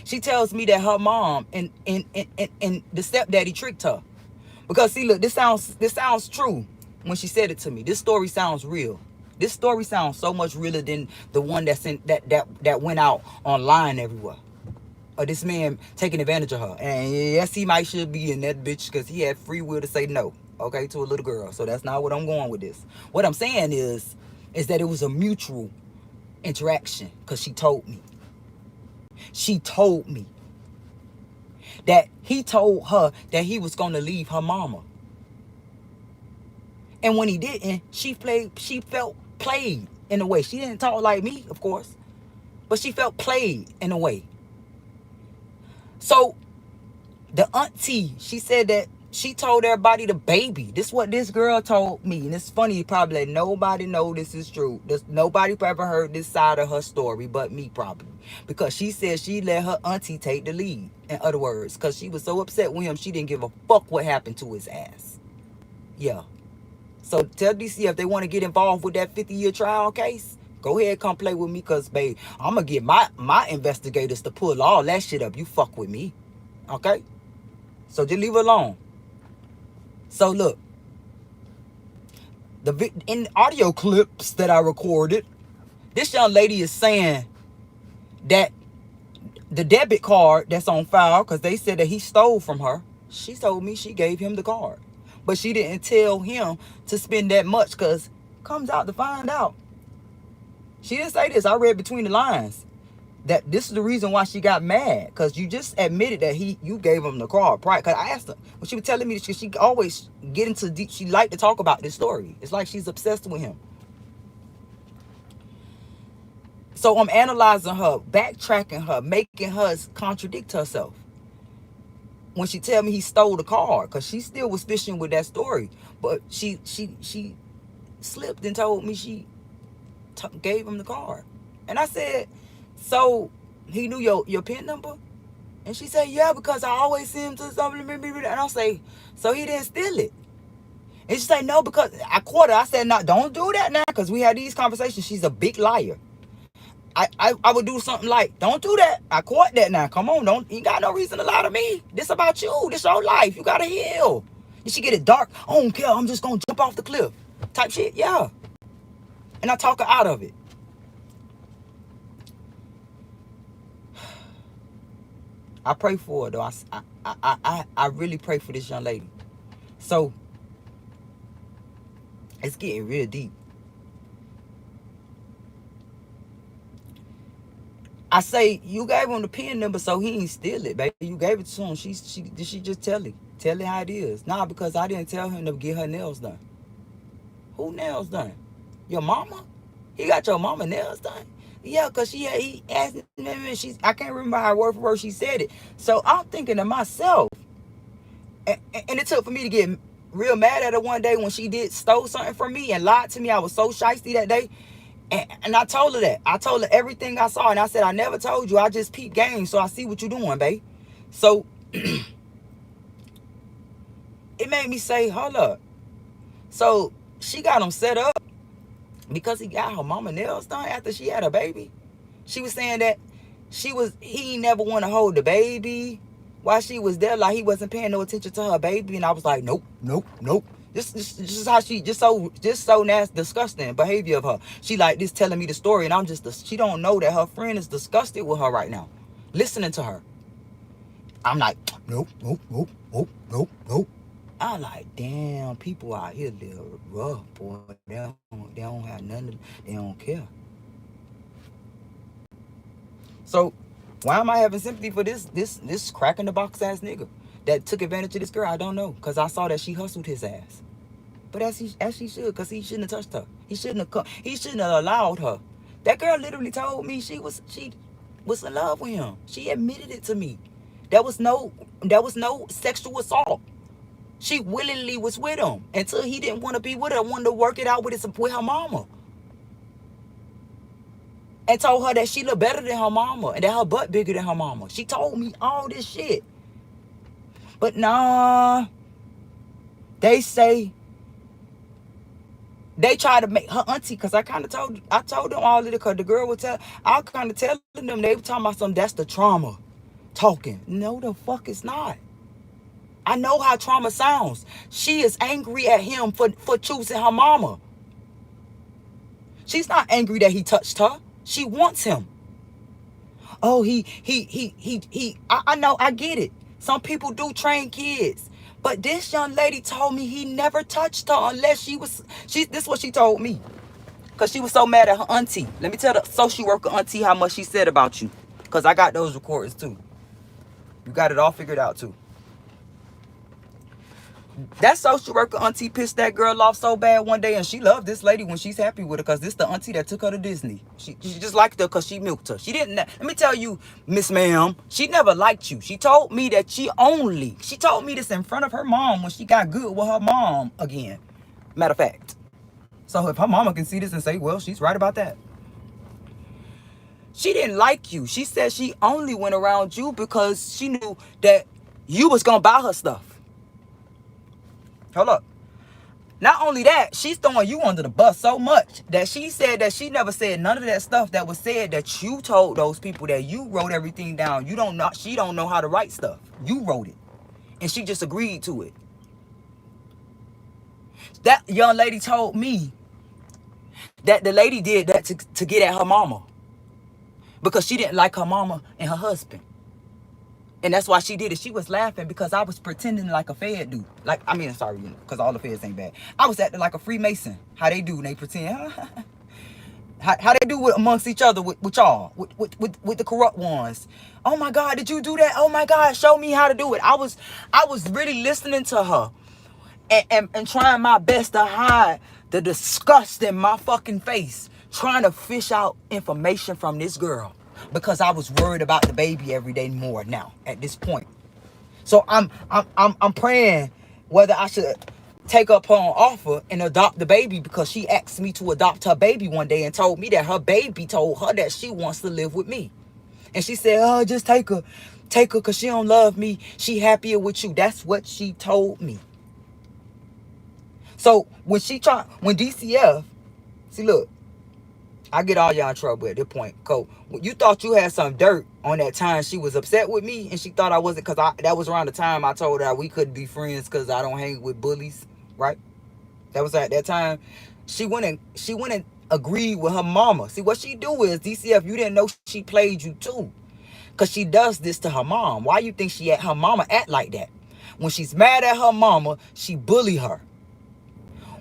She tells me that her mom and the stepdaddy tricked her. Because, see, look, this sounds true when she said it to me. This story sounds real. This story sounds so much realer than the one that went out online everywhere. of this man taking advantage of her. And yes, he might should be in that bitch because he had free will to say no, okay, to a little girl. So that's not what I'm going with this. What I'm saying is that it was a mutual interaction because she told me. She told me that he told her that he was going to leave her mama. And when he didn't, she felt played in a way. She didn't talk like me, of course, but she felt played in a way. So the auntie, she said that she told everybody the baby. This is what this girl told me. And it's funny, probably nobody know this is true. Nobody ever heard this side of her story but me probably. Because she said she let her auntie take the lead. In other words, because she was so upset with him, she didn't give a fuck what happened to his ass. Yeah. So tell DC if they want to get involved with that 50-year trial case, go ahead, come play with me, because, babe, I'm going to get my investigators to pull all that shit up. You fuck with me. Okay? So just leave it alone. So look, in audio clips that I recorded, this young lady is saying that the debit card that's on file, because they said that he stole from her, she told me she gave him the card. But she didn't tell him to spend that much, because comes out to find out. She didn't say this. I read between the lines that this is the reason why she got mad, because you just admitted that you gave him the card. Right? Because I asked her when she was telling me that she always get into deep. She liked to talk about this story. It's like she's obsessed with him. So I'm analyzing her, backtracking her, making her contradict herself. When she tell me he stole the car, because she still was fishing with that story, but she slipped and told me she gave him the car. And I said, so he knew your PIN number? And she said, yeah, because I always see him to something. And I say, so he didn't steal it? And she said, no, because I caught her. I said, no, don't do that now, because we had these conversations. She's a big liar. I would do something like, don't do that. I caught that now. Come on, you got no reason to lie to me. This about you. This your life. You gotta heal. Did she get it dark? I don't care. I'm just gonna jump off the cliff. Type shit. Yeah. And I talk her out of it. I pray for her though. I really pray for this young lady. So it's getting real deep. I say, you gave him the PIN number, so he ain't steal it, baby. You gave it to him. Did she just tell it? Tell it how it is. Nah, because I didn't tell him to get her nails done. Who nails done? Your mama? He got your mama nails done? Yeah, because he asked me, I can't remember how word for word she said it. So I'm thinking to myself, and it took for me to get real mad at her one day when she stole something from me and lied to me. I was so shiesty that day. And I told her that. I told her everything I saw. And I said, I never told you. I just peep game. So I see what you're doing, babe. So it made me say, hold up. So she got him set up because he got her mama nails done after she had a baby. She was saying that he never want to hold the baby while she was there. Like he wasn't paying no attention to her baby. And I was like, nope. This is how she just so nasty, disgusting behavior of her. She like this telling me the story, and she don't know that her friend is disgusted with her right now, listening to her. I'm like, nope. I'm like, damn, people out here live rough, boy. They don't have nothing. They don't care. So why am I having sympathy for this crack in the box ass nigga that took advantage of this girl? I don't know, because I saw that she hustled his ass. But as she should, because he shouldn't have touched her. He shouldn't have allowed her. That girl literally told me she was in love with him. She admitted it to me. There was no sexual assault. She willingly was with him until he didn't want to be with her, wanted to work it out with her mama. And told her that she looked better than her mama and that her butt bigger than her mama. She told me all this shit. But nah, they say they try to make her auntie, because I told them all of it, because the girl would I kind of telling them, they were talking about something, that's the trauma talking. No, the fuck it's not. I know how trauma sounds. She is angry at him for choosing her mama. She's not angry that he touched her. She wants him. Oh, I know, I get it. Some people do train kids. But this young lady told me he never touched her unless this is what she told me. Because she was so mad at her auntie. Let me tell the social worker auntie how much she said about you. Because I got those recordings too. You got it all figured out too. That social worker auntie pissed that girl off so bad one day, and she loved this lady when she's happy with her, because this the auntie that took her to Disney. She just liked her because she milked her. She didn't. Let me tell you, Miss Ma'am, she never liked you. She told me that she told me this in front of her mom when she got good with her mom again. Matter of fact. So if her mama can see this and say, well, she's right about that. She didn't like you. She said she only went around you because she knew that you was going to buy her stuff. Hold up. Not only that, she's throwing you under the bus so much that she said that she never said none of that stuff that was said that you told those people, that you wrote everything down. She don't know how to write stuff. You wrote it. And she just agreed to it. That young lady told me that the lady did that to get at her mama. Because she didn't like her mama and her husband. And that's why she did it. She was laughing because I was pretending like a Fed do. Sorry, because all the Feds ain't bad. I was acting like a Freemason. How they do, and they pretend. How they do amongst each other with y'all, with the corrupt ones. Oh my God, did you do that? Oh my God, show me how to do it. I was really listening to her and trying my best to hide the disgust in my fucking face, trying to fish out information from this girl. Because I was worried about the baby every day more now at this point. So I'm praying whether I should take up her offer and adopt the baby, because she asked me to adopt her baby one day and told me that her baby told her that she wants to live with me. And she said, oh, just take her because she don't love me. She happier with you. That's what she told me. So when DCF, see, look, I get all y'all in trouble at this point. Cause you thought you had some dirt on that time she was upset with me, and she thought I wasn't, because that was around the time I told her we couldn't be friends because I don't hang with bullies, right? That was at that time. She went and agreed with her mama. See, what she do is, DCF, you didn't know she played you too. Because she does this to her mom. Why you think her mama act like that? When she's mad at her mama, she bully her.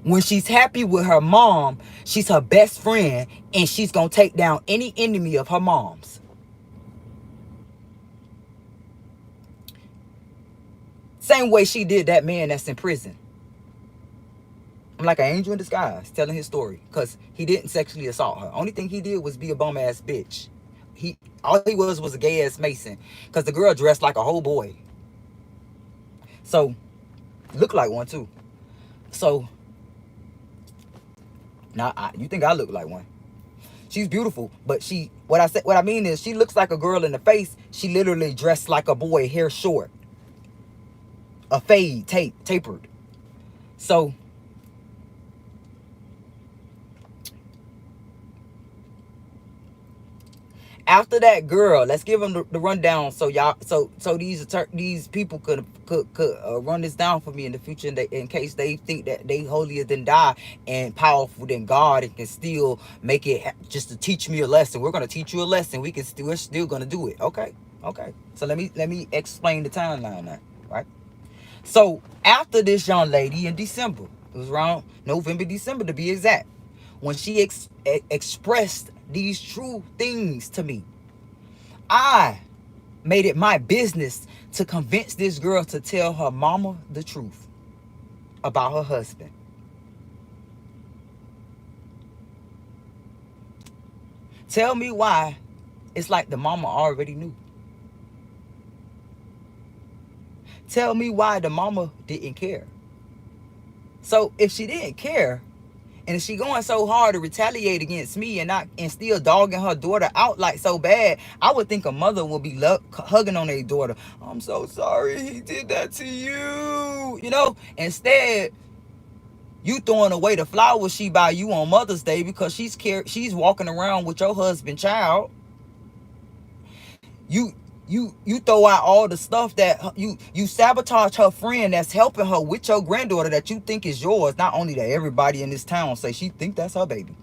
When she's happy with her mom, she's her best friend, and she's going to take down any enemy of her mom's. Same way she did that man that's in prison. I'm like an angel in disguise telling his story, because he didn't sexually assault her. Only thing he did was be a bum ass bitch. All he was a gay ass Mason, because the girl dressed like a whole boy. So, looked like one too. So, now, you think I look like one? She's beautiful, but what I mean is, she looks like a girl in the face. She literally dressed like a boy, hair short, a fade, tapered. So, after that girl, let's give them the rundown, so y'all, so these people could run this down for me in the future, in case they think that they holier than thou and powerful than God and can still make it just to teach me a lesson. We're gonna teach you a lesson. We're still gonna do it. Okay. So let me explain the timeline now, right? So after this young lady in December, it was around November, December to be exact, when she expressed these true things to me, I made it my business to convince this girl to tell her mama the truth about her husband. Tell me why it's like the mama already knew. Tell me why the mama didn't care. So if she didn't care, and she going so hard to retaliate against me and still dogging her daughter out like so bad, I would think a mother would be hugging on their daughter. I'm so sorry he did that to you. Instead, you throwing away the flowers she buy you on Mother's Day because she's walking around with your husband's child. You throw out all the stuff that you sabotage her friend that's helping her with your granddaughter that you think is yours. Not only that, everybody in this town say she think that's her baby.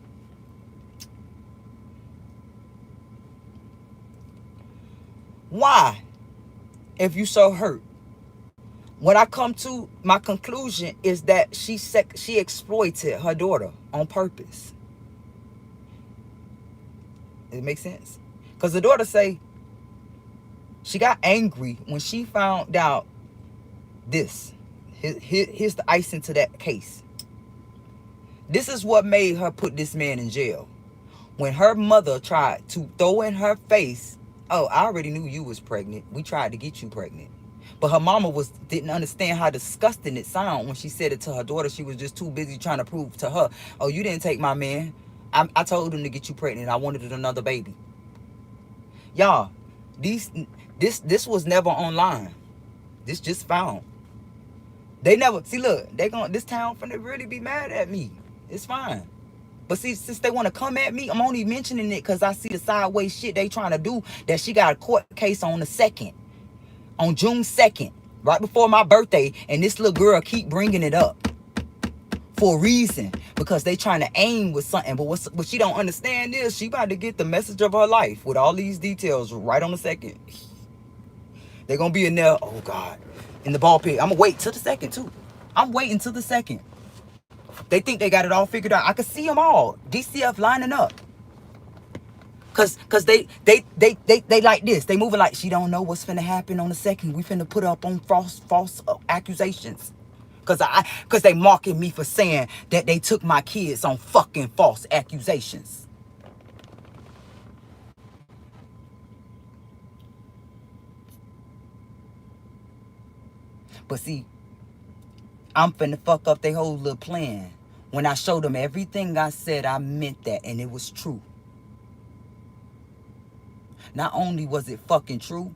Why? If you so hurt. What I come to my conclusion is that she exploited her daughter on purpose. It makes sense. Because the daughter say she got angry when she found out this. Here's the icing to that case. This is what made her put this man in jail. When her mother tried to throw in her face, oh, I already knew you was pregnant. We tried to get you pregnant. But her mama didn't understand how disgusting it sounded when she said it to her daughter. She was just too busy trying to prove to her, oh, you didn't take my man. I told him to get you pregnant. I wanted another baby. Y'all, this was never online. This just found. They never, see, look, this town finna really be mad at me. It's fine. But see, since they want to come at me, I'm only mentioning it because I see the sideways shit they trying to do, that she got a court case on the 2nd. On June 2nd, right before my birthday, and this little girl keep bringing it up for a reason, because they trying to aim with something. But what she don't understand is she about to get the message of her life with all these details right on the 2nd. They're gonna be in there, oh God, in the ball pit. I'm gonna wait till the 2nd too. I'm waiting till the 2nd. They think they got it all figured out. I can see them all. DCF lining up. Cause they like this. They moving like she don't know what's finna happen on the 2nd. We finna put up on false accusations. Cause they mocking me for saying that they took my kids on fucking false accusations. But see, I'm finna fuck up their whole little plan. When I showed them everything I said, I meant that, and it was true. Not only was it fucking true,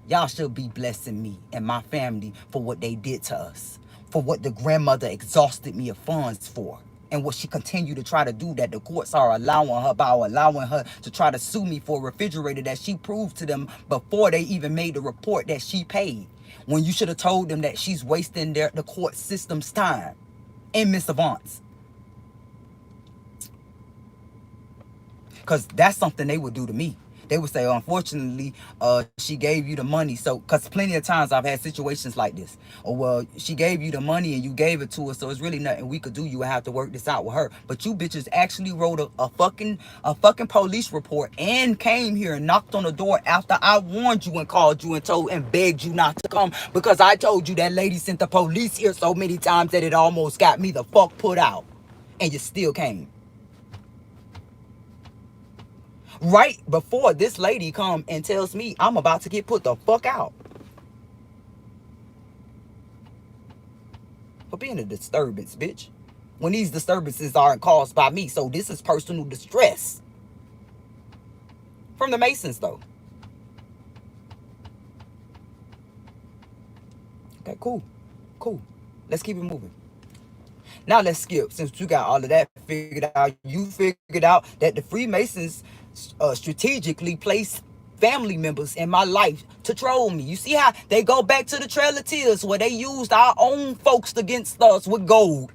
y'all should be blessing me and my family for what they did to us. For what the grandmother exhausted me of funds for. And what she continued to try to do, that the courts are allowing her to try to sue me for a refrigerator that she proved to them before they even made the report that she paid. When you should have told them that she's wasting the court system's time. And Miss Avance. Because that's something they would do to me. They would say, unfortunately, she gave you the money. So, because plenty of times I've had situations like this. Oh, well, she gave you the money and you gave it to her, so it's really nothing we could do. You would have to work this out with her. But you bitches actually wrote a fucking police report and came here and knocked on the door after I warned you and called you and told and begged you not to come, because I told you that lady sent the police here so many times that it almost got me the fuck put out. And you still came. Right before this lady come and tells me I'm about to get put the fuck out for being a disturbance, bitch. When these disturbances aren't caused by me. So this is personal distress. From the Masons, though. Okay, cool. Cool. Let's keep it moving. Now let's skip. Since you got all of that figured out, you figured out that the Freemasons strategically place family members in my life to troll me. You see how they go back to the Trail of Tears, where they used our own folks against us with gold.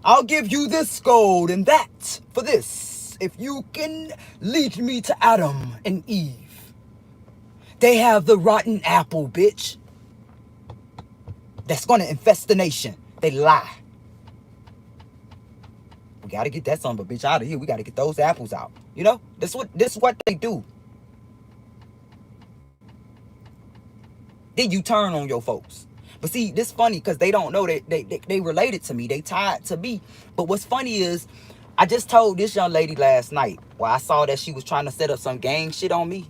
I'll give you this gold and that for this, if you can lead me to Adam and Eve. They have the rotten apple, bitch. That's gonna infest the nation. They lie. We gotta get that son of a bitch out of here. We gotta get those apples out. You know, this is what they do. Then you turn on your folks. But see, this funny because they don't know that they related to me. They tied to me. But what's funny is, I just told this young lady last night, where I saw that she was trying to set up some gang shit on me.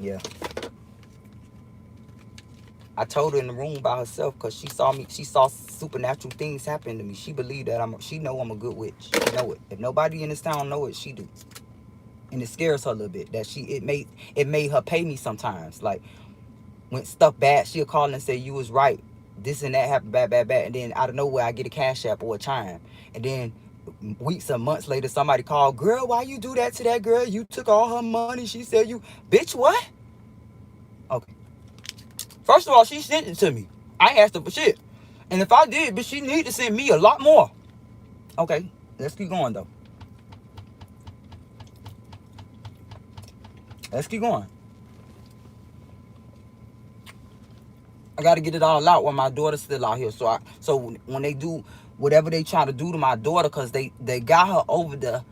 Yeah. I told her in the room by herself, because she saw supernatural things happen to me. She believed that she know I'm a good witch. She know it. If nobody in this town know it, she do. And it scares her a little bit that it made her pay me sometimes. Like, when stuff bad, she'll call and say, you was right. This and that happened, bad. And then out of nowhere, I get a cash app or a chime. And then weeks or months later, somebody called, girl, why you do that to that girl? You took all her money. She said bitch, what? Okay. First of all, she sent it to me. I asked her for shit. And if I did, but she need to send me a lot more. Okay, let's keep going though. Let's keep going. I gotta get it all out while my daughter's still out here. So when they do whatever they try to do to my daughter, cause they got her over the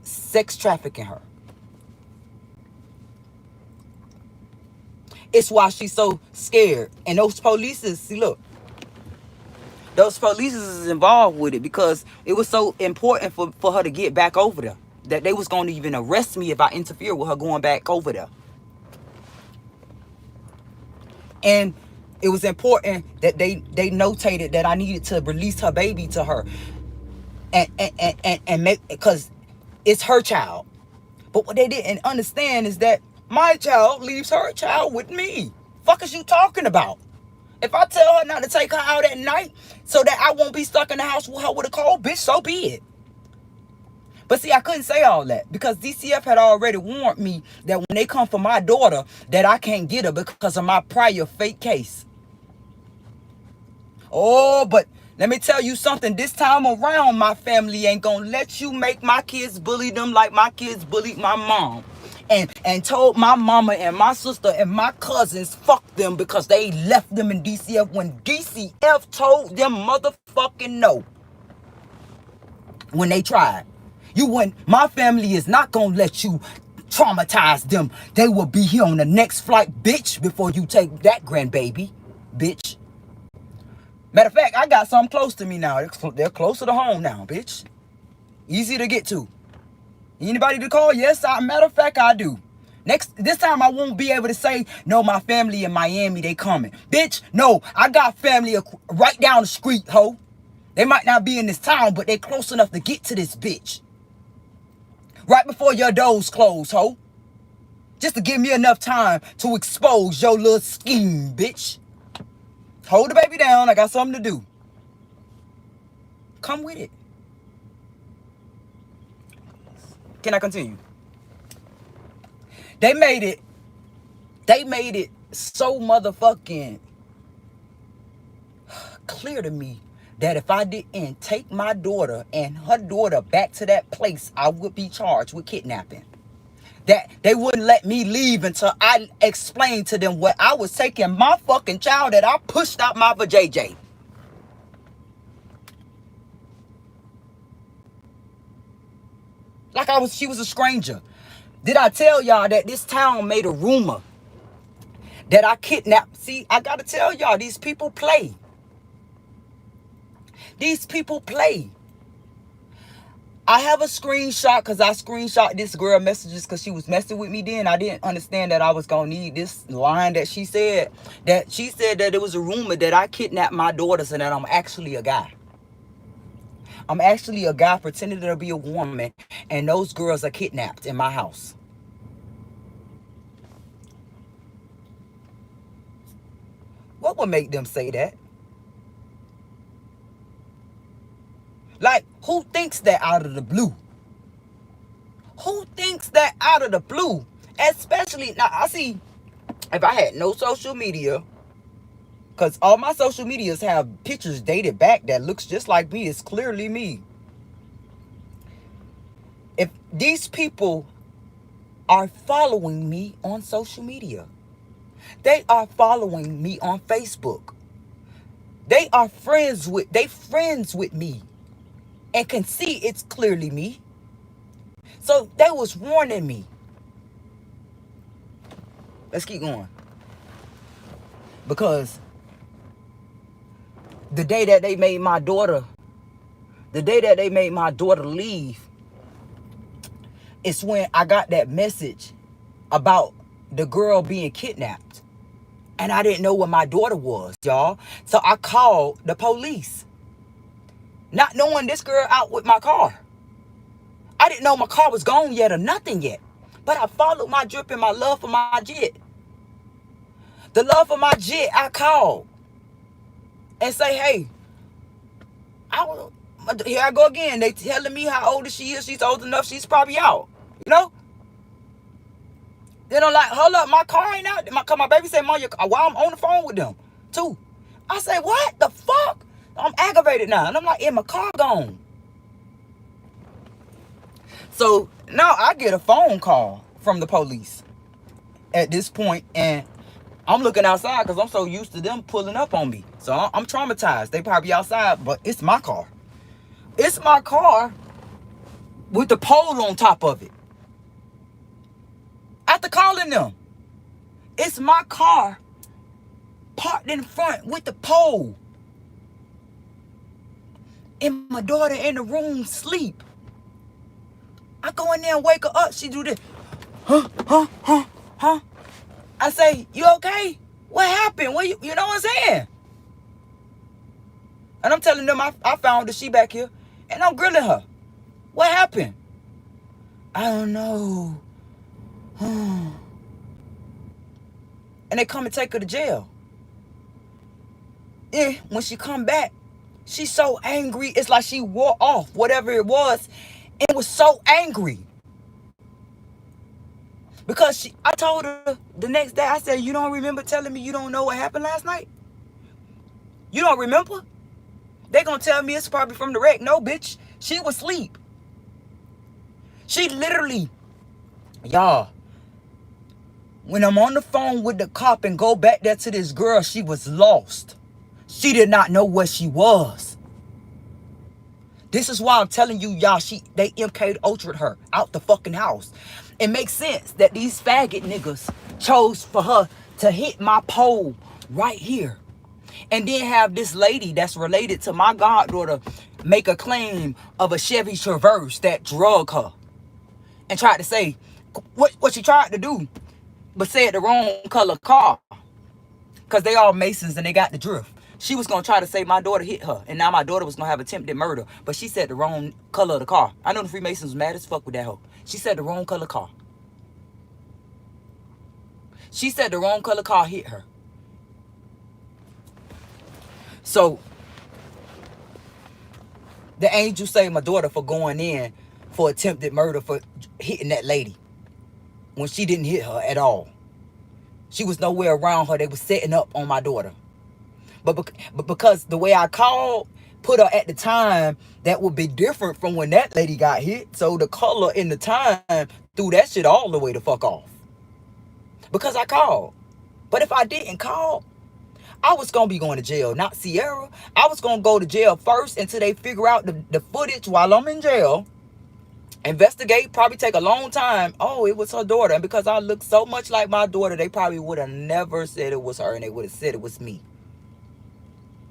sex trafficking her. It's why she's so scared. And those police, see, look, those police is involved with it because it was so important for her to get back over there that they was going to even arrest me if I interfere with her going back over there. And it was important that they notated that I needed to release her baby to her and make, because it's her child. But what they didn't understand is that my child leaves her child with me. Fuck is you talking about? If I tell her not to take her out at night so that I won't be stuck in the house with her with a cold, bitch, so be it. But see, I couldn't say all that because DCF had already warned me that when they come for my daughter, that I can't get her because of my prior fake case. Oh, but let me tell you something. This time around, my family ain't gonna let you make my kids bully them like my kids bullied my mom. And told my mama and my sister and my cousins fuck them because they left them in DCF when DCF told them motherfucking no. When they tried. My family is not gonna let you traumatize them. They will be here on the next flight, bitch, before you take that grandbaby, bitch. Matter of fact, I got something close to me now. They're closer to home now, bitch. Easy to get to. Anybody to call? Yes, matter of fact, I do. This time I won't be able to say, no, my family in Miami, they coming. Bitch, no, I got family right down the street, ho. They might not be in this town, but they close enough to get to this bitch. Right before your doors close, ho. Just to give me enough time to expose your little scheme, bitch. Hold the baby down. I got something to do. Come with it. Can I continue? They made it so motherfucking clear to me that if I didn't take my daughter and her daughter back to that place, I would be charged with kidnapping. That they wouldn't let me leave until I explained to them what I was taking my fucking child that I pushed out my vajayjay. Like she was a stranger. Did I tell y'all that this town made a rumor that I kidnapped? See, I gotta tell y'all, these people play. These people play. I have a screenshot because I screenshot this girl messages because she was messing with me then. I didn't understand that I was going to need this line that she said. That she said that it was a rumor that I kidnapped my daughters and that I'm actually a guy. I'm actually a guy pretending to be a woman and those girls are kidnapped in my house. What would make them say that? Like, who thinks that out of the blue? Who thinks that out of the blue? Especially, now I see, if I had no social media, because all my social medias have pictures dated back that looks just like me, it's clearly me. If these people are following me on social media, they are following me on Facebook. They are friends with me. And can see it's clearly me. So they was warning me. Let's keep going. Because the day that they made my daughter leave, it's when I got that message about the girl being kidnapped. And I didn't know where my daughter was, y'all. So I called the police. Not knowing this girl out with my car. I didn't know my car was gone yet or nothing yet. But I followed my drip and my love for my jet. The love for my jet, I called. And say, hey, here I go again. They telling me how old she is. She's old enough. She's probably out. You know? Then I'm like, hold up, my car ain't out. My baby said, Mom, while I'm on the phone with them, too. I say, what the fuck? I'm aggravated now. And I'm like, my car gone. So now I get a phone call from the police. at this point, and I'm looking outside because I'm so used to them pulling up on me. So I'm traumatized. They probably outside, but it's my car. It's my car with the pole on top of it. After calling them, it's my car parked in front with the pole. And my daughter in the room sleep. I go in there and wake her up. She do this. Huh? I say, you okay? What happened? What you know what I'm saying? And I'm telling them I found her. She back here. And I'm grilling her. What happened? I don't know. And they come and take her to jail. And when she come back, she's so angry. It's like she wore off whatever it was. And was so angry. Because I told her the next day, I said, you don't remember telling me you don't know what happened last night? You don't remember? They gonna tell me it's probably from the wreck. No, bitch. She was asleep. She literally, y'all, when I'm on the phone with the cop and go back there to this girl, she was lost. She did not know where she was. This is why I'm telling you, y'all, they MK'd Ultra'd her out the fucking house. It makes sense that these faggot niggas chose for her to hit my pole right here. And then have this lady that's related to my goddaughter make a claim of a Chevy Traverse that drug her. And tried to say what she tried to do, but said the wrong color car. Because they all Masons and they got the drift. She was going to try to say my daughter hit her. And now my daughter was going to have attempted murder. But she said the wrong color of the car. I know the Freemasons was mad as fuck with that hoe. She said the wrong color car. She said the wrong color car hit her. So, the angel saved my daughter for going in for attempted murder for hitting that lady. When she didn't hit her at all. She was nowhere around her. They were setting up on my daughter. But because the way I called, put her at the time, that would be different from when that lady got hit. So the color in the time threw that shit all the way the fuck off. Because I called. But if I didn't call, I was going to be going to jail, not Sierra. I was going to go to jail first until they figure out the footage while I'm in jail. Investigate, probably take a long time. Oh, it was her daughter. And because I look so much like my daughter, they probably would have never said it was her, and they would have said it was me.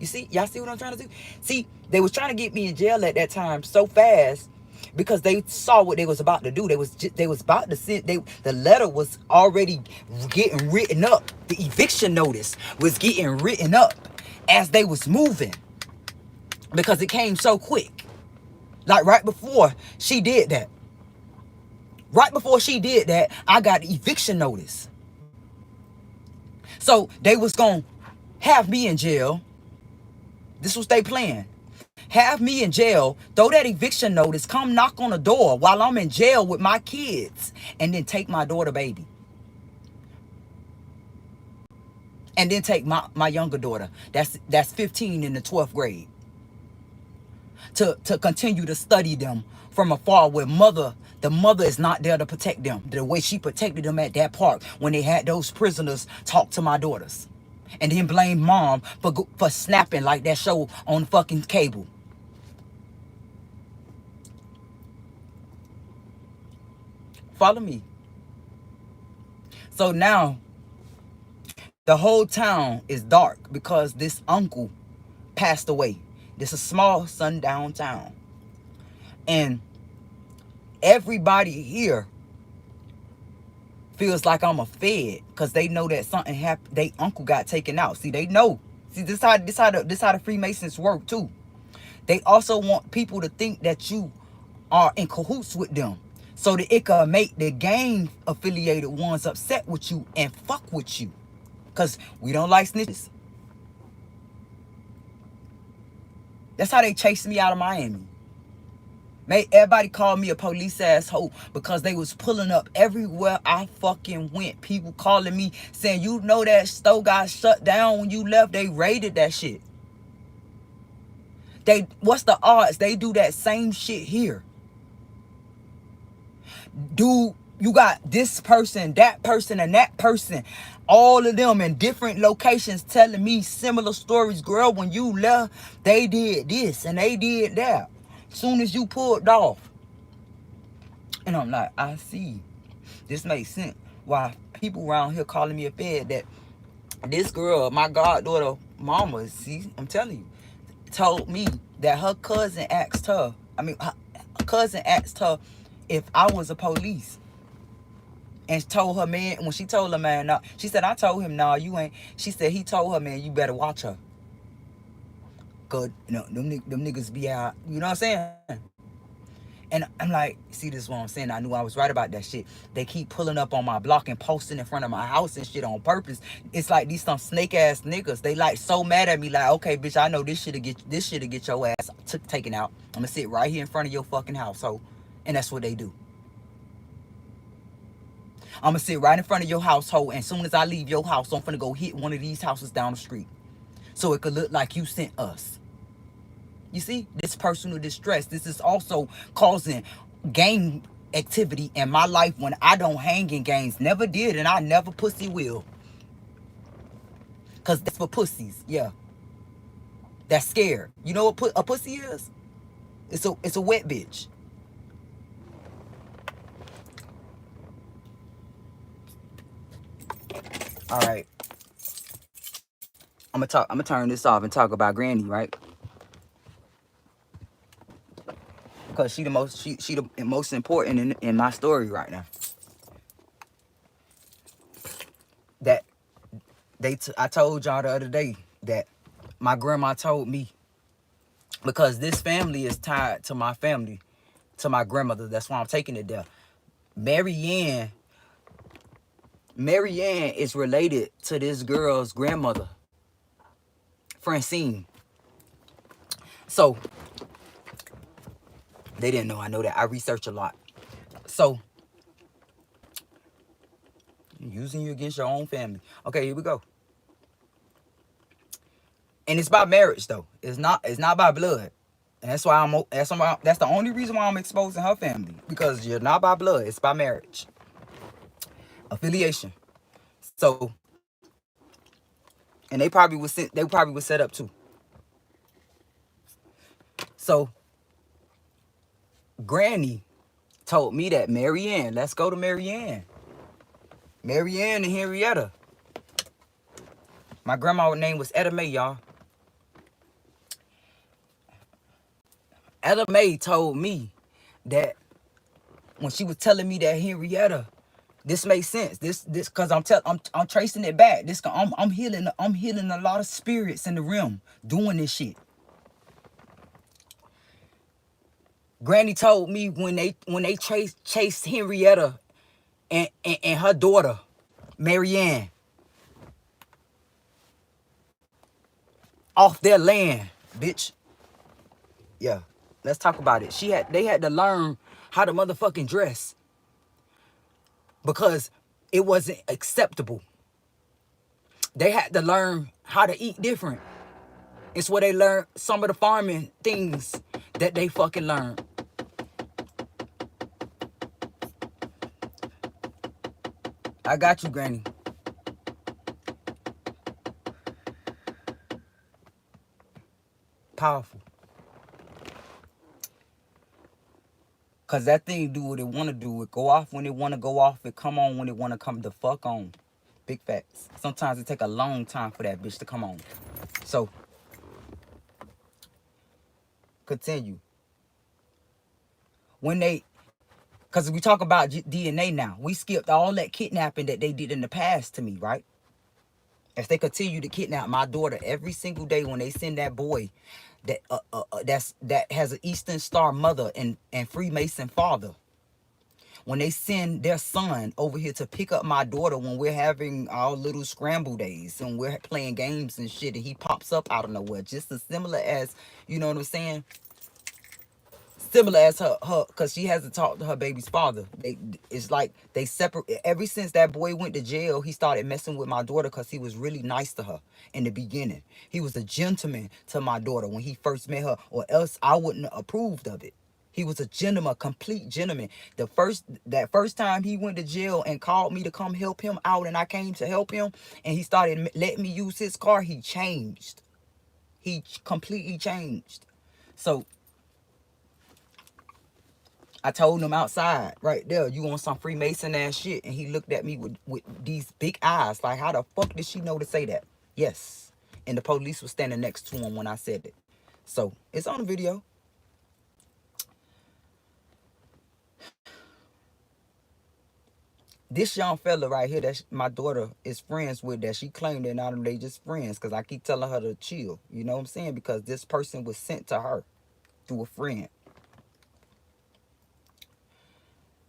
You see? Y'all see what I'm trying to do? See, they was trying to get me in jail at that time so fast because they saw what they was about to do. They was about to send, the letter was already getting written up. The eviction notice was getting written up as they was moving because it came so quick. Like right before she did that. Right before she did that, I got the eviction notice. So they was going to have me in jail. This was their plan. Have me in jail, throw that eviction notice, come knock on the door while I'm in jail with my kids, and then take my daughter baby. And then take my younger daughter, that's 15 in the 12th grade. To continue to study them from afar where the mother is not there to protect them. The way she protected them at that park when they had those prisoners talk to my daughters. And then blame mom for snapping like that show on fucking cable. Follow me. So now, the whole town is dark because this uncle passed away. This is a small sundown town. And everybody here feels like I'm a fed because they know that something happened. They uncle got taken out. See, they know. See, this how the Freemasons work too. They also want people to think that you are in cahoots with them, so that it can make the gang affiliated ones upset with you and fuck with you, because we don't like snitches. That's how they chased me out of Miami. Everybody called me a police asshole because they was pulling up everywhere I fucking went. People calling me saying, you know that store got shut down when you left. They raided that shit. What's the odds they do that same shit here? Dude You got this person, and that person, all of them in different locations telling me similar stories. Girl, when you left, they did this and they did that. Soon as you pulled off. And I'm like, I see. This makes sense. Why people around here calling me a fed, that this girl, my goddaughter mama, see, I'm telling you, told me that her cousin asked her, her cousin asked her if I was a police. And told her, man, when she told her, man, no, she said, I told him, no, you ain't. She said, he told her, man, you better watch her. Cause, them niggas be out, you know what I'm saying? And I'm like, see, this is what I'm saying. I knew I was right about that shit. They keep pulling up on my block and posting in front of my house and shit on purpose. It's like these some snake ass niggas. They like so mad at me, like, okay, bitch, I know this shit'll get your ass taken out. I'm gonna sit right here in front of your fucking household. And that's what they do. I'm gonna sit right in front of your household, and as soon as I leave your house, I'm finna go hit one of these houses down the street. So it could look like you sent us. You see, this personal distress, this is also causing gang activity in my life when I don't hang in gangs. Never did, and I never pussy will. Cause that's for pussies, yeah. That's scared. You know what a pussy is? It's a wet bitch. All right. I'm gonna turn this off and talk about Granny, right? Because she the most important in my story right now. That I told y'all the other day that my grandma told me, because this family is tied to my family, to my grandmother. That's why I'm taking it there. Mary Ann is related to this girl's grandmother, Francine. So they didn't know. I know that. I research a lot. So using you against your own family. Okay, here we go. And it's by marriage though. It's not by blood. And that's the only reason why I'm exposing her family. Because you're not by blood, it's by marriage. Affiliation. So, and they probably was set up too. So Granny told me that Mary Ann, let's go to Mary Ann. Mary Ann and Henrietta. My grandma's name was Etta Mae, y'all. Etta Mae told me that when she was telling me that Henrietta, this makes sense. This cause I'm tracing it back. I'm healing a lot of spirits in the realm doing this shit. Granny told me when they chased Henrietta and her daughter, Mary Ann, off their land, bitch. Yeah, let's talk about it. They had to learn how to motherfucking dress because it wasn't acceptable. They had to learn how to eat different. It's where they learned some of the farming things that they fucking learned. I got you, Granny. Powerful. Cause that thing do what it wanna do. It go off when it wanna go off. It come on when it wanna come the fuck on. Big facts. Sometimes it take a long time for that bitch to come on. So, continue. Cause we talk about DNA now. We skipped all that kidnapping that they did in the past to me, right? If they continue to kidnap my daughter every single day when they send that boy that has an Eastern Star mother and Freemason father, when they send their son over here to pick up my daughter when we're having our little scramble days and we're playing games and shit, and he pops up out of nowhere, just as similar as, you know what I'm saying? Similar as her, because she hasn't talked to her baby's father. It's like they separate. Ever since that boy went to jail, he started messing with my daughter because he was really nice to her in the beginning. He was a gentleman to my daughter when he first met her, or else I wouldn't have approved of it. He was a gentleman, a complete gentleman. That first time he went to jail and called me to come help him out, and I came to help him, and he started letting me use his car, he changed. He completely changed. So I told him outside, right there, you want some Freemason ass shit? And he looked at me with these big eyes, like, how the fuck did she know to say that? Yes. And the police was standing next to him when I said it. So it's on the video. This young fella right here that my daughter is friends with, that she claimed that not they just friends, because I keep telling her to chill. You know what I'm saying? Because this person was sent to her through a friend.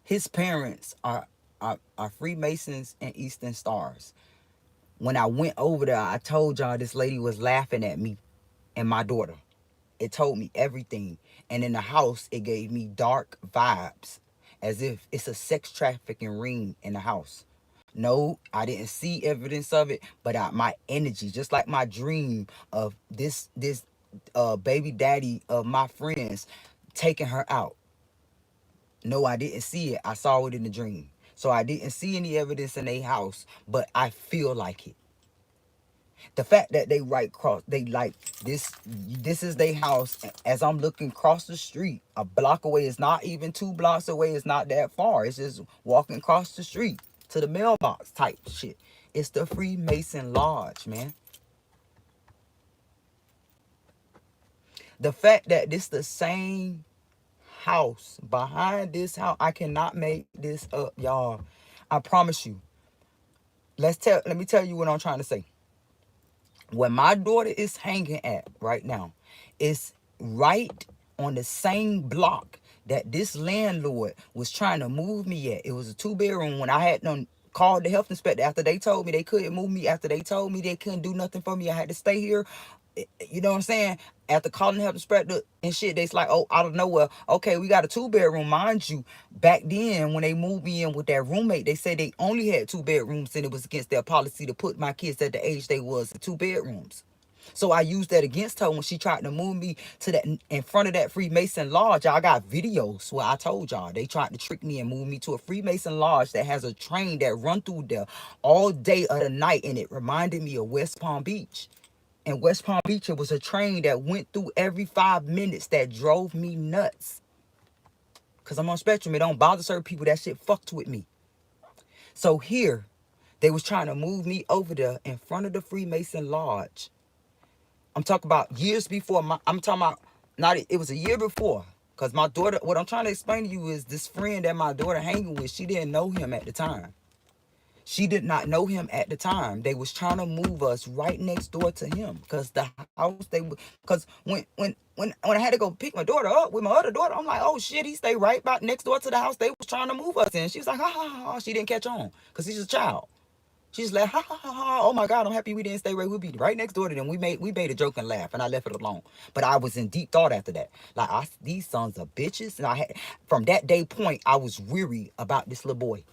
His parents are Freemasons and Eastern Stars. When I went over there, I told y'all this lady was laughing at me and my daughter. It told me everything. And in the house, it gave me dark vibes, as if it's a sex trafficking ring in the house. No, I didn't see evidence of it, but my energy, just like my dream of this baby daddy of my friends taking her out. No, I didn't see it. I saw it in the dream. So I didn't see any evidence in their house, but I feel like it. The fact that they they like this is their house. As I'm looking across the street, a block away, it's not even 2 blocks away, it's not that far. It's just walking across the street to the mailbox type shit. It's the Freemason Lodge, man. The fact that this the same house behind this house, I cannot make this up, y'all. I promise you. Let me tell you what I'm trying to say. Where my daughter is hanging at right now, is right on the same block that this landlord was trying to move me at. It was a 2-bedroom. When I had them called the health inspector after they told me they couldn't move me, after they told me they couldn't do nothing for me, I had to stay here. You know what I'm saying? After calling the health inspector and shit, they's like, oh, out of nowhere, okay, we got a 2-bedroom. Mind you, back then when they moved me in with that roommate, they said they only had 2 bedrooms, and it was against their policy to put my kids at the age they was in 2 bedrooms. So I used that against her when she tried to move me to that in front of that Freemason Lodge. I got videos where I told y'all they tried to trick me and move me to a Freemason Lodge that has a train that run through there all day of the night, and it reminded me of West Palm Beach. In West Palm Beach, it was a train that went through every 5 minutes that drove me nuts. Because I'm on Spectrum. It don't bother certain people. That shit fucked with me. So here, they was trying to move me over there in front of the Freemason Lodge. I'm talking about years before. It was a year before. Because my daughter, what I'm trying to explain to you is this friend that my daughter hanging with, she didn't know him at the time. She did not know him at the time. They was trying to move us right next door to him, because the house because when I had to go pick my daughter up with my other daughter, I'm like, oh shit, he stayed right about next door to the house they was trying to move us in. She was like, ha ha ha. She didn't catch on because she's a child. She's like, ha ha ha ha. Oh my God, I'm happy we didn't stay right. We'll be right next door to them. We made a joke and laugh, and I left it alone. But I was in deep thought after that. Like, these sons of bitches, and from that day point, I was weary about this little boy.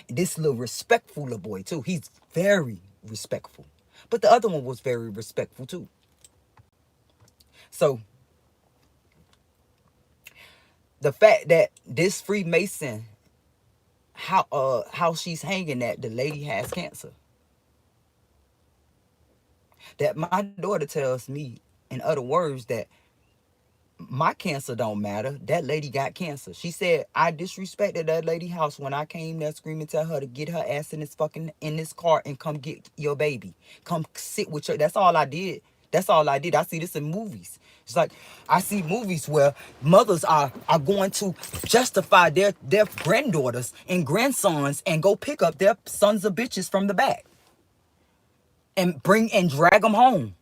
This little respectful little boy too. He's very respectful. But the other one was very respectful too. So the fact that this Freemason, how she's hanging at, the lady has cancer. That my daughter tells me, in other words, that my cancer don't matter. That lady got cancer. She said I disrespected that lady house when I came there screaming, tell her to get her ass in this car and come get your baby. Come sit with her. That's all I did. That's all I did. I see this in movies. It's like I see movies where mothers are going to justify their granddaughters and grandsons and go pick up their sons of bitches from the back and drag them home.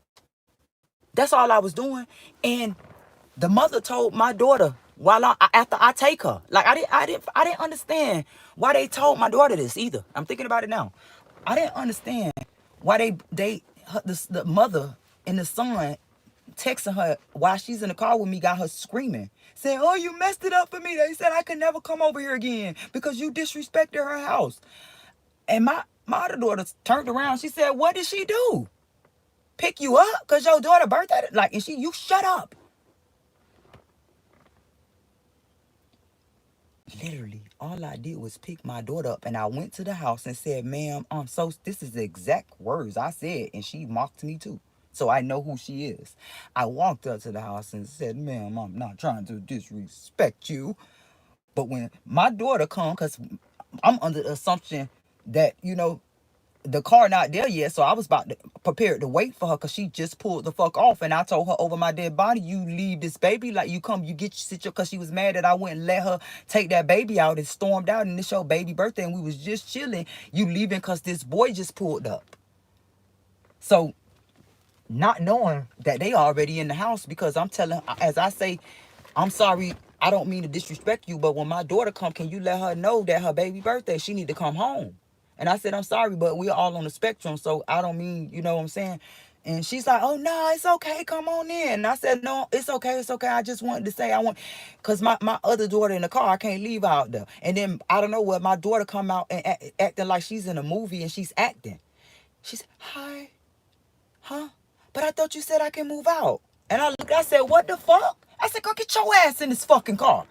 That's all I was doing. And the mother told my daughter after I take her, like I didn't understand why they told my daughter this either. I'm thinking about it now. I didn't understand why the mother and the son texting her while she's in the car with me got her screaming, saying, "Oh, you messed it up for me. They said I could never come over here again because you disrespected her house." And my other daughter turned around. She said, "What did she do? Pick you up because your daughter birthday?" Like, and you shut up. Literally, all I did was pick my daughter up and I went to the house and said, ma'am, this is the exact words I said. And she mocked me too. So I know who she is. I walked up to the house and said, ma'am, I'm not trying to disrespect you. But when my daughter come, because I'm under the assumption that, the car not there yet, so I was about to prepared to wait for her because she just pulled the fuck off, and I told her over my dead body, you leave this baby, like you come, you get your situation, because she was mad that I wouldn't let her take that baby out and stormed out, and it's your baby birthday, and we was just chilling. You leaving because this boy just pulled up. So, not knowing that they already in the house, because I'm telling, as I say, I'm sorry, I don't mean to disrespect you, but when my daughter come, can you let her know that her baby birthday, she need to come home? And I said, I'm sorry, but we're all on the spectrum, so I don't mean, you know what I'm saying? And she's like, oh, no, it's okay, come on in. And I said, no, it's okay. I just wanted to say, because my other daughter in the car, I can't leave out there. And then, I don't know what, my daughter come out and acting like she's in a movie and she's acting. She said, hi, huh? But I thought you said I can move out. And I said, what the fuck? I said, go get your ass in this fucking car.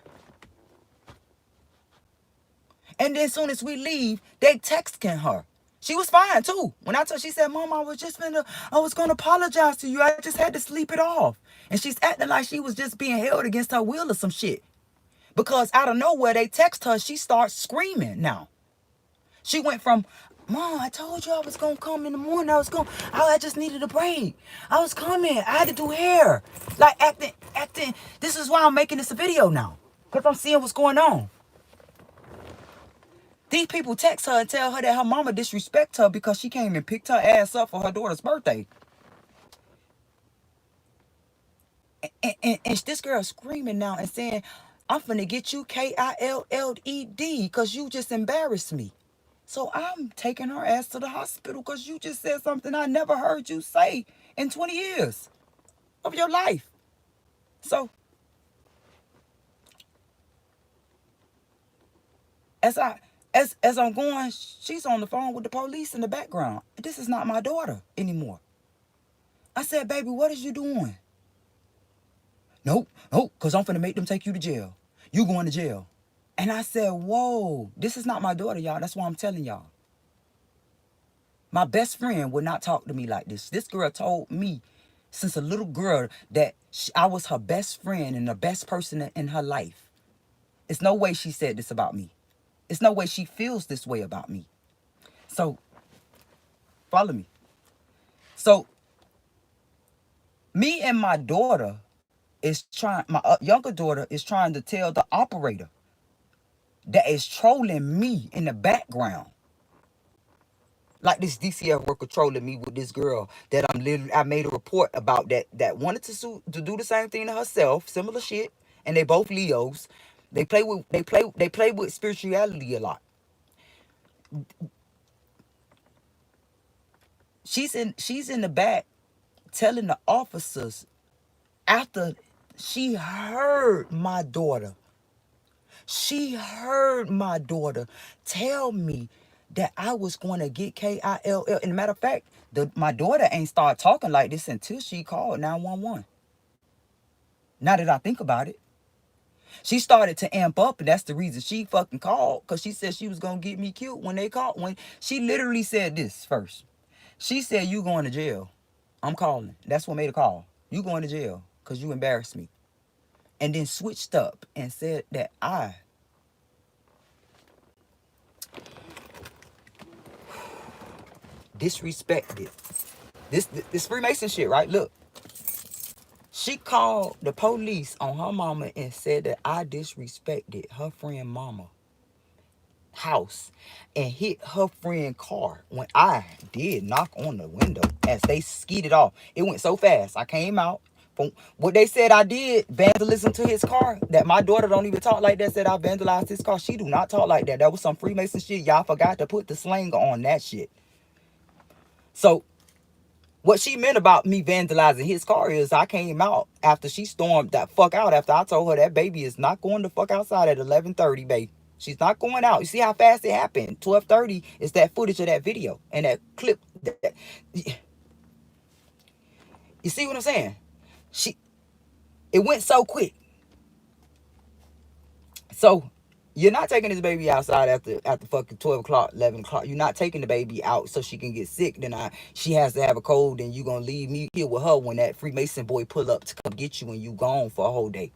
And then as soon as we leave, they texting her. She was fine too. When I told, she said, Mom, I was gonna apologize to you. I just had to sleep it off. And she's acting like she was just being held against her will or some shit. Because out of nowhere, they text her, she starts screaming now. She went from, Mom, I told you I was gonna come in the morning. I just needed a break. I was coming. I had to do hair. Like acting. This is why I'm making this a video now. Because I'm seeing what's going on. These people text her and tell her that her mama disrespect her because she came and picked her ass up for her daughter's birthday. And this girl screaming now and saying, I'm finna get you KILLED because you just embarrassed me. So I'm taking her ass to the hospital because you just said something I never heard you say in 20 years of your life. So as I'm going, she's on the phone with the police in the background. This is not my daughter anymore. I said, baby, what is you doing? Nope, because I'm finna make them take you to jail. You going to jail. And I said, whoa, this is not my daughter, y'all. That's why I'm telling y'all. My best friend would not talk to me like this. This girl told me since a little girl that I was her best friend and the best person in her life. It's no way she said this about me. It's no way she feels this way about me. So, follow me. So, me and my daughter my younger daughter is trying to tell the operator that is trolling me in the background. Like this DCF worker trolling me with this girl that I made a report about that wanted to do the same thing to herself, similar shit, and they both Leos. They play with spirituality a lot. She's in the back telling the officers after she heard my daughter. She heard my daughter tell me that I was going to get KILL. And a matter of fact, my daughter ain't started talking like this until she called 911. Now that I think about it. She started to amp up, and that's the reason she fucking called, because she said she was going to get me killed when they called. When she literally said this first. She said, you going to jail. I'm calling. That's what made a call. You going to jail because you embarrassed me. And then switched up and said that I disrespected. This Freemason shit, right? Look. She called the police on her mama and said that I disrespected her friend mama house and hit her friend car when I did knock on the window as they skeeted off. It went so fast. I came out. From what they said I did, vandalism to his car, that my daughter don't even talk like that, said I vandalized his car. She do not talk like that. That was some Freemason shit. Y'all forgot to put the slang on that shit. So what she meant about me vandalizing his car is I came out after she stormed that fuck out, after I told her that baby is not going to fuck outside at 11:30, babe. She's not going out. You see how fast it happened? 12:30 is that footage of that video and that clip. You see what I'm saying? It went so quick. So You're not taking this baby outside after fucking 12 o'clock, 11 o'clock. You're not taking the baby out so she can get sick. Then she has to have a cold, and you going to leave me here with her when that Freemason boy pull up to come get you and you gone for a whole day.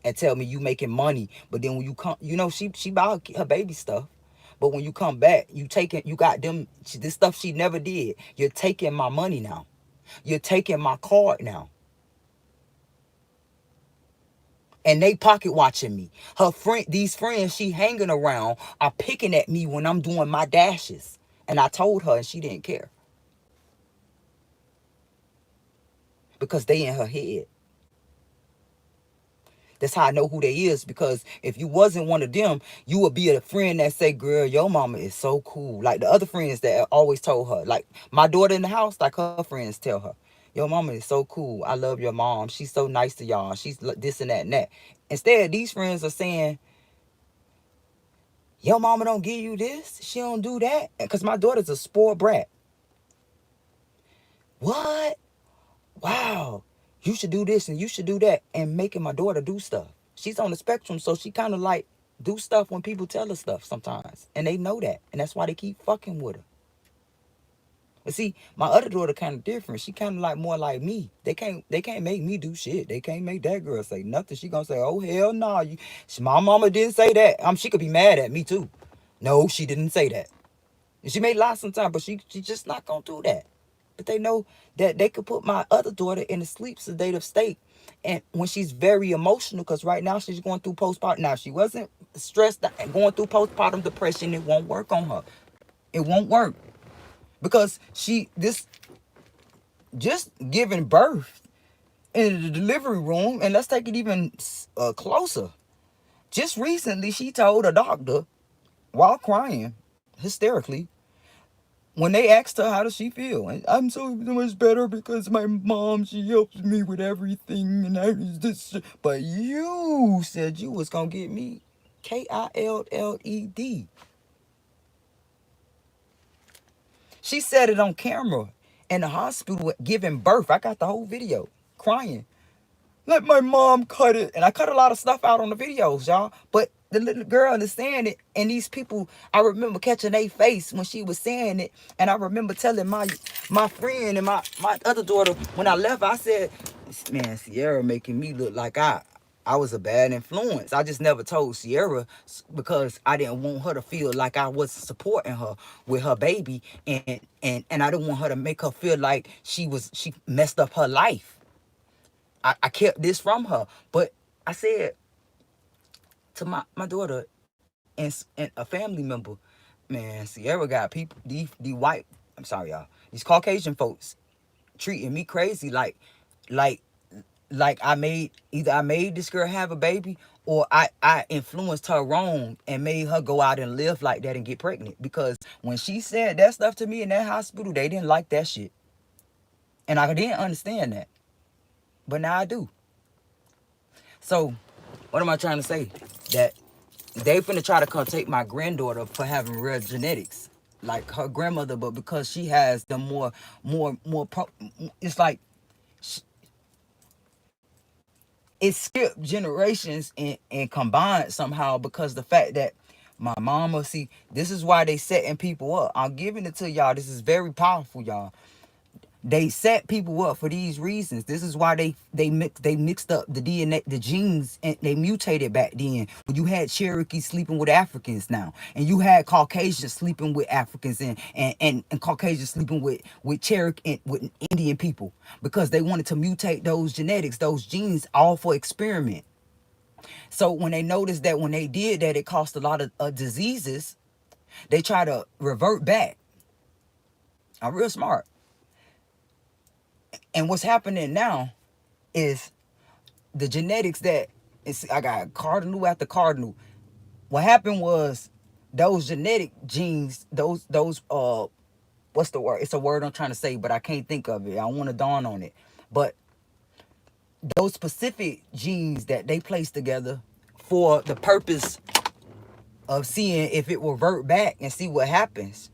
And tell me you making money. But then when you come, she buy her baby stuff. But when you come back, you got them, this stuff she never did. You're taking my money now. You're taking my card now. And they pocket watching me. These friends she hanging around are picking at me when I'm doing my dashes. And I told her and she didn't care. Because they in her head. That's how I know who they is, because if you wasn't one of them, you would be a friend that say, girl, your mama is so cool. Like the other friends that always told her. Like my daughter in the house, like her friends tell her, your mama is so cool. I love your mom. She's so nice to y'all. She's this and that and that. Instead, these friends are saying, your mama don't give you this. She don't do that. Because my daughter's a spoiled brat. What? Wow. You should do this and you should do that. And making my daughter do stuff. She's on the spectrum, so she kind of like do stuff when people tell her stuff sometimes. And they know that. And that's why they keep fucking with her. But see, my other daughter kind of different. She kind of like more like me. They can't make me do shit. They can't make that girl say nothing. She gonna say, oh hell no. My mama didn't say that. She could be mad at me too. No, she didn't say that. And she may lie sometimes, but she just not gonna do that. But they know that they could put my other daughter in a sleep sedative state. And when she's very emotional, because right now she's going through postpartum. Now, if she wasn't stressed and going through postpartum depression, it won't work on her. It won't work. Because just giving birth in the delivery room, and let's take it even closer. Just recently, she told a doctor, while crying hysterically, when they asked her how does she feel, and I'm so much better because my mom, she helps me with everything, and I this. But you said you was gonna get me KILLED. She said it on camera in the hospital giving birth. I got the whole video, crying. Let my mom cut it. And I cut a lot of stuff out on the videos, y'all. But the little girl understand it. And these people, I remember catching their face when she was saying it. And I remember telling my friend and my other daughter, when I left, I said, man, Sierra making me look like I was a bad influence. I just never told Sierra because I didn't want her to feel like I wasn't supporting her with her baby. And I didn't want her to make her feel like she messed up her life. I kept this from her. But I said to my daughter and a family member, man, Sierra got people, the white, I'm sorry, y'all, these Caucasian folks treating me crazy like I made this girl have a baby, or I influenced her wrong and made her go out and live like that and get pregnant. Because when she said that stuff to me in that hospital, they didn't like that shit. And I didn't understand that. But now I do. So, what am I trying to say? That they finna try to come take my granddaughter for having rare genetics, like her grandmother, but because she has the more, it's like it skipped generations and combined somehow, because the fact that my mama, see, this is why they setting people up. I'm giving it to y'all. This is very powerful, y'all. They set people up for these reasons. This is why they mixed up the DNA, the genes, and they mutated back then. When you had Cherokees sleeping with Africans now, and you had Caucasians sleeping with Africans, and Caucasians sleeping with Cherokee and with Indian people, because they wanted to mutate those genetics, those genes, all for experiment. So when they noticed that when they did that, it caused a lot of diseases, they try to revert back. I'm real smart. And what's happening now is the genetics that I got cardinal after cardinal. What happened was those genetic genes, those what's the word? It's a word I'm trying to say, but I can't think of it. I want to dawn on it. But those specific genes that they placed together for the purpose of seeing if it will revert back and see what happens.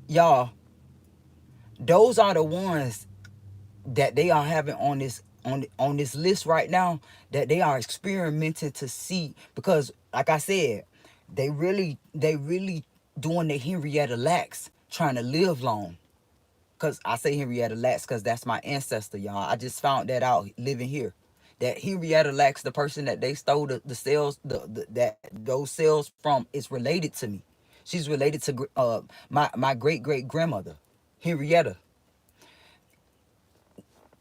Y'all, those are the ones that they are having on this on this list right now that they are experimenting to see, because like I said, they really doing the Henrietta Lacks, trying to live long. Because I say Henrietta Lacks because that's my ancestor, y'all. I just found that out living here. That Henrietta Lacks, the person that they stole the cells, that those cells from, is related to me. She's related to my great great grandmother, Henrietta.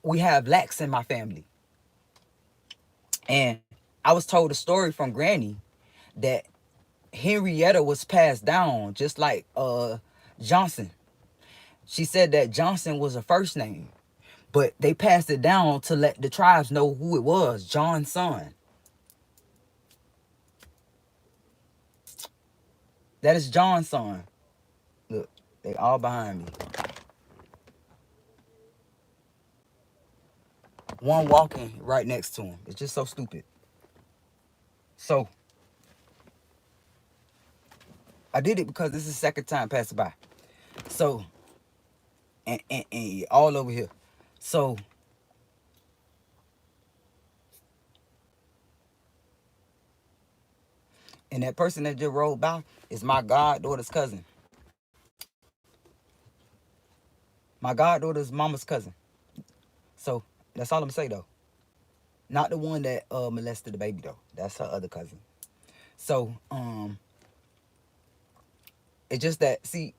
We have Lacks in my family, and I was told a story from Granny that Henrietta was passed down just like Johnson. She said that Johnson was a first name, but they passed it down to let the tribes know who it was, John's son. That is John's son. Look, they all behind me. One walking right next to him. It's just so stupid. So, I did it because this is the second time passing by. So, and all over here. So, and that person that just rolled by is my goddaughter's cousin. My goddaughter's mama's cousin. So, that's all I'm gonna say though. Not the one that molested the baby though. That's her other cousin. So, it's just that, see,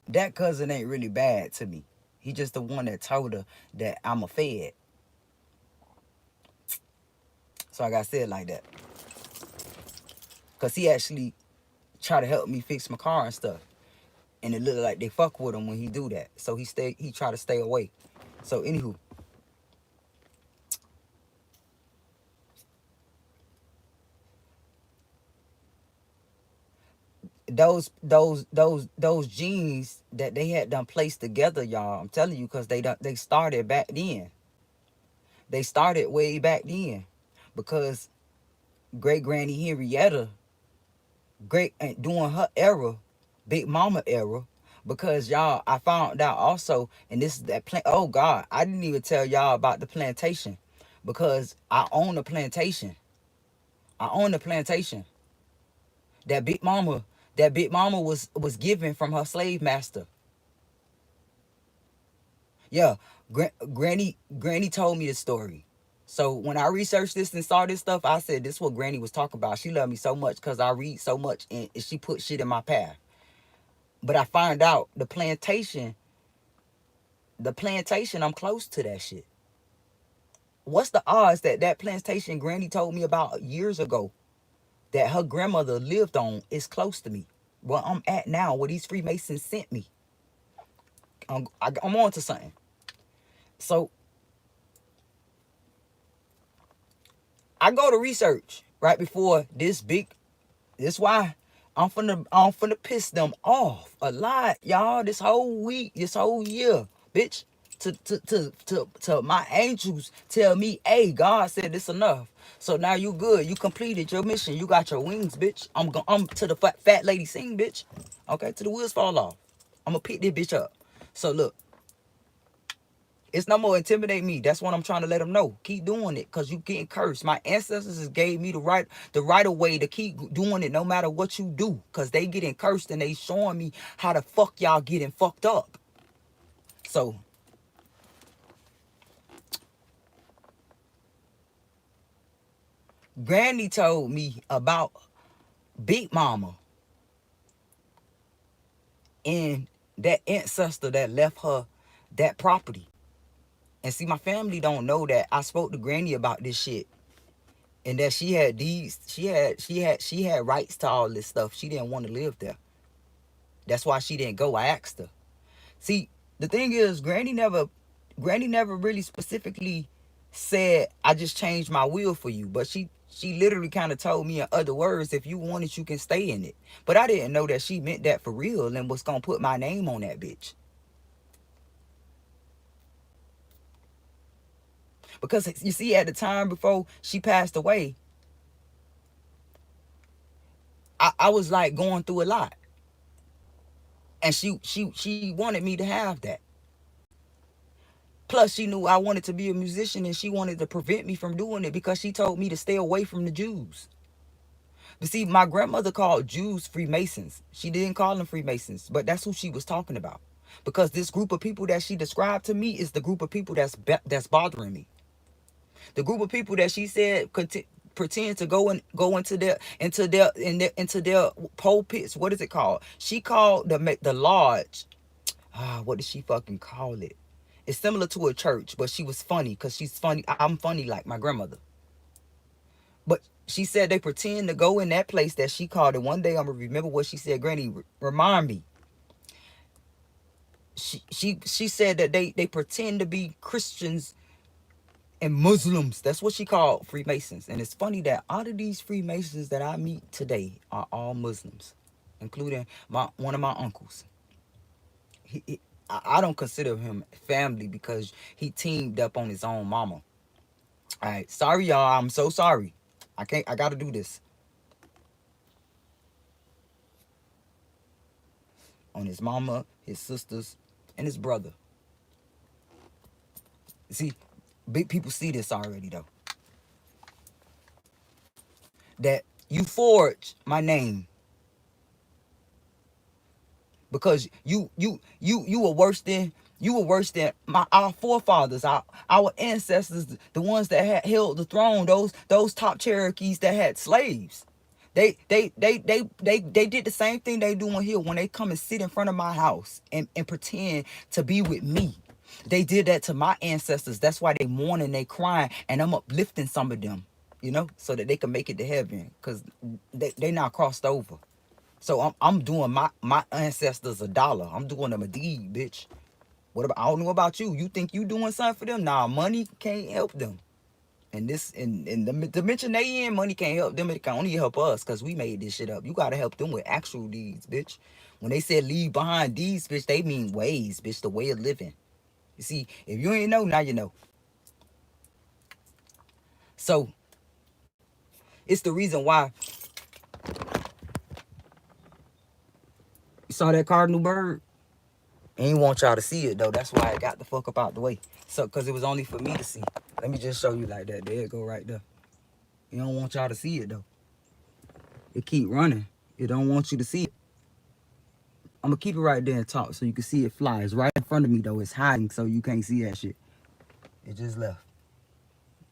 that cousin ain't really bad to me. He just the one that told her that I'm a fed. So I got said like that. Cause he actually tried to help me fix my car and stuff. And it looked like they fuck with him when he do that. So he tried to stay away. So anywho. Those genes that they had done placed together, y'all. I'm telling you, because they started back then. They started way back then. Because great granny Henrietta, during her era, Big Mama era, because y'all, I found out also, and this is that oh God, I didn't even tell y'all about the plantation, because I own a plantation. I own a plantation. That Big Mama was given from her slave master. Yeah, Granny told me the story. So when I researched this and saw this stuff, I said this is what Granny was talking about. She loved me so much because I read so much and she put shit in my path. But I find out the plantation, I'm close to that shit. What's the odds that that plantation Granny told me about years ago that her grandmother lived on is close to me? Where I'm at now, where these Freemasons sent me. I'm on to something. So I go to research right before this big. This why I'm finna piss them off a lot, y'all. This whole week, this whole year, bitch. To my angels tell me, hey, God said this enough. So now you good. You completed your mission. You got your wings, bitch. I'm to the fat lady sing, bitch. Okay, till the wheels fall off. I'm gonna pick this bitch up. So look. It's no more intimidate me. That's what I'm trying to let them know. Keep doing it, because you getting cursed. My ancestors gave me the right of way to keep doing it no matter what you do. Because they getting cursed and they showing me how the fuck y'all getting fucked up. So, Granny told me about Big Mama and that ancestor that left her that property. And see, my family don't know that I spoke to Granny about this shit. And that she had rights to all this stuff. She didn't want to live there. That's why she didn't go. I asked her. See, the thing is, Granny never really specifically said, I just changed my will for you. But she literally kind of told me in other words, if you want it, you can stay in it. But I didn't know that she meant that for real and was going to put my name on that bitch. Because you see, at the time before she passed away, I was like going through a lot. And she wanted me to have that. Plus, she knew I wanted to be a musician and she wanted to prevent me from doing it because she told me to stay away from the Jews. But see, my grandmother called Jews Freemasons. She didn't call them Freemasons, but that's who she was talking about. Because this group of people that she described to me is the group of people that's bothering me. The group of people that she said pretend to go into their pulpits. What is it called? She called the lodge. What did she fucking call it? It's similar to a church, but she was funny because she's funny. I'm funny like my grandmother. But she said they pretend to go in that place that she called it. One day I'm gonna remember what she said. Granny, remind me. She said that they pretend to be Christians and Muslims. That's what she called Freemasons. And it's funny that all of these Freemasons that I meet today are all Muslims, including one of my uncles. I don't consider him family because he teamed up on his own mama. All right, sorry y'all. I'm so sorry. I gotta do this. On his mama, his sisters, and his brother. See, big people see this already though. That you forged my name because you were worse than our forefathers, our ancestors, the ones that had held the throne, those top Cherokees that had slaves. They did the same thing they doing here when they come and sit in front of my house and pretend to be with me. They did that to my ancestors. That's why they mourning, they crying, and I'm uplifting some of them, so that they can make it to heaven, because they not crossed over. So I'm doing my ancestors a dollar. I'm doing them a deed, bitch. What about, I don't know about you. You think you doing something for them? Nah, money can't help them. And this in the dimension they in, money can't help them. It can only help us because we made this shit up. You gotta help them with actual deeds, bitch. When they said leave behind deeds, bitch, they mean ways, bitch, the way of living. You see, if you ain't know, now you know. So it's the reason why you saw that cardinal bird. Ain't want y'all to see it though. That's why I got the fuck up out the way. So, cause it was only for me to see. Let me just show you like that. There it go right there. You don't want y'all to see it though. It keep running. It don't want you to see it. I'm gonna keep it right there and talk so you can see it fly. It's right in front of me though. It's hiding so you can't see that shit. It just left.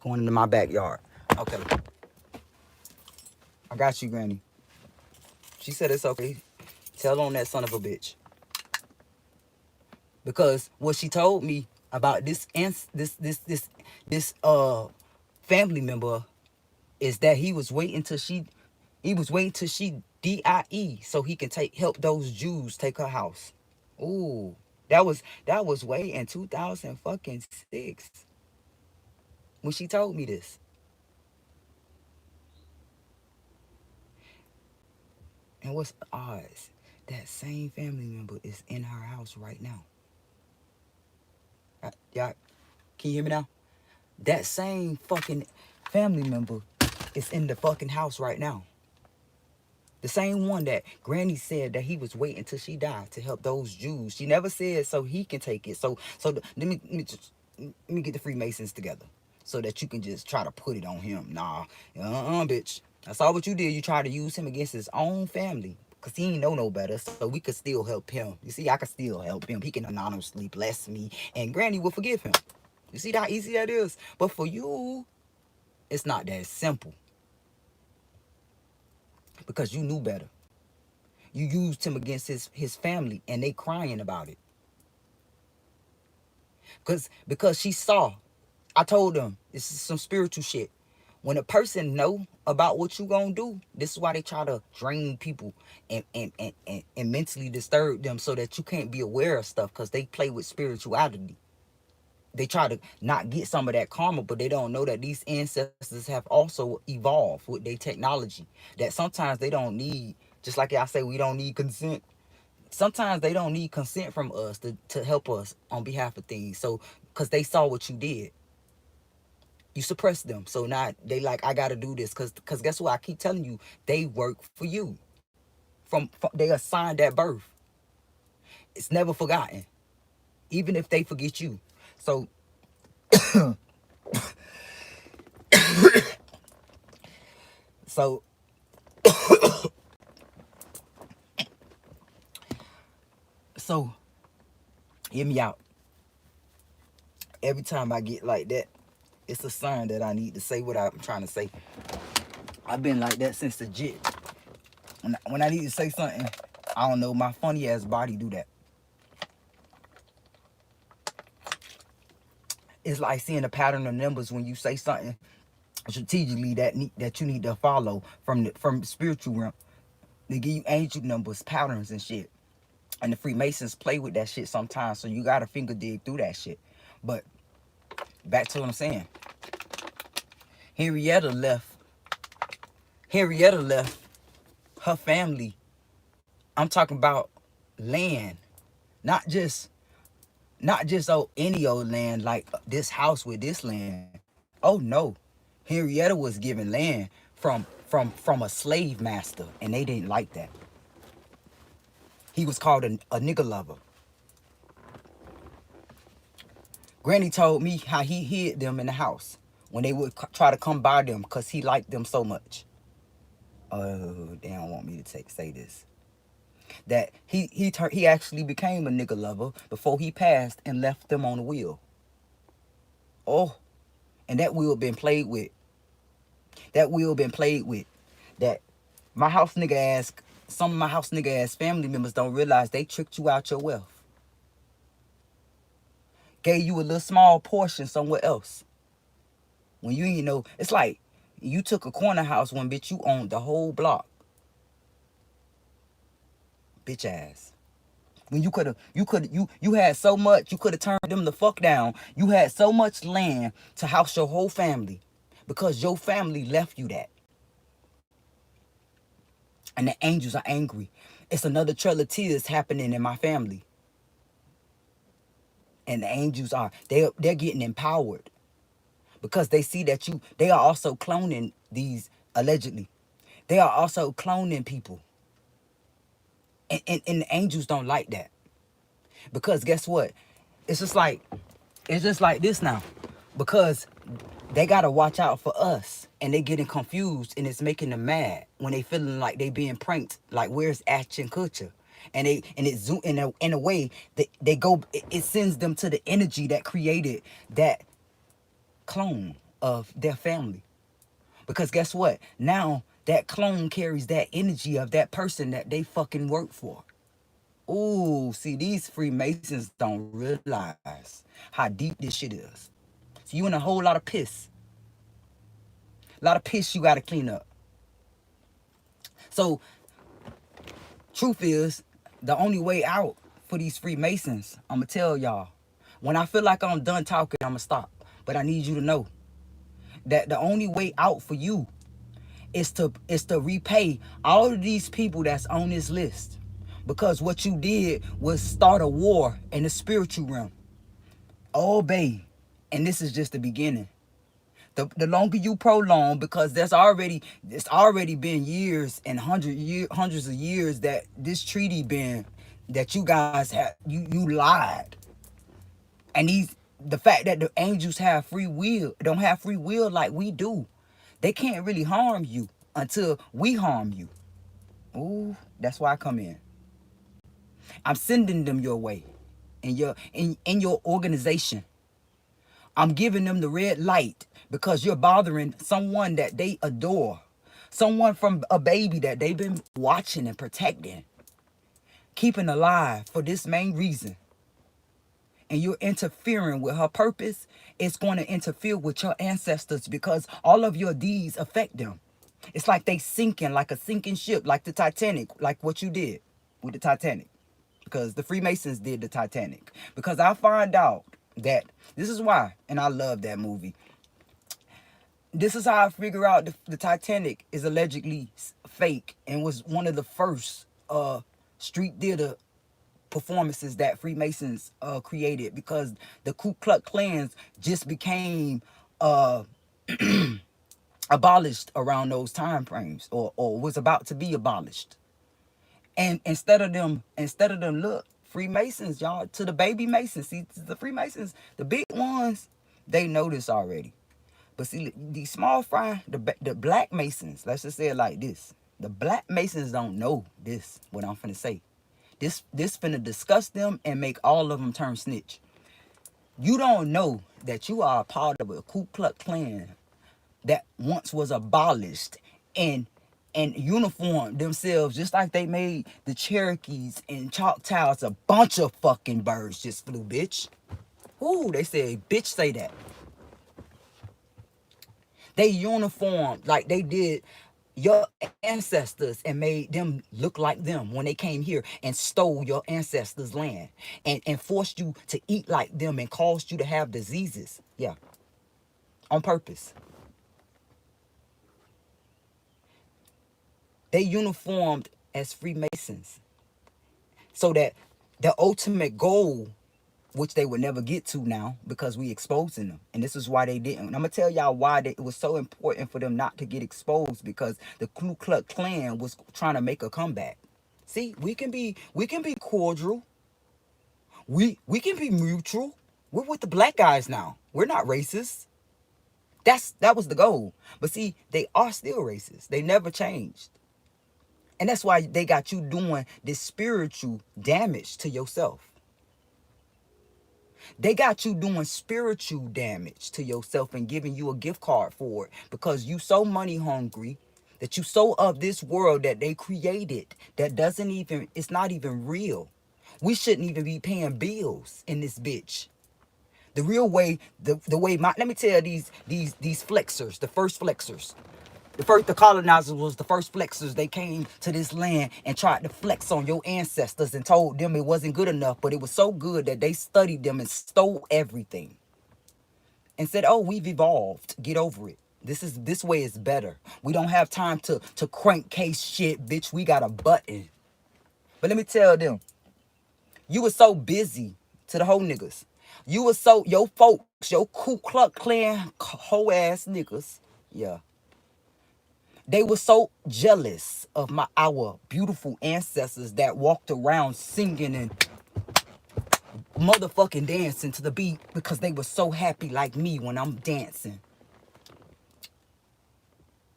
Going into my backyard. Okay. I got you, Granny. She said it's okay. Tell on that son of a bitch. Because what she told me about this family member is that he was waiting till she DIE so he can help those Jews take her house. Ooh, that was way in 2006 when she told me this. And what's the odds? That same family member is in her house right now. Y'all, can you hear me now? That same fucking family member is in the fucking house right now. The same one that Granny said that he was waiting till she died to help those Jews. She never said so he can take it. Let me get the Freemasons together so that you can just try to put it on him. Nah, bitch. I saw what you did. You tried to use him against his own family because he ain't know no better. So we could still help him. You see, I could still help him. He can anonymously bless me, and Granny will forgive him. You see how easy that is? But for you, it's not that simple. Because you knew better. You used him against his family and they crying about it. Because she saw. I told them, this is some spiritual shit. When a person know about what you gonna do, this is why they try to drain people and mentally disturb them so that you can't be aware of stuff, because they play with spirituality. They try to not get some of that karma, but they don't know that these ancestors have also evolved with their technology. That sometimes they don't need, just like I say, we don't need consent. Sometimes they don't need consent from us to help us on behalf of things. So, because they saw what you did. You suppressed them. So now they like, I got to do this. Because guess what? I keep telling you, they work for you. From they assigned that birth. It's never forgotten. Even if they forget you. So So, so, hear me out. Every time I get like that, it's a sign that I need to say what I'm trying to say. I've been like that since the jit. When I need to say something, I don't know, my funny ass body do that. It's like seeing a pattern of numbers when you say something strategically that you need to follow from spiritual realm. They give you angel numbers, patterns and shit. And the Freemasons play with that shit sometimes, so you gotta finger dig through that shit. But back to what I'm saying. Henrietta left her family. I'm talking about land, not just any old land like this house with this land. Oh no, Henrietta was given land from a slave master, and they didn't like that. He was called a nigger lover. Granny told me how he hid them in the house when they would try to come by them because he liked them so much. Oh, they don't want me to say this. That he actually became a nigger lover before he passed and left them on the wheel. Oh, and that wheel been played with. That my house nigga ass, some of my house nigga ass family members don't realize they tricked you out your wealth. Gave you a little small portion somewhere else. When you ain't know, it's like you took a corner house when bitch you owned the whole block. Bitch ass. When you had so much, you could have turned them the fuck down. You had so much land to house your whole family because your family left you that. And the angels are angry. It's another trail of tears happening in my family. And the angels they're getting empowered because they see that they are also cloning these, allegedly. They are also cloning people. And the angels don't like that. Because guess what? It's just like this now. Because they gotta watch out for us, and they getting confused, and it's making them mad when they feeling like they being pranked. Like, where's Ashton Kutcher? And it zoom in a way that they go. It sends them to the energy that created that clone of their family. Because guess what? Now that clone carries that energy of that person that they fucking work for. Ooh, see, these Freemasons don't realize how deep this shit is. So you in a whole lot of piss. A lot of piss you gotta clean up. So, truth is, the only way out for these Freemasons, I'ma tell y'all, when I feel like I'm done talking, I'ma stop. But I need you to know that the only way out for you is to repay all of these people that's on this list. Because what you did was start a war in the spiritual realm. Obey. And this is just the beginning. The longer you prolong, because it's already been years and hundreds of years that this treaty been, that you guys have, you lied. And the fact that the angels have free will, don't have free will like we do. They can't really harm you until we harm you. Ooh, that's why I come in. I'm sending them your way in your organization. I'm giving them the red light because you're bothering someone that they adore. Someone from a baby that they've been watching and protecting. Keeping alive for this main reason. And you're interfering with her purpose. It's going to interfere with your ancestors because all of your deeds affect them. It's like they sinking, like a sinking ship, like the Titanic, like what you did with the Titanic. Because the Freemasons did the Titanic. Because I find out that this is why, and I love that movie. This is how I figure out the Titanic is allegedly fake and was one of the first street theater performances that Freemasons created, because the Ku Klux Klan just became abolished around those time frames, or was about to be abolished. And instead of them look, Freemasons, y'all, to the baby Masons, see, the Freemasons, the big ones, They know this already. But see, these small fry, the black Masons, let's just say it like this. The black Masons don't know this, what I'm finna say. This finna disgust them and make all of them turn snitch. You don't know that you are a part of a Ku Klux Klan that once was abolished and uniformed themselves just like they made the Cherokees and Choctaws a bunch of fucking birds just flew, bitch. Ooh, they said, bitch, say that. They uniformed like they did your ancestors and made them look like them when they came here and stole your ancestors' land and forced you to eat like them and caused you to have diseases. Yeah, on purpose. They uniformed as Freemasons so that the ultimate goal, which they would never get to now because we exposing them. And this is why they didn't. And I'm going to tell y'all why it was so important for them not to get exposed, because the Ku Klux Klan was trying to make a comeback. See, we can be cordial. We can be mutual. We're with the black guys now. We're not racist. That was the goal. But see, they are still racist. They never changed. And that's why they got you doing this spiritual damage to yourself. They got you doing spiritual damage to yourself and giving you a gift card for it because you so money hungry that you so of this world that they created that doesn't even, it's not even real. We shouldn't even be paying bills in this bitch. The real way, the way let me tell these flexers, the first flexers. The colonizers was the first flexers. They came to this land and tried to flex on your ancestors and told them it wasn't good enough, but it was so good that they studied them and stole everything. And said, oh, we've evolved. Get over it. This way is better. We don't have time to crankcase shit, bitch. We got a button. But let me tell them, you were so busy to the whole niggas. You were so, your folks, your Ku Klux Klan hoe ass niggas, yeah. They were so jealous of our beautiful ancestors that walked around singing and motherfucking dancing to the beat because they were so happy like me when I'm dancing.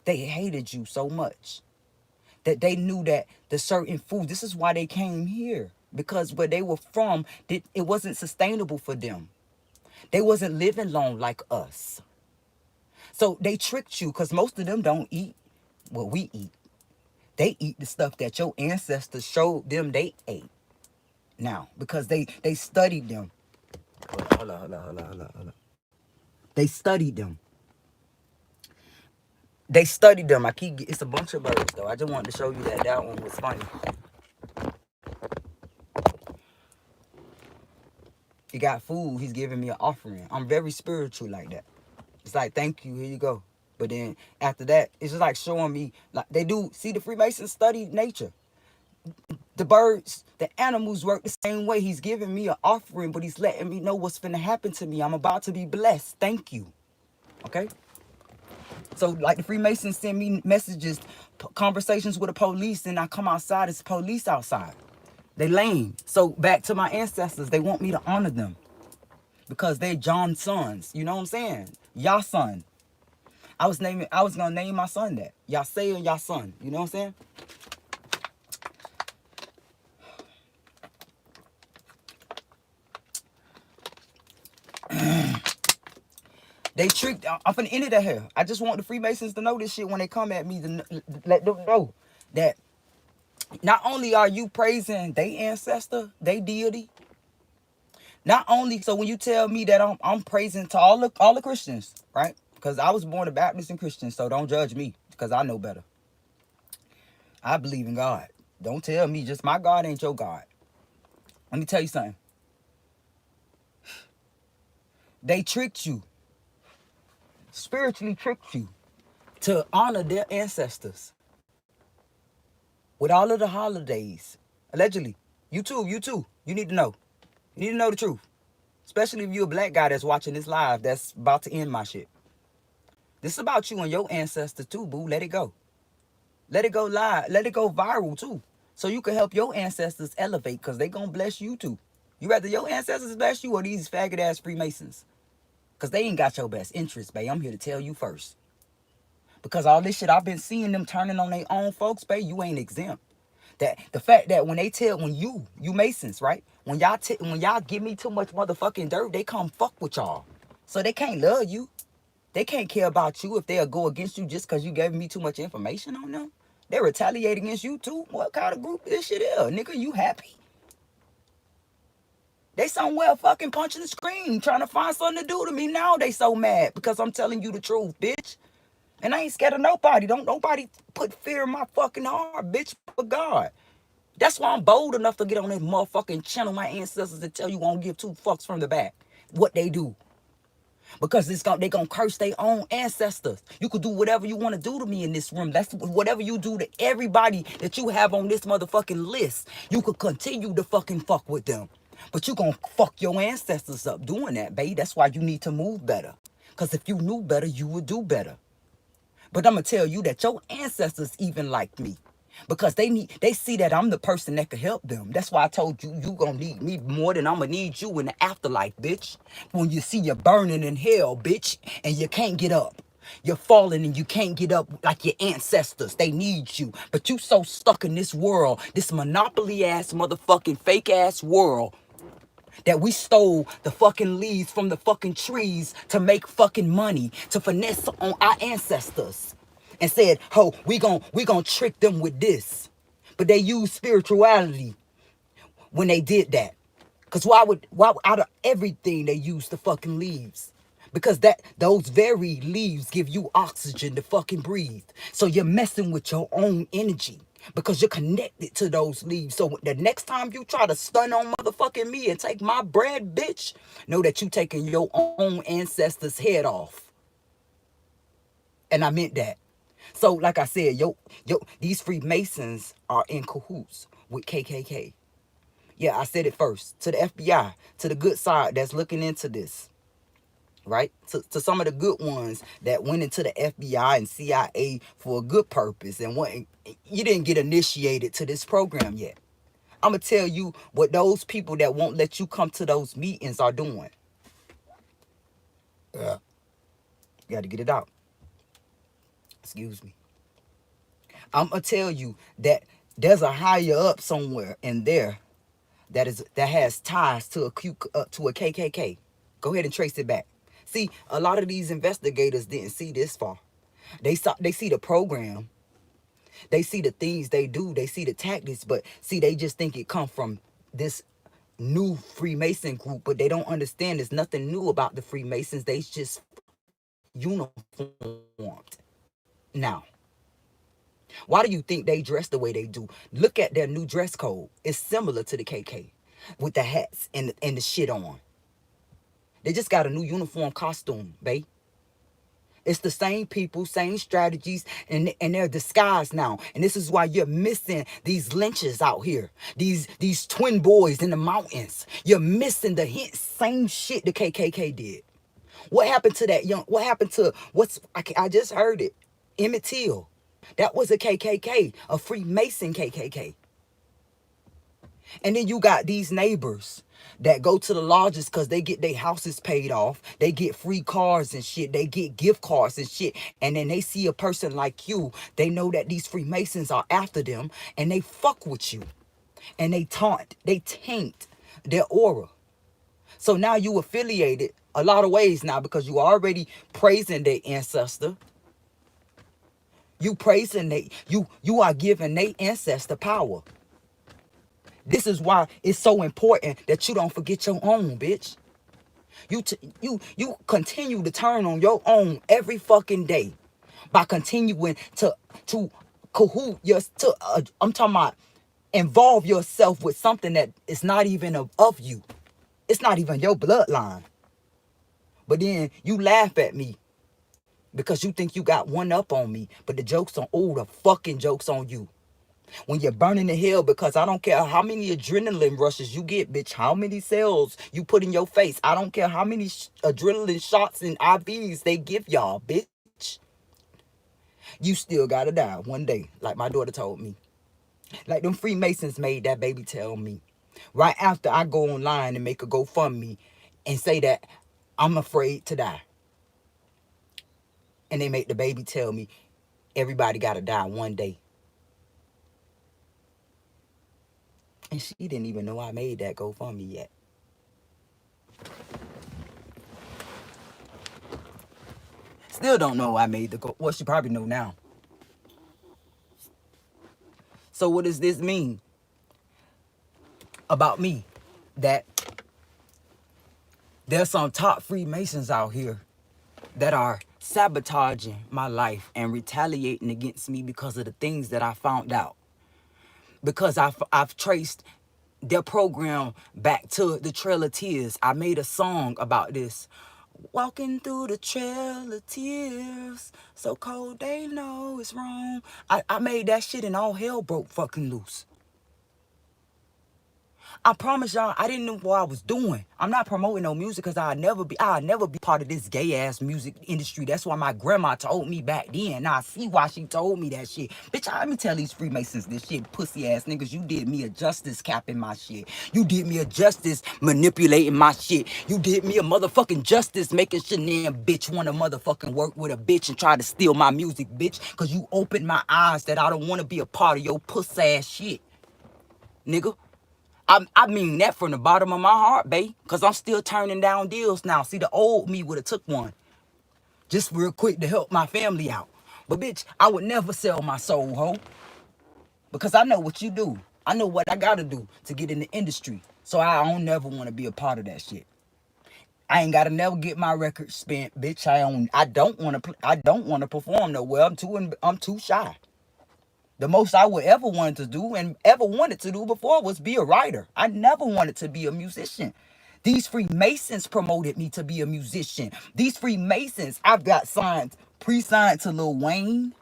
They hated you so much that they knew that the certain food, this is why they came here, because where they were from, it wasn't sustainable for them. They wasn't living long like us. So they tricked you because most of them don't eat what we eat. They eat the stuff that your ancestors showed them they ate. Now, because they studied them. Hold on. They studied them. They studied them. It's a bunch of birds though. I just wanted to show you that one was funny. He got food. He's giving me an offering. I'm very spiritual like that. It's like, thank you. Here you go. But then after that, it's just like showing me, like they do. See, the Freemasons study nature. The birds, the animals work the same way. He's giving me an offering, but he's letting me know what's finna happen to me. I'm about to be blessed. Thank you. Okay? So, like the Freemasons send me messages, conversations with the police, and I come outside, it's police outside. They lame. So, back to my ancestors, they want me to honor them because they're John's sons. You know what I'm saying? Y'all son. I was gonna name my son that. Y'all say y'all son. You know what I'm saying? They tricked. I'm finna end it at here. I just want the Freemasons to know this shit when they come at me, to let them know that not only are you praising their ancestor, they deity. Not only, so when you tell me that I'm praising to all the Christians, right? Because I was born a Baptist and Christian, so don't judge me because I know better. I believe in God. Don't tell me just my God ain't your God. Let me tell you something. They tricked you. Spiritually tricked you to honor their ancestors with all of the holidays. Allegedly. You too. You need to know. You need to know the truth. Especially if you're a black guy that's watching this live that's about to end my shit. This is about you and your ancestors too, boo. Let it go. Let it go live. Let it go viral too. So you can help your ancestors elevate because they gonna bless you too. You rather your ancestors bless you or these faggot ass Freemasons? Because they ain't got your best interest, babe. I'm here to tell you first. Because all this shit I've been seeing them turning on their own folks, babe, you ain't exempt. That the fact that when you Masons, right? When y'all give me too much motherfucking dirt, they come fuck with y'all. So they can't love you. They can't care about you if they'll go against you just because you gave me too much information on them. They retaliate against you too. What kind of group this shit is? Nigga, you happy? They somewhere fucking punching the screen, trying to find something to do to me. Now they so mad because I'm telling you the truth, bitch. And I ain't scared of nobody. Don't nobody put fear in my fucking heart, bitch, but God. That's why I'm bold enough to get on this motherfucking channel, my ancestors, to tell you won't give two fucks from the back. What they do. Because they gonna curse their own ancestors. You could do whatever you want to do to me in this room. That's whatever you do to everybody that you have on this motherfucking list. You could continue to fucking fuck with them. But you gonna fuck your ancestors up doing that, babe. That's why you need to move better. Because if you knew better, you would do better. But I'm gonna tell you that your ancestors even like me. Because they see that I'm the person that could help them. That's why I told you gonna need me more than I'm gonna need you in the afterlife, bitch. When you see you burning in hell, bitch, and you can't get up. You're falling and you can't get up like your ancestors. They need you. But you so stuck in this world, this monopoly ass motherfucking fake ass world, that we stole the fucking leaves from the fucking trees to make fucking money, to finesse on our ancestors. And said, oh, we gon' trick them with this. But they used spirituality when they did that. Cause why out of everything they use the fucking leaves? Because those very leaves give you oxygen to fucking breathe. So you're messing with your own energy. Because you're connected to those leaves. So the next time you try to stun on motherfucking me and take my bread, bitch, know that you taking your own ancestors' head off. And I meant that. So, like I said, these Freemasons are in cahoots with KKK. Yeah, I said it first. To the FBI, to the good side that's looking into this. Right? To some of the good ones that went into the FBI and CIA for a good purpose. And you didn't get initiated to this program yet. I'm going to tell you what those people that won't let you come to those meetings are doing. Yeah. You got to get it out. Excuse me. I'm going to tell you that there's a higher up somewhere in there that has ties to a KKK. Go ahead and trace it back. See, a lot of these investigators didn't see this far. They see the program. They see the things they do. They see the tactics, but see, they just think it come from this new Freemason group, but they don't understand there's nothing new about the Freemasons. They just uniformed. Now, why do you think they dress the way they do? Look at their new dress code. It's similar to the KK with the hats and the shit on. They just got a new uniform costume, babe. It's the same people, same strategies, and they're disguised now. And this is why you're missing these lynches out here. These twin boys in the mountains. You're missing the same shit the KKK did. What happened to what happened to, I just heard it, Emmett Till. That was a KKK, a Freemason KKK. And then you got these neighbors that go to the lodges because they get their houses paid off. They get free cars and shit. They get gift cards and shit. And then they see a person like you. They know that these Freemasons are after them. And they fuck with you. And they taint their aura. So now you affiliated a lot of ways now because you already praising their ancestor. You praising you are giving their ancestor power. This is why it's so important that you don't forget your own, bitch. You continue to turn on your own every fucking day by continuing to cahoot I'm talking about involve yourself with something that is not even of you. It's not even your bloodline. But then you laugh at me because you think you got one up on me, but the fucking joke's on you. When you're burning in hell, because I don't care how many adrenaline rushes you get, bitch, how many cells you put in your face. I don't care how many adrenaline shots and IVs they give y'all, bitch. You still gotta die one day, like my daughter told me. Like them Freemasons made that baby tell me. Right after I go online and make a GoFundMe and say that I'm afraid to die. And they make the baby tell me everybody gotta die one day. And she didn't even know I made that GoFundMe yet. Still don't know I made the Go. Well, she probably know now. So what does this mean about me? That there's some top Freemasons out here that are sabotaging my life and retaliating against me because of the things that I found out. Because I've traced their program back to the Trail of Tears. I made a song about this. Walking through the Trail of Tears, so cold they know it's wrong. I made that shit and all hell broke fucking loose. I promise y'all, I didn't know what I was doing. I'm not promoting no music because I'll never be part of this gay ass music industry. That's why my grandma told me back then. Now I see why she told me that shit. Bitch, let me tell these Freemasons this shit, pussy ass niggas. You did me a justice capping my shit. You did me a justice manipulating my shit. You did me a motherfucking justice making Chanel bitch wanna motherfucking work with a bitch and try to steal my music, bitch. Cause you opened my eyes that I don't wanna be a part of your puss ass shit, nigga. I mean that from the bottom of my heart, babe. Because I'm still turning down deals now. See, the old me would have took one. Just real quick to help my family out. But, bitch, I would never sell my soul, ho. Because I know what you do. I know what I got to do to get in the industry. So I don't never want to be a part of that shit. I ain't got to never get my record spent, bitch. I don't want to perform nowhere. I'm too shy. The most I would ever wanted to do and ever wanted to do before was be a writer. I never wanted to be a musician. These Freemasons promoted me to be a musician. These Freemasons, I've got pre-signed to Lil Wayne.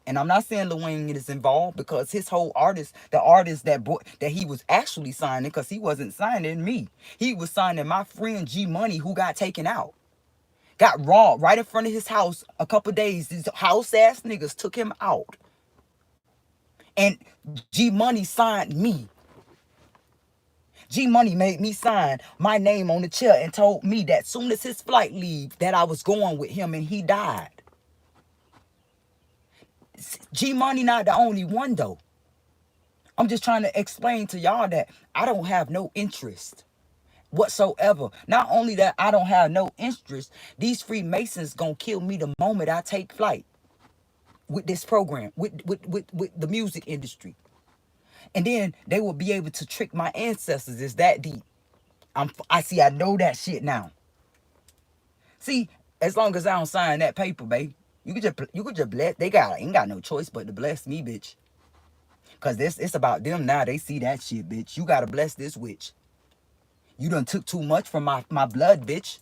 And I'm not saying Lil Wayne is involved because his whole the artist that he was actually signing, because he wasn't signing me. He was signing my friend G Money, who got taken out. Got robbed right in front of his house a couple days. These house ass niggas took him out. And G Money signed me. G Money made me sign my name on the chair and told me that soon as his flight leave that I was going with him, and he died. G Money not the only one though. I'm just trying to explain to y'all that I don't have no interest whatsoever. Not only that I don't have no interest, these Freemasons gonna kill me the moment I take flight with this program, with the music industry. And then they will be able to trick my ancestors. It's that deep. I know that shit now. See, as long as I don't sign that paper, babe, you could just bless. Ain't got no choice but to bless me, bitch. Cause it's about them now. They see that shit, bitch. You gotta bless this witch. You done took too much from my blood, bitch.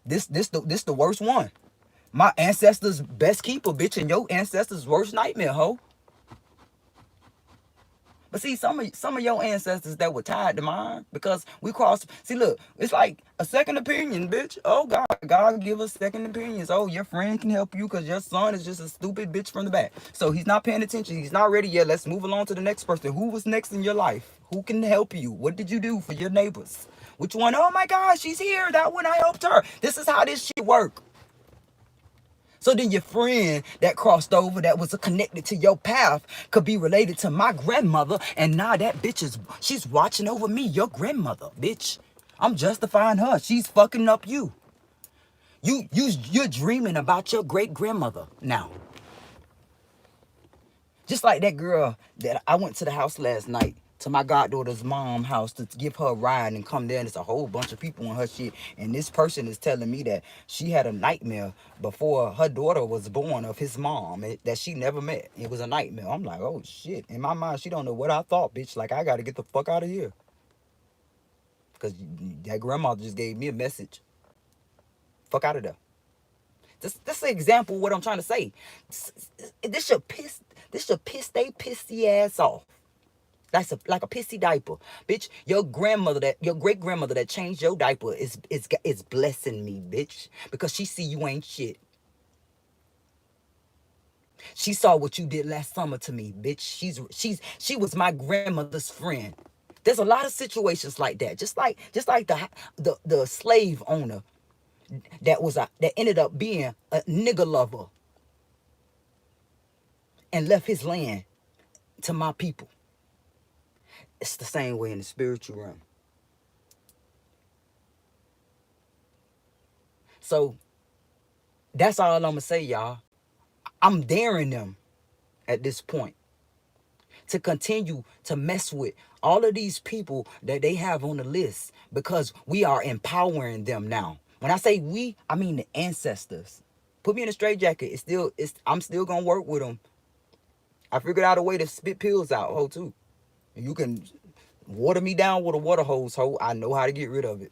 This the worst one. My ancestors' best keeper, bitch, and your ancestors' worst nightmare, ho. But see, some of your ancestors that were tied to mine because we crossed. See, look, it's like a second opinion, bitch. Oh, God give us second opinions. Oh, your friend can help you because your son is just a stupid bitch from the back. So he's not paying attention. He's not ready yet. Let's move along to the next person. Who was next in your life? Who can help you? What did you do for your neighbors? Which one? Oh my God, she's here. That one, I helped her. This is how this shit work. So then your friend that crossed over that was connected to your path could be related to my grandmother. And now that bitch she's watching over me, your grandmother, bitch. I'm justifying her. She's fucking up you. You're dreaming about your great grandmother now. Just like that girl that I went to the house last night, to my goddaughter's mom's house to give her a ride and come there, and it's a whole bunch of people in her shit. And this person is telling me that she had a nightmare before her daughter was born of his mom that she never met. It was a nightmare. I'm like, oh shit. In my mind, she don't know what I thought, bitch. Like, I gotta get the fuck out of here. Because that grandmother just gave me a message. Fuck out of there. That's an example of what I'm trying to say. This should piss they pissy ass off. That's like a pissy diaper. Bitch, your great grandmother that changed your diaper is blessing me, bitch. Because she see you ain't shit. She saw what you did last summer to me, bitch. She was my grandmother's friend. There's a lot of situations like that. Just like the slave owner that ended up being a nigga lover and left his land to my people. It's the same way in the spiritual realm. So that's all I'm gonna say, y'all. I'm daring them at this point to continue to mess with all of these people that they have on the list, because we are empowering them now. When I say we, I mean the ancestors. Put me in a straitjacket. I'm still gonna work with them. I figured out a way to spit pills out, ho, too. You can water me down with a water hose, ho. I know how to get rid of it.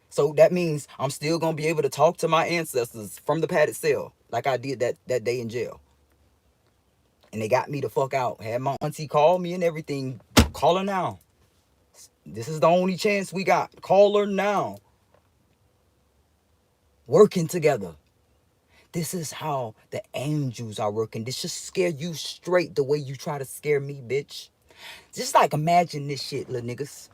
So that means I'm still gonna be able to talk to my ancestors from the padded cell, like I did that day in jail. And they got me the fuck out. Had my auntie call me and everything. Call her now. This is the only chance we got. Call her now. Working together. This is how the angels are working. This should scare you straight the way you try to scare me, bitch. Just like imagine this shit, little niggas.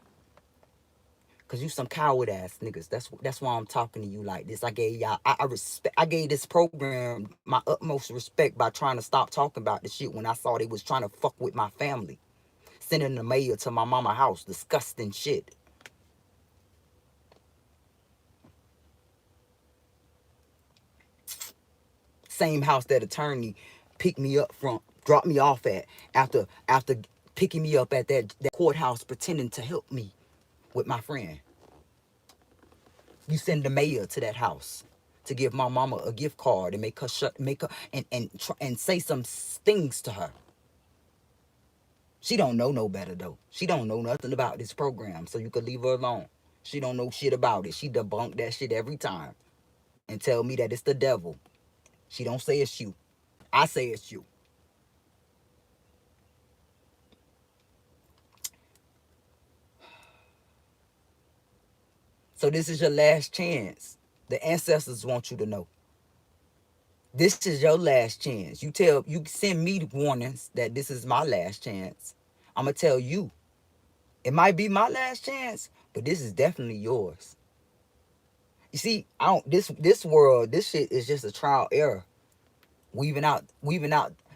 Cause you some coward ass niggas. That's why I'm talking to you like this. I gave y'all I gave this program my utmost respect by trying to stop talking about the shit when I saw they was trying to fuck with my family. Sending the mail to my mama house. Disgusting shit. Same house that attorney picked me up from, dropped me off at after picking me up at that courthouse pretending to help me with my friend. You send the mayor to that house to give my mama a gift card and make her and say some things to her. She don't know no better though. She don't know nothing about this program, so you could leave her alone. She don't know shit about it. She debunk that shit every time and tell me that it's the devil. She don't say it's you. I say it's you. So this is your last chance. The ancestors want you to know. This is your last chance. You send me warnings that this is my last chance. I'm gonna tell you. It might be my last chance, but this is definitely yours. You see, this world, this shit is just a trial error. Weaving out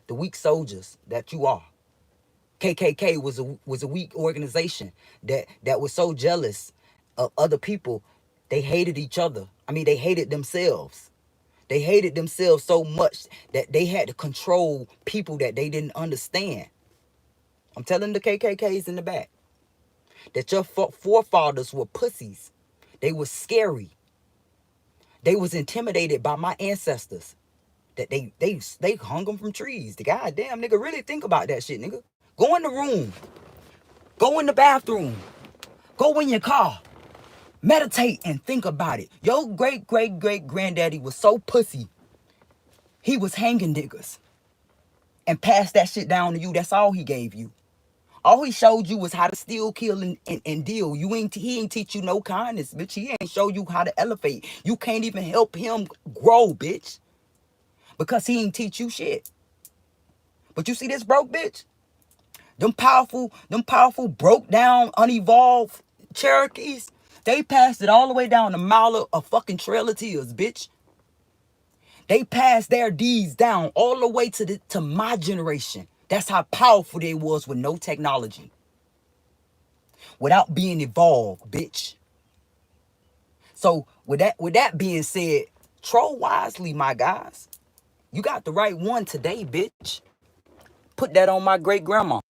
the weak soldiers that you are. KKK was a weak organization that was so jealous of other people. They hated each other. I mean, they hated themselves. They hated themselves so much that they had to control people that they didn't understand. I'm telling the KKKs in the back that your forefathers were pussies. They were scary. They was intimidated by my ancestors. That they hung them from trees. The goddamn nigga, really think about that shit, nigga. Go in the room. Go in the bathroom. Go in your car. Meditate and think about it. Your great-great-great-granddaddy was so pussy. He was hanging niggas. And passed that shit down to you. That's all he gave you. All he showed you was how to steal, kill, and deal. He ain't teach you no kindness, bitch. He ain't show you how to elevate. You can't even help him grow, bitch. Because he ain't teach you shit. But you see this broke bitch? Them powerful, broke down, unevolved Cherokees, they passed it all the way down the mile of fucking Trail of Tears, bitch. They passed their deeds down all the way to my generation. That's how powerful they was with no technology. Without being evolved, bitch. So with that being said, troll wisely, my guys. You got the right one today, bitch. Put that on my great grandma.